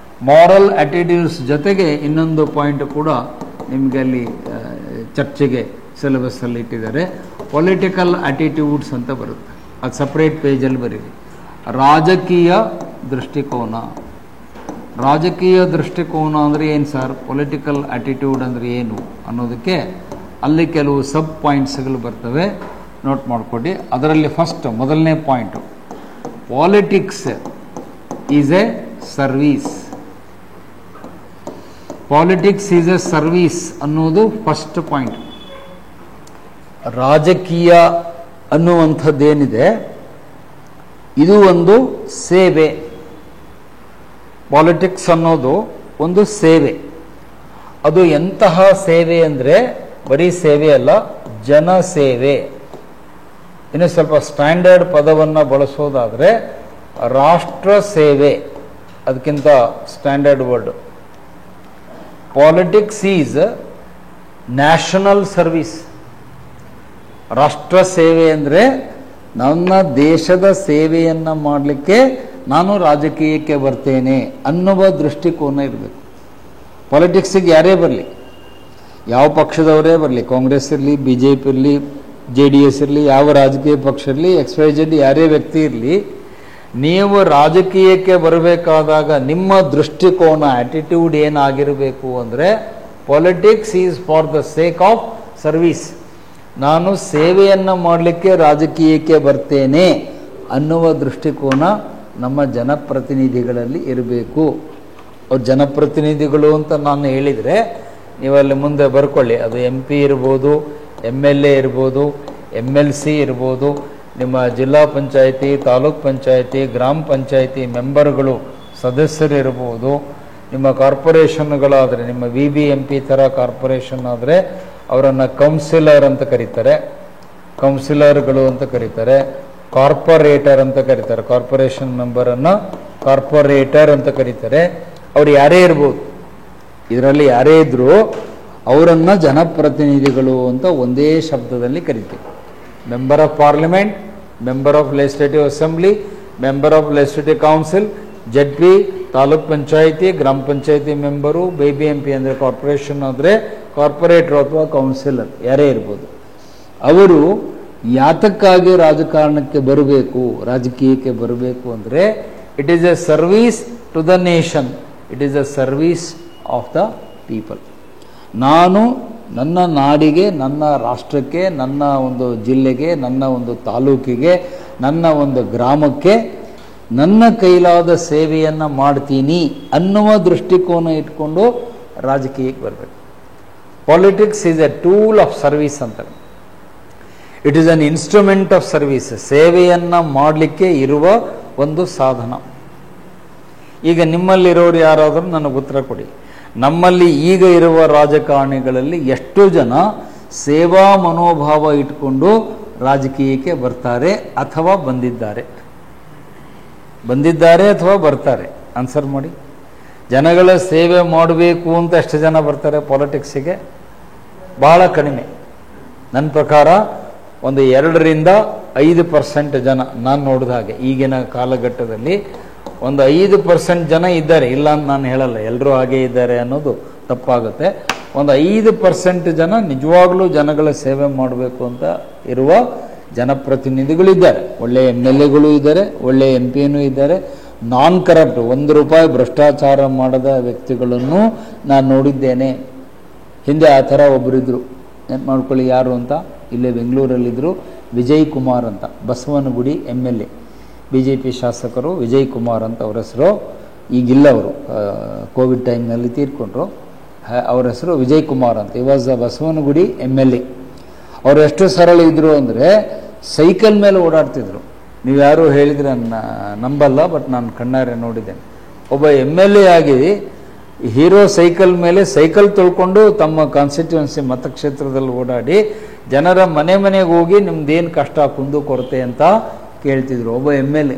ಮಾರಲ್ ಆಟಿಟ್ಯೂಡ್ಸ್ ಜೊತೆಗೆ ಇನ್ನೊಂದು ಪಾಯಿಂಟ್ ಕೂಡ ನಿಮಗೆ ಅಲ್ಲಿ ಚರ್ಚೆಗೆ ಸಿಲೆಬಸ್ಸಲ್ಲಿ ಇಟ್ಟಿದ್ದಾರೆ. ಪೊಲಿಟಿಕಲ್ ಆಟಿಟ್ಯೂಡ್ಸ್ ಅಂತ ಬರುತ್ತೆ, ಅದು ಸಪ್ರೇಟ್ ಪೇಜಲ್ಲಿ ಬರೀರಿ. ರಾಜಕೀಯ ದೃಷ್ಟಿಕೋನ. ರಾಜಕೀಯ ದೃಷ್ಟಿಕೋನ ಅಂದರೆ ಏನು ಸರ್? ಪೊಲಿಟಿಕಲ್ ಆಟಿಟ್ಯೂಡ್ ಅಂದರೆ ಏನು ಅನ್ನೋದಕ್ಕೆ ಅಲ್ಲಿ ಕೆಲವು ಸಬ್ ಪಾಯಿಂಟ್ಸ್ಗಳು ಬರ್ತವೆ, ನೋಟ್ ಮಾಡಿಕೊಡಿ. ಅದರಲ್ಲಿ ಫಸ್ಟ್ ಮೊದಲನೇ point, politics is a service. Politics is a service ಅನ್ನೋದು ಫಸ್ಟ್ ಪಾಯಿಂಟ್. ರಾಜಕೀಯ ಅನ್ನುವಂಥದ್ದೇನಿದೆ ಇದು ಒಂದು ಸೇವೆ. ಪಾಲಿಟಿಕ್ಸ್ ಅನ್ನೋದು ಒಂದು ಸೇವೆ. ಅದು ಎಂತಹ ಸೇವೆ ಅಂದರೆ ಬರೀ ಸೇವೆ ಅಲ್ಲ, ಜನಸೇವೆ. ಇನ್ನು ಸ್ವಲ್ಪ ಸ್ಟ್ಯಾಂಡರ್ಡ್ ಪದವನ್ನು ಬಳಸೋದಾದರೆ ರಾಷ್ಟ್ರ ಸೇವೆ, ಅದಕ್ಕಿಂತ standard word. Politics is national service. ರಾಷ್ಟ್ರ ಸೇವೆ ಅಂದರೆ ನನ್ನ ದೇಶದ ಸೇವೆಯನ್ನು ಮಾಡಲಿಕ್ಕೆ ನಾನು ರಾಜಕೀಯಕ್ಕೆ ಬರ್ತೇನೆ ಅನ್ನುವ ದೃಷ್ಟಿಕೋನ ಇರಬೇಕು. ಪಾಲಿಟಿಕ್ಸಿಗೆ ಯಾರೇ ಬರಲಿ, ಯಾವ ಪಕ್ಷದವರೇ ಬರಲಿ, ಕಾಂಗ್ರೆಸ್ ಇರಲಿ, BJP ಇರಲಿ, JDS ಇರಲಿ, ಯಾವ ರಾಜಕೀಯ ಪಕ್ಷ ಇರಲಿ, XYZ ಯಾರೇ ವ್ಯಕ್ತಿ ಇರಲಿ, ನೀವು ರಾಜಕೀಯಕ್ಕೆ ಬರಬೇಕಾದಾಗ ನಿಮ್ಮ ದೃಷ್ಟಿಕೋನ ಆಟಿಟ್ಯೂಡ್ ಏನಾಗಿರಬೇಕು ಅಂದರೆ politics is for the sake of service. ನಾನು ಸೇವೆಯನ್ನು ಮಾಡಲಿಕ್ಕೆ ರಾಜಕೀಯಕ್ಕೆ ಬರ್ತೇನೆ ಅನ್ನುವ ದೃಷ್ಟಿಕೋನ ನಮ್ಮ ಜನಪ್ರತಿನಿಧಿಗಳಲ್ಲಿ ಇರಬೇಕು. ಅವ್ರು ಜನಪ್ರತಿನಿಧಿಗಳು ಅಂತ ನಾನು ಹೇಳಿದರೆ ನೀವಲ್ಲಿ ಮುಂದೆ ಬರ್ಕೊಳ್ಳಿ. ಅದು MP ಇರ್ಬೋದು, MLA ಇರ್ಬೋದು, MLC ಇರ್ಬೋದು, ನಿಮ್ಮ ಜಿಲ್ಲಾ ಪಂಚಾಯಿತಿ, ತಾಲೂಕ್ ಪಂಚಾಯಿತಿ, ಗ್ರಾಮ ಪಂಚಾಯಿತಿ ಮೆಂಬರ್ಗಳು, ಸದಸ್ಯರು ಇರ್ಬೋದು. ನಿಮ್ಮ ಕಾರ್ಪೊರೇಷನ್ಗಳಾದರೆ, ನಿಮ್ಮ VBMP ಥರ ಕಾರ್ಪೊರೇಷನ್ ಆದರೆ ಅವರನ್ನು ಕೌನ್ಸಿಲರ್ ಅಂತ ಕರೀತಾರೆ, ಕೌನ್ಸಿಲರ್ಗಳು ಅಂತ ಕರೀತಾರೆ, ಕಾರ್ಪೊರೇಟರ್ ಅಂತ ಕರೀತಾರೆ. ಕಾರ್ಪೊರೇಷನ್ ಮೆಂಬರನ್ನು ಕಾರ್ಪೊರೇಟರ್ ಅಂತ ಕರೀತಾರೆ. ಅವ್ರು ಯಾರೇ ಇರ್ಬೋದು, ಇದರಲ್ಲಿ ಯಾರೇ ಇದ್ದರೂ ಅವರನ್ನು ಜನಪ್ರತಿನಿಧಿಗಳು ಅಂತ ಒಂದೇ ಶಬ್ದದಲ್ಲಿ ಕರಿತೀವಿ. Member of parliament, member of legislative assembly, member of legislative council, ZP, taluk panchayat, gram panchayat member, BBMP ಅಂದರೆ ಕಾರ್ಪೊರೇಷನ್ ಆದರೆ ಕಾರ್ಪೊರೇಟರ್ ಅಥವಾ ಕೌನ್ಸಿಲರ್ ಯಾರೇ ಇರ್ಬೋದು. ಅವರು ಯಾತಕ್ಕಾಗಿ ರಾಜಕಾರಣಕ್ಕೆ ಬರಬೇಕು, ರಾಜಕೀಯಕ್ಕೆ ಬರಬೇಕು ಅಂದರೆ it is a service to the nation, it is a service of the people. ನಾನು ನನ್ನ ನಾಡಿಗೆ, ನನ್ನ ರಾಷ್ಟ್ರಕ್ಕೆ, ನನ್ನ ಒಂದು ಜಿಲ್ಲೆಗೆ, ನನ್ನ ಒಂದು ತಾಲೂಕಿಗೆ, ನನ್ನ ಒಂದು ಗ್ರಾಮಕ್ಕೆ ನನ್ನ ಕೈಲಾದ ಸೇವೆಯನ್ನು ಮಾಡ್ತೀನಿ ಅನ್ನುವ ದೃಷ್ಟಿಕೋನ ಇಟ್ಕೊಂಡು ರಾಜಕೀಯಕ್ಕೆ ಬರಬೇಕು. Politics is a tool of service ಅಂತ. It is an instrument of service. ಸೇವೆಯನ್ನು ಮಾಡಲಿಕ್ಕೆ ಇರುವ ಒಂದು ಸಾಧನ. ಈಗ ನಿಮ್ಮಲ್ಲಿರೋರು ಯಾರಾದರೂ ನನಗೆ ಉತ್ತರ ಕೊಡಿ. ನಮ್ಮಲ್ಲಿ ಈಗ ಇರುವ ರಾಜಕಾರಣಿಗಳಲ್ಲಿ ಎಷ್ಟು ಜನ ಸೇವಾ ಮನೋಭಾವ ಇಟ್ಕೊಂಡು ರಾಜಕೀಯಕ್ಕೆ ಬರ್ತಾರೆ ಅಥವಾ ಬಂದಿದ್ದಾರೆ ಅಥವಾ ಬರ್ತಾರೆ? ಆನ್ಸರ್ ಮಾಡಿ. ಜನಗಳ ಸೇವೆ ಮಾಡಬೇಕು ಅಂತ ಎಷ್ಟು ಜನ ಬರ್ತಾರೆ ಪಾಲಿಟಿಕ್ಸಿಗೆ? ಬಹಳ ಕಡಿಮೆ. ನನ್ನ ಪ್ರಕಾರ ಒಂದು 2-5% ಜನ ನಾನು ನೋಡಿದ ಹಾಗೆ ಈಗಿನ ಕಾಲಘಟ್ಟದಲ್ಲಿ ಒಂದು 5% ಜನ ಇದ್ದಾರೆ. ಇಲ್ಲ ಅಂತ ನಾನು ಹೇಳಲ್ಲ, ಎಲ್ಲರೂ ಹಾಗೆ ಇದ್ದಾರೆ ಅನ್ನೋದು ತಪ್ಪಾಗುತ್ತೆ. ಒಂದು 5% ಜನ ನಿಜವಾಗ್ಲೂ ಜನಗಳ ಸೇವೆ ಮಾಡಬೇಕು ಅಂತ ಇರುವ ಜನಪ್ರತಿನಿಧಿಗಳಿದ್ದಾರೆ. ಒಳ್ಳೆಯ MLAಗಳು ಇದ್ದಾರೆ, ಒಳ್ಳೆಯ MP ಇದ್ದಾರೆ. ನಾನ್ ಕರಪ್ಟ್, 1 ರೂಪಾಯಿ ಭ್ರಷ್ಟಾಚಾರ ಮಾಡದ ವ್ಯಕ್ತಿಗಳನ್ನು ನಾನು ನೋಡಿದ್ದೇನೆ. ಹಿಂದೆ ಆ ಥರ ಒಬ್ಬರಿದ್ದರು, ನೆನ್ಪು ಮಾಡ್ಕೊಳ್ಳಿ ಯಾರು ಅಂತ. ಇಲ್ಲೇ ಬೆಂಗಳೂರಲ್ಲಿದ್ದರು, ವಿಜಯ್ ಕುಮಾರ್ ಅಂತ, ಬಸವನಗುಡಿ MLA, BJP ಶಾಸಕರು ವಿಜಯ್ ಕುಮಾರ್ ಅಂತ ಅವ್ರ ಹೆಸರು. ಈಗಿಲ್ಲ, ಅವರು ಕೋವಿಡ್ ಟೈಮ್ನಲ್ಲಿ ತೀರ್ಕೊಂಡ್ರು. ಅವ್ರ ಹೆಸರು ವಿಜಯ್ ಕುಮಾರ್ ಅಂತ. ಇವಾಸ್ ಬಸವನಗುಡಿ MLA. ಅವರು ಎಷ್ಟು ಸರಳ ಇದ್ದರು ಅಂದರೆ ಸೈಕಲ್ ಮೇಲೆ ಓಡಾಡ್ತಿದ್ರು. ನೀವು ಯಾರು ಹೇಳಿದರೆ ನಂಬಲ್ಲ, ಬಟ್ ನಾನು ಕಣ್ಣಾರೆ ನೋಡಿದ್ದೇನೆ. ಒಬ್ಬ MLA ಆಗಿ ಹೀರೋ ಸೈಕಲ್ ಮೇಲೆ ಸೈಕಲ್ ತೊಳ್ಕೊಂಡು ತಮ್ಮ ಕಾನ್ಸ್ಟಿಟ್ಯೂನ್ಸಿ ಮತಕ್ಷೇತ್ರದಲ್ಲಿ ಓಡಾಡಿ ಜನರ ಮನೆಗೆ ಹೋಗಿ ನಿಮ್ದೇನು ಕಷ್ಟ ಕುಂದು ಕೊರತೆ ಅಂತ ಕೇಳ್ತಿದ್ರು. ಒಬ್ಬ MLA.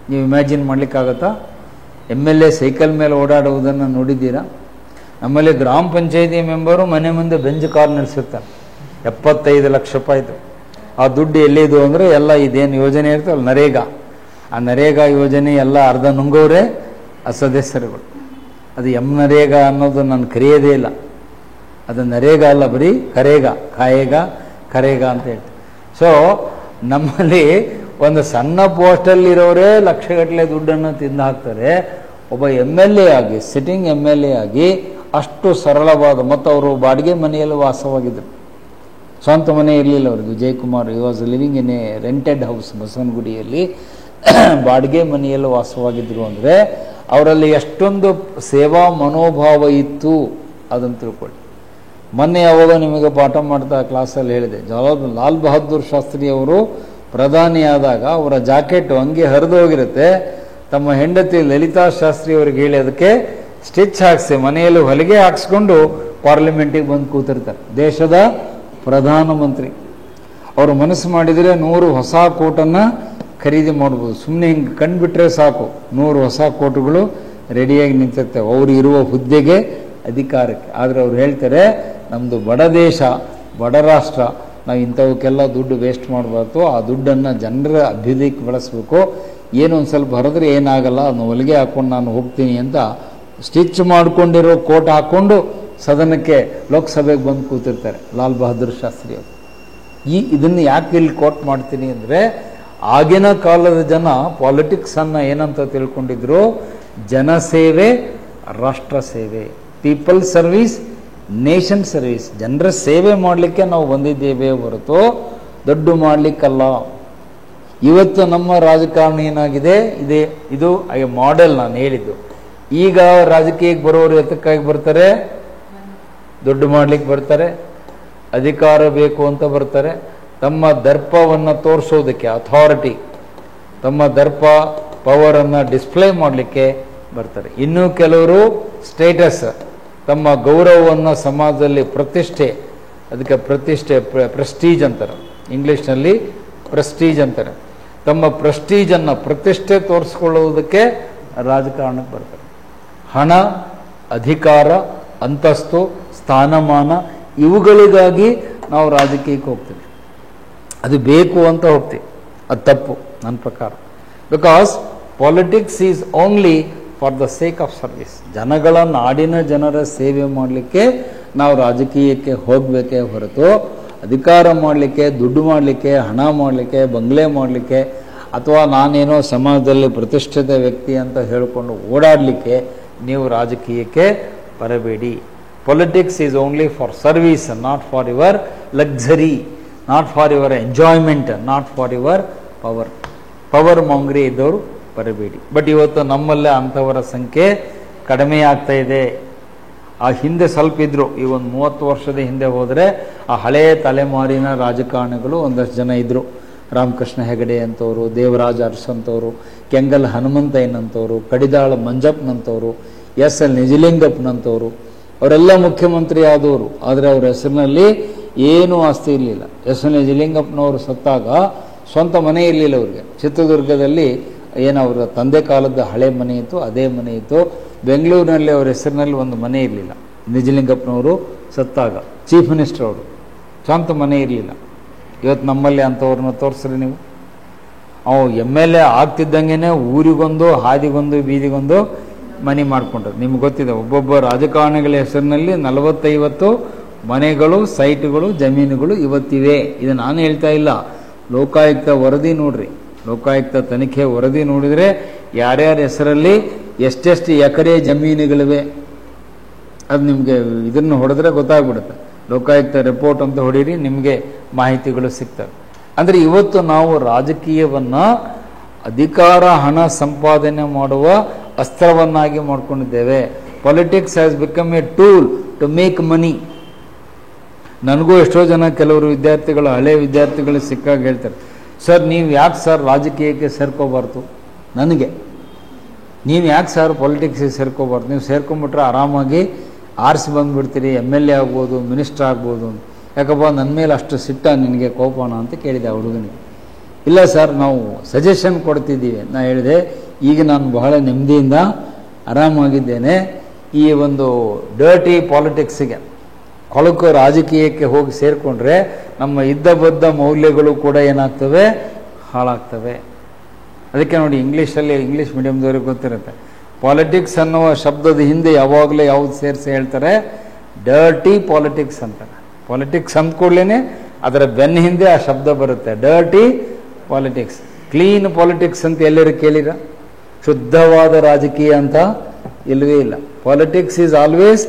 ನೀವು ಇಮ್ಯಾಜಿನ್ ಮಾಡಲಿಕ್ಕಾಗತ್ತಾ? MLA ಸೈಕಲ್ ಮೇಲೆ ಓಡಾಡುವುದನ್ನು ನೋಡಿದ್ದೀರಾ? ನಮ್ಮಲ್ಲಿ ಗ್ರಾಮ ಪಂಚಾಯತಿ ಮೆಂಬರು ಮನೆ ಮುಂದೆ ಬೆಂಚ್ ಕಾರ್ ನಿಲ್ಲಿಸಿರ್ತಾರೆ. 75 ಲಕ್ಷ ರೂಪಾಯಿದು. ಆ ದುಡ್ಡು ಎಲ್ಲಿದು ಅಂದರೆ ಎಲ್ಲ ಇದೇನು ಯೋಜನೆ ಇರ್ತಲ್ಲ ನರೇಗಾ, ಆ ನರೇಗಾ ಯೋಜನೆ ಎಲ್ಲ ಅರ್ಧ ನುಂಗೋರೆ ಸದಸ್ಯರುಗಳು. ಅದು ನರೇಗಾ ಅನ್ನೋದು ನಾನು ಕರೆಯೋದೇ ಇಲ್ಲ. ಅದು ನರೇಗಾ ಅಲ್ಲ, ಬರೀ ಕರೇಗಾ, ಕರೇಗಾ ಅಂತ ಹೇಳ್ತೀವಿ. ಸೊ ನಮ್ಮಲ್ಲಿ ಒಂದು ಸಣ್ಣ ಪೋಸ್ಟಲ್ಲಿರೋರೇ ಲಕ್ಷಗಟ್ಟಲೆ ದುಡ್ಡನ್ನು ತಿಂದು ಹಾಕ್ತಾರೆ. ಒಬ್ಬ MLA ಆಗಿ, ಸಿಟ್ಟಿಂಗ್ MLA ಆಗಿ ಅಷ್ಟು ಸರಳವಾದ, ಮತ್ತು ಅವರು ಬಾಡಿಗೆ ಮನೆಯಲ್ಲಿ ವಾಸವಾಗಿದ್ದರು. ಸ್ವಂತ ಮನೆ ಇರಲಿಲ್ಲ ಅವ್ರಿಗೆ. Vijay Kumar was living in a rented house ಬಸವನಗುಡಿಯಲ್ಲಿ, ಬಾಡಿಗೆ ಮನೆಯಲ್ಲಿ ವಾಸವಾಗಿದ್ದರು. ಅಂದರೆ ಅವರಲ್ಲಿ ಎಷ್ಟೊಂದು ಸೇವಾ ಮನೋಭಾವ ಇತ್ತು ಅದನ್ನು ತಿಳ್ಕೊಳ್ಳಿ. ಮೊನ್ನೆ ಯಾವಾಗ ನಿಮಗೆ ಪಾಠ ಮಾಡ್ತಾ ಕ್ಲಾಸಲ್ಲಿ ಹೇಳಿದೆ, ಲಾಲ್ ಬಹದ್ದೂರ್ ಶಾಸ್ತ್ರಿ ಅವರು ಪ್ರಧಾನಿಯಾದಾಗ ಅವರ ಜಾಕೆಟ್ ಹಂಗೆ ಹರಿದು ಹೋಗಿರುತ್ತೆ. ತಮ್ಮ ಹೆಂಡತಿ ಲಲಿತಾ ಶಾಸ್ತ್ರಿ ಅವರಿಗೆ ಹೇಳಿ ಅದಕ್ಕೆ ಸ್ಟಿಚ್ ಹಾಕಿಸಿ ಮನೆಯಲ್ಲಿ ಹೊಲಿಗೆ ಹಾಕ್ಸ್ಕೊಂಡು ಪಾರ್ಲಿಮೆಂಟಿಗೆ ಬಂದು ಕೂತಿರ್ತಾರೆ. ದೇಶದ ಪ್ರಧಾನಮಂತ್ರಿ ಅವರು ಮನಸ್ಸು ಮಾಡಿದರೆ 100 ಹೊಸ ಕೋಟನ್ನು ಖರೀದಿ ಮಾಡ್ಬೋದು. ಸುಮ್ಮನೆ ಹಿಂಗೆ ಕಂಡುಬಿಟ್ರೆ ಸಾಕು, 100 ಹೊಸ ಕೋಟುಗಳು ರೆಡಿಯಾಗಿ ನಿಂತಿರ್ತವೆ ಅವರು ಇರುವ ಹುದ್ದೆಗೆ, ಅಧಿಕಾರಕ್ಕೆ. ಆದರೆ ಅವ್ರು ಹೇಳ್ತಾರೆ, ನಮ್ಮದು ಬಡ ದೇಶ, ಬಡ ರಾಷ್ಟ್ರ, ನಾವು ಇಂಥವಕ್ಕೆಲ್ಲ ದುಡ್ಡು ವೇಸ್ಟ್ ಮಾಡಬಾರ್ದು, ಆ ದುಡ್ಡನ್ನು ಜನರ ಅಭ್ಯುದಯಕ್ಕೆ ಬಳಸಬೇಕು. ಏನು ಒಂದು ಸ್ವಲ್ಪ ಹರಿದ್ರೆ ಏನಾಗಲ್ಲ, ಅದನ್ನು ಹೊಲಿಗೆ ಹಾಕ್ಕೊಂಡು ನಾನು ಹೋಗ್ತೀನಿ ಅಂತ ಸ್ಟಿಚ್ ಮಾಡಿಕೊಂಡಿರೋ ಕೋಟ್ ಹಾಕ್ಕೊಂಡು ಸದನಕ್ಕೆ, ಲೋಕಸಭೆಗೆ ಬಂದು ಕೂತಿರ್ತಾರೆ ಲಾಲ್ ಬಹದ್ದೂರ್ ಶಾಸ್ತ್ರಿ ಅವರು. ಇದನ್ನು ಯಾಕೆ ಇಲ್ಲಿ ಕೋಟ್ ಮಾಡ್ತೀನಿ ಅಂದರೆ, ಆಗಿನ ಕಾಲದ ಜನ ಪಾಲಿಟಿಕ್ಸನ್ನು ಏನಂತ ತಿಳ್ಕೊಂಡಿದ್ರು, ಜನಸೇವೆ, ರಾಷ್ಟ್ರ ಸೇವೆ, ಪೀಪಲ್ ಸರ್ವಿಸ್, ನೇಷನ್ ಸರ್ವಿಸ್. ಜನರ ಸೇವೆ ಮಾಡಲಿಕ್ಕೆ ನಾವು ಬಂದಿದ್ದೇವೆ ಹೊರತು ದೊಡ್ಡ ಮಾಡಲಿಕ್ಕಲ್ಲ. ಇವತ್ತು ನಮ್ಮ ರಾಜಕಾರಣ ಏನಾಗಿದೆ, ಇದು ಮಾಡೆಲ್ ನಾನು ಹೇಳಿದ್ದು. ಈಗ ರಾಜಕೀಯಕ್ಕೆ ಬರೋರು ಎತ್ತಕ್ಕಾಗಿ ಬರ್ತಾರೆ, ದುಡ್ಡು ಮಾಡಲಿಕ್ಕೆ ಬರ್ತಾರೆ, ಅಧಿಕಾರ ಬೇಕು ಅಂತ ಬರ್ತಾರೆ, ತಮ್ಮ ದರ್ಪವನ್ನು ತೋರಿಸೋದಕ್ಕೆ, ಅಥಾರಿಟಿ, ತಮ್ಮ ದರ್ಪ ಪವರನ್ನು ಡಿಸ್ಪ್ಲೇ ಮಾಡಲಿಕ್ಕೆ ಬರ್ತಾರೆ. ಇನ್ನೂ ಕೆಲವರು ಸ್ಟೇಟಸ್, ತಮ್ಮ ಗೌರವವನ್ನು ಸಮಾಜದಲ್ಲಿ ಪ್ರತಿಷ್ಠೆ, ಅದಕ್ಕೆ ಪ್ರತಿಷ್ಠೆ ಪ್ರೆಸ್ಟೀಜ್ ಅಂತಾರೆ, ಇಂಗ್ಲೀಷ್ನಲ್ಲಿ ಪ್ರೆಸ್ಟೀಜ್ ಅಂತಾರೆ. ತಮ್ಮ ಪ್ರೆಸ್ಟೀಜನ್ನು, ಪ್ರತಿಷ್ಠೆ ತೋರಿಸ್ಕೊಳ್ಳೋದಕ್ಕೆ ರಾಜಕಾರಣಕ್ಕೆ ಬರ್ತಾರೆ. ಹಣ, ಅಧಿಕಾರ, ಅಂತಸ್ತು, ಸ್ಥಾನಮಾನ ಇವುಗಳಿಗಾಗಿ ನಾವು ರಾಜಕೀಯಕ್ಕೆ ಹೋಗ್ತೀವಿ. ಅದು ಬೇಕು ಅಂತ ಹೋಗ್ತೀವಿ, ಅದು ತಪ್ಪು ನನ್ನ ಪ್ರಕಾರ. Because politics is only for the sake of service. ಜನಗಳ, ನಾಡಿನ ಜನರ ಸೇವೆ ಮಾಡಲಿಕ್ಕೆ ನಾವು ರಾಜಕೀಯಕ್ಕೆ ಹೋಗಬೇಕೇ ಹೊರತು ಅಧಿಕಾರ ಮಾಡಲಿಕ್ಕೆ, ದುಡ್ಡು ಮಾಡಲಿಕ್ಕೆ, ಹಣ ಮಾಡಲಿಕ್ಕೆ, ಬಂಗ್ಲೆ ಮಾಡಲಿಕ್ಕೆ, ಅಥವಾ ನಾನೇನೋ ಸಮಾಜದಲ್ಲಿ ಪ್ರತಿಷ್ಠಿತ ವ್ಯಕ್ತಿ ಅಂತ ಹೇಳಿಕೊಂಡು ಓಡಾಡಲಿಕ್ಕೆ ನೀವು ರಾಜಕೀಯಕ್ಕೆ ಬರಬೇಡಿ. Politics is only for service, not for your luxury, not for your enjoyment, not for your power. Power ಮಾಂಗ್ರಿ ಇದ್ದವರು ಬರಬೇಡಿ. ಬಟ್ ಇವತ್ತು ನಮ್ಮಲ್ಲೇ ಅಂಥವರ ಸಂಖ್ಯೆ ಕಡಿಮೆ ಆಗ್ತಾ ಇದೆ. ಆ ಹಿಂದೆ ಸ್ವಲ್ಪ ಇದ್ದರು, ಈ ಒಂದು 30 ವರ್ಷದ ಹಿಂದೆ ಹೋದರೆ ಆ ಹಳೆಯ ತಲೆಮಾರಿನ ರಾಜಕಾರಣಿಗಳು ಒಂದಷ್ಟು ಜನ ಇದ್ದರು. ರಾಮಕೃಷ್ಣ ಹೆಗಡೆ ಅಂತವರು, ದೇವರಾಜ ಅರಸ್ ಅಂತವರು, ಕೆಂಗಲ್ ಹನುಮಂತಯ್ಯನಂತವರು, ಕಡಿದಾಳ ಮಂಜಪ್ಪನಂತವರು, ಎಸ್ ಎಲ್ ನಿಜಲಿಂಗಪ್ಪನಂತವರು, ಅವರೆಲ್ಲ ಮುಖ್ಯಮಂತ್ರಿ ಆದವರು, ಆದರೆ ಅವರ ಹೆಸರಿನಲ್ಲಿ ಏನೂ ಆಸ್ತಿ ಇರಲಿಲ್ಲ. ಎಸ್ ಎನ್ ನಿಜಲಿಂಗಪ್ಪನವರು ಸತ್ತಾಗ ಸ್ವಂತ ಮನೆ ಇರಲಿಲ್ಲ ಅವ್ರಿಗೆ. ಚಿತ್ರದುರ್ಗದಲ್ಲಿ ಏನು ಅವರ ತಂದೆ ಕಾಲದ ಹಳೆ ಮನೆ ಇತ್ತು, ಅದೇ ಮನೆ ಇತ್ತು. ಬೆಂಗಳೂರಿನಲ್ಲಿ ಅವರ ಹೆಸರಿನಲ್ಲಿ ಒಂದು ಮನೆ ಇರಲಿಲ್ಲ. ನಿಜಲಿಂಗಪ್ಪನವರು ಸತ್ತಾಗ ಚೀಫ್ ಮಿನಿಸ್ಟರ್ ಅವರು, ಸ್ವಂತ ಮನೆ ಇರಲಿಲ್ಲ. ಇವತ್ತು ನಮ್ಮಲ್ಲಿ ಅಂಥವ್ರನ್ನ ತೋರಿಸ್ರಿ ನೀವು. ಅವು MLA ಆಗ್ತಿದ್ದಂಗೆ ಊರಿಗೊಂದು, ಹಾದಿಗೊಂದು, ಬೀದಿಗೊಂದು ಮನೆ ಮಾಡಿಕೊಂಡ್ರು. ನಿಮ್ಗೆ ಗೊತ್ತಿದೆ, ಒಬ್ಬೊಬ್ಬ ರಾಜಕಾರಣಿಗಳ ಹೆಸರಿನಲ್ಲಿ 40-50 ಮನೆಗಳು, ಸೈಟ್ಗಳು, ಜಮೀನುಗಳು ಇವತ್ತಿವೆ. ಇದು ನಾನು ಹೇಳ್ತಾ ಇಲ್ಲ, ಲೋಕಾಯುಕ್ತ ವರದಿ ನೋಡ್ರಿ. ಲೋಕಾಯುಕ್ತ ತನಿಖೆ ವರದಿ ನೋಡಿದರೆ ಯಾರ್ಯಾರ ಹೆಸರಲ್ಲಿ ಎಷ್ಟೆಷ್ಟು ಎಕರೆ ಜಮೀನುಗಳಿವೆ ಅದು ನಿಮಗೆ ಇದನ್ನು ಹೊಡೆದ್ರೆ ಗೊತ್ತಾಗ್ಬಿಡುತ್ತೆ. ಲೋಕಾಯುಕ್ತ ರಿಪೋರ್ಟ್ ಅಂತ ಹೊಡೀರಿ, ನಿಮಗೆ ಮಾಹಿತಿಗಳು ಸಿಗ್ತವೆ. ಅಂದರೆ ಇವತ್ತು ನಾವು ರಾಜಕೀಯವನ್ನು ಅಧಿಕಾರ, ಹಣ ಸಂಪಾದನೆ ಮಾಡುವ ಅಸ್ತ್ರವನ್ನಾಗಿ ಮಾಡ್ಕೊಂಡಿದ್ದೇವೆ. Politics has become a tool to make money. ನನಗೂ ಎಷ್ಟೋ ಜನ ಕೆಲವರು ವಿದ್ಯಾರ್ಥಿಗಳು, ಹಳೆ ವಿದ್ಯಾರ್ಥಿಗಳು ಸಿಕ್ಕಾಗ ಹೇಳ್ತಾರೆ, ಸರ್ ನೀವು ಯಾಕೆ ಸರ್ ರಾಜಕೀಯಕ್ಕೆ ಸೇರ್ಕೋಬಾರ್ದು, ನನಗೆ ನೀವು ಯಾಕೆ ಸರ್ ಪಾಲಿಟಿಕ್ಸಿಗೆ ಸೇರ್ಕೋಬಾರ್ದು, ನೀವು ಸೇರ್ಕೊಂಡ್ಬಿಟ್ರೆ ಆರಾಮಾಗಿ ಆರಿಸಿ ಬಂದುಬಿಡ್ತೀರಿ, MLA ಆಗ್ಬೋದು, ಮಿನಿಸ್ಟರ್ ಆಗ್ಬೋದು. ಯಾಕಪ್ಪ ನನ್ನ ಮೇಲೆ ಅಷ್ಟು ಸಿಟ್ಟ ನಿನಗೆ, ಕೋಪನ ಅಂತ ಕೇಳಿದೆ ಆ ಹುಡುಗನಿಗೆ. ಇಲ್ಲ ಸರ್ ನಾವು ಸಜೆಷನ್ ಕೊಡ್ತಿದ್ದೀವಿ. ನಾ ಹೇಳಿದೆ, ಈಗ ನಾನು ಬಹಳ ನೆಮ್ಮದಿಯಿಂದ ಆರಾಮಾಗಿದ್ದೇನೆ. ಈ ಒಂದು ಡರ್ಟಿ ಪಾಲಿಟಿಕ್ಸಿಗೆ, ಕೊಳಕು ರಾಜಕೀಯಕ್ಕೆ ಹೋಗಿ ಸೇರಿಕೊಂಡ್ರೆ ನಮ್ಮ ಇದ್ದಬದ್ದ ಮೌಲ್ಯಗಳು ಕೂಡ ಏನಾಗ್ತವೆ, ಹಾಳಾಗ್ತವೆ. ಅದಕ್ಕೆ ನೋಡಿ, ಇಂಗ್ಲೀಷ್ ಮೀಡಿಯಮ್ದವ್ರಿಗೆ ಗೊತ್ತಿರುತ್ತೆ, ಪಾಲಿಟಿಕ್ಸ್ ಅನ್ನುವ ಶಬ್ದದ ಹಿಂದೆ ಯಾವಾಗಲೇ ಯಾವ್ದು ಸೇರಿಸಿ ಹೇಳ್ತಾರೆ, ಡರ್ಟಿ ಪಾಲಿಟಿಕ್ಸ್ ಅಂತಾರೆ. ಪಾಲಿಟಿಕ್ಸ್ ಅಂದ ಕೂಡಲೇ ಅದರ ಬೆನ್ನ ಹಿಂದೆ ಆ ಶಬ್ದ ಬರುತ್ತೆ, ಡರ್ಟಿ ಪಾಲಿಟಿಕ್ಸ್. ಕ್ಲೀನ್ ಪಾಲಿಟಿಕ್ಸ್ ಅಂತ ಎಲ್ಲರೂ ಕೇಳಿರ? ಶುದ್ಧವಾದ ರಾಜಕೀಯ ಅಂತ ಇಲ್ಲವೇ ಇಲ್ಲ. Politics is always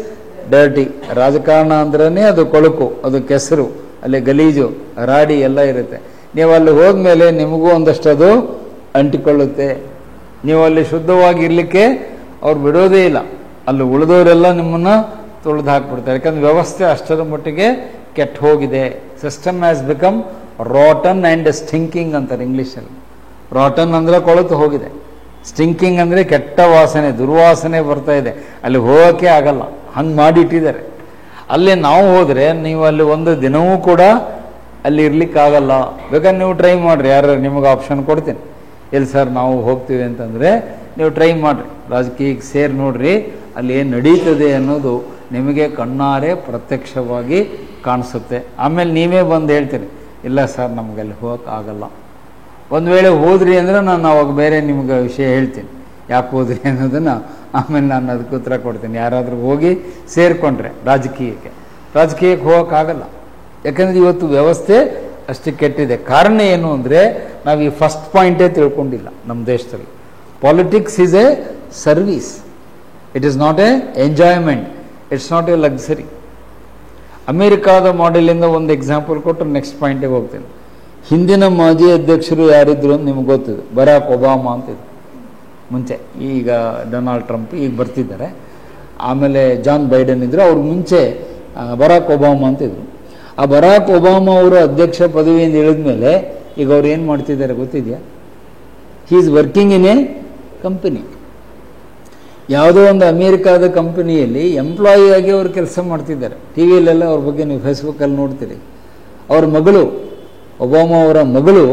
dirty. ರಾಜಕಾರಣ ಅಂದ್ರೇ ಅದು ಕೊಳಕು, ಅದು ಕೆಸರು, ಅಲ್ಲಿ ಗಲೀಜು, ರಾಡಿ ಎಲ್ಲ ಇರುತ್ತೆ. ನೀವು ಅಲ್ಲಿ ಹೋದ್ಮೇಲೆ ನಿಮಗೂ ಒಂದಷ್ಟು ಅದು ಅಂಟಿಕೊಳ್ಳುತ್ತೆ. ನೀವು ಅಲ್ಲಿ ಶುದ್ಧವಾಗಿ ಇರಲಿಕ್ಕೆ ಅವ್ರು ಬಿಡೋದೇ ಇಲ್ಲ. ಅಲ್ಲಿ ಉಳಿದವರೆಲ್ಲ ನಿಮ್ಮನ್ನು ತುಳಿದು ಹಾಕ್ಬಿಡ್ತಾರೆ. ಯಾಕಂದ್ರೆ ವ್ಯವಸ್ಥೆ ಅಷ್ಟರ ಮಟ್ಟಿಗೆ ಕೆಟ್ಟ ಹೋಗಿದೆ. System has become rotten and stinking ಅಂತಾರೆ ಇಂಗ್ಲೀಷಲ್ಲಿ. ರಾಟನ್ ಅಂದರೆ ಕೊಳೆತು ಹೋಗಿದೆ, ಸ್ಟಿಂಕಿಂಗ್ ಅಂದರೆ ಕೆಟ್ಟ ವಾಸನೆ, ದುರ್ವಾಸನೆ ಬರ್ತಾ ಇದೆ. ಅಲ್ಲಿ ಹೋಗೋಕ್ಕೆ ಆಗಲ್ಲ, ಹಂಗೆ ಮಾಡಿಟ್ಟಿದ್ದಾರೆ. ಅಲ್ಲಿ ನಾವು ಹೋದರೆ ನೀವು ಅಲ್ಲಿ ಒಂದು ದಿನವೂ ಕೂಡ ಅಲ್ಲಿ ಇರ್ಲಿಕ್ಕಾಗಲ್ಲ. ಬೇಕಾದ್ರೆ ನೀವು ಟ್ರೈ ಮಾಡಿರಿ, ಯಾರು ನಿಮಗೆ ಆಪ್ಷನ್ ಕೊಡ್ತೀನಿ. ಎಲ್ಲಿ ಸರ್ ನಾವು ಹೋಗ್ತೀವಿ ಅಂತಂದರೆ ನೀವು ಟ್ರೈ ಮಾಡಿರಿ, ರಾಜಕೀಯಕ್ಕೆ ಸೇರಿ ನೋಡ್ರಿ, ಅಲ್ಲಿ ಏನು ನಡೀತದೆ ಅನ್ನೋದು ನಿಮಗೆ ಕಣ್ಣಾರೆ ಪ್ರತ್ಯಕ್ಷವಾಗಿ ಕಾಣಿಸುತ್ತೆ. ಆಮೇಲೆ ನೀವೇ ಬಂದು ಹೇಳ್ತೀರಿ, ಇಲ್ಲ ಸರ್ ನಮ್ಗೆ ಅಲ್ಲಿ ಹೋಗಕ್ಕೆ ಆಗಲ್ಲ. ಒಂದು ವೇಳೆ ಹೋದ್ರಿ ಅಂದರೆ ನಾನು ಅವಾಗ ಬೇರೆ ನಿಮ್ಗೆ ವಿಷಯ ಹೇಳ್ತೀನಿ, ಯಾಕೆ ಹೋದ್ರಿ ಅನ್ನೋದನ್ನು ಆಮೇಲೆ ನಾನು ಅದಕ್ಕೆ ಉತ್ತರ ಕೊಡ್ತೀನಿ. ಯಾರಾದರೂ ಹೋಗಿ ಸೇರಿಕೊಂಡ್ರೆ ರಾಜಕೀಯಕ್ಕೆ ಹೋಗೋಕ್ಕಾಗಲ್ಲ. ಯಾಕಂದರೆ ಇವತ್ತು ವ್ಯವಸ್ಥೆ ಅಷ್ಟು ಕೆಟ್ಟಿದೆ. ಕಾರಣ ಏನು ಅಂದರೆ ನಾವು ಈ ಫಸ್ಟ್ ಪಾಯಿಂಟೇ ತಿಳ್ಕೊಂಡಿಲ್ಲ ನಮ್ಮ ದೇಶದಲ್ಲಿ. Politics is a service, it is not A enjoyment, it's not A luxury. ಅಮೇರಿಕಾದ ಮಾಡೆಲಿಂದ ಒಂದು ಎಕ್ಸಾಂಪಲ್ ಕೊಟ್ಟರೆ ನೆಕ್ಸ್ಟ್ ಪಾಯಿಂಟಿಗೆ ಹೋಗ್ತೀನಿ. ಹಿಂದಿನ ಮಾಜಿ ಅಧ್ಯಕ್ಷರು ಯಾರಿದ್ರು ಅಂತ ನಿಮ್ಗೆ ಗೊತ್ತಿದೆ, ಬರಾಕ್ ಒಬಾಮಾ ಅಂತಿದ್ರು ಮುಂಚೆ. ಈಗ ಡೊನಾಲ್ಡ್ ಟ್ರಂಪ್ ಈಗ ಬರ್ತಿದ್ದಾರೆ. ಆಮೇಲೆ ಜಾನ್ ಬೈಡನ್ ಇದ್ರು, ಅವ್ರ ಮುಂಚೆ ಬರಾಕ್ ಒಬಾಮಾ ಅಂತಿದ್ರು. ಆ ಬರಾಕ್ ಒಬಾಮಾ ಅವರು ಅಧ್ಯಕ್ಷ ಪದವಿಯಿಂದ ಇಳಿದ ಮೇಲೆ ಈಗ ಅವ್ರು ಏನು ಮಾಡ್ತಿದ್ದಾರೆ ಗೊತ್ತಿದೆಯಾ? He is working in a company. ಯಾವುದೋ ಒಂದು ಅಮೇರಿಕಾದ ಕಂಪನಿಯಲ್ಲಿ ಎಂಪ್ಲಾಯಿ ಆಗಿ ಅವರು ಕೆಲಸ ಮಾಡ್ತಿದ್ದಾರೆ. ಟಿ ವಿಯಲ್ಲೆಲ್ಲ ಅವ್ರ ಬಗ್ಗೆ ನೀವು ಫೇಸ್ಬುಕ್ಕಲ್ಲಿ ನೋಡ್ತೀರಿ. ಅವ್ರ ಮಗಳು, ಒಬಾಮಾ ಅವರ ಮಗಳು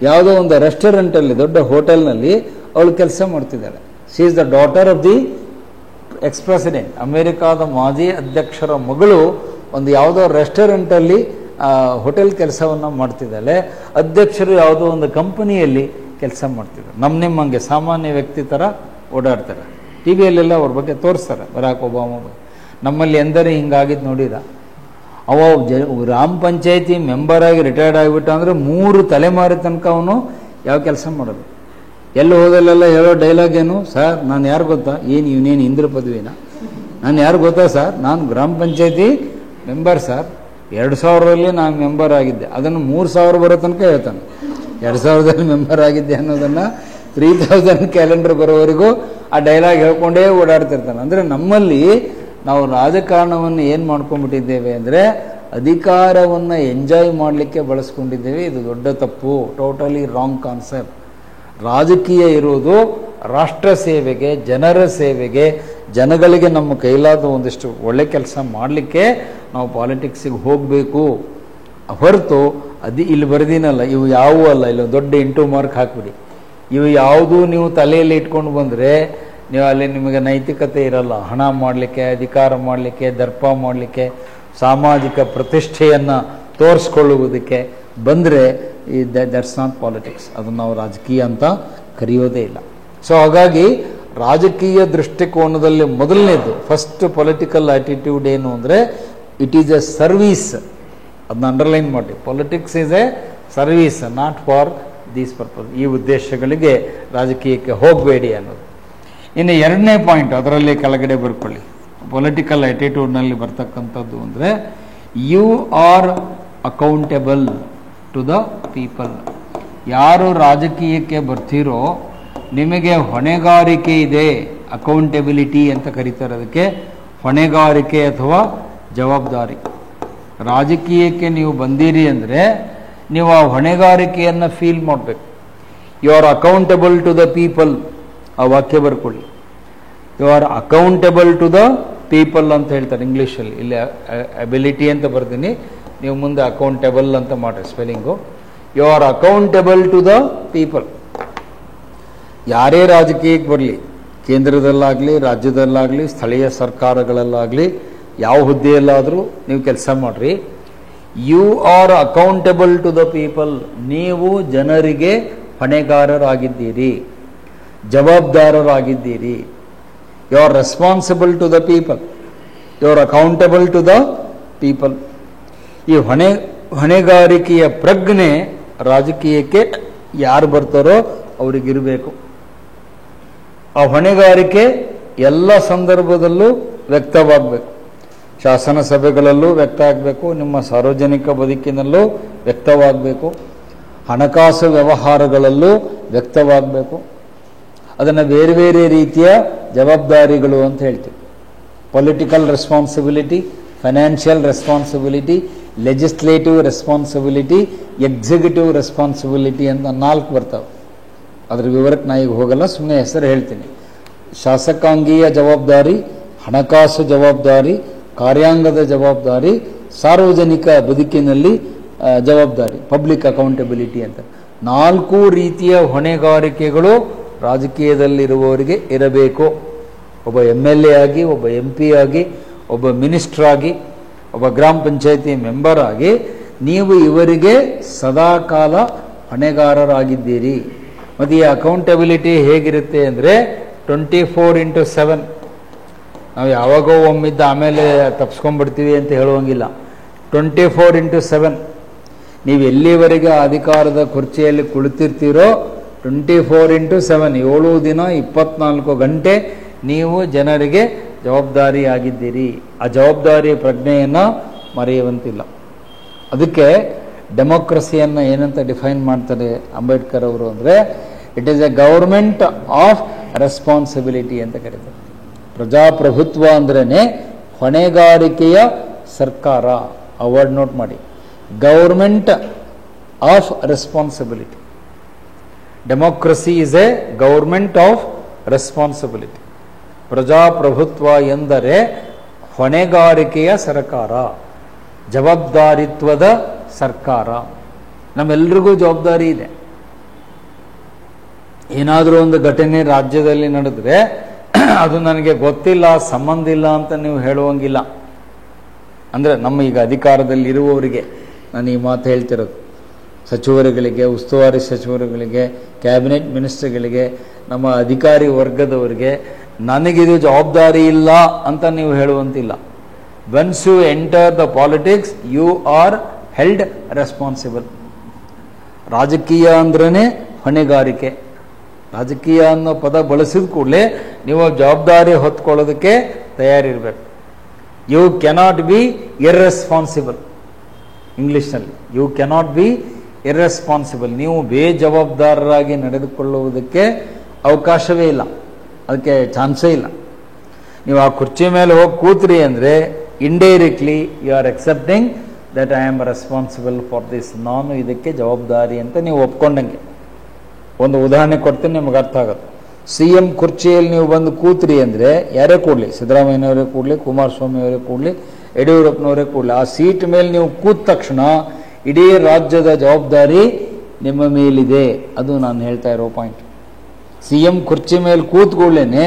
ಯಾವುದೋ ಒಂದು ರೆಸ್ಟೋರೆಂಟಲ್ಲಿ, ದೊಡ್ಡ ಹೋಟೆಲ್ನಲ್ಲಿ ಅವಳು ಕೆಲಸ ಮಾಡ್ತಿದ್ದಾಳೆ. She is the daughter of the ex president. ಅಮೇರಿಕಾದ ಮಾಜಿ ಅಧ್ಯಕ್ಷರ ಮಗಳು ಒಂದು ಯಾವುದೋ ರೆಸ್ಟೋರೆಂಟಲ್ಲಿ ಹೋಟೆಲ್ ಕೆಲಸವನ್ನು ಮಾಡ್ತಿದ್ದಾಳೆ. ಅಧ್ಯಕ್ಷರು ಯಾವುದೋ ಒಂದು ಕಂಪನಿಯಲ್ಲಿ ಕೆಲಸ ಮಾಡ್ತಿದ್ದಾರೆ. ನಿಮ್ಮಂಗೆ ಸಾಮಾನ್ಯ ವ್ಯಕ್ತಿ ಥರ ಓಡಾಡ್ತಾರೆ. ಟಿ ವಿಯಲ್ಲೆಲ್ಲ ಅವ್ರ ಬಗ್ಗೆ ತೋರಿಸ್ತಾರೆ, ಬರಾಕ್ ಒಬಾಮಾ ಬಗ್ಗೆ. ನಮ್ಮಲ್ಲಿ ಎಂದರೆ ಹಿಂಗಾಗಿದ್ದು ನೋಡಿರ? ಅವ ಗ್ರಾಮ ಪಂಚಾಯತಿ ಮೆಂಬರಾಗಿ ರಿಟೈರ್ಡ್ ಆಗಿಬಿಟ್ಟ ಅಂದರೆ 3 ತಲೆಮಾರಿ ತನಕ ಅವನು ಯಾವ ಕೆಲಸ ಮಾಡೋದು. ಎಲ್ಲಿ ಹೋದಲ್ಲೆಲ್ಲ ಹೇಳೋ ಡೈಲಾಗ್ ಏನು? ಸರ್ ನಾನು ಯಾರು ಗೊತ್ತಾ? ಏನು ಇವನೇನು ಇಂದ್ರ ಪದವಿನ? ನಾನು ಯಾರು ಗೊತ್ತಾ ಸರ್? ನಾನು ಗ್ರಾಮ ಪಂಚಾಯತಿ ಮೆಂಬರ್ ಸರ್, 2000ರಲ್ಲಿ ನಾನು ಮೆಂಬರ್ ಆಗಿದ್ದೆ. ಅದನ್ನು 3000 ಬರೋ ತನಕ ಹೇಳ್ತಾನೆ. 2000ದಲ್ಲಿ ಮೆಂಬರ್ ಆಗಿದ್ದೆ ಅನ್ನೋದನ್ನು 3000 ಕ್ಯಾಲೆಂಡರ್ ಬರೋವರೆಗೂ ಆ ಡೈಲಾಗ್ ಹೇಳ್ಕೊಂಡೇ ಓಡಾಡ್ತಿರ್ತಾನೆ. ಅಂದರೆ ನಮ್ಮಲ್ಲಿ ನಾವು ರಾಜಕಾರಣವನ್ನು ಏನು ಮಾಡ್ಕೊಂಡ್ಬಿಟ್ಟಿದ್ದೇವೆ ಅಂದರೆ ಅಧಿಕಾರವನ್ನು ಎಂಜಾಯ್ ಮಾಡಲಿಕ್ಕೆ ಬಳಸ್ಕೊಂಡಿದ್ದೇವೆ. ಇದು ದೊಡ್ಡ ತಪ್ಪು, ಟೋಟಲಿ ರಾಂಗ್ ಕಾನ್ಸೆಪ್ಟ್. ರಾಜಕೀಯ ಇರೋದು ರಾಷ್ಟ್ರ ಸೇವೆಗೆ, ಜನರ ಸೇವೆಗೆ, ಜನಗಳಿಗೆ ನಮ್ಮ ಕೈಲಾದ ಒಂದಿಷ್ಟು ಒಳ್ಳೆ ಕೆಲಸ ಮಾಡಲಿಕ್ಕೆ ನಾವು ಪಾಲಿಟಿಕ್ಸಿಗೆ ಹೋಗಬೇಕು. ಹೊರತು ಇಲ್ಲಿ ಬರೆದಿನಲ್ಲ, ಇವು ಯಾವುವೂ ಅಲ್ಲ. ಇಲ್ಲ ದೊಡ್ಡ 8 ಮಾರ್ಕ್ ಹಾಕ್ಬಿಡಿ. ಇವು ಯಾವುದೂ ನೀವು ತಲೆಯಲ್ಲಿ ಇಟ್ಕೊಂಡು ಬಂದರೆ ನೀವು ಅಲ್ಲಿ ನಿಮಗೆ ನೈತಿಕತೆ ಇರಲ್ಲ. ಹಣ ಮಾಡಲಿಕ್ಕೆ, ಅಧಿಕಾರ ಮಾಡಲಿಕ್ಕೆ, ದರ್ಪ ಮಾಡಲಿಕ್ಕೆ, ಸಾಮಾಜಿಕ ಪ್ರತಿಷ್ಠೆಯನ್ನು ತೋರಿಸ್ಕೊಳ್ಳುವುದಕ್ಕೆ ಬಂದರೆ ದಟ್ಸ್ ನಾಟ್ ಪಾಲಿಟಿಕ್ಸ್. ಅದನ್ನು ನಾವು ರಾಜಕೀಯ ಅಂತ ಕರೆಯೋದೇ ಇಲ್ಲ. ಸೊ ಹಾಗಾಗಿ ರಾಜಕೀಯ ದೃಷ್ಟಿಕೋನದಲ್ಲಿ ಮೊದಲನೇದು ಫಸ್ಟ್ ಪೊಲಿಟಿಕಲ್ ಆಟಿಟ್ಯೂಡ್ ಏನು ಅಂದರೆ ಇಟ್ ಈಸ್ ಎ ಸರ್ವೀಸ್. ಅದನ್ನ ಅಂಡರ್ಲೈನ್ ಮಾಡಿ. Politics is a service, not for these purpose. ಈ ಉದ್ದೇಶಗಳಿಗೆ ರಾಜಕೀಯಕ್ಕೆ ಹೋಗಬೇಡಿ ಅನ್ನೋದು. ಇನ್ನು ಎರಡನೇ ಪಾಯಿಂಟ್ ಅದರಲ್ಲಿ ಕೆಳಗಡೆ ಬರ್ಕೊಳ್ಳಿ. ಪೊಲಿಟಿಕಲ್ ಆಟಿಟ್ಯೂಡ್ನಲ್ಲಿ ಬರ್ತಕ್ಕಂಥದ್ದು ಅಂದರೆ you are accountable to the people. ಯಾರು ರಾಜಕೀಯಕ್ಕೆ ಬರ್ತೀರೋ ನಿಮಗೆ ಹೊಣೆಗಾರಿಕೆ ಇದೆ. ಅಕೌಂಟೆಬಿಲಿಟಿ ಅಂತ ಕರೀತಾರೆ ಅದಕ್ಕೆ. ಹೊಣೆಗಾರಿಕೆ ಅಥವಾ ಜವಾಬ್ದಾರಿ. ರಾಜಕೀಯಕ್ಕೆ ನೀವು ಬಂದಿರಿ ಅಂದರೆ ನೀವು ಆ ಹೊಣೆಗಾರಿಕೆಯನ್ನು ಫೀಲ್ ಮಾಡಬೇಕು. You are accountable to the people. ಆ ವಾಕ್ಯ ಬರ್ಕೊಳ್ಳಿ. You are accountable to the people ಅಂತ ಹೇಳ್ತಾರೆ ಇಂಗ್ಲೀಷಲ್ಲಿ. ಇಲ್ಲಿ ಅಬಿಲಿಟಿ ಅಂತ ಬರ್ತೀನಿ, ನೀವು ಮುಂದೆ ಅಕೌಂಟೇಬಲ್ ಅಂತ ಮಾಡ್ರಿ spelling. You are accountable to the people. ಯಾರೇ ರಾಜಕೀಯಕ್ಕೆ ಬರಲಿ, ಕೇಂದ್ರದಲ್ಲಾಗಲಿ, ರಾಜ್ಯದಲ್ಲಾಗಲಿ, ಸ್ಥಳೀಯ ಸರ್ಕಾರಗಳಲ್ಲಾಗಲಿ, ಯಾವ ಹುದ್ದೆಯಲ್ಲಾದರೂ ನೀವು ಕೆಲಸ ಮಾಡಿರಿ, you are accountable to the people. ನೀವು ಜನರಿಗೆ ಹೊಣೆಗಾರರಾಗಿದ್ದೀರಿ, ಜವಾಬ್ದಾರರಾಗಿದ್ದೀರಿ. You are responsible to the people, you are accountable to the people. ಈ ಹೊಣೆಗಾರಿಕೆಯ ಪ್ರಜ್ಞೆ ರಾಜಕೀಯಕ್ಕೆ ಯಾರು ಬರ್ತಾರೋ ಅವರಿಗಿರಬೇಕು. ಆ ಹೊಣೆಗಾರಿಕೆ ಎಲ್ಲ ಸಂದರ್ಭದಲ್ಲೂ ವ್ಯಕ್ತವಾಗಬೇಕು. ಶಾಸನ ಸಭೆಗಳಲ್ಲೂ ವ್ಯಕ್ತ ಆಗಬೇಕು, ನಿಮ್ಮ ಸಾರ್ವಜನಿಕ ಬದುಕಿನಲ್ಲೂ ವ್ಯಕ್ತವಾಗಬೇಕು, ಹಣಕಾಸು ವ್ಯವಹಾರಗಳಲ್ಲೂ ವ್ಯಕ್ತವಾಗಬೇಕು. ಅದನ್ನು ಬೇರೆ ಬೇರೆ ರೀತಿಯ ಜವಾಬ್ದಾರಿಗಳು ಅಂತ ಹೇಳ್ತೀವಿ. Political responsibility, financial responsibility, legislative responsibility, executive responsibility ಅಂತ 4 ಬರ್ತವೆ. ಅದರ ವಿವರಕ್ಕೆ ನಾ ಈಗ ಹೋಗಲ್ಲ, ಸುಮ್ಮನೆ ಹೆಸರು ಹೇಳ್ತೀನಿ. ಶಾಸಕಾಂಗೀಯ ಜವಾಬ್ದಾರಿ, ಹಣಕಾಸು ಜವಾಬ್ದಾರಿ, ಕಾರ್ಯಾಂಗದ ಜವಾಬ್ದಾರಿ, ಸಾರ್ವಜನಿಕ ಬದುಕಿನಲ್ಲಿ ಜವಾಬ್ದಾರಿ, ಪಬ್ಲಿಕ್ ಅಕೌಂಟಬಿಲಿಟಿ ಅಂತ 4 ರೀತಿಯ ಹೊಣೆಗಾರಿಕೆಗಳು ರಾಜಕೀಯದಲ್ಲಿರುವವರಿಗೆ ಇರಬೇಕು. ಒಬ್ಬ MLA ಆಗಿ, ಒಬ್ಬ MP ಆಗಿ, ಒಬ್ಬ ಮಿನಿಸ್ಟರ್ ಆಗಿ, ಒಬ್ಬ ಗ್ರಾಮ ಪಂಚಾಯತಿ ಮೆಂಬರ್ ಆಗಿ ನೀವು ಇವರಿಗೆ ಸದಾಕಾಲ ಹೊಣೆಗಾರರಾಗಿದ್ದೀರಿ. ಮತ್ತು ಈ ಅಕೌಂಟಬಿಲಿಟಿ ಹೇಗಿರುತ್ತೆ ಅಂದರೆ 24/7. ನಾವು ಯಾವಾಗೋ ಒಮ್ಮಿದ್ದ ಆಮೇಲೆ ತಪ್ಸ್ಕೊಂಡ್ಬಿಡ್ತೀವಿ ಅಂತ ಹೇಳುವಂಗಿಲ್ಲ. 24/7 ನೀವು ಎಲ್ಲಿವರೆಗೆ ಅಧಿಕಾರದ ಕುರ್ಚಿಯಲ್ಲಿ ಕುಳಿತಿರ್ತೀರೋ 24/7 7 ದಿನ 24 ಗಂಟೆ ನೀವು ಜನರಿಗೆ ಜವಾಬ್ದಾರಿಯಾಗಿದ್ದೀರಿ. ಆ ಜವಾಬ್ದಾರಿ ಪ್ರಜ್ಞೆಯನ್ನು ಮರೆಯುವಂತಿಲ್ಲ. ಅದಕ್ಕೆ ಡೆಮೋಕ್ರಸಿಯನ್ನು ಏನಂತ ಡಿಫೈನ್ ಮಾಡ್ತಾರೆ ಅಂಬೇಡ್ಕರ್ ಅವರು ಅಂದರೆ it is A government of responsibility ಅಂತ ಕರೀತಾರೆ. ಪ್ರಜಾಪ್ರಭುತ್ವ ಅಂದ್ರೇ ಹೊಣೆಗಾರಿಕೆಯ ಸರ್ಕಾರ. ಆ ವರ್ಡ್ ನೋಟ್ ಮಾಡಿ, government of responsibility. Democracy is A government of responsibility. ಪ್ರಜಾಪ್ರಭುತ್ವ ಎಂದರೆ ಹೊಣೆಗಾರಿಕೆಯ ಸರ್ಕಾರ, ಜವಾಬ್ದಾರಿತ್ವದ ಸರ್ಕಾರ. ನಮ್ಮೆಲ್ರಿಗೂ ಜವಾಬ್ದಾರಿ ಇದೆ. ಏನಾದರೂ ಒಂದು ಘಟನೆ ರಾಜ್ಯದಲ್ಲಿ ನಡೆದ್ರೆ ಅದು ನನಗೆ ಗೊತ್ತಿಲ್ಲ, ಸಂಬಂಧ ಇಲ್ಲ ಅಂತ ನೀವು ಹೇಳುವಂಗಿಲ್ಲ. ಅಂದರೆ ನಮ್ಮ ಈಗ ಅಧಿಕಾರದಲ್ಲಿ ಇರುವವರಿಗೆ ನಾನು ಈ ಮಾತು ಹೇಳ್ತಿರೋದು. ಸಚಿವರುಗಳಿಗೆ, ಉಸ್ತುವಾರಿ ಸಚಿವರುಗಳಿಗೆ, ಕ್ಯಾಬಿನೆಟ್ ಮಿನಿಸ್ಟರ್ಗಳಿಗೆ, ನಮ್ಮ ಅಧಿಕಾರಿ ವರ್ಗದವರಿಗೆ ನನಗಿದು ಜವಾಬ್ದಾರಿ ಇಲ್ಲ ಅಂತ ನೀವು ಹೇಳುವಂತಿಲ್ಲ. Once you enter the politics you are held responsible. ರಾಜಕೀಯ ಅಂದ್ರೇ ಹೊಣೆಗಾರಿಕೆ. ರಾಜಕೀಯ ಅನ್ನೋ ಪದ ಬಳಸಿದ ಕೂಡಲೇ ನೀವು ಜವಾಬ್ದಾರಿ ಹೊತ್ಕೊಳ್ಳೋದಕ್ಕೆ ತಯಾರಿರಬೇಕು. You cannot be irresponsible. ಇಂಗ್ಲೀಷ್ನಲ್ಲಿ ಯು ಕೆನಾಟ್ ಬಿ ಇರ್ರೆಸ್ಪಾನ್ಸಿಬಲ್. ನೀವು ಬೇಜವಾಬ್ದಾರರಾಗಿ ನಡೆದುಕೊಳ್ಳುವುದಕ್ಕೆ ಅವಕಾಶವೇ ಇಲ್ಲ, ಅದಕ್ಕೆ ಚಾನ್ಸೇ ಇಲ್ಲ. ನೀವು ಆ ಕುರ್ಚಿ ಮೇಲೆ ಹೋಗಿ ಕೂತ್ರಿ ಅಂದರೆ indirectly you are accepting that I am responsible for this. ನಾನು ಇದಕ್ಕೆ ಜವಾಬ್ದಾರಿ ಅಂತ ನೀವು ಒಪ್ಕೊಂಡಂಗೆ. ಒಂದು ಉದಾಹರಣೆ ಕೊಡ್ತೀನಿ, ನಿಮಗೆ ಅರ್ಥ ಆಗುತ್ತೆ. CM ಕುರ್ಚಿಯಲ್ಲಿ ನೀವು ಬಂದು ಕೂತ್ರಿ ಅಂದರೆ ಯಾರೇ ಕೂಡಲಿ, ಸಿದ್ದರಾಮಯ್ಯನವರೇ ಕೂಡಲಿ, ಕುಮಾರಸ್ವಾಮಿ ಅವರೇ ಕೂಡಲಿ, ಯಡಿಯೂರಪ್ಪನವರೇ ಕೂಡಲಿ, ಆ ಸೀಟ್ ಮೇಲೆ ನೀವು ಕೂತ ತಕ್ಷಣ ಇಡೀ ರಾಜ್ಯದ ಜವಾಬ್ದಾರಿ ನಿಮ್ಮ ಮೇಲಿದೆ. ಅದು ನಾನು ಹೇಳ್ತಾ ಇರೋ ಪಾಯಿಂಟ್. CM ಕುರ್ಚಿ ಮೇಲೆ ಕೂತ್ಕೊಳ್ಳೇನೆ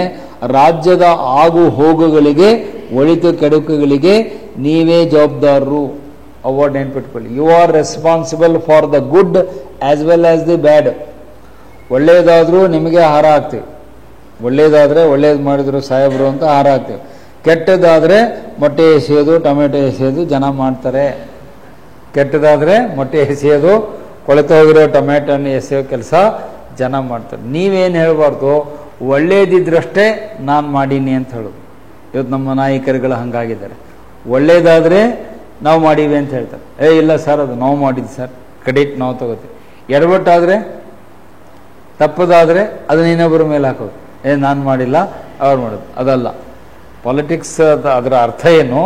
ರಾಜ್ಯದ ಆಗು ಹೋಗುಗಳಿಗೆ, ಒಳಿತು ಕೆಡುಕುಗಳಿಗೆ ನೀವೇ ಜವಾಬ್ದಾರರು. ಅವಾರ್ಡ್ ನೆನ್ಪಿಟ್ಕೊಳ್ಳಿ. You are responsible for the good as well as the bad. ಒಳ್ಳೇದಾದರೂ ನಿಮಗೆ ಹಾರ ಹಾಕ್ತೀವಿ, ಒಳ್ಳೇದಾದರೆ ಒಳ್ಳೇದು ಮಾಡಿದ್ರು ಸಾಹೇಬರು ಅಂತ ಹಾರ ಹಾಕ್ತೀವಿ. ಕೆಟ್ಟದಾದರೆ ಮೊಟ್ಟೆ ಎಸೆಯೋದು, ಟೊಮೆಟೊ ಎಸೆಯೋದು ಜನ ಮಾಡ್ತಾರೆ. ಕೆಟ್ಟದಾದರೆ ಮೊಟ್ಟೆ ಎಸೆಯೋದು, ಕೊಳೆತು ಹೋಗಿರೋ ಟೊಮೆಟೊನ ಎಸೆಯೋ ಕೆಲಸ ಜನ ಮಾಡ್ತಾರೆ. ನೀವೇನು ಹೇಳಬಾರ್ದು, ಒಳ್ಳೇದಿದ್ರಷ್ಟೇ ನಾನು ಮಾಡೀನಿ ಅಂತ ಹೇಳೋದು. ಇವತ್ತು ನಮ್ಮ ನಾಯಕರುಗಳು ಹಂಗಾಗಿದ್ದಾರೆ. ಒಳ್ಳೇದಾದರೆ ನಾವು ಮಾಡೀವಿ ಅಂತ ಹೇಳ್ತಾರೆ. ಇಲ್ಲ ಸರ್, ಅದು ನಾವು ಮಾಡಿದ್ದು ಸರ್, ಕ್ರೆಡಿಟ್ ನಾವು ತಗೋತೀವಿ. ಎಡವಟ್ಟಾದರೆ, ತಪ್ಪದಾದರೆ ಅದನ್ನ ಇನ್ನೊಬ್ಬರ ಮೇಲೆ ಹಾಕೋದು. ನಾನು ಮಾಡಿಲ್ಲ, ಅವ್ರು ಮಾಡೋದು. ಅದಲ್ಲ ಪಾಲಿಟಿಕ್ಸ್. ಅದರ ಅರ್ಥ ಏನು?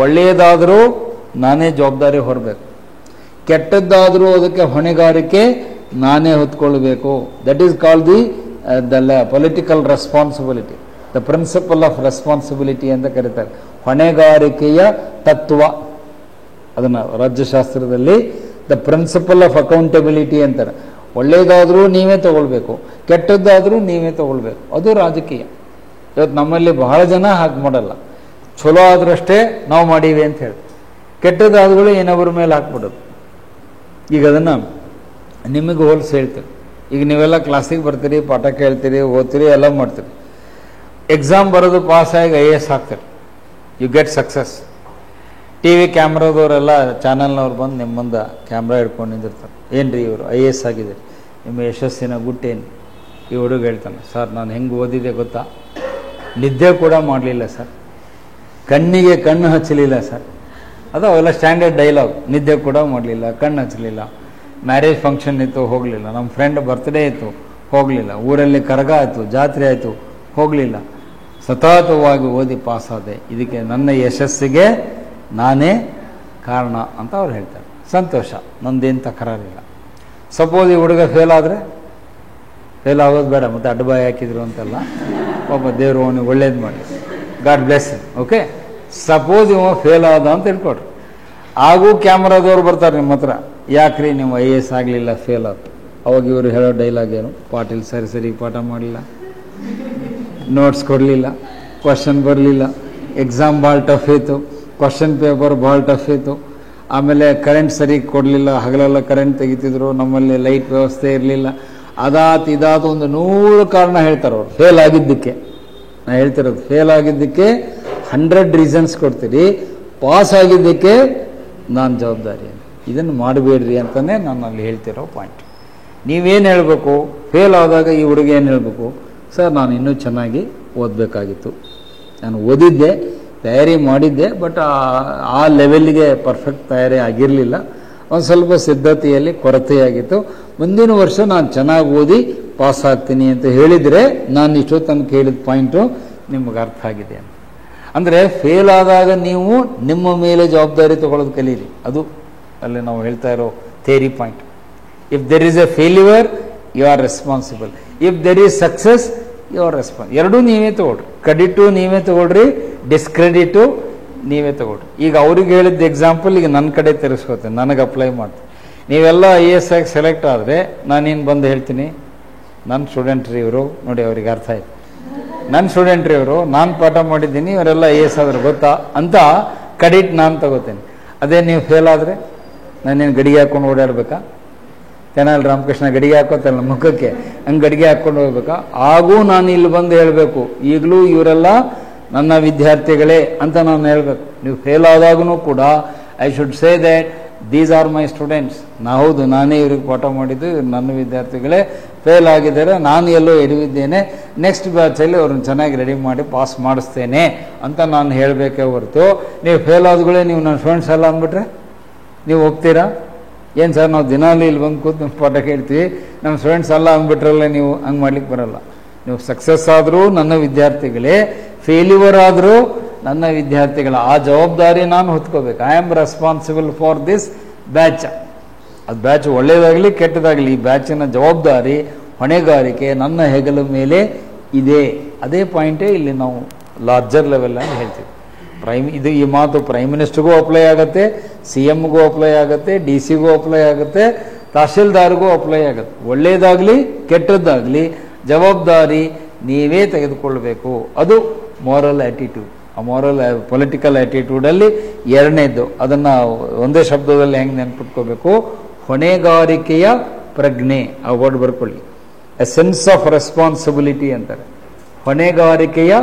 ಒಳ್ಳೆಯದಾದರೂ ನಾನೇ ಜವಾಬ್ದಾರಿ ಹೊರಬೇಕು, ಕೆಟ್ಟದ್ದಾದರೂ ಅದಕ್ಕೆ ಹೊಣೆಗಾರಿಕೆ ನಾನೇ ಹೊತ್ಕೊಳ್ಬೇಕು. That is called the political responsibility, the principle of responsibility ಅಂತ ಕರೀತಾರೆ. ಹೊಣೆಗಾರಿಕೆಯ ತತ್ವ. ಅದನ್ನು ರಾಜ್ಯಶಾಸ್ತ್ರದಲ್ಲಿ ದ ಪ್ರಿನ್ಸಿಪಲ್ ಆಫ್ ಅಕೌಂಟಬಿಲಿಟಿ ಅಂತಾರೆ. ಒಳ್ಳೆಯದಾದರೂ ನೀವೇ ತಗೊಳ್ಬೇಕು, ಕೆಟ್ಟದ್ದಾದರೂ ನೀವೇ ತಗೊಳ್ಬೇಕು. ಅದು ರಾಜಕೀಯ. ಇವತ್ತು ನಮ್ಮಲ್ಲಿ ಬಹಳ ಜನ ಹಾಗೆ ಮಾಡಲ್ಲ. ಚಲೋ ಆದ್ರಷ್ಟೇ ನಾವು ಮಾಡೀವಿ ಅಂತ ಹೇಳಿ, ಕೆಟ್ಟದಾದಗಳು ಏನೊಬ್ಬರ ಮೇಲೆ ಹಾಕ್ಬಿಡೋದು. ಈಗ ಅದನ್ನು ನಿಮಗೆ ಹೋಲಿಸಿ ಹೇಳ್ತೀರಿ. ಈಗ ನೀವೆಲ್ಲ ಕ್ಲಾಸಿಗೆ ಬರ್ತೀರಿ, ಪಾಠ ಕೇಳ್ತೀರಿ, ಓದ್ತೀರಿ, ಎಲ್ಲ ಮಾಡ್ತೀರಿ. ಎಕ್ಸಾಮ್ ಬರೋದು ಪಾಸಾಗಿ IAS ಆಗ್ತೀರಿ. You get success. TV ಕ್ಯಾಮ್ರಾದವರೆಲ್ಲ ಚಾನಲ್ನವ್ರು ಬಂದು ನಿಮ್ಮ ಮುಂದೆ ಕ್ಯಾಮ್ರಾ ಹಿಡ್ಕೊಂಡು ನಿಂದಿರ್ತಾರೆ. ಏನು ರೀ ಇವರು IAS ಆಗಿದ್ದಾರೆ, ನಿಮ್ಮ ಯಶಸ್ಸಿನ ಗುಟ್ಟೇನು? ಈ ಹುಡುಗ ಹೇಳ್ತಾನೆ, ಸರ್ ನಾನು ಹೆಂಗೆ ಓದಿದೆ ಗೊತ್ತಾ, ನಿದ್ದೆ ಕೂಡ ಮಾಡಲಿಲ್ಲ ಸರ್, ಕಣ್ಣಿಗೆ ಕಣ್ಣು ಹಚ್ಚಲಿಲ್ಲ ಸರ್. ಅದು ಅವೆಲ್ಲ ಸ್ಟ್ಯಾಂಡರ್ಡ್ ಡೈಲಾಗ್. ನಿದ್ದೆ ಕೂಡ ಮಾಡಲಿಲ್ಲ, ಕಣ್ಣು ಹಚ್ಚಲಿಲ್ಲ, ಮ್ಯಾರೇಜ್ ಫಂಕ್ಷನ್ ಇತ್ತು ಹೋಗಲಿಲ್ಲ, ನಮ್ಮ ಫ್ರೆಂಡ್ ಬರ್ತ್ಡೇ ಇತ್ತು ಹೋಗಲಿಲ್ಲ, ಊರಲ್ಲಿ ಕರಗ ಆಯಿತು, ಜಾತ್ರೆ ಆಯಿತು ಹೋಗಲಿಲ್ಲ, ಸತತವಾಗಿ ಓದಿ ಪಾಸಾದೆ, ಇದಕ್ಕೆ ನನ್ನ ಯಶಸ್ಸಿಗೆ ನಾನೇ ಕಾರಣ ಅಂತ ಅವ್ರು ಹೇಳ್ತಾರೆ. ಸಂತೋಷ, ನಂದೇನು ತಕರಾರಿಲ್ಲ. ಸಪೋಸ್ ಈ ಹುಡುಗ ಫೇಲ್ ಆದರೆ, ಫೇಲ್ ಆಗೋದು ಬೇಡ ಮತ್ತು ಅಡ್ಡಬಾಯಿ ಹಾಕಿದ್ರು ಅಂತೆಲ್ಲ, ಪಾಪ ದೇವರು ಅವನಿಗೆ ಒಳ್ಳೇದು ಮಾಡಿ, ಗಾಡ್ ಬ್ಲೆಸ್. ಓಕೆ, ಸಪೋಸ್ ಇವ ಫೇಲ್ ಆದ ಅಂತ ಹೇಳ್ಕೊಡ್ರಿ. ಹಾಗೂ ಕ್ಯಾಮ್ರಾದವ್ರು ಬರ್ತಾರೆ ನಿಮ್ಮ ಹತ್ರ, ಯಾಕ್ರಿ ನೀವು IAS ಆಗಲಿಲ್ಲ, ಫೇಲ್ ಆದ. ಅವಾಗ ಇವರು ಹೇಳೋ ಡೈಲಾಗ್ ಏನು? ಪಾಟೀಲ್ ಸರಿ ಪಾಠ ಮಾಡಲಿಲ್ಲ, ನೋಟ್ಸ್ ಕೊಡಲಿಲ್ಲ, ಕ್ವಶನ್ ಬರಲಿಲ್ಲ, ಎಕ್ಸಾಮ್ ಭಾಳ ಟಫ್ ಇತ್ತು, ಕ್ವಶನ್ ಪೇಪರ್ ಭಾಳ ಟಫ್ ಇತ್ತು, ಆಮೇಲೆ ಕರೆಂಟ್ ಸರಿ ಕೊಡಲಿಲ್ಲ, ಹಗಲೆಲ್ಲ ಕರೆಂಟ್ ತೆಗಿತಿದ್ರು, ನಮ್ಮಲ್ಲಿ ಲೈಟ್ ವ್ಯವಸ್ಥೆ ಇರಲಿಲ್ಲ, ಅದಾತು ಇದಾತು ಒಂದು 100 ಕಾರಣ ಹೇಳ್ತಾರೆ ಅವ್ರು ಫೇಲ್ ಆಗಿದ್ದಕ್ಕೆ. ನಾ ಹೇಳ್ತಿರೋದು ಫೇಲ್ ಆಗಿದ್ದಕ್ಕೆ 100 ರೀಸನ್ಸ್ ಕೊಡ್ತೀರಿ, ಪಾಸ್ ಆಗಿದ್ದಕ್ಕೆ ನಾನು ಜವಾಬ್ದಾರಿ. ಇದನ್ನು ಮಾಡಬೇಡ್ರಿ ಅಂತಲೇ ನಾನು ಅಲ್ಲಿ ಹೇಳ್ತಿರೋ ಪಾಯಿಂಟ್. ನೀವೇನು ಹೇಳಬೇಕು? ಫೇಲ್ ಆದಾಗ ಈ ಹುಡುಗ ಏನು ಹೇಳಬೇಕು? ಸರ್ ನಾನು ಇನ್ನೂ ಚೆನ್ನಾಗಿ ಓದಬೇಕಾಗಿತ್ತು, ನಾನು ಓದಿದ್ದೆ, ತಯಾರಿ ಮಾಡಿದ್ದೆ, ಬಟ್ ಆ ಲೆವೆಲ್ಗೆ ಪರ್ಫೆಕ್ಟ್ ತಯಾರಿ ಆಗಿರಲಿಲ್ಲ, ಒಂದು ಸ್ವಲ್ಪ ಸಿದ್ಧತೆಯಲ್ಲಿ ಕೊರತೆಯಾಗಿತ್ತು, ಮುಂದಿನ ವರ್ಷ ನಾನು ಚೆನ್ನಾಗಿ ಓದಿ ಪಾಸ್ ಆಗ್ತೀನಿ ಅಂತ ಹೇಳಿದರೆ ನಾನು ಇಷ್ಟೋ ತನಕ ಹೇಳಿದ ಪಾಯಿಂಟು ನಿಮಗೆ ಅರ್ಥ ಆಗಿದೆ ಅಂತ. ಅಂದರೆ ಫೇಲ್ ಆದಾಗ ನೀವು ನಿಮ್ಮ ಮೇಲೆ ಜವಾಬ್ದಾರಿ ತಗೊಳ್ಳೋದು ಕಲೀರಿ. ಅದು ಅಲ್ಲಿ ನಾವು ಹೇಳ್ತಾ ಇರೋ theory point. If there is a failure, you are responsible. If there is success, you are response. ಎರಡೂ ನೀವೇ ತಗೊಳ್ರಿ. ಕ್ರೆಡಿಟು ನೀವೇ ತಗೊಳ್ರಿ, ಡಿಸ್ಕ್ರೆಡಿಟು ನೀವೇ ತಗೊಳ್ರಿ. ಈಗ ಅವ್ರಿಗೆ ಹೇಳಿದ್ದ ಎಕ್ಸಾಂಪಲ್ ಈಗ ನನ್ನ ಕಡೆ ತಿರ್ಸ್ಕೊತೀನಿ, ನನಗೆ ಅಪ್ಲೈ ಮಾಡ್ತೀನಿ. ನೀವೆಲ್ಲ IAS ಆಗಿ ಸೆಲೆಕ್ಟ್ ಆದರೆ ನಾನೇನು ಬಂದು ಹೇಳ್ತೀನಿ, ನನ್ನ ಸ್ಟೂಡೆಂಟ್ ರೀ ಇವರು, ನೋಡಿ ಅವ್ರಿಗೆ ಅರ್ಥ ಆಯ್ತು, ನನ್ನ ಸ್ಟೂಡೆಂಟ್ ರೀ ಇವರು, ನಾನು ಪಾಠ ಮಾಡಿದ್ದೀನಿ, ಇವರೆಲ್ಲ IAS ಆದ್ರೆ ಗೊತ್ತಾ ಅಂತ ಕ್ರೆಡಿಟ್ ನಾನು ತಗೋತೀನಿ. ಅದೇ ನೀವು ಫೇಲ್ ಆದರೆ ನಾನೇನು ಗಡಿಗೆ ಹಾಕ್ಕೊಂಡು ಓಡಾಡ್ಬೇಕಾ? ತೆನಾಲಿ ರಾಮಕೃಷ್ಣ ಗಡಿಗೆ ಹಾಕೋತಲ್ಲ ಮುಖಕ್ಕೆ, ಹಂಗೆ ಗಡಿಗೆ ಹಾಕ್ಕೊಂಡು ಹೋಗ್ಬೇಕಾ? ಹಾಗೂ ನಾನು ಇಲ್ಲಿ ಬಂದು ಹೇಳಬೇಕು, ಈಗಲೂ ಇವರೆಲ್ಲ ನನ್ನ ವಿದ್ಯಾರ್ಥಿಗಳೇ ಅಂತ ನಾನು ಹೇಳಬೇಕು. ನೀವು ಫೇಲ್ ಆದಾಗೂ ಕೂಡ I should say that these are my students. ಹೌದು, ನಾನೇ ಇವ್ರಿಗೆ ಪಾಠ ಮಾಡಿದ್ದು, ಇವ್ರು ನನ್ನ ವಿದ್ಯಾರ್ಥಿಗಳೇ, ಫೇಲ್ ಆಗಿದ್ದಾರೆ, ನಾನು ಎಲ್ಲೋ ಎಡವಿದ್ದೇನೆ, ನೆಕ್ಸ್ಟ್ ಬ್ಯಾಚಲ್ಲಿ ಅವ್ರನ್ನ ಚೆನ್ನಾಗಿ ರೆಡಿ ಮಾಡಿ ಪಾಸ್ ಮಾಡಿಸ್ತೇನೆ ಅಂತ ನಾನು ಹೇಳಬೇಕೇ ಹೊರತು, ನೀವು ಫೇಲ್ ಆದಗಳೇ ನೀವು ನನ್ನ ಸ್ಟೂಡೆಂಟ್ಸ್ ಎಲ್ಲ ಅಂದ್ಬಿಟ್ರೆ ನೀವು ಹೋಗ್ತೀರಾ? ಏನು ಸರ್ ನಾವು ದಿನಾಲೂ ಇಲ್ಲಿ ಬಂದು ಕೂತು ಪಾಠ ಕೇಳ್ತೀವಿ, ನಮ್ಮ ಸ್ಟೂಡೆಂಟ್ಸ್ ಎಲ್ಲ ಅಂದ್ಬಿಟ್ರಲ್ಲ, ನೀವು ಹಂಗೆ ಮಾಡ್ಲಿಕ್ಕೆ ಬರಲ್ಲ. ನೀವು ಸಕ್ಸಸ್ ಆದರೂ ನನ್ನ ವಿದ್ಯಾರ್ಥಿಗಳೇ, ಫೇಲ್ಯೂರ್ ಆದರೂ ನನ್ನ ವಿದ್ಯಾರ್ಥಿಗಳ ಆ ಜವಾಬ್ದಾರಿ ನಾನು ಹೊತ್ಕೋಬೇಕು. I am responsible for this batch. ಅದು ಬ್ಯಾಚ್ ಒಳ್ಳೇದಾಗಲಿ ಕೆಟ್ಟದಾಗಲಿ, ಈ ಬ್ಯಾಚಿನ ಜವಾಬ್ದಾರಿ ಹೊಣೆಗಾರಿಕೆ ನನ್ನ ಹೆಗಲ ಮೇಲೆ ಇದೆ. ಅದೇ ಪಾಯಿಂಟೇ ಇಲ್ಲಿ ನಾವು ಲಾರ್ಜರ್ ಲೆವೆಲ್ ಅಂತ ಹೇಳ್ತೀವಿ. ಈ ಮಾತು ಪ್ರೈಮ್ ಮಿನಿಸ್ಟರ್ಗೂ ಅಪ್ಲೈ ಆಗುತ್ತೆ, CMಗೂ ಅಪ್ಲೈ ಆಗುತ್ತೆ, DC ಗೂ ಅಪ್ಲೈ ಆಗುತ್ತೆ, ತಹಶೀಲ್ದಾರ್ಗೂ ಅಪ್ಲೈ ಆಗುತ್ತೆ. ಒಳ್ಳೆಯದಾಗಲಿ ಕೆಟ್ಟದ್ದಾಗಲಿ ಜವಾಬ್ದಾರಿ ನೀವೇ ತೆಗೆದುಕೊಳ್ಬೇಕು. ಅದು ಮಾರಲ್ ಆ್ಯಟಿಟ್ಯೂಡ್. ಆ ಮಾರಲ್ ಪೊಲಿಟಿಕಲ್ ಆ್ಯಟಿಟ್ಯೂಡಲ್ಲಿ ಎರಡನೇದ್ದು, ಅದನ್ನು ಒಂದೇ ಶಬ್ದದಲ್ಲಿ ಹೆಂಗೆ ನೆನ್ಪಿಟ್ಕೋಬೇಕು, ಹೊಣೆಗಾರಿಕೆಯ ಪ್ರಜ್ಞೆ. ಆ ವರ್ಡ್ ಬರ್ಕೊಳ್ಳಿ, ಎ ಸೆನ್ಸ್ ಆಫ್ ರೆಸ್ಪಾನ್ಸಿಬಿಲಿಟಿ ಅಂತಾರೆ. ಹೊಣೆಗಾರಿಕೆಯ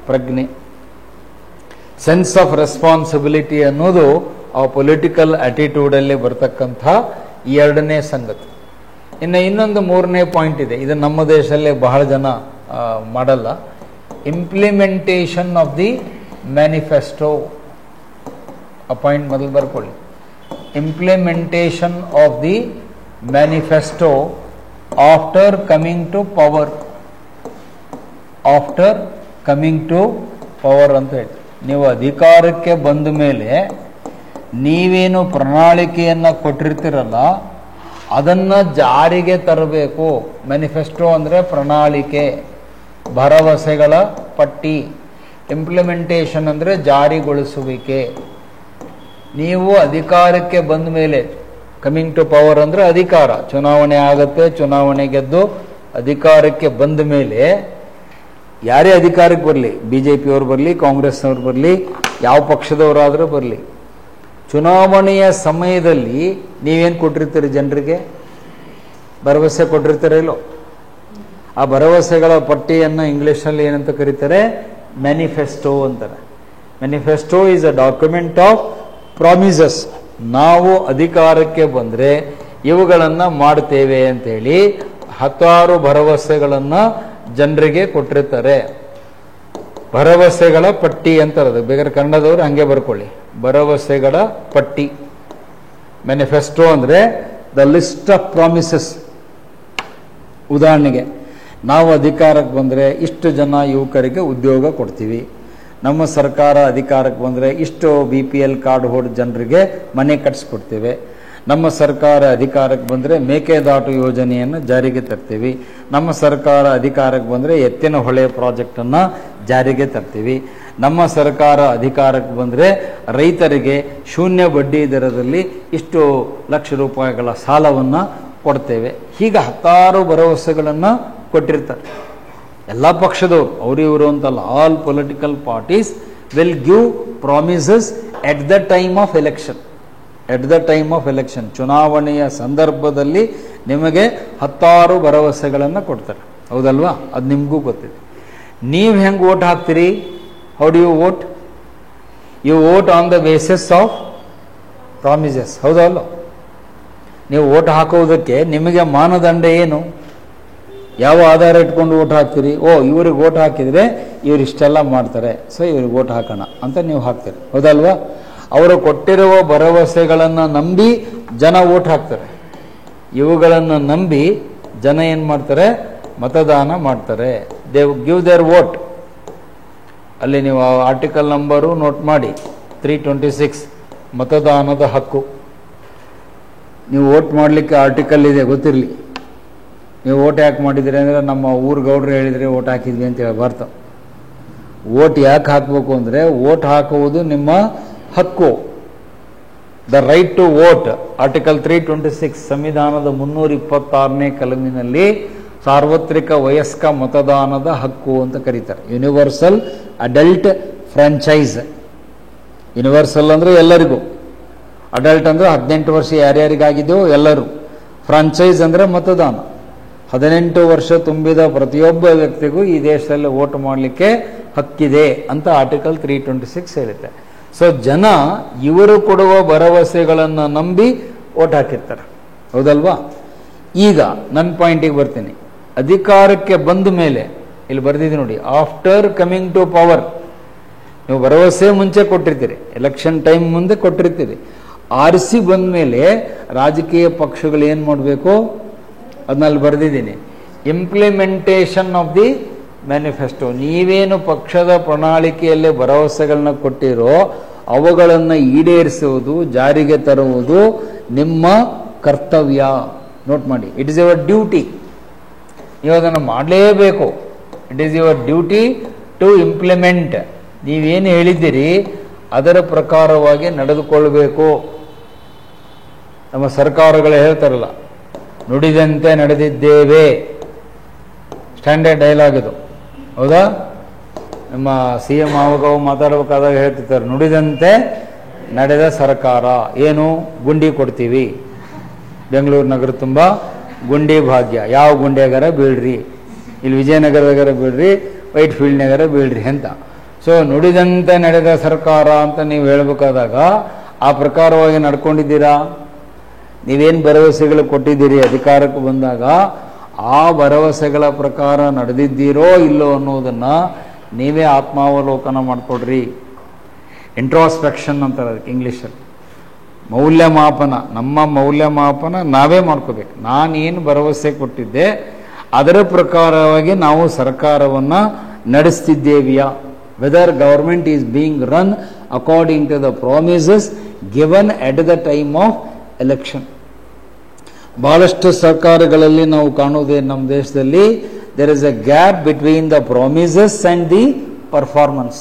ಪ್ರಜ್ಞೆ, ಸೆನ್ಸ್ ಆಫ್ ರೆಸ್ಪಾನ್ಸಿಬಿಲಿಟಿ ಅನ್ನೋದು ಆ ಪೊಲಿಟಿಕಲ್ ಆ್ಯಟಿಟ್ಯೂಡಲ್ಲಿ ಬರ್ತಕ್ಕಂಥ ಎರಡನೇ ಸಂಗತಿ. ಇನ್ನು ಇನ್ನೊಂದು ಮೂರನೇ ಪಾಯಿಂಟ್ ಇದೆ, ಇದು ನಮ್ಮ ದೇಶದಲ್ಲೇ ಬಹಳ ಜನ ಮಾಡಲ್ಲ. Implementation of the manifesto. ಆ ಪಾಯಿಂಟ್ ಮೊದಲು ಬರ್ಕೊಳ್ಳಿ. Implementation of the manifesto after coming to power. After coming to power ಅಂತ ಹೇಳಿ, ನೀವು ಅಧಿಕಾರಕ್ಕೆ ಬಂದ ಮೇಲೆ ನೀವೇನು ಪ್ರಣಾಳಿಕೆಯನ್ನು ಕೊಟ್ಟಿರ್ತೀರಲ್ಲ ಅದನ್ನು ಜಾರಿಗೆ ತರಬೇಕು. ಮ್ಯಾನಿಫೆಸ್ಟೋ ಅಂದರೆ ಪ್ರಣಾಳಿಕೆ, ಭರವಸೆಗಳ ಪಟ್ಟಿ. ಇಂಪ್ಲಿಮೆಂಟೇಷನ್ ಅಂದರೆ ಜಾರಿಗೊಳಿಸುವಿಕೆ. ನೀವು ಅಧಿಕಾರಕ್ಕೆ ಬಂದ ಮೇಲೆ, ಕಮಿಂಗ್ ಟು ಪವರ್ ಅಂದರೆ ಅಧಿಕಾರ, ಚುನಾವಣೆ ಆಗುತ್ತೆ, ಚುನಾವಣೆ ಗೆದ್ದು ಅಧಿಕಾರಕ್ಕೆ ಬಂದ ಮೇಲೆ ಯಾರೇ ಅಧಿಕಾರಕ್ಕೆ ಬರಲಿ, BJPಯವರು ಬರಲಿ, ಕಾಂಗ್ರೆಸ್ನವ್ರು ಬರಲಿ, ಯಾವ ಪಕ್ಷದವರಾದರೂ ಬರಲಿ, ಚುನಾವಣೆಯ ಸಮಯದಲ್ಲಿ ನೀವೇನು ಕೊಟ್ಟಿರ್ತೀರಿ ಜನರಿಗೆ? ಭರವಸೆ ಕೊಟ್ಟಿರ್ತೀರಲ್ಲೋ. ಆ ಭರವಸೆಗಳ ಪಟ್ಟಿಯನ್ನು ಇಂಗ್ಲೀಷ್ನಲ್ಲಿ ಏನಂತ ಕರೀತಾರೆ? ಮ್ಯಾನಿಫೆಸ್ಟೋ ಅಂತಾರೆ. Manifesto is a document of promises. ನಾವು ಅಧಿಕಾರಕ್ಕೆ ಬಂದರೆ ಇವುಗಳನ್ನು ಮಾಡ್ತೇವೆ ಅಂತೇಳಿ 16 ಭರವಸೆಗಳನ್ನು ಜನರಿಗೆ ಕೊಟ್ಟಿರ್ತಾರೆ. ಭರವಸೆಗಳ ಪಟ್ಟಿ ಅಂತಾರದು. ಬೇಕಾದ್ರೆ ಕನ್ನಡದವರು ಹಂಗೆ ಬರ್ಕೊಳ್ಳಿ, ಭರವಸೆಗಳ ಪಟ್ಟಿ. ಮ್ಯಾನಿಫೆಸ್ಟೋ ಅಂದರೆ ದ ಲಿಸ್ಟ್ ಆಫ್ ಪ್ರಾಮಿಸಸ್. ಉದಾಹರಣೆಗೆ, ನಾವು ಅಧಿಕಾರಕ್ಕೆ ಬಂದರೆ ಇಷ್ಟು ಜನ ಯುವಕರಿಗೆ ಉದ್ಯೋಗ ಕೊಡ್ತೀವಿ, ನಮ್ಮ ಸರ್ಕಾರ ಅಧಿಕಾರಕ್ಕೆ ಬಂದರೆ ಇಷ್ಟು BPL ಕಾರ್ಡ್ ಹೋಲ್ಡ್ ಜನರಿಗೆ ಮನೆ ಕಟ್ಸ್ಕೊಡ್ತೇವೆ, ನಮ್ಮ ಸರ್ಕಾರ ಅಧಿಕಾರಕ್ಕೆ ಬಂದರೆ ಮೇಕೆದಾಟು ಯೋಜನೆಯನ್ನು ಜಾರಿಗೆ ತರ್ತೀವಿ, ನಮ್ಮ ಸರ್ಕಾರ ಅಧಿಕಾರಕ್ಕೆ ಬಂದರೆ ಎತ್ತಿನ ಹೊಳೆ ಪ್ರಾಜೆಕ್ಟನ್ನು ಜಾರಿಗೆ ತರ್ತೀವಿ, ನಮ್ಮ ಸರ್ಕಾರ ಅಧಿಕಾರಕ್ಕೆ ಬಂದರೆ ರೈತರಿಗೆ ಶೂನ್ಯ ಬಡ್ಡಿ ದರದಲ್ಲಿ ಇಷ್ಟು ಲಕ್ಷ ರೂಪಾಯಿಗಳ ಸಾಲವನ್ನು ಕೊಡ್ತೇವೆ. ಹೀಗೆ 16 ಭರವಸೆಗಳನ್ನು ಕೊಟ್ಟಿರ್ತಾರೆ ಎಲ್ಲ ಪಕ್ಷದವರು. ಅವರು ಇವರು ಅಂತಲ್ಲ, all political parties will give promises at the time of election. At the time of election, ಚುನಾವಣೆಯ ಸಂದರ್ಭದಲ್ಲಿ ನಿಮಗೆ 16 ಭರವಸೆಗಳನ್ನು ಕೊಡ್ತಾರೆ. ಹೌದಲ್ವಾ? ಅದು ನಿಮಗೂ ಗೊತ್ತಿದೆ. ನೀವು ಹೆಂಗೆ ವೋಟ್ ಹಾಕ್ತೀರಿ? How do you vote? You vote on the basis of promises. ಹೌದಲ್ಲ? ನೀವು ವೋಟ್ ಹಾಕೋದಕ್ಕೆ ನಿಮಗೆ ಮಾನದಂಡ ಏನು? ಯಾವ ಆಧಾರ ಇಟ್ಕೊಂಡು ವೋಟ್ ಹಾಕ್ತೀರಿ? ಓ, ಇವ್ರಿಗೆ ವೋಟ್ ಹಾಕಿದರೆ ಇವ್ರು ಇಷ್ಟೆಲ್ಲ ಮಾಡ್ತಾರೆ, ಸೊ ಇವ್ರಿಗೆ ವೋಟ್ ಹಾಕೋಣ ಅಂತ ನೀವು ಹಾಕ್ತೀರಿ. ಹೌದಲ್ವಾ? ಅವರು ಕೊಟ್ಟಿರುವ ಭರವಸೆಗಳನ್ನು ನಂಬಿ ಜನ ವೋಟ್ ಹಾಕ್ತಾರೆ. ಇವುಗಳನ್ನು ನಂಬಿ ಜನ ಏನು ಮಾಡ್ತಾರೆ? ಮತದಾನ ಮಾಡ್ತಾರೆ. They give their vote. ಅಲ್ಲಿ ನೀವು ಆರ್ಟಿಕಲ್ ನಂಬರು ನೋಟ್ ಮಾಡಿ, 326, ಮತದಾನದ ಹಕ್ಕು. ನೀವು ವೋಟ್ ಮಾಡಲಿಕ್ಕೆ ಆರ್ಟಿಕಲ್ ಇದೆ, ಗೊತ್ತಿರಲಿ. ನೀವು ವೋಟ್ ಯಾಕೆ ಮಾಡಿದ್ದೀರಿ ಅಂದರೆ ನಮ್ಮ ಊರು ಗೌಡ್ರು ಹೇಳಿದರೆ ವೋಟ್ ಹಾಕಿದ್ವಿ ಅಂತ ಹೇಳ್ಬಾರ್ದು. ವೋಟ್ ಯಾಕೆ ಹಾಕಬೇಕು ಅಂದರೆ, ವೋಟ್ ಹಾಕುವುದು ನಿಮ್ಮ ಹಕ್ಕು. The right to vote, article 326 ಸಂವಿಧಾನದ 326ನೇ ಕಲಮಿನಲ್ಲಿ ಸಾರ್ವತ್ರಿಕ ವಯಸ್ಕ ಮತದಾನದ ಹಕ್ಕು ಅಂತ ಕರೀತಾರೆ. Universal adult franchise. ಯೂನಿವರ್ಸಲ್ ಅಂದರೆ ಎಲ್ಲರಿಗೂ, ಅಡಲ್ಟ್ ಅಂದರೆ 18 ವರ್ಷ ಯಾರ್ಯಾರಿಗಾಗಿದೆಯೋ ಎಲ್ಲರೂ, ಫ್ರಾಂಚೈಸ್ ಅಂದರೆ ಮತದಾನ. 18 ವರ್ಷ ತುಂಬಿದ ಪ್ರತಿಯೊಬ್ಬ ವ್ಯಕ್ತಿಗೂ ಈ ದೇಶದಲ್ಲಿ ವೋಟ್ ಮಾಡಲಿಕ್ಕೆ ಹಕ್ಕಿದೆ ಅಂತ ಆರ್ಟಿಕಲ್ 326 ಹೇಳುತ್ತೆ. ಸೊ ಜನ ಇವರು ಕೊಡುವ ಭರವಸೆಗಳನ್ನು ನಂಬಿ ವೋಟ್ ಹಾಕಿರ್ತಾರೆ. ಹೌದಲ್ವಾ? ಈಗ ನನ್ನ ಪಾಯಿಂಟಿಗೆ ಬರ್ತೀನಿ. ಅಧಿಕಾರಕ್ಕೆ ಬಂದ ಮೇಲೆ ಇಲ್ಲಿ ಬರ್ದಿದೆ ನೋಡಿ, ಆಫ್ಟರ್ ಕಮಿಂಗ್ ಟು ಪವರ್. ನೀವು ಭರವಸೆ ಮುಂಚೆ ಕೊಟ್ಟಿರ್ತೀರಿ, ಎಲೆಕ್ಷನ್ ಟೈಮ್ ಮುಂದೆ ಕೊಟ್ಟಿರ್ತೀರಿ. ಆರಿಸಿ ಬಂದ ಮೇಲೆ ರಾಜಕೀಯ ಪಕ್ಷಗಳು ಏನು ಮಾಡಬೇಕು ಅದನ್ನಲ್ಲಿ ಬರೆದಿದ್ದೀನಿ. Implementation of the manifesto. ನೀವೇನು ಪಕ್ಷದ ಪ್ರಣಾಳಿಕೆಯಲ್ಲಿ ಭರವಸೆಗಳನ್ನ ಕೊಟ್ಟಿರೋ ಅವುಗಳನ್ನು ಈಡೇರಿಸುವುದು, ಜಾರಿಗೆ ತರುವುದು ನಿಮ್ಮ ಕರ್ತವ್ಯ. ನೋಟ್ ಮಾಡಿ, ಇಟ್ ಇಸ್ ಯುವರ್ ಡ್ಯೂಟಿ. ನೀವು ಅದನ್ನು ಮಾಡಲೇಬೇಕು. It is your duty to implement. ನೀವೇನು ಹೇಳಿದ್ದೀರಿ ಅದರ ಪ್ರಕಾರವಾಗಿ ನಡೆದುಕೊಳ್ಳಬೇಕು. ನಮ್ಮ ಸರ್ಕಾರಗಳು ಹೇಳ್ತಾರಲ್ಲ, ನುಡಿದಂತೆ ನಡೆದಿದ್ದೇವೆ, ಸ್ಟ್ಯಾಂಡರ್ಡ್ ಡೈಲಾಗ್ ಇದು, ಹೌದಾ? ನಮ್ಮ CM ಆವಾಗ ಮಾತಾಡಬೇಕಾದಾಗ ಹೇಳ್ತಿರ್ತಾರೆ, ನುಡಿದಂತೆ ನಡೆದ ಸರ್ಕಾರ. ಏನು? ಗುಂಡಿ ಕೊಡ್ತೀವಿ, ಬೆಂಗಳೂರು ನಗರ ತುಂಬ ಗುಂಡಿ ಭಾಗ್ಯ. ಯಾವ ಗುಂಡಿಯಾಗಾರ ಬೀಳ್ರಿ, ಇಲ್ಲಿ ವಿಜಯನಗರದಾಗಾರ ಬೀಳ್ರಿ, ವೈಟ್ ಫೀಲ್ಡ್ನಾಗಾರ ಬೀಳ್ರಿ ಅಂತ. ಸೊ ನುಡಿದಂತೆ ನಡೆದ ಸರ್ಕಾರ ಅಂತ ನೀವು ಹೇಳಬೇಕಾದಾಗ ಆ ಪ್ರಕಾರವಾಗಿ ನಡ್ಕೊಂಡಿದ್ದೀರಾ? ನೀವೇನು ಭರವಸೆಗಳು ಕೊಟ್ಟಿದ್ದೀರಿ ಅಧಿಕಾರಕ್ಕೆ ಬಂದಾಗ ಆ ಭರವಸೆಗಳ ಪ್ರಕಾರ ನಡೆದಿದ್ದೀರೋ ಇಲ್ಲೋ ಅನ್ನೋದನ್ನು ನೀವೇ ಆತ್ಮಾವಲೋಕನ ಮಾಡಿಕೊಡ್ರಿ. ಇಂಟ್ರಾಸ್ಪೆಕ್ಷನ್ ಅಂತಾರೆ ಅದಕ್ಕೆ ಇಂಗ್ಲೀಷಲ್ಲಿ. ಮೌಲ್ಯಮಾಪನ, ನಮ್ಮ ಮೌಲ್ಯಮಾಪನ ನಾವೇ ಮಾಡ್ಕೋಬೇಕು. ನಾನೇನು ಭರವಸೆ ಕೊಟ್ಟಿದ್ದೆ ಅದರ ಪ್ರಕಾರವಾಗಿ ನಾವು ಸರ್ಕಾರವನ್ನು ನಡೆಸ್ತಿದ್ದೇವೆಯಾ? Whether government is being run according to the promises given at the time of election. ಬಹಳಷ್ಟು ಸರ್ಕಾರಗಳಲ್ಲಿ ನಾವು ಕಾಣುವುದೇ ನಮ್ಮ ದೇಶದಲ್ಲಿ, there is a gap between the promises and the performance.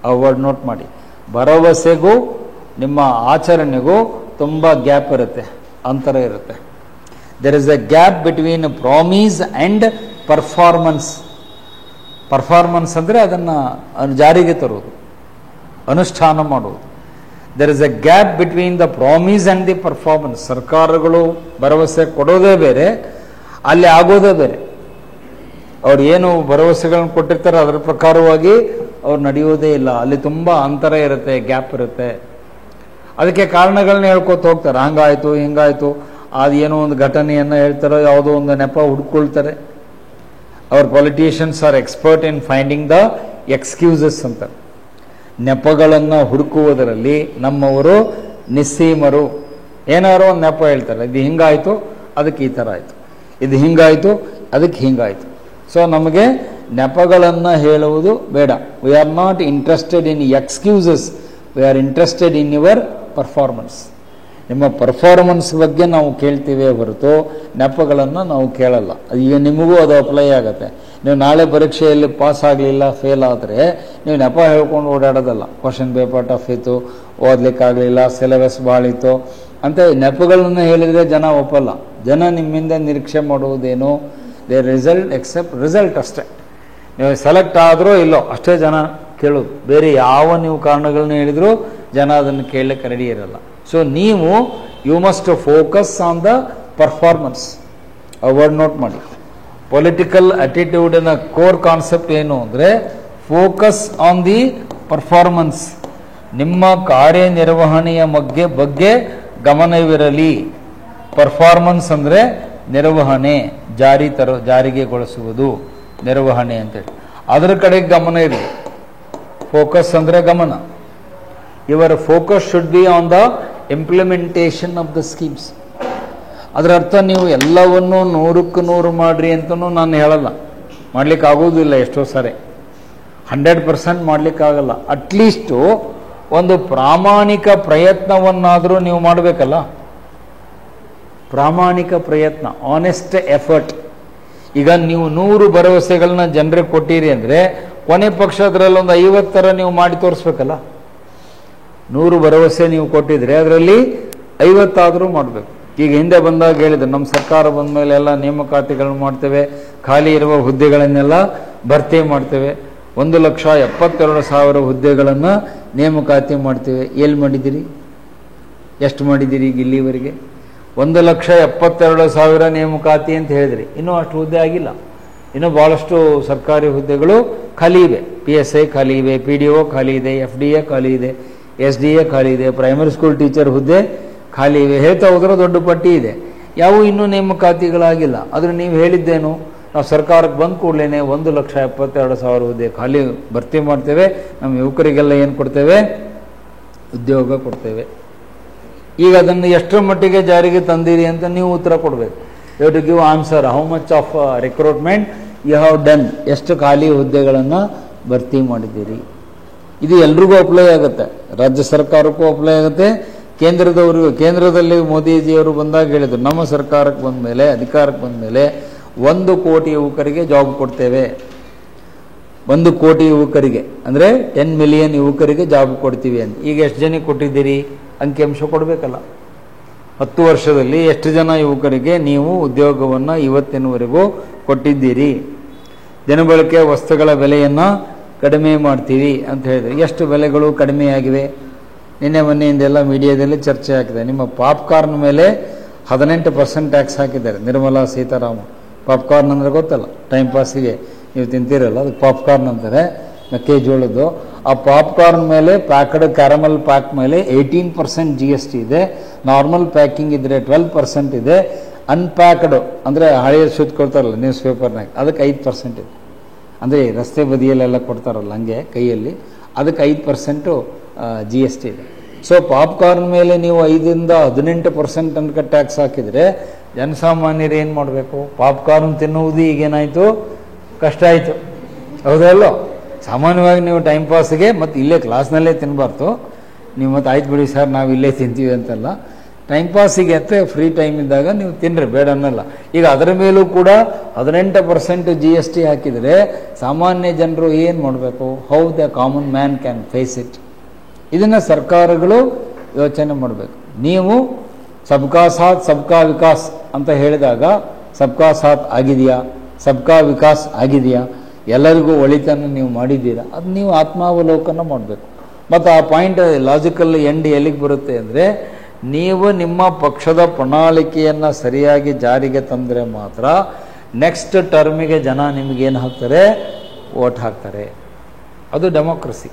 ಆ ವರ್ಡ್ ನೋಟ್ ಮಾಡಿ. ಭರವಸೆಗೂ ನಿಮ್ಮ ಆಚರಣೆಗೂ ತುಂಬ ಗ್ಯಾಪ್ ಇರುತ್ತೆ, ಅಂತರ ಇರುತ್ತೆ. There is a gap between promise and performance. Performance ಅಂದರೆ ಅದನ್ನು ಜಾರಿಗೆ ತರುವುದು, ಅನುಷ್ಠಾನ ಮಾಡುವುದು. There is a gap between the promise and the performance. ಸರ್ಕಾರಗಳು ಭರವಸೆ ಕೊಡೋದೇ ಬೇರೆ, ಅಲ್ಲಿ ಆಗೋದೇ ಬೇರೆ. ಅವ್ರು ಏನು ಭರವಸೆಗಳನ್ನು ಕೊಟ್ಟಿರ್ತಾರೆ ಅದರ ಪ್ರಕಾರವಾಗಿ ಅವ್ರು ನಡೆಯೋದೇ ಇಲ್ಲ. ಅಲ್ಲಿ ತುಂಬ ಅಂತರ ಇರುತ್ತೆ, ಗ್ಯಾಪ್ ಇರುತ್ತೆ. ಅದಕ್ಕೆ ಕಾರಣಗಳನ್ನ ಹೇಳ್ಕೊತ ಹೋಗ್ತಾರೆ, ಹಂಗಾಯ್ತು ಹಿಂಗಾಯ್ತು, ಅದು ಏನೋ ಒಂದು ಘಟನೆಯನ್ನು ಹೇಳ್ತಾರೋ, ಯಾವುದೋ ಒಂದು ನೆಪ ಹುಡ್ಕೊಳ್ತಾರೆ. Our politicians are expert in finding the excuses ಅಂತ. ನೆಪಗಳನ್ನು ಹುಡುಕುವುದರಲ್ಲಿ ನಮ್ಮವರು ನಿಸ್ಸೀಮರು. ಏನಾರೋ ಒಂದು ನೆಪ ಹೇಳ್ತಾರೆ, ಇದು ಹಿಂಗಾಯ್ತು ಅದಕ್ಕೆ ಈ ಥರ ಆಯಿತು, ಇದು ಹಿಂಗಾಯ್ತು ಅದಕ್ಕೆ ಹಿಂಗಾಯ್ತು. ಸೊ ನಮಗೆ ನೆಪಗಳನ್ನು ಹೇಳುವುದು ಬೇಡ. We are not interested in excuses, we are interested in your performance. ನಿಮ್ಮ ಪರ್ಫಾರ್ಮೆನ್ಸ್ ಬಗ್ಗೆ ನಾವು ಕೇಳ್ತೀವೇ ಹೊರತು ನೆಪಗಳನ್ನು ನಾವು ಕೇಳಲ್ಲ. ಈಗ ನಿಮಗೂ ಅದು ಅಪ್ಲೈ ಆಗುತ್ತೆ. ನೀವು ನಾಳೆ ಪರೀಕ್ಷೆಯಲ್ಲಿ ಪಾಸ್ ಆಗಲಿಲ್ಲ, ಫೇಲ್ ಆದರೆ ನೀವು ನೆಪ ಹೇಳ್ಕೊಂಡು ಓಡಾಡೋದಲ್ಲ. ಕ್ವಶನ್ ಪೇಪರ್ ಟಫ್ ಇತ್ತು, ಓದಲಿಕ್ಕಾಗಲಿಲ್ಲ, ಸಿಲೆಬಸ್ ಭಾಳ ಇತ್ತು ಅಂತ ನೆಪಗಳನ್ನು ಹೇಳಿದರೆ ಜನ ಒಪ್ಪಲ್ಲ. ಜನ ನಿಮ್ಮಿಂದ ನಿರೀಕ್ಷೆ ಮಾಡುವುದೇನು? ದೇ ರಿಸಲ್ಟ್ ಎಕ್ಸೆಪ್ಟ್ ರಿಸಲ್ಟ್ ಅಷ್ಟೇ. ನೀವು ಸೆಲೆಕ್ಟ್ ಆದರೂ ಇಲ್ಲೋ ಅಷ್ಟೇ ಜನ ಕೇಳೋದು. ಬೇರೆ ಯಾವ ನೀವು ಕಾರಣಗಳನ್ನ ಹೇಳಿದರೂ ಜನ ಅದನ್ನು ಕೇಳಲಿಕ್ಕೆ ರೆಡಿ ಇರಲ್ಲ. ಸೊ ನೀವು you must focus on the performance. ಆ ವರ್ಡ್ ನೋಟ್ ಮಾಡಿ. ಪೊಲಿಟಿಕಲ್ ಅಟಿಟ್ಯೂಡಿನ ಕೋರ್ ಕಾನ್ಸೆಪ್ಟ್ ಏನು ಅಂದರೆ ಫೋಕಸ್ ಆನ್ ದಿ ಪರ್ಫಾರ್ಮೆನ್ಸ್. ನಿಮ್ಮ ಕಾರ್ಯನಿರ್ವಹಣೆಯ ಬಗ್ಗೆ ಗಮನವಿರಲಿ. ಪರ್ಫಾರ್ಮೆನ್ಸ್ ಅಂದರೆ ನಿರ್ವಹಣೆ, ಜಾರಿಗೆಗೊಳಿಸುವುದು, ನಿರ್ವಹಣೆ ಅಂತೇಳಿ ಅದರ ಕಡೆಗೆ ಗಮನ ಇರಲಿ. ಫೋಕಸ್ ಅಂದರೆ ಗಮನ. Your focus should be on the implementation of the schemes. ಅದರ ಅರ್ಥ ನೀವು ಎಲ್ಲವನ್ನೂ 100ಕ್ಕೆ 100 ಮಾಡ್ರಿ ಅಂತಲೂ ನಾನು ಹೇಳಲ್ಲ. ಮಾಡ್ಲಿಕ್ಕೆ ಆಗೋದಿಲ್ಲ. ಎಷ್ಟೋ ಸಾರಿ 100% ಮಾಡ್ಲಿಕ್ಕಾಗಲ್ಲ. ಅಟ್ಲೀಸ್ಟು ಒಂದು ಪ್ರಾಮಾಣಿಕ ಪ್ರಯತ್ನವನ್ನಾದರೂ ನೀವು ಮಾಡಬೇಕಲ್ಲ. ಪ್ರಾಮಾಣಿಕ ಪ್ರಯತ್ನ, ಆನೆಸ್ಟ್ ಎಫರ್ಟ್. ಈಗ ನೀವು 100 ಭರವಸೆಗಳನ್ನ ಜನರಿಗೆ ಕೊಟ್ಟಿರಿ ಅಂದರೆ ಕೊನೆ ಪಕ್ಷ ಅದರಲ್ಲೊಂದು 50 ನೀವು ಮಾಡಿ ತೋರಿಸ್ಬೇಕಲ್ಲ. 100 ಭರವಸೆ ನೀವು ಕೊಟ್ಟಿದ್ರೆ ಅದರಲ್ಲಿ 50 ಆದರೂ ಮಾಡಬೇಕು. ಈಗ ಹಿಂದೆ ಬಂದಾಗ ಹೇಳಿದ್ರು, ನಮ್ಮ ಸರ್ಕಾರ ಬಂದ ಮೇಲೆ ಎಲ್ಲ ನೇಮಕಾತಿಗಳನ್ನು ಮಾಡ್ತೇವೆ, ಖಾಲಿ ಇರುವ ಹುದ್ದೆಗಳನ್ನೆಲ್ಲ ಭರ್ತಿ ಮಾಡ್ತೇವೆ, 1,72,000 ಹುದ್ದೆಗಳನ್ನು ನೇಮಕಾತಿ ಮಾಡ್ತೇವೆ. ಎಲ್ಲಿ ಮಾಡಿದ್ದೀರಿ? ಎಷ್ಟು ಮಾಡಿದ್ದೀರಿ ಈಗ ಇಲ್ಲಿವರೆಗೆ? 1,72,000 ನೇಮಕಾತಿ ಅಂತ ಹೇಳಿದ್ರಿ. ಇನ್ನೂ ಅಷ್ಟು ಹುದ್ದೆ ಆಗಿಲ್ಲ. ಇನ್ನೂ ಭಾಳಷ್ಟು ಸರ್ಕಾರಿ ಹುದ್ದೆಗಳು ಖಾಲಿ ಇವೆ. PSI ಖಾಲಿ ಇವೆ, PDO ಖಾಲಿ ಇದೆ, FDA ಖಾಲಿ ಇದೆ, SDA ಖಾಲಿ ಇದೆ, ಪ್ರೈಮರಿ ಸ್ಕೂಲ್ ಟೀಚರ್ ಹುದ್ದೆ ಖಾಲಿ ಇವೆ. ಹೇಳ್ತಾ ಹೋದ್ರೆ ದೊಡ್ಡ ಪಟ್ಟಿ ಇದೆ. ಯಾವ ಇನ್ನೂ ನೇಮಕಾತಿಗಳಾಗಿಲ್ಲ. ಆದರೆ ನೀವು ಹೇಳಿದ್ದೇನು? ನಾವು ಸರ್ಕಾರಕ್ಕೆ ಬಂದ ಕೂಡಲೇ 1,72,000 ಹುದ್ದೆ ಖಾಲಿ ಭರ್ತಿ ಮಾಡ್ತೇವೆ, ನಮ್ಮ ಯುವಕರಿಗೆಲ್ಲ ಏನು ಕೊಡ್ತೇವೆ? ಉದ್ಯೋಗ ಕೊಡ್ತೇವೆ. ಈಗ ಅದನ್ನು ಎಷ್ಟರ ಮಟ್ಟಿಗೆ ಜಾರಿಗೆ ತಂದಿರಿ ಅಂತ ನೀವು ಉತ್ತರ ಕೊಡಬೇಕು. You have to give answer. How much of recruitment you have done? ಎಷ್ಟು ಖಾಲಿ ಹುದ್ದೆಗಳನ್ನು ಭರ್ತಿ ಮಾಡಿದ್ದೀರಿ? ಇದು ಎಲ್ರಿಗೂ ಅಪ್ಲೈ ಆಗುತ್ತೆ. ರಾಜ್ಯ ಸರ್ಕಾರಕ್ಕೂ ಅಪ್ಲೈ ಆಗುತ್ತೆ, ಕೇಂದ್ರದವರಿಗೂ. ಕೇಂದ್ರದಲ್ಲಿ ಮೋದಿಜಿಯವರು ಬಂದಾಗ ಹೇಳಿದರು, ನಮ್ಮ ಸರ್ಕಾರಕ್ಕೆ ಬಂದ ಮೇಲೆ, ಅಧಿಕಾರಕ್ಕೆ ಬಂದ ಮೇಲೆ 1 ಕೋಟಿ ಯುವಕರಿಗೆ ಜಾಬ್ ಕೊಡ್ತೇವೆ. 1 ಕೋಟಿ ಯುವಕರಿಗೆ ಅಂದರೆ 10 ಮಿಲಿಯನ್ ಯುವಕರಿಗೆ ಜಾಬ್ ಕೊಡ್ತೀವಿ ಅಂತ. ಈಗ ಎಷ್ಟು ಜನಕ್ಕೆ ಕೊಟ್ಟಿದ್ದೀರಿ? ಅಂಕಿಅಂಶ ಕೊಡಬೇಕಲ್ಲ. 10 ವರ್ಷದಲ್ಲಿ ಎಷ್ಟು ಜನ ಯುವಕರಿಗೆ ನೀವು ಉದ್ಯೋಗವನ್ನು ಇವತ್ತಿನವರೆಗೂ ಕೊಟ್ಟಿದ್ದೀರಿ? ದಿನಬಳಕೆ ವಸ್ತುಗಳ ಬೆಲೆಯನ್ನು ಕಡಿಮೆ ಮಾಡ್ತೀವಿ ಅಂತ ಹೇಳಿದರೆ ಎಷ್ಟು ಬೆಲೆಗಳು ಕಡಿಮೆಯಾಗಿವೆ? ನಿನ್ನೆ ಮೊನ್ನೆಯಿಂದೆಲ್ಲ ಮೀಡಿಯಾದಲ್ಲಿ ಚರ್ಚೆ ಆಗಿದೆ. ನಿಮ್ಮ ಪಾಪ್ಕಾರ್ನ್ ಮೇಲೆ 18% ಟ್ಯಾಕ್ಸ್ ಹಾಕಿದ್ದಾರೆ ನಿರ್ಮಲಾ ಸೀತಾರಾಮನ್. ಪಾಪ್ಕಾರ್ನ್ ಅಂದರೆ ಗೊತ್ತಲ್ಲ, ಟೈಮ್ ಪಾಸಿಗೆ ನೀವು ತಿಂತೀರಲ್ಲ, ಅದಕ್ಕೆ ಪಾಪ್ಕಾರ್ನ್ ಅಂತಾರೆ, ಮೆಕ್ಕೆಜೋಳದ್ದು. ಆ ಪಾಪ್ಕಾರ್ನ್ ಮೇಲೆ ಪ್ಯಾಕ್ಡ್ ಕ್ಯಾರಮಲ್ ಪ್ಯಾಕ್ ಮೇಲೆ 18% GST ಇದೆ. ನಾರ್ಮಲ್ ಪ್ಯಾಕಿಂಗ್ ಇದ್ದರೆ 12% ಇದೆ. ಅನ್ಪ್ಯಾಕ್ಡ್ ಅಂದರೆ ಹಳೆಯ ಸುತ್ತಕೊಳ್ತಾರಲ್ಲ ನ್ಯೂಸ್ ಪೇಪರ್ನಾಗ, ಅದಕ್ಕೆ 5% ಇದೆ. ಅಂದರೆ ರಸ್ತೆ ಬದಿಯಲ್ಲೆಲ್ಲ ಕೊಡ್ತಾರಲ್ಲ ಹಂಗೆ ಕೈಯಲ್ಲಿ, ಅದಕ್ಕೆ 5% GST ಇದೆ. ಸೊ ಪಾಪ್ಕಾರ್ನ್ ಮೇಲೆ ನೀವು 5ರಿಂದ 18% ತನಕ ಟ್ಯಾಕ್ಸ್ ಹಾಕಿದರೆ ಜನಸಾಮಾನ್ಯರು ಏನು ಮಾಡಬೇಕು? ಪಾಪ್ಕಾರ್ನ್ ತಿನ್ನುವುದು ಈಗೇನಾಯಿತು? ಕಷ್ಟ ಆಯಿತು, ಹೌದಲ್ಲೋ? ಸಾಮಾನ್ಯವಾಗಿ ನೀವು ಟೈಮ್ ಪಾಸ್ಗೆ ಮತ್ತು ಇಲ್ಲೇ ಕ್ಲಾಸ್ನಲ್ಲೇ ತಿನ್ನಬಾರ್ದು. ನೀವು ಮತ್ತು ಆಯ್ತು ಬಿಡಿ ಸರ್ ನಾವು ಇಲ್ಲೇ ತಿಂತೀವಿ ಅಂತಲ್ಲ, ಟೈಮ್ ಪಾಸಿಗೆ ಅಂತ ಫ್ರೀ ಟೈಮ್ ಇದ್ದಾಗ ನೀವು ತಿನ್ನಿರಿ, ಬೇಡ ಅನ್ನಲ್ಲ. ಈಗ ಅದರ ಮೇಲೂ ಕೂಡ 18% GST ಹಾಕಿದರೆ ಸಾಮಾನ್ಯ ಜನರು ಏನು ಮಾಡಬೇಕು? How the common man can face it? ಇದನ್ನು ಸರ್ಕಾರಗಳು ಯೋಚನೆ ಮಾಡಬೇಕು. ನೀವು ಸಬ್ಕಾ ಸಾಥ್ ಸಬ್ಕಾ ವಿಕಾಸ್ ಅಂತ ಹೇಳಿದಾಗ ಸಬ್ಕಾ ಸಾಥ್ ಆಗಿದೆಯಾ? ಸಬ್ಕಾ ವಿಕಾಸ್ ಆಗಿದೆಯಾ? ಎಲ್ಲರಿಗೂ ಒಳಿತನ್ನು ನೀವು ಮಾಡಿದ್ದೀರಾ? ಅದು ನೀವು ಆತ್ಮಾವಲೋಕನ ಮಾಡಬೇಕು. ಮತ್ತು ಆ ಪಾಯಿಂಟ್ ಲಾಜಿಕಲ್ ಎಂಡ್ ಎಲ್ಲಿಗೆ ಬರುತ್ತೆ ಅಂದರೆ, ನೀವು ನಿಮ್ಮ ಪಕ್ಷದ ಪ್ರಣಾಳಿಕೆಯನ್ನು ಸರಿಯಾಗಿ ಜಾರಿಗೆ ತಂದರೆ ಮಾತ್ರ ನೆಕ್ಸ್ಟ್ ಟರ್ಮಿಗೆ ಜನ ನಿಮಗೇನು ಹಾಕ್ತಾರೆ? ವೋಟ್ ಹಾಕ್ತಾರೆ. ಅದು democracy.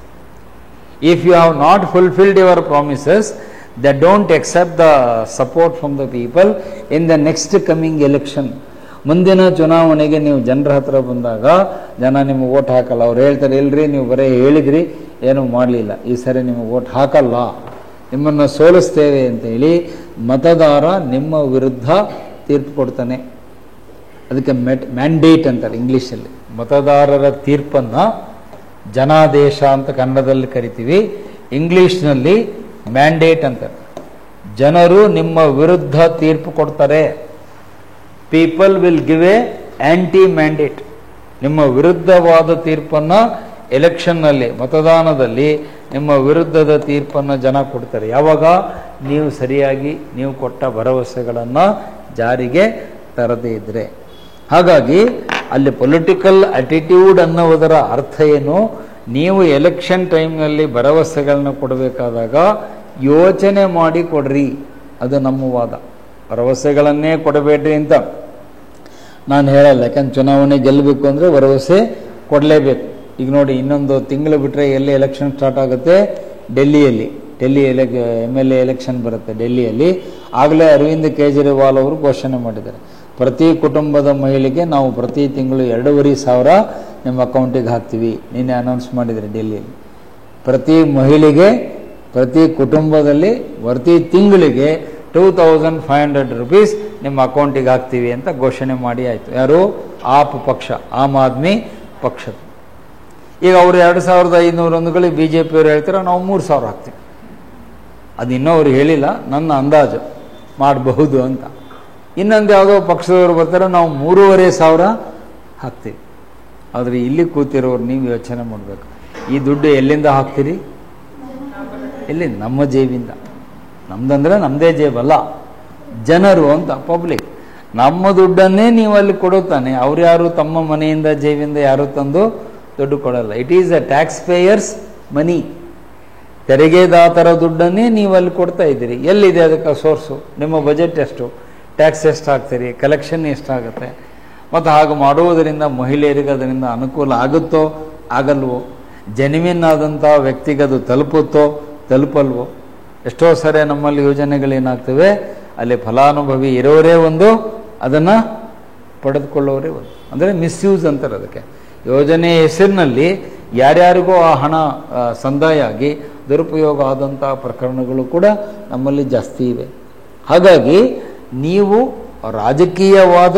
If you have not fulfilled your promises, they don't accept the support from the people in the next coming election. ಮುಂದಿನ ಚುನಾವಣೆಗೆ ನೀವು ಜನರ ಹತ್ರ ಬಂದಾಗ ಜನ ನಿಮಗೆ ವೋಟ್ ಹಾಕಲ್ಲ. ಅವ್ರು ಹೇಳ್ತಾರೆ, ಇಲ್ರಿ ನೀವು ಬರೀ ಹೇಳಿದ್ರಿ, ಏನೂ ಮಾಡಲಿಲ್ಲ, ಈ ಸರಿ ನಿಮಗೆ ವೋಟ್ ಹಾಕಲ್ಲ, ನಿಮ್ಮನ್ನು ಸೋಲಿಸ್ತೇವೆ ಅಂತ ಹೇಳಿ ಮತದಾರ ನಿಮ್ಮ ವಿರುದ್ಧ ತೀರ್ಪು ಕೊಡ್ತಾನೆ. ಅದಕ್ಕೆ ಮ್ಯಾಂಡೇಟ್ ಅಂತಾರೆ ಇಂಗ್ಲೀಷಲ್ಲಿ. ಮತದಾರರ ತೀರ್ಪನ್ನು ಜನಾದೇಶ ಅಂತ ಕನ್ನಡದಲ್ಲಿ ಕರಿತೀವಿ, ಇಂಗ್ಲೀಷ್ನಲ್ಲಿ ಮ್ಯಾಂಡೇಟ್ ಅಂತಾರೆ. ಜನರು ನಿಮ್ಮ ವಿರುದ್ಧ ತೀರ್ಪು ಕೊಡ್ತಾರೆ. People will give a anti mandate. ನಿಮ್ಮ ವಿರುದ್ಧವಾದ ತೀರ್ಪನ್ನು ಎಲೆಕ್ಷನ್ನಲ್ಲಿ, ಮತದಾನದಲ್ಲಿ ನಿಮ್ಮ ವಿರುದ್ಧದ ತೀರ್ಪನ್ನು ಜನ ಕೊಡ್ತಾರೆ. ಯಾವಾಗ? ನೀವು ಸರಿಯಾಗಿ ನೀವು ಕೊಟ್ಟ ಭರವಸೆಗಳನ್ನು ಜಾರಿಗೆ ತರದೇ ಇದ್ದರೆ. ಹಾಗಾಗಿ ಅಲ್ಲಿ ಪೊಲಿಟಿಕಲ್ ಅಟಿಟ್ಯೂಡ್ ಅನ್ನೋದರ ಅರ್ಥ ಏನು? ನೀವು ಎಲೆಕ್ಷನ್ ಟೈಮ್ನಲ್ಲಿ ಭರವಸೆಗಳನ್ನ ಕೊಡಬೇಕಾದಾಗ ಯೋಚನೆ ಮಾಡಿ ಕೊಡ್ರಿ, ಅದು ನಮ್ಮ ವಾದ. ಭರವಸೆಗಳನ್ನೇ ಕೊಡಬೇಡ್ರಿ ಅಂತ ನಾನು ಹೇಳಲ್ಲ. ಯಾಕಂದ್ರೆ ಚುನಾವಣೆ ಗೆಲ್ಲಬೇಕು ಅಂದರೆ ಭರವಸೆ ಕೊಡಲೇಬೇಕು. ಈಗ ನೋಡಿ, ಇನ್ನೊಂದು ತಿಂಗಳು ಬಿಟ್ಟರೆ ಎಲ್ಲಿ ಎಲೆಕ್ಷನ್ ಸ್ಟಾರ್ಟ್ ಆಗುತ್ತೆ? ಡೆಲ್ಲಿ MLA ಎಲೆಕ್ಷನ್ ಬರುತ್ತೆ ಡೆಲ್ಲಿಯಲ್ಲಿ. ಆಗಲೇ ಅರವಿಂದ್ ಕೇಜ್ರಿವಾಲ್ ಅವರು ಘೋಷಣೆ ಮಾಡಿದ್ದಾರೆ, ಪ್ರತಿ ಕುಟುಂಬದ ಮಹಿಳೆಗೆ ನಾವು ಪ್ರತಿ ತಿಂಗಳು 2,500 ನಿಮ್ಮ ಅಕೌಂಟಿಗೆ ಹಾಕ್ತೀವಿ. ನಿನ್ನೆ ಅನೌನ್ಸ್ ಮಾಡಿದರೆ ಡೆಲ್ಲಿಯಲ್ಲಿ. ಪ್ರತಿ ಮಹಿಳೆಗೆ, ಪ್ರತಿ ಕುಟುಂಬದಲ್ಲಿ ಪ್ರತಿ ತಿಂಗಳಿಗೆ 2,500 ರೂಪೀಸ್ ನಿಮ್ಮ ಅಕೌಂಟಿಗೆ ಹಾಕ್ತೀವಿ ಅಂತ ಘೋಷಣೆ ಮಾಡಿ ಆಯಿತು. ಯಾರು? ಆಪ್ ಪಕ್ಷ, ಆಮ್ ಆದ್ಮಿ ಪಕ್ಷದ. ಈಗ ಅವರು 2,500 BJP ಅವರು ಹೇಳ್ತಾರೆ ನಾವು 3,000 ಹಾಕ್ತೀವಿ. ಅದು ಇನ್ನೂ ಅವ್ರು ಹೇಳಿಲ್ಲ, ನನ್ನ ಅಂದಾಜು ಮಾಡಬಹುದು ಅಂತ. ಇನ್ನೊಂದು ಯಾವುದೋ ಪಕ್ಷದವರು ಬರ್ತಾರೆ ನಾವು 3,500 ಹಾಕ್ತೀವಿ. ಆದರೆ ಇಲ್ಲಿ ಕೂತಿರೋರು ನೀವು ಯೋಚನೆ ಮಾಡಬೇಕು, ಈ ದುಡ್ಡು ಎಲ್ಲಿಂದ ಹಾಕ್ತೀರಿ? ಎಲ್ಲಿ? ನಮ್ಮ ಜೇಬಿಂದ. ನಮ್ದಂದ್ರೆ ನಮ್ಮದೇ ಜೇಬಲ್ಲ, ಜನರು ಅಂತ, ಪಬ್ಲಿಕ್. ನಮ್ಮ ದುಡ್ಡನ್ನೇ ನೀವು ಅಲ್ಲಿ ಕೊಡುತ್ತಾನೆ. ಅವ್ರು ಯಾರು ತಮ್ಮ ಮನೆಯಿಂದ ಜೇಬಿಂದ ಯಾರು ತಂದು ದುಡ್ಡು ಕೊಡಲ್ಲ. It is a tax payers money. ತೆರಿಗೆದಾತರ ದುಡ್ಡನ್ನೇ ನೀವು ಅಲ್ಲಿ ಕೊಡ್ತಾ ಇದ್ದೀರಿ. ಎಲ್ಲಿದೆ ಅದಕ್ಕೆ ಸೋರ್ಸು? ನಿಮ್ಮ ಬಜೆಟ್ ಎಷ್ಟು? ಟ್ಯಾಕ್ಸ್ ಎಷ್ಟು ಹಾಕ್ತೀರಿ? ಕಲೆಕ್ಷನ್ ಎಷ್ಟಾಗುತ್ತೆ? ಮತ್ತು ಹಾಗೆ ಮಾಡುವುದರಿಂದ ಮಹಿಳೆಯರಿಗೆ ಅದರಿಂದ ಅನುಕೂಲ ಆಗುತ್ತೋ ಆಗಲ್ವೋ? ಜೆನ್ಯುವಿನ್ ಆದಂಥ ವ್ಯಕ್ತಿಗೆ ಅದು ತಲುಪುತ್ತೋ ತಲುಪಲ್ವೋ? ಎಷ್ಟೋ ಸರಿ ನಮ್ಮಲ್ಲಿ ಯೋಜನೆಗಳೇನಾಗ್ತವೆ, ಅಲ್ಲಿ ಫಲಾನುಭವಿ ಇರೋರೇ ಒಂದು, ಅದನ್ನು ಪಡೆದುಕೊಳ್ಳೋರೇ ಒಂದು. ಅಂದರೆ ಮಿಸ್ಯೂಸ್ ಅಂತಾರೆ ಅದಕ್ಕೆ. ಯೋಜನೆ ಹೆಸರಿನಲ್ಲಿ ಯಾರ್ಯಾರಿಗೂ ಆ ಹಣ ಸಂದಾಯ ಆಗಿ ದುರುಪಯೋಗ ಆದಂಥ ಪ್ರಕರಣಗಳು ಕೂಡ ನಮ್ಮಲ್ಲಿ ಜಾಸ್ತಿ ಇವೆ. ಹಾಗಾಗಿ ನೀವು ರಾಜಕೀಯವಾದ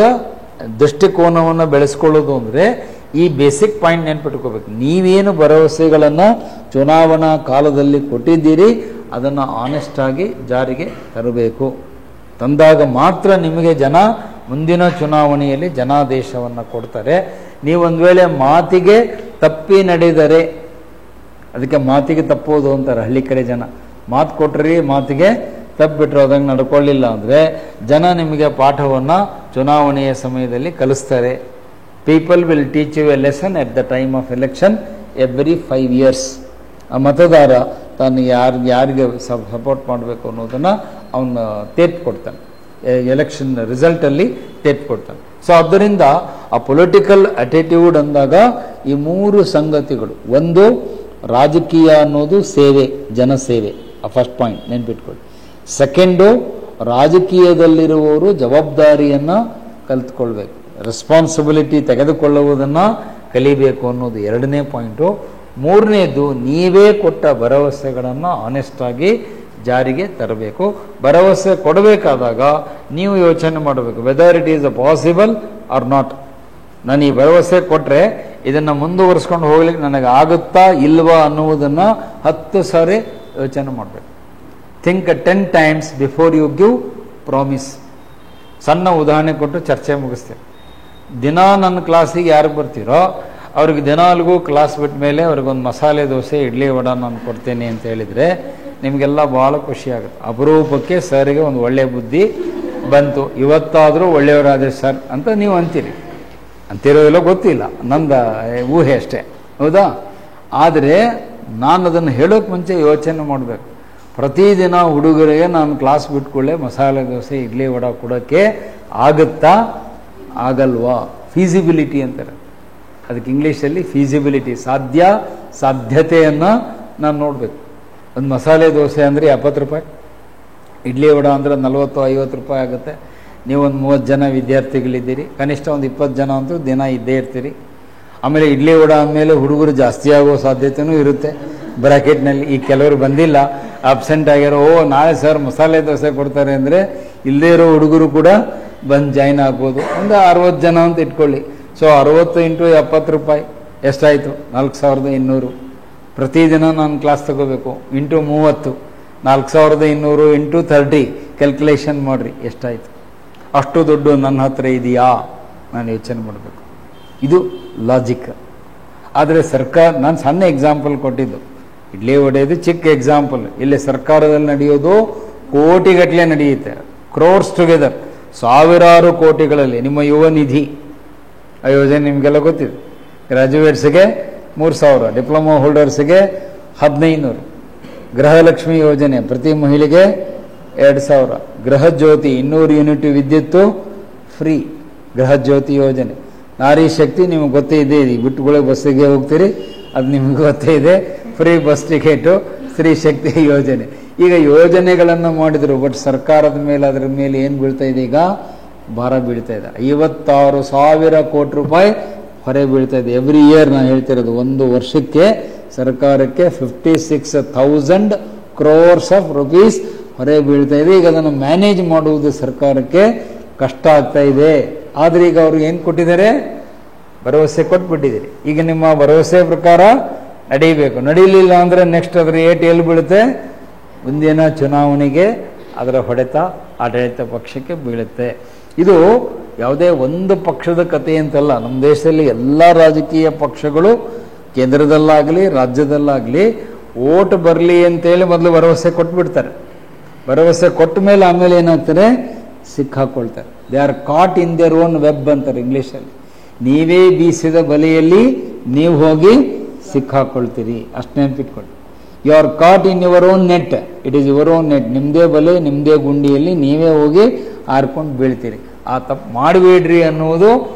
ದೃಷ್ಟಿಕೋನವನ್ನು ಬೆಳೆಸ್ಕೊಳ್ಳೋದು ಅಂದರೆ ಈ ಬೇಸಿಕ್ ಪಾಯಿಂಟ್ ನೆನ್ಪಿಟ್ಕೋಬೇಕು. ನೀವೇನು ಭರವಸೆಗಳನ್ನು ಚುನಾವಣಾ ಕಾಲದಲ್ಲಿ ಕೊಟ್ಟಿದ್ದೀರಿ ಅದನ್ನು ಆನೆಸ್ಟ್ ಆಗಿ ಜಾರಿಗೆ ತರಬೇಕು. ತಂದಾಗ ಮಾತ್ರ ನಿಮಗೆ ಜನ ಮುಂದಿನ ಚುನಾವಣೆಯಲ್ಲಿ ಜನಾದೇಶವನ್ನು ಕೊಡ್ತಾರೆ. ನೀವು ಒಂದು ವೇಳೆ ಮಾತಿಗೆ ತಪ್ಪಿ ನಡೆದರೆ, ಅದಕ್ಕೆ ಮಾತಿಗೆ ತಪ್ಪೋದು ಅಂತಾರೆ ಹಳ್ಳಿ ಕಡೆ ಜನ. ಮಾತು ಕೊಟ್ರಿ, ಮಾತಿಗೆ ತಪ್ಪಿಬಿಟ್ರು, ಅದಂಗೆ ನಡ್ಕೊಳ್ಳಿಲ್ಲ ಅಂದರೆ ಜನ ನಿಮಗೆ ಪಾಠವನ್ನು ಚುನಾವಣೆಯ ಸಮಯದಲ್ಲಿ ಕಲಿಸ್ತಾರೆ. People will teach you a lesson at the time of election every 5 years. ಆ ಮತದಾರ ತಾನು ಯಾರಿಗೆ ಸಪೋರ್ಟ್ ಮಾಡಬೇಕು ಅನ್ನೋದನ್ನು ಅವನು ತೇಟ್ ಕೊಡ್ತಾನೆ, ಎಲೆಕ್ಷನ್ ರಿಸಲ್ಟಲ್ಲಿ ತೇಟ್ ಕೊಡ್ತಾನೆ. ಸೊ ಆದ್ದರಿಂದ ಆ ಪೊಲಿಟಿಕಲ್ ಅಟಿಟ್ಯೂಡ್ ಅಂದಾಗ ಈ 3 ಸಂಗತಿಗಳು. ಒಂದು, ರಾಜಕೀಯ ಅನ್ನೋದು ಸೇವೆ, ಜನಸೇವೆ, ಆ ಫಸ್ಟ್ ಪಾಯಿಂಟ್ ನೆನ್ಪಿಟ್ಕೊಳ್ಳಿ. ಸೆಕೆಂಡು, ರಾಜಕೀಯದಲ್ಲಿರುವವರು ಜವಾಬ್ದಾರಿಯನ್ನು ಕಲಿತ್ಕೊಳ್ಬೇಕು, ರೆಸ್ಪಾನ್ಸಿಬಿಲಿಟಿ ತೆಗೆದುಕೊಳ್ಳುವುದನ್ನು ಕಲಿಬೇಕು ಅನ್ನೋದು ಎರಡನೇ ಪಾಯಿಂಟು. ಮೂರನೇದು, ನೀವೇ ಕೊಟ್ಟ ಭರವಸೆಗಳನ್ನು ಆನೆಸ್ಟಾಗಿ ಜಾರಿಗೆ ತರಬೇಕು. ಭರವಸೆ ಕೊಡಬೇಕಾದಾಗ ನೀವು ಯೋಚನೆ ಮಾಡಬೇಕು, whether it is possible or not. ನಾನು ಈ ಭರವಸೆ ಕೊಟ್ಟರೆ ಇದನ್ನು ಮುಂದುವರಿಸ್ಕೊಂಡು ಹೋಗ್ಲಿಕ್ಕೆ ನನಗೆ ಆಗುತ್ತಾ ಇಲ್ವಾ ಅನ್ನುವುದನ್ನು 10 ಸಾರಿ ಯೋಚನೆ ಮಾಡಬೇಕು. Think 10 times before you give promise. ಸಣ್ಣ ಉದಾಹರಣೆ ಕೊಟ್ಟು ಚರ್ಚೆ ಮುಗಿಸ್ತೇನೆ. ದಿನ ನನ್ನ ಕ್ಲಾಸಿಗೆ ಯಾರು ಬರ್ತೀರೋ ಅವ್ರಿಗೆ ದಿನಾಲ್ಗೂ ಕ್ಲಾಸ್ ಬಿಟ್ಟ ಮೇಲೆ ಅವ್ರಿಗೊಂದು ಮಸಾಲೆ ದೋಸೆ, ಇಡ್ಲಿ, ವಡ ನಾನು ಕೊಡ್ತೇನೆ ಅಂತ ಹೇಳಿದರೆ ನಿಮಗೆಲ್ಲ ಭಾಳ ಖುಷಿ ಆಗುತ್ತೆ. ಅಪರೂಪಕ್ಕೆ ಸರಿಗೆ ಒಂದು ಒಳ್ಳೆಯ ಬುದ್ಧಿ ಬಂತು, ಇವತ್ತಾದರೂ ಒಳ್ಳೆಯವರಾದ್ರೆ ಸರ್ ಅಂತ ನೀವು ಅಂತಿರೋದಿಲ್ಲ, ಗೊತ್ತಿಲ್ಲ, ನಂದ ಊಹೆ ಅಷ್ಟೇ, ಹೌದಾ? ಆದರೆ ನಾನು ಅದನ್ನು ಹೇಳೋಕೆ ಮುಂಚೆ ಯೋಚನೆ ಮಾಡಬೇಕು. ಪ್ರತಿದಿನ ಹುಡುಗರಿಗೆ ನಾನು ಕ್ಲಾಸ್ ಬಿಟ್ಕೊಳ್ಳೆ ಮಸಾಲೆ ದೋಸೆ, ಇಡ್ಲಿ, ವಡ ಕೊಡೋಕ್ಕೆ ಆಗುತ್ತಾ ಆಗಲ್ವಾ? ಫೀಸಿಬಿಲಿಟಿ ಅಂತಾರೆ ಅದಕ್ಕೆ ಇಂಗ್ಲೀಷಲ್ಲಿ. ಫೀಸಿಬಿಲಿಟಿ, ಸಾಧ್ಯತೆಯನ್ನು ನಾನು ನೋಡಬೇಕು. ಒಂದು ಮಸಾಲೆ ದೋಸೆ ಅಂದರೆ 70 ರೂಪಾಯಿ, ಇಡ್ಲಿ ವಡ ಅಂದರೆ 40-50 ರೂಪಾಯಿ ಆಗುತ್ತೆ. ನೀವೊಂದು 30 ಜನ ವಿದ್ಯಾರ್ಥಿಗಳಿದ್ದೀರಿ, ಕನಿಷ್ಠ ಒಂದು 20 ಜನ ಅಂತೂ ದಿನ ಇದ್ದೇ ಇರ್ತೀರಿ. ಆಮೇಲೆ ಇಡ್ಲಿ ವಡ ಅಂದಮೇಲೆ ಹುಡುಗರು ಜಾಸ್ತಿ ಆಗೋ ಸಾಧ್ಯತೆಯೂ ಇರುತ್ತೆ ಬ್ರ್ಯಾಕೆಟ್ನಲ್ಲಿ. ಈಗ ಕೆಲವರು ಬಂದಿಲ್ಲ, ಅಬ್ಸೆಂಟ್ ಆಗಿರೋ, ನಾಳೆ ಸರ್ ಮಸಾಲೆ ದೋಸೆ ಕೊಡ್ತಾರೆ ಅಂದರೆ ಇಲ್ಲದೇ ಇರೋ ಹುಡುಗರು ಕೂಡ ಬಂದು ಜಾಯ್ನ್ ಆಗ್ಬೋದು. ಒಂದು 60 ಜನ ಅಂತ ಇಟ್ಕೊಳ್ಳಿ. ಸೊ 60 × 70 ರೂಪಾಯಿ ಎಷ್ಟಾಯಿತು? 4200. ಪ್ರತಿದಿನ ನಾನು ಕ್ಲಾಸ್ ತಗೋಬೇಕು, ಇಂಟು 30, 4200 × 30 ಕ್ಯಾಲ್ಕುಲೇಷನ್ ಮಾಡಿರಿ, ಎಷ್ಟಾಯಿತು? ಅಷ್ಟು ದುಡ್ಡು ನನ್ನ ಹತ್ರ ಇದೆಯಾ? ನಾನು ಯೋಚನೆ ಮಾಡಬೇಕು. ಇದು ಲಾಜಿಕ್. ಆದರೆ ಸರ್ಕಾರ, ನಾನು ಸಣ್ಣ ಎಕ್ಸಾಂಪಲ್ ಕೊಟ್ಟಿದ್ದು, ಇಡ್ಲಿ ವಡೆದು ಚಿಕ್ಕ ಎಕ್ಸಾಂಪಲ್. ಇಲ್ಲಿ ಸರ್ಕಾರದಲ್ಲಿ ನಡೆಯೋದು ಕೋಟಿಗಟ್ಟಲೆ ನಡೆಯುತ್ತೆ, ಕ್ರೋರ್ಸ್ ಟುಗೆದರ್, ಸಾವಿರಾರು ಕೋಟಿಗಳಲ್ಲಿ. ನಿಮ್ಮ ಯುವ ನಿಧಿ ಆ ಯೋಜನೆ ನಿಮಗೆಲ್ಲ ಗೊತ್ತಿದೆ. ಗ್ರಾಜ್ಯುಯೇಟ್ಸ್ಗೆ 3000, ಡಿಪ್ಲೊಮಾ ಹೋಲ್ಡರ್ಸ್ಗೆ 1500. ಗೃಹಲಕ್ಷ್ಮಿ ಯೋಜನೆ ಪ್ರತಿ ಮಹಿಳೆಗೆ 2000. ಗೃಹ ಜ್ಯೋತಿ 200 ಯೂನಿಟ್ ವಿದ್ಯುತ್ತು ಫ್ರೀ, ಗೃಹ ಜ್ಯೋತಿ ಯೋಜನೆ. ನಾರಿ ಶಕ್ತಿ ನಿಮಗೆ ಗೊತ್ತೇ ಇದೆ, ಬಿಟ್ಟುಗಳೇ ಬಸ್ಸಿಗೆ ಹೋಗ್ತೀರಿ, ಅದು ನಿಮಗೆ ಗೊತ್ತೇ ಇದೆ, free bus ticket, Stree Shakti ಯೋಜನೆ. ಈಗ ಯೋಜನೆಗಳನ್ನು ಮಾಡಿದರು, ಬಟ್ ಸರ್ಕಾರದ ಮೇಲೆ ಅದರ ಮೇಲೆ ಏನು ಬೀಳ್ತಾ ಇದೆ? ಈಗ ಭಾರ ಬೀಳ್ತಾ ಇದೆ. 56,000 ಕೋಟಿ ರೂಪಾಯಿ ಹೊರೆ ಬೀಳ್ತಾ ಇದೆ ಎವ್ರಿ ಇಯರ್. ನಾನು ಹೇಳ್ತಿರೋದು, ಒಂದು ವರ್ಷಕ್ಕೆ ಸರ್ಕಾರಕ್ಕೆ 56,000 crores ಆಫ್ ರುಪೀಸ್ ಹೊರೆ ಬೀಳ್ತಾ ಇದೆ. ಈಗ ಅದನ್ನು ಮ್ಯಾನೇಜ್ ಮಾಡುವುದು ಸರ್ಕಾರಕ್ಕೆ ಕಷ್ಟ ಆಗ್ತಾ ಇದೆ. ಆದರೆ ಈಗ ಅವರು ಏನು ಕೊಟ್ಟಿದ್ದಾರೆ? ಭರವಸೆ ಕೊಟ್ಬಿಟ್ಟಿದ್ದೀರಿ. ಈಗ ನಿಮ್ಮ ಭರವಸೆ ಪ್ರಕಾರ ನಡೀಬೇಕು. ನಡೀಲಿಲ್ಲ ಅಂದರೆ ನೆಕ್ಸ್ಟ್ ಅದರ ಏಟು ಎಲ್ಲಿ ಬೀಳುತ್ತೆ? ಮುಂದಿನ ಚುನಾವಣೆಗೆ ಅದರ ಹೊಡೆತ ಆಡಳಿತ ಪಕ್ಷಕ್ಕೆ ಬೀಳುತ್ತೆ. ಇದು ಯಾವುದೇ ಒಂದು ಪಕ್ಷದ ಕಥೆ ಅಂತಲ್ಲ. ನಮ್ಮ ದೇಶದಲ್ಲಿ ಎಲ್ಲ ರಾಜಕೀಯ ಪಕ್ಷಗಳು ಕೇಂದ್ರದಲ್ಲಾಗಲಿ ರಾಜ್ಯದಲ್ಲಾಗಲಿ ಓಟ್ ಬರಲಿ ಅಂತೇಳಿ ಮೊದಲು ಭರವಸೆ ಕೊಟ್ಬಿಡ್ತಾರೆ. ಭರವಸೆ ಕೊಟ್ಟ ಮೇಲೆ ಆಮೇಲೆ ಏನಾಗ್ತಾರೆ? ಸಿಕ್ಕಾಕೊಳ್ತಾರೆ. They are caught in their own web ಅಂತಾರೆ ಇಂಗ್ಲೀಷಲ್ಲಿ. ನೀವೇ ಬೀಸಿದ ಬಲೆಯಲ್ಲಿ ನೀವು ಹೋಗಿ ಸಿಕ್ಕಾಕೊಳ್ತೀರಿ, ಅಷ್ಟು ನೆನಪಿಟ್ಕೊಳ್ಳಿ. You are caught in your own net, it is your own net. ನಿಮ್ಮದೇ ಬಲೆ, ನಿಮ್ಮದೇ ಗುಂಡಿಯಲ್ಲಿ ನೀವೇ ಹೋಗಿ ಹಾರ್ಕೊಂಡು ಬೀಳ್ತೀರಿ. ಆ ತಪ್ಪು ಮಾಡಬೇಡ್ರಿ ಅನ್ನುವುದು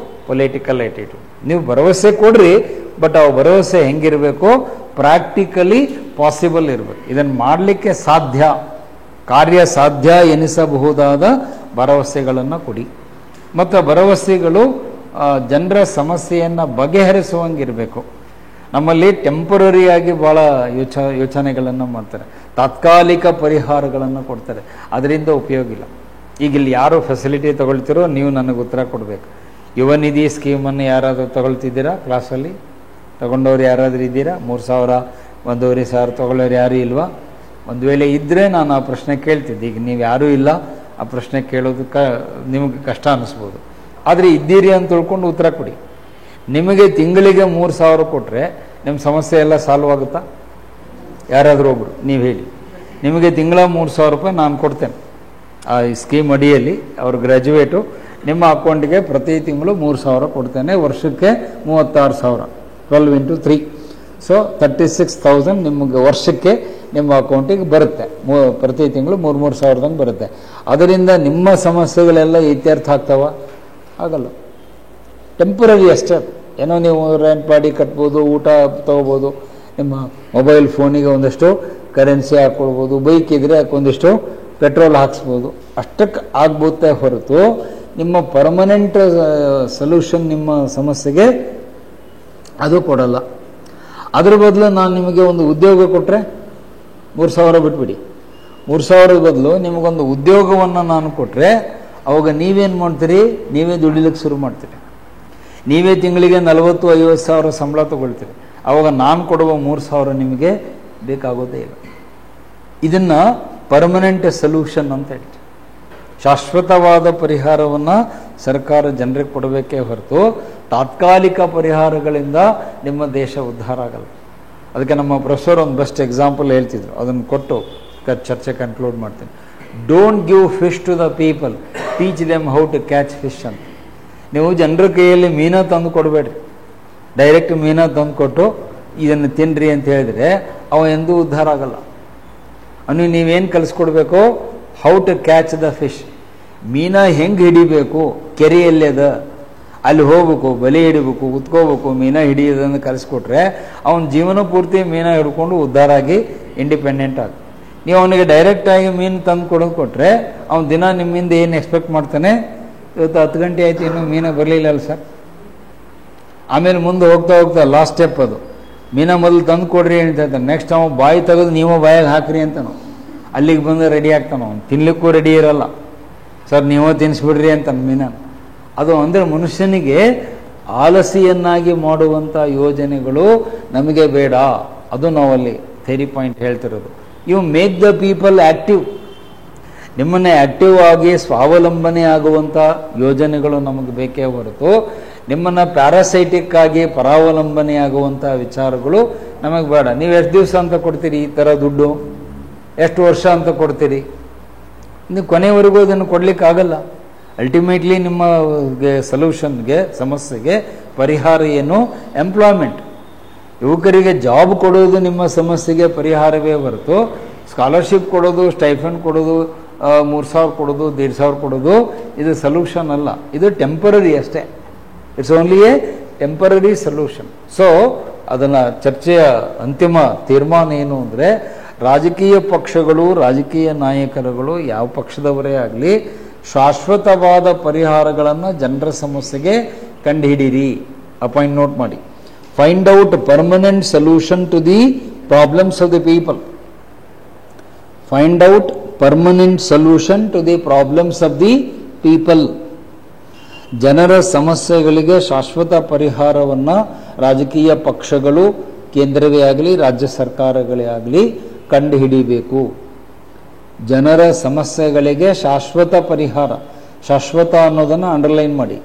ಪೊಲಿಟಿಕಲ್ ಆಟಿಟ್ಯೂಡ್. ನೀವು ಭರವಸೆ ಕೊಡ್ರಿ, ಬಟ್ ಆ ಭರವಸೆ ಹೆಂಗಿರಬೇಕು? ಪ್ರಾಕ್ಟಿಕಲಿ ಪಾಸಿಬಲ್ ಇರಬೇಕು. ಇದನ್ನು ಮಾಡಲಿಕ್ಕೆ ಸಾಧ್ಯ, ಕಾರ್ಯ ಸಾಧ್ಯ ಎನಿಸಬಹುದಾದ ಭರವಸೆಗಳನ್ನು ಕೊಡಿ. ಮತ್ತು ಭರವಸೆಗಳು ಜನರ ಸಮಸ್ಯೆಯನ್ನು ಬಗೆಹರಿಸುವಂಗಿರಬೇಕು. ನಮ್ಮಲ್ಲಿ ಟೆಂಪರರಿಯಾಗಿ ಭಾಳ ಯೋಚನೆಗಳನ್ನು ಮಾಡ್ತಾರೆ, ತಾತ್ಕಾಲಿಕ ಪರಿಹಾರಗಳನ್ನು ಕೊಡ್ತಾರೆ, ಅದರಿಂದ ಉಪಯೋಗ ಇಲ್ಲ. ಈಗ ಇಲ್ಲಿ ಯಾರು ಫೆಸಿಲಿಟಿ ತಗೊಳ್ತಿರೋ ನೀವು ನನಗೆ ಉತ್ತರ ಕೊಡಬೇಕು. ಯುವ ನಿಧಿ ಸ್ಕೀಮನ್ನು ಯಾರಾದರೂ ತಗೊಳ್ತಿದ್ದೀರಾ? ಕ್ಲಾಸಲ್ಲಿ ತಗೊಂಡವ್ರು ಯಾರಾದರೂ ಇದ್ದೀರಾ? 3,000, 1,500 ತಗೊಳ್ಳೋರು ಯಾರೂ ಇಲ್ವಾ? ಒಂದು ವೇಳೆ ಇದ್ದರೆ ನಾನು ಆ ಪ್ರಶ್ನೆ ಕೇಳ್ತಿದ್ದೆ. ಈಗ ನೀವು ಯಾರೂ ಇಲ್ಲ, ಆ ಪ್ರಶ್ನೆ ಕೇಳೋದಕ್ಕೆ ನಿಮಗೆ ಕಷ್ಟ ಅನ್ನಿಸ್ಬೋದು. ಆದರೆ ಇದ್ದೀರಿ ಅಂತ ತಿಳ್ಕೊಂಡು ಉತ್ತರ ಕೊಡಿ. ನಿಮಗೆ ತಿಂಗಳಿಗೆ 3,000 ಕೊಟ್ಟರೆ ನಿಮ್ಮ ಸಮಸ್ಯೆ ಎಲ್ಲ ಸಾಲ್ವ್ ಆಗುತ್ತಾ? ಯಾರಾದರೂ ಒಬ್ಬರು ನೀವು ಹೇಳಿ. ನಿಮಗೆ ತಿಂಗಳ 3,000 ರೂಪಾಯಿ ನಾನು ಕೊಡ್ತೇನೆ ಆ ಸ್ಕೀಮ್ ಅಡಿಯಲ್ಲಿ. ಅವರು ಗ್ರ್ಯಾಜುಯೇಟು, ನಿಮ್ಮ ಅಕೌಂಟಿಗೆ ಪ್ರತಿ ತಿಂಗಳು 3,000 ಕೊಡ್ತೇನೆ. ವರ್ಷಕ್ಕೆ 36,000, 12 × 3, ಸೊ 36,000 ನಿಮಗೆ ವರ್ಷಕ್ಕೆ ನಿಮ್ಮ ಅಕೌಂಟಿಗೆ ಬರುತ್ತೆ. ಪ್ರತಿ ತಿಂಗಳು 3,000 ಬರುತ್ತೆ. ಅದರಿಂದ ನಿಮ್ಮ ಸಮಸ್ಯೆಗಳೆಲ್ಲ ಇತ್ಯರ್ಥ ಆಗ್ತಾವ? ಆಗಲ್ಲ. ಟೆಂಪರರಿ ಅಷ್ಟೇ. ಏನೋ ನೀವು ರೆಂಟ್ ಬಾಡಿ ಕಟ್ಬೋದು, ಊಟ ತೊಗೋಬೋದು, ನಿಮ್ಮ ಮೊಬೈಲ್ ಫೋನಿಗೆ ಒಂದಷ್ಟು ಕರೆನ್ಸಿ ಹಾಕ್ಕೊಳ್ಬೋದು, ಬೈಕ್ ಇದ್ದರೆ ಒಂದಿಷ್ಟು ಪೆಟ್ರೋಲ್ ಹಾಕ್ಸ್ಬೋದು, ಅಷ್ಟಕ್ಕೆ ಆಗ್ಬೋದೇ ಹೊರತು ನಿಮ್ಮ ಪರ್ಮನೆಂಟ್ ಸೊಲ್ಯೂಷನ್ ನಿಮ್ಮ ಸಮಸ್ಯೆಗೆ ಅದು ಕೊಡಲ್ಲ. ಅದ್ರ ಬದಲು ನಾನು ನಿಮಗೆ ಒಂದು ಉದ್ಯೋಗ ಕೊಟ್ಟರೆ 3,000 ಬಿಟ್ಬಿಡಿ. 3,000 ಬದಲು ನಿಮಗೊಂದು ಉದ್ಯೋಗವನ್ನು ನಾನು ಕೊಟ್ಟರೆ ಅವಾಗ ನೀವೇನು ಮಾಡ್ತೀರಿ? ನೀವೇ ದುಡಿಲಿಕ್ಕೆ ಶುರು ಮಾಡ್ತೀರಿ. ನೀವೇ ತಿಂಗಳಿಗೆ 40,000-50,000 ಸಂಬಳ ತೊಗೊಳ್ತೀರಿ. ಆವಾಗ ನಾನು ಕೊಡುವ 3,000 ನಿಮಗೆ ಬೇಕಾಗೋದೇ ಇಲ್ಲ. ಇದನ್ನು ಪರ್ಮನೆಂಟ್ ಸೊಲ್ಯೂಷನ್ ಅಂತ ಹೇಳ್ತೀವಿ. ಶಾಶ್ವತವಾದ ಪರಿಹಾರವನ್ನು ಸರ್ಕಾರ ಜನರಿಗೆ ಕೊಡಬೇಕೇ ಹೊರತು ತಾತ್ಕಾಲಿಕ ಪರಿಹಾರಗಳಿಂದ ನಿಮ್ಮ ದೇಶ ಉದ್ಧಾರ ಆಗಲ್ಲ. ಅದಕ್ಕೆ ನಮ್ಮ ಪ್ರೊಫೆಸರ್ ಒಂದು ಬೆಸ್ಟ್ ಎಕ್ಸಾಂಪಲ್ ಹೇಳ್ತಿದ್ರು, ಅದನ್ನು ಕೊಟ್ಟು ಚರ್ಚೆ ಕನ್ಕ್ಲೂಡ್ ಮಾಡ್ತೀನಿ. Don't give fish to the people, teach them how to catch fish ಅಂತ. ನೀವು ಜನರ ಕೈಯಲ್ಲಿ ಮೀನ ತಂದು ಕೊಡಬೇಡ್ರಿ. ಡೈರೆಕ್ಟ್ ಮೀನ ತಂದು ಕೊಟ್ಟು ಇದನ್ನು ತಿನ್ನಿರಿ ಅಂತ ಹೇಳಿದರೆ ಅವ ಎಂದೂ ಉದ್ಧಾರ ಆಗಲ್ಲ. ಅವನಿಗೆ ನೀವೇನು ಕಲಿಸ್ಕೊಡ್ಬೇಕು? How to catch the fish. ಮೀನ ಹೆಂಗೆ ಹಿಡಿಬೇಕು, ಕೆರೆಯಲ್ಲದ ಅಲ್ಲಿ ಹೋಗ್ಬೇಕು, ಬಲೆ ಹಿಡಿಬೇಕು, ಉತ್ಕೋಬೇಕು, ಮೀನ ಹಿಡಿಯೋದನ್ನು ಕಲಿಸ್ಕೊಟ್ರೆ ಅವನ ಜೀವನ ಪೂರ್ತಿ ಮೀನ ಹಿಡ್ಕೊಂಡು ಉದ್ಧಾರ ಆಗಿ ಇಂಡಿಪೆಂಡೆಂಟ್ ಆಗ. ನೀವು ಅವನಿಗೆ ಡೈರೆಕ್ಟಾಗಿ ಮೀನು ತಂದು ಕೊಟ್ಟರೆ ಅವ್ನು ದಿನ ನಿಮ್ಮಿಂದ ಏನು ಎಕ್ಸ್ಪೆಕ್ಟ್ ಮಾಡ್ತಾನೆ? ಇವತ್ತು 10 ಗಂಟೆ ಆಯ್ತು, ಇನ್ನೂ ಮೀನ ಬರಲಿಲ್ಲ ಅಲ್ಲ ಸರ್. ಆಮೇಲೆ ಮುಂದೆ ಹೋಗ್ತಾ ಹೋಗ್ತಾ ಲಾಸ್ಟ್ ಸ್ಟೆಪ್ ಅದು, ಮೀನ ಮೊದಲು ತಂದು ಕೊಡ್ರಿ ಅಂತ ಹೇಳ್ತಾನೆ. ನೆಕ್ಸ್ಟ್ ಅವ ಬಾಯಿ ತೆಗೆದು ನೀವು ಬಾಯಿಗೆ ಹಾಕ್ರಿ ಅಂತಾನು. ಅಲ್ಲಿಗೆ ಬಂದು ರೆಡಿ ಆಗ್ತಾನೆ. ಅವ್ನು ತಿನ್ಲಿಕ್ಕೂ ರೆಡಿ ಇರಲ್ಲ. ಸರ್ ನೀವೇ ತಿನ್ನಿಸ್ಬಿಡ್ರಿ ಅಂತಾನೆ ಮೀನ. ಅದು ಅಂದರೆ ಮನುಷ್ಯನಿಗೆ ಆಲಸಿಯನ್ನಾಗಿ ಮಾಡುವಂಥ ಯೋಜನೆಗಳು ನಮಗೆ ಬೇಡ. ಅದು ನಾವಲ್ಲಿ ಥೇರಿ ಪಾಯಿಂಟ್ ಹೇಳ್ತಿರೋದು. You make the people active. ನಿಮ್ಮನ್ನೇ ಆ್ಯಕ್ಟಿವ್ ಆಗಿ ಸ್ವಾವಲಂಬನೆ ಆಗುವಂಥ ಯೋಜನೆಗಳು ನಮಗೆ ಬೇಕೇ ಹೊರತು ನಿಮ್ಮನ್ನು ಪ್ಯಾರಾಸೈಟಿಕ್ ಆಗಿ ಪರಾವಲಂಬನೆ ಆಗುವಂಥ ವಿಚಾರಗಳು ನಮಗೆ ಬೇಡ. ನೀವು ಎಷ್ಟು ದಿವಸ ಅಂತ ಕೊಡ್ತೀರಿ ಈ ಥರ ದುಡ್ಡು? ಎಷ್ಟು ವರ್ಷ ಅಂತ ಕೊಡ್ತೀರಿ? ನೀವು ಕೊನೆವರೆಗೂ ಅದನ್ನು ಕೊಡಲಿಕ್ಕಾಗಲ್ಲ. ಅಲ್ಟಿಮೇಟ್ಲಿ ನಿಮ್ಮ ಸೊಲ್ಯೂಷನ್ಗೆ, ಸಮಸ್ಯೆಗೆ ಪರಿಹಾರ ಏನು? ಎಂಪ್ಲಾಯ್ಮೆಂಟ್. ಯುವಕರಿಗೆ ಜಾಬ್ ಕೊಡೋದು ನಿಮ್ಮ ಸಮಸ್ಯೆಗೆ ಪರಿಹಾರವೇ ಹೊರತು ಸ್ಕಾಲರ್ಶಿಪ್ ಕೊಡೋದು, ಸ್ಟೈಫಂಡ್ ಕೊಡೋದು, 3,000 ಕೊಡೋದು, 1,500 ಕೊಡೋದು ಇದು ಸೊಲ್ಯೂಷನ್ ಅಲ್ಲ. ಇದು ಟೆಂಪರರಿ ಅಷ್ಟೇ. It's only A temporary solution. So ಅದನ್ನು ಚರ್ಚೆಯ ಅಂತಿಮ ತೀರ್ಮಾನ ಏನು ಅಂದರೆ, ರಾಜಕೀಯ ಪಕ್ಷಗಳು, ರಾಜಕೀಯ ನಾಯಕರುಗಳು, ಯಾವ ಪಕ್ಷದವರೇ ಆಗಲಿ, ಶಾಶ್ವತವಾದ ಪರಿಹಾರಗಳನ್ನು ಜನರ ಸಮಸ್ಯೆಗೆ ಕಂಡುಹಿಡಿಯಿರಿ. ಆ ಪಾಯಿಂಟ್ ನೋಟ್ ಮಾಡಿ. Find out permanent solution to the problems of the people. Find out permanent solution to the problems of the people. ಜನರ ಸಮಸ್ಯೆಗಳಿಗೆ ಶಾಶ್ವತ ಪರಿಹಾರವನ್ನು ರಾಜಕೀಯ ಪಕ್ಷಗಳು, ಕೇಂದ್ರವೇ ಆಗಲಿ ರಾಜ್ಯ ಸರ್ಕಾರಗಳೇ ಆಗಲಿ ಕಂಡುಹಿಡಿಬೇಕು. ಜನರ ಸಮಸ್ಯೆಗಳಿಗೆ ಶಾಶ್ವತ ಪರಿಹಾರ, ಶಾಶ್ವತ ಅನ್ನೋದನ್ನು ಅಂಡರ್ಲೈನ್ ಮಾಡಿ.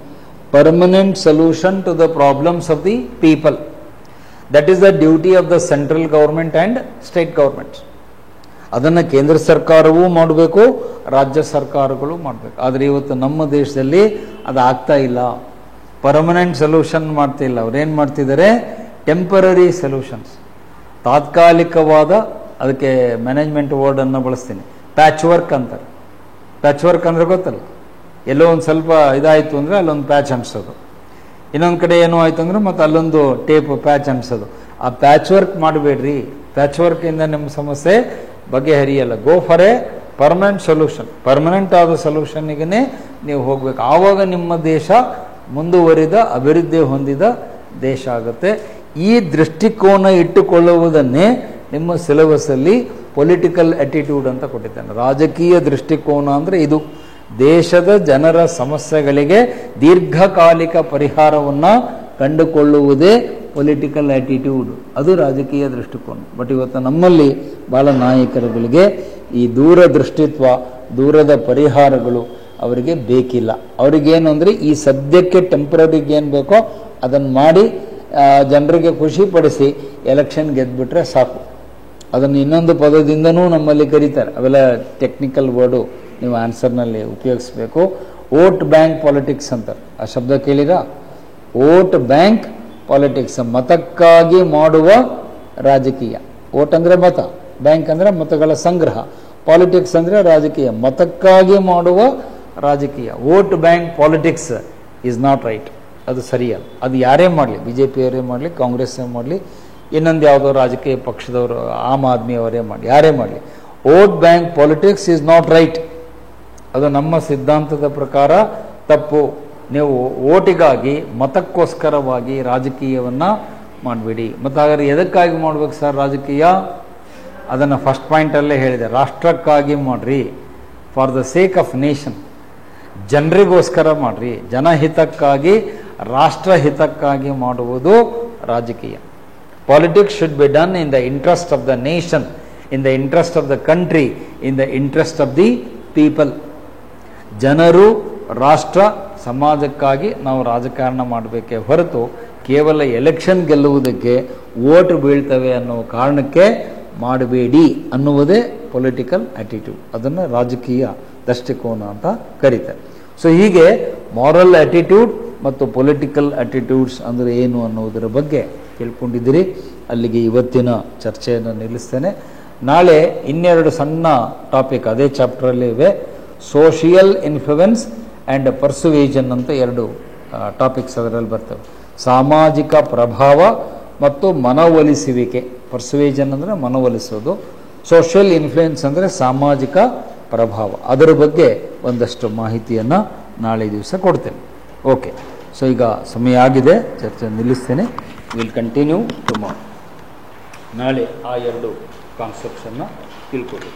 Permanent solution to the problems of the people. That is the duty of the central government and state governments. ಅದನ್ನು ಕೇಂದ್ರ ಸರ್ಕಾರವೂ ಮಾಡಬೇಕು, ರಾಜ್ಯ ಸರ್ಕಾರಗಳು ಮಾಡಬೇಕು. ಆದರೆ ಇವತ್ತು ನಮ್ಮ ದೇಶದಲ್ಲಿ ಅದು ಆಗ್ತಾ ಇಲ್ಲ. ಪರ್ಮನೆಂಟ್ ಸೊಲ್ಯೂಷನ್ ಮಾಡ್ತಾ ಇಲ್ಲ. ಅವ್ರೇನು ಮಾಡ್ತಿದ್ದಾರೆ? ಟೆಂಪರರಿ ಸೊಲ್ಯೂಷನ್ಸ್, ತಾತ್ಕಾಲಿಕವಾದ, ಅದಕ್ಕೆ ಮ್ಯಾನೇಜ್ಮೆಂಟ್ ವರ್ಡನ್ನು ಬಳಸ್ತೀನಿ, ಪ್ಯಾಚ್ ವರ್ಕ್ ಅಂತಾರೆ. ಪ್ಯಾಚ್ ವರ್ಕ್ ಅಂದರೆ ಗೊತ್ತಲ್ಲ, ಎಲ್ಲೋ ಒಂದು ಸ್ವಲ್ಪ ಇದಾಯಿತು ಅಂದರೆ ಅಲ್ಲೊಂದು ಪ್ಯಾಚ್ ಅಂಟಿಸೋದು, ಇನ್ನೊಂದು ಕಡೆ ಏನೋ ಆಯಿತು ಅಂದರೆ ಮತ್ತು ಅಲ್ಲೊಂದು ಟೇಪ್ ಪ್ಯಾಚ್ ಅಂಟಿಸೋದು. ಆ ಪ್ಯಾಚ್ ವರ್ಕ್ ಮಾಡಬೇಡ್ರಿ. ಪ್ಯಾಚ್ ವರ್ಕಿಂದ ನಿಮ್ಮ ಸಮಸ್ಯೆ ಬಗೆಹರಿಯಲ್ಲ. Go for a permanent solution. Permanent ಆದ ಸೊಲ್ಯೂಷನ್ನಿಗೆ ನೀವು ಹೋಗಬೇಕು. ಆವಾಗ ನಿಮ್ಮ ದೇಶ ಮುಂದುವರಿದ, ಅಭಿವೃದ್ಧಿ ಹೊಂದಿದ ದೇಶ ಆಗುತ್ತೆ. ಈ ದೃಷ್ಟಿಕೋನ ಇಟ್ಟುಕೊಳ್ಳುವುದನ್ನೇ ನಿಮ್ಮ ಸಿಲೆಬಸ್ಸಲ್ಲಿ ಪೊಲಿಟಿಕಲ್ ಆಟಿಟ್ಯೂಡ್ ಅಂತ ಕೊಟ್ಟಿದ್ದಾನೆ. ರಾಜಕೀಯ ದೃಷ್ಟಿಕೋನ ಅಂದರೆ ಇದು. ದೇಶದ ಜನರ ಸಮಸ್ಯೆಗಳಿಗೆ ದೀರ್ಘಕಾಲಿಕ ಪರಿಹಾರವನ್ನು ಕಂಡುಕೊಳ್ಳುವುದೇ ಪೊಲಿಟಿಕಲ್ ಆಟಿಟ್ಯೂಡ್. ಅದು ರಾಜಕೀಯ ದೃಷ್ಟಿಕೋನ. ಬಟ್ ಇವತ್ತು ನಮ್ಮಲ್ಲಿ ಭಾಳ ನಾಯಕರುಗಳಿಗೆ ಈ ದೂರದೃಷ್ಟಿತ್ವ, ದೂರದ ಪರಿಹಾರಗಳು ಅವರಿಗೆ ಬೇಕಿಲ್ಲ. ಅವರಿಗೇನು ಅಂದರೆ ಈ ಸದ್ಯಕ್ಕೆ ಟೆಂಪ್ರರಿಗೆ ಏನು ಬೇಕೋ ಅದನ್ನು ಮಾಡಿ ಜನರಿಗೆ ಖುಷಿಪಡಿಸಿ ಎಲೆಕ್ಷನ್ ಗೆದ್ದುಬಿಟ್ರೆ ಸಾಕು. ಅದನ್ನು ಇನ್ನೊಂದು ಪದದಿಂದನೂ ನಮ್ಮಲ್ಲಿ ಕರೀತಾರೆ, ಅವೆಲ್ಲ ಟೆಕ್ನಿಕಲ್ ವರ್ಡು, ನೀವು ಆನ್ಸರ್ನಲ್ಲಿ ಉಪಯೋಗಿಸ್ಬೇಕು. ವೋಟ್ ಬ್ಯಾಂಕ್ ಪಾಲಿಟಿಕ್ಸ್ ಅಂತಾರೆ. ಆ ಶಬ್ದ ಕೇಳಿರಾ? ವೋಟ್ ಬ್ಯಾಂಕ್ ಪಾಲಿಟಿಕ್ಸ್, ಮತಕ್ಕಾಗಿ ಮಾಡುವ ರಾಜಕೀಯ. ವೋಟ್ ಅಂದರೆ ಮತ, ಬ್ಯಾಂಕ್ ಅಂದರೆ ಮತಗಳ ಸಂಗ್ರಹ, ಪಾಲಿಟಿಕ್ಸ್ ಅಂದರೆ ರಾಜಕೀಯ, ಮತಕ್ಕಾಗಿ ಮಾಡುವ ರಾಜಕೀಯ. Vote bank politics is not right, ಅದು ಸರಿಯಲ್ಲ. ಅದು ಯಾರೇ ಮಾಡಲಿ, ಬಿ ಜೆ ಪಿಯವರೇ ಮಾಡಲಿ, ಕಾಂಗ್ರೆಸ್ ಮಾಡಲಿ, ಇನ್ನೊಂದು ಯಾವುದೋ ರಾಜಕೀಯ ಪಕ್ಷದವರು, ಆಮ್ ಆದ್ಮಿ ಅವರೇ ಮಾಡಲಿ, ಯಾರೇ ಮಾಡಲಿ, vote bank politics is not right. ಅದು ನಮ್ಮ ಸಿದ್ಧಾಂತದ ಪ್ರಕಾರ ತಪ್ಪು. ನೀವು ಓಟಿಗಾಗಿ ಮತಕ್ಕೋಸ್ಕರವಾಗಿ ರಾಜಕೀಯವನ್ನು ಮಾಡಬೇಡಿ. ಮತ್ತು ಹಾಗಾದ್ರೆ ಎದಕ್ಕಾಗಿ ಮಾಡ್ಬೇಕು ಸರ್ ರಾಜಕೀಯ? ಅದನ್ನು ಫಸ್ಟ್ ಪಾಯಿಂಟಲ್ಲೇ ಹೇಳಿದೆ, ರಾಷ್ಟ್ರಕ್ಕಾಗಿ ಮಾಡ್ರಿ, for the sake of nation, ಜನರಿಗೋಸ್ಕರ ಮಾಡ್ರಿ, ಜನಹಿತಕ್ಕಾಗಿ, ರಾಷ್ಟ್ರಹಿತಕ್ಕಾಗಿ ಮಾಡುವುದು ರಾಜಕೀಯ. Politics should be done in the interest of the nation, in the interest of the country, in the interest of the people. ಜನರು, ರಾಷ್ಟ್ರ, ಸಮಾಜಕ್ಕಾಗಿ ನಾವು ರಾಜಕಾರಣ ಮಾಡಬೇಕೇ ಹೊರತು ಕೇವಲ ಎಲೆಕ್ಷನ್ ಗೆಲ್ಲುವುದಕ್ಕೆ ವೋಟ್ ಬೀಳ್ತವೆ ಅನ್ನೋ ಕಾರಣಕ್ಕೆ ಮಾಡಬೇಡಿ ಅನ್ನುವುದೇ ಪೊಲಿಟಿಕಲ್ ಆಟಿಟ್ಯೂಡ್. ಅದನ್ನು ರಾಜಕೀಯ ದೃಷ್ಟಿಕೋನ ಅಂತ ಕರೀತಾರೆ. ಸೊ ಹೀಗೆ ಮಾರಲ್ ಆಟಿಟ್ಯೂಡ್ ಮತ್ತು ಪೊಲಿಟಿಕಲ್ ಆಟಿಟ್ಯೂಡ್ಸ್ ಅಂದರೆ ಏನು ಅನ್ನೋದರ ಬಗ್ಗೆ ತಿಳ್ಕೊಂಡಿದ್ದೀರಿ. ಅಲ್ಲಿಗೆ ಇವತ್ತಿನ ಚರ್ಚೆಯನ್ನು ನಿಲ್ಲಿಸ್ತೇನೆ. ನಾಳೆ ಇನ್ನೆರಡು ಸಣ್ಣ ಟಾಪಿಕ್ ಅದೇ ಚಾಪ್ಟರಲ್ಲಿ ಇವೆ. ಸೋಷಿಯಲ್ ಇನ್ಫ್ಲುಯೆನ್ಸ್ ಆ್ಯಂಡ್ ಪರ್ಸುವೇಷನ್ ಅಂತ ಎರಡು ಟಾಪಿಕ್ಸ್ ಅದರಲ್ಲಿ ಬರ್ತವೆ. ಸಾಮಾಜಿಕ ಪ್ರಭಾವ ಮತ್ತು ಮನವೊಲಿಸುವಿಕೆ. ಪರ್ಸುವೇಷನ್ ಅಂದರೆ ಮನವೊಲಿಸೋದು, ಸೋಷಿಯಲ್ ಇನ್ಫ್ಲುಯೆನ್ಸ್ ಅಂದರೆ ಸಾಮಾಜಿಕ ಪ್ರಭಾವ. ಅದರ ಬಗ್ಗೆ ಒಂದಷ್ಟು ಮಾಹಿತಿಯನ್ನು ನಾಳೆ ದಿವಸ ಕೊಡ್ತೇನೆ. ಓಕೆ, ಸೊ ಈಗ ಸಮಯ ಆಗಿದೆ, ಚರ್ಚೆ ನಿಲ್ಲಿಸ್ತೇನೆ. Will continue tomorrow. ನಾಳೆ ಆ ಎರಡು ಕಾನ್ಸೆಪ್ಟ್ಸನ್ನು ತಿಳ್ಕೊಳ್ಳಿ.